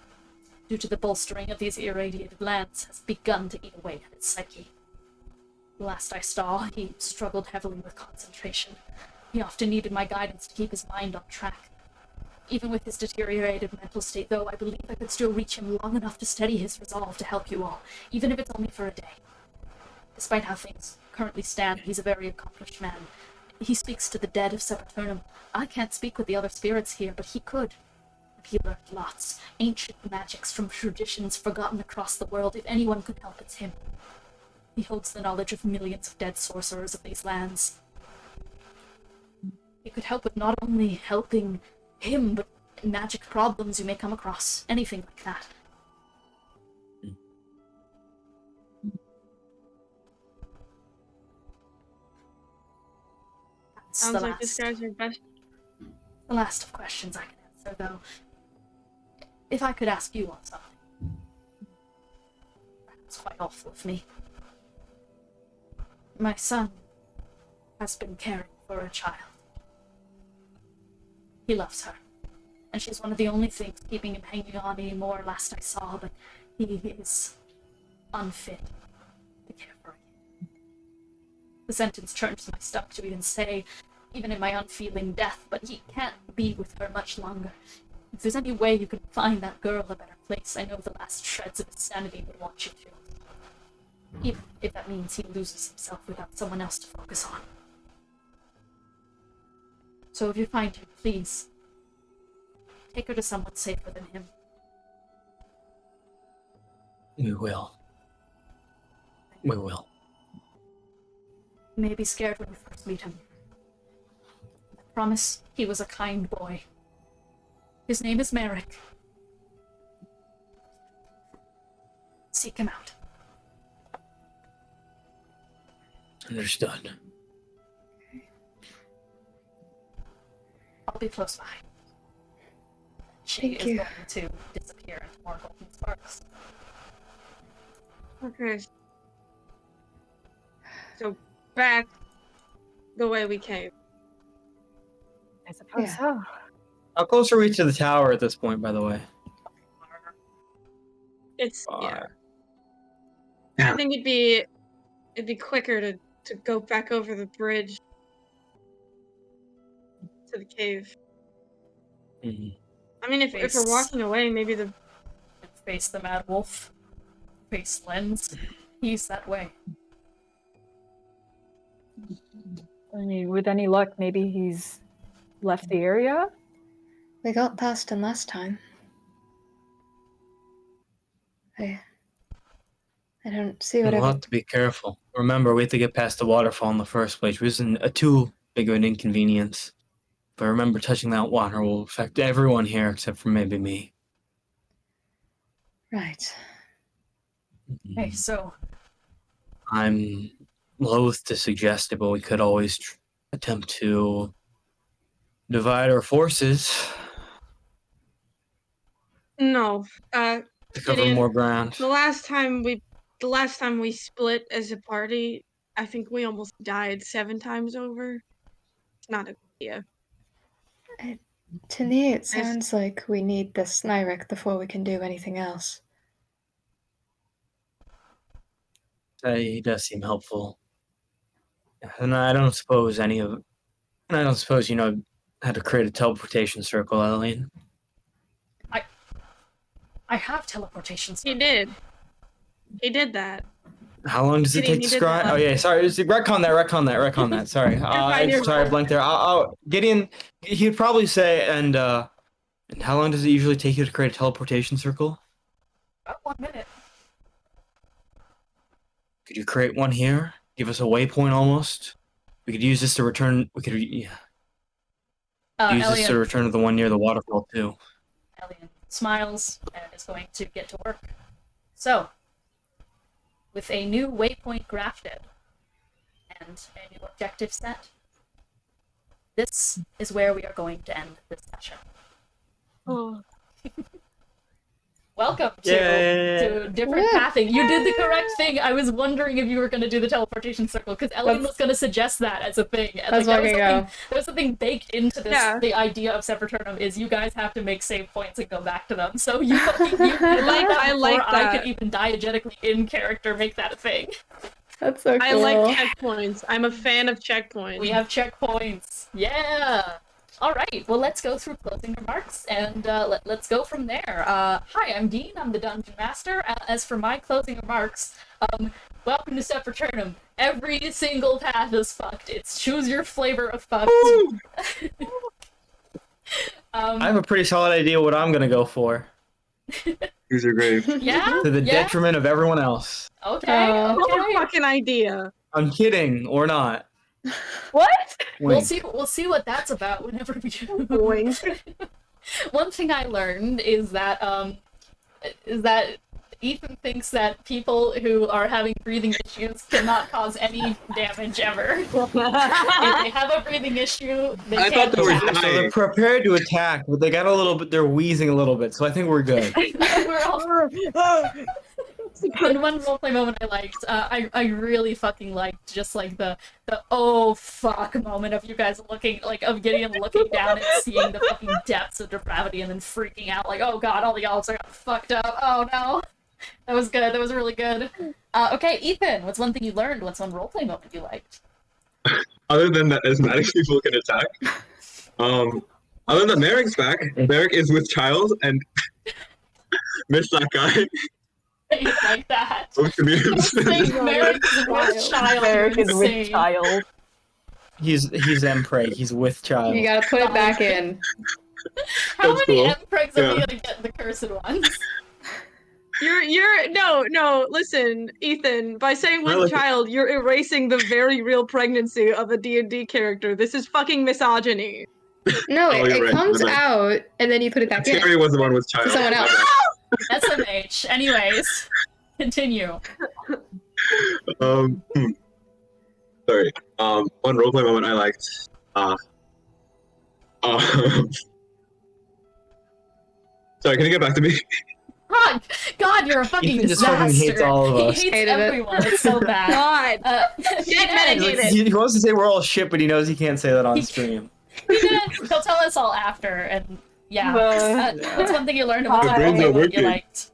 due to the bolstering of these irradiated lands, has begun to eat away at its psyche. Last I saw, he struggled heavily with concentration. He often needed my guidance to keep his mind on track. Even with his deteriorated mental state, though, I believe I could still reach him long enough to steady his resolve to help you all, even if it's only for a day. Despite how things currently stand, he's a very accomplished man. He speaks to the dead of Seperternum. I can't speak with the other spirits here, but he could. He learned lots, ancient magics from traditions forgotten across the world. If anyone could help, it's him. He holds the knowledge of millions of dead sorcerers of these lands. He could help with not only helping him, but magic problems you may come across. Anything like that. Sounds like this guy's your best. The last of questions I can answer, though. If I could ask you on something. That's quite awful of me. My son has been caring for a child. He loves her, and she's one of the only things keeping him hanging on anymore, last I saw, but he is unfit to care for a kid. The sentence turns my stomach to even say, even in my unfeeling death, but he can't be with her much longer. If there's any way you can find that girl a better place, I know the last shreds of his sanity would want you to. Even if that means he loses himself without someone else to focus on. So if you find him, please, take her to someone safer than him. We will. We will. You may be scared when you first meet him. I promise he was a kind boy. His name is Merrick. Seek him out. Understood. I'll be close by. She Thank is you. going to disappear into more golden sparks. Okay. So back the way we came. I suppose Yeah. so. How close are we to the tower at this point, by the way? It's yeah. Yeah. I think it'd be quicker to go back over the bridge to the cave. Mm-hmm. I mean, if we're walking away, maybe the Face the Mad Wolf. Face Lens. He's that way. I mean, with any luck, maybe he's left the area. We got past him last time. I don't see what We'll have to be careful. Remember, we have to get past the waterfall in the first place, which isn't too big of an inconvenience. But remember, touching that water will affect everyone here except for maybe me. Right. Okay, so I'm loath to suggest it, but we could always attempt to divide our forces No. to cover Gideon, more ground. The last time we split as a party, I think we almost died 7 times over. It's not a good idea. To me, it sounds like we need this Nyrek before we can do anything else. He does seem helpful. And I don't suppose you know how to create a teleportation circle, Eileen. I have teleportation. He did. He did that. How long does it take to scry? Oh yeah, sorry. Retcon that. Sorry. Sorry, I blanked there. Gideon, he'd probably say, and how long does it usually take you to create a teleportation circle? About 1 minute. Could you create one here? Give us a waypoint almost. We could use this to return. We could use this to return to the one near the waterfall too. Alien smiles and is going to get to work. So, with a new waypoint grafted and a new objective set, this is where we are going to end this session. Oh. Welcome to different pathing. You did the correct thing. I was wondering if you were going to do the teleportation circle, because Ellen was going to suggest that as a thing. And there was something baked into this. Yeah. The idea of Seperternum is you guys have to make save points and go back to them. So I could even diegetically in character make that a thing. That's so cool. I like checkpoints. I'm a fan of checkpoints. We have checkpoints. Yeah. All right, well, let's go through closing remarks, and let's go from there. Hi, I'm Dean. I'm the Dungeon Master. As for my closing remarks, welcome to Seperternum. Every single path is fucked. It's choose your flavor of fucked. I have a pretty solid idea what I'm gonna go for. Use your grave. Yeah? To the detriment of everyone else. Okay, What a fucking idea. I'm kidding, or not. What? We'll see what that's about whenever we do. One thing I learned is that Ethan thinks that people who are having breathing issues cannot cause any damage ever. If they have a breathing issue, they can't attack. So they're prepared to attack, but they got a little bit. They're wheezing a little bit, so I think we're good. We're all. One roleplay moment I liked, I really fucking liked just like the oh fuck moment of you guys looking, like of Gideon looking down and seeing the fucking depths of depravity and then freaking out like, oh god, all the elves are fucked up, oh no. That was good, that was really good. Okay, Ethan, what's one thing you learned? What's one roleplay moment you liked? Other than that asthmatic people can attack, other than Merrick's back, Merrick is with child and miss that guy. Like that. Merrick is with child. He's Empreg. He's with child. You gotta put it back in. How many Empregs are we gonna get the cursed ones? No, listen, Ethan, by saying with child, you're erasing the very real pregnancy of a D&D character. This is fucking misogyny. No, it comes out, and then you put it back in. Terry was the one with child. For someone else. SMH. Anyways, continue. Sorry. One roleplay moment I liked. Sorry, can you get back to me? God, you're a fucking Ethan disaster. just fucking hates all of us. He hates everyone. It's so bad. Get medicated. He wants to say we're all shit, but he knows he can't say that on stream. He'll tell us all after, and yeah. That's one thing you learned about what you liked.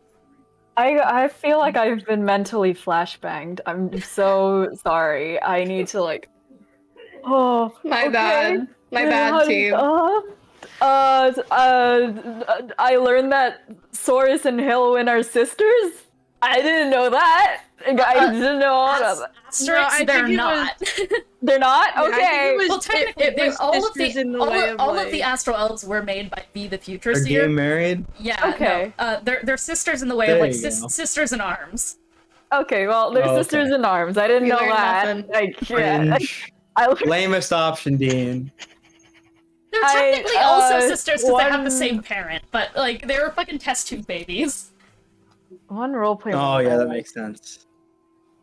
I feel like I've been mentally flashbanged. I'm so sorry. I need to oh, my bad. My bad, team. I learned that Saurus and Halloween are sisters. I didn't know that. I didn't know all of that. Asterisks, I they're think it not. They're not? Yeah, I think Okay. it was- Well, technically, it was all of sisters in the way of, all like- of the astral elves were made by Be the Future Are Seer. gay married? Yeah. Okay. No, they're sisters in the way of There like you go. sisters in arms. Okay, well, they're Oh, sisters okay. in arms. I didn't You know learned that. nothing. Like, yeah. Cringe. I, Lamest option, Dean. They're technically also sisters because they have the one- same parent, but like they were fucking test tube babies. one roleplay. Oh yeah, that makes sense.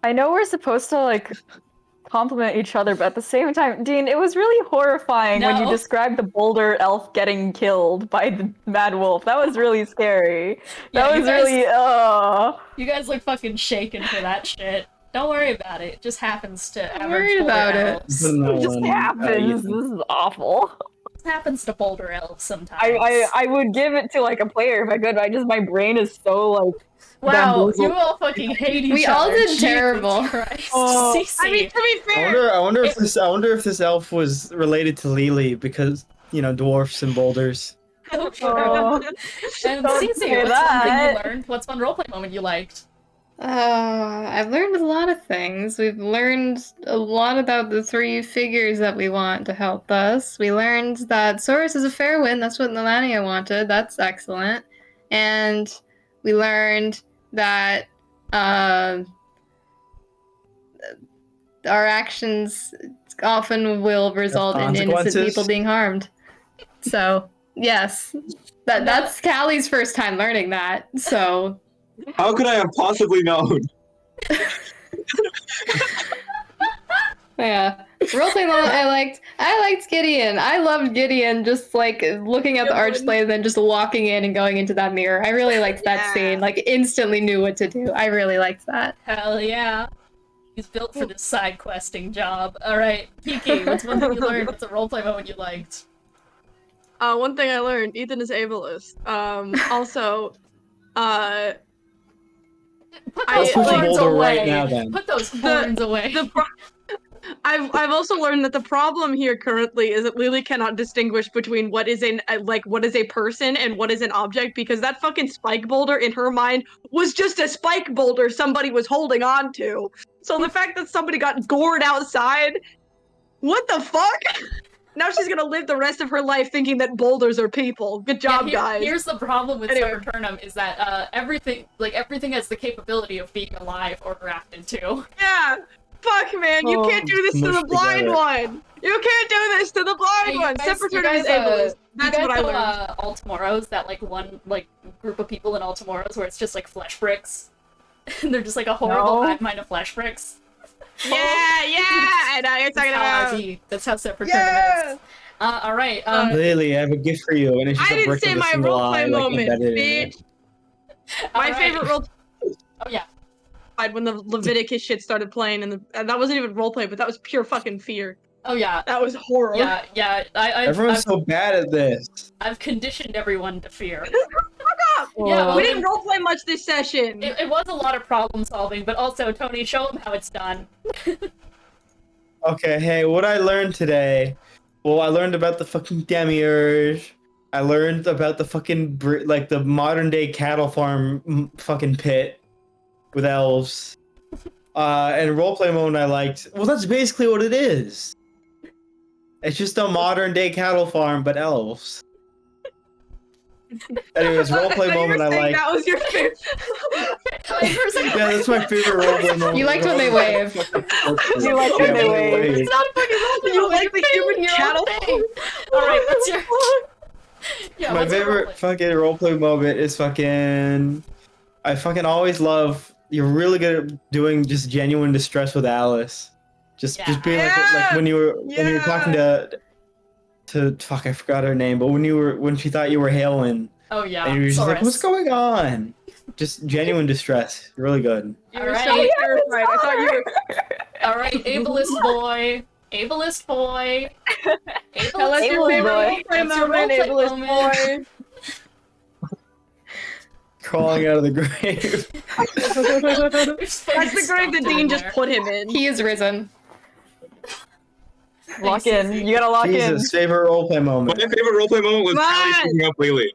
I know we're supposed to like compliment each other, but at the same time, Dean, it was really horrifying when you No. described the boulder elf getting killed by the mad wolf. That was really scary. Yeah, That you was guys- really You guys look fucking shaken for that shit. Don't worry about it. It just happens to Don't average worry Boulder about it. elves. it just happens. This is awful. It happens to Boulder elves sometimes. I would give it to like a player if I could. But my brain is so like Wow, bamboozled. you all fucking hate each We other. all did Jesus terrible. Christ. Oh, Cece. I mean, to be fair, I wonder if this elf was related to Lelee because dwarfs and boulders. Oh, true. Oh. And Don't Cece, say what's one thing you that. learned? What's one roleplay moment you liked? I've learned a lot of things. We've learned a lot about the three figures that we want to help us. We learned that Saurus is a fair win. That's what Melania wanted. That's excellent. And we learned that our actions often will result in innocent consequences. people being harmed. So, yes. That's Callie's first time learning that. So, How could I have possibly known? yeah. Roleplay moment I liked Gideon. I loved Gideon just like looking at the archblade and then just walking in and going into that mirror. I really liked that Yeah. scene. Like instantly knew what to do. I really liked that. Hell yeah. He's built for this side questing job. Alright, Kiki, what's one thing you learned? What's a roleplay moment you liked? one thing I learned: Ethan is ableist. Also, Put I- those I'll put horns Boulder away. right now, then. Put those horns away. I've also learned that the problem here currently is that Lelee cannot distinguish between what is a person and what is an object, because that fucking spike boulder in her mind was just a spike boulder somebody was holding on to. So the fact that somebody got gored outside, what the fuck? Now she's gonna live the rest of her life thinking that boulders are people. Good job, guys. Here's the problem with Anyway. Seperternum is that everything has the capability of being alive or grafted to. Yeah. Fuck, man. You Oh, can't do this to the mushed blind together. one. You can't do this to the blind one. Seperternum is ableist. That's what I learned. Altamoros, that one group of people in Altamoros where it's just like flesh bricks. And they're just like a horrible No. hive mind of flesh bricks. Yeah, I know you're talking about. That's how Seperternum Yeah. is. Alright, Lelee, I have a gift for you, and it's just I a didn't brick say of a my single eye, roleplay like, moment, embedded in it. bitch. My alright. favorite role Oh yeah. when the Leviticus shit started playing, and that wasn't even roleplay, but that was pure fucking fear. Oh yeah. That was horror. Yeah. Everyone's so bad at this. I've conditioned everyone to fear. Yeah, We didn't roleplay much this session. It was a lot of problem solving, but also, Tony, show them how it's done. Okay, hey, what I learned today? Well, I learned about the fucking demiurge. I learned about the fucking the modern day cattle farm fucking pit with elves. And roleplay mode I liked. Well, that's basically what it is. It's just a modern day cattle farm, but elves. Anyways, roleplay moment I liked. That was your favorite. Yeah, that's my favorite roleplay moment. You liked when they wave. You liked when they wave. It's not a fucking roleplay. You like the human cattle? Alright, what's your... Yeah, My what's your favorite roleplay? fucking roleplay moment is fucking. I fucking always love. You're really good at doing just genuine distress with Alice. Just being like when you were talking to fuck, I forgot her name, but when she thought you were hailing, Oh yeah, and you were just like, Saurus. what's going on? Just genuine distress. Really good. You were Alright. so terrified. I thought you were. Alright, ableist boy. Ableist boy. Tell us your Ableist favorite boy. roleplay What's your moment, roleplay ableist moment? boy. Crawling out of the grave. That's the grave that Dean just put him in. He is risen. Lock in. You gotta lock in. Jesus, favorite roleplay moment. My favorite roleplay moment was Come Callie on! picking up Lelee.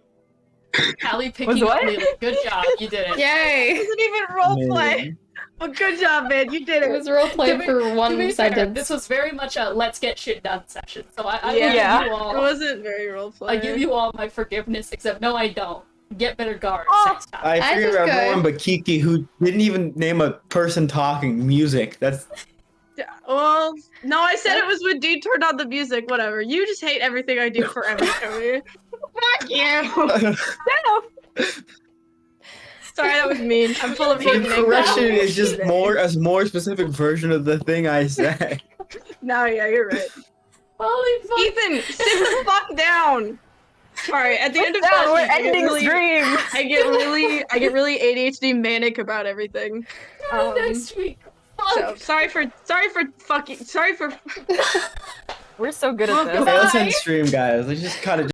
Callie picking up what? Lelee. Good job, you did it. Yay! It wasn't even roleplay. Well, good job, man. You did It it. was roleplay for To one be fair, sentence. this was very much a let's get shit done session. So I will Yeah. give you It all. wasn't very roleplay. I give you all my forgiveness, except no, I don't. Get better guards Oh. next time. I I figured just out go- everyone but Kiki, who didn't even name a person talking. Music. That's Well, no, I said it was when D turned on the music. Whatever. You just hate everything I do forever, Cody. Fuck you. Sorry, that was mean. I'm full of hate. the and correction anger. is just a more specific version of the thing I said. No, yeah, you're right. Holy fuck. Ethan, sit the fuck down. Sorry, at the end of Down, we're sessions, ending stream. I get really ADHD manic about everything. Next week. Fuck. So sorry for We're so good at Well, this. goodbye. Okay, let's end stream, guys. Let's just cut it.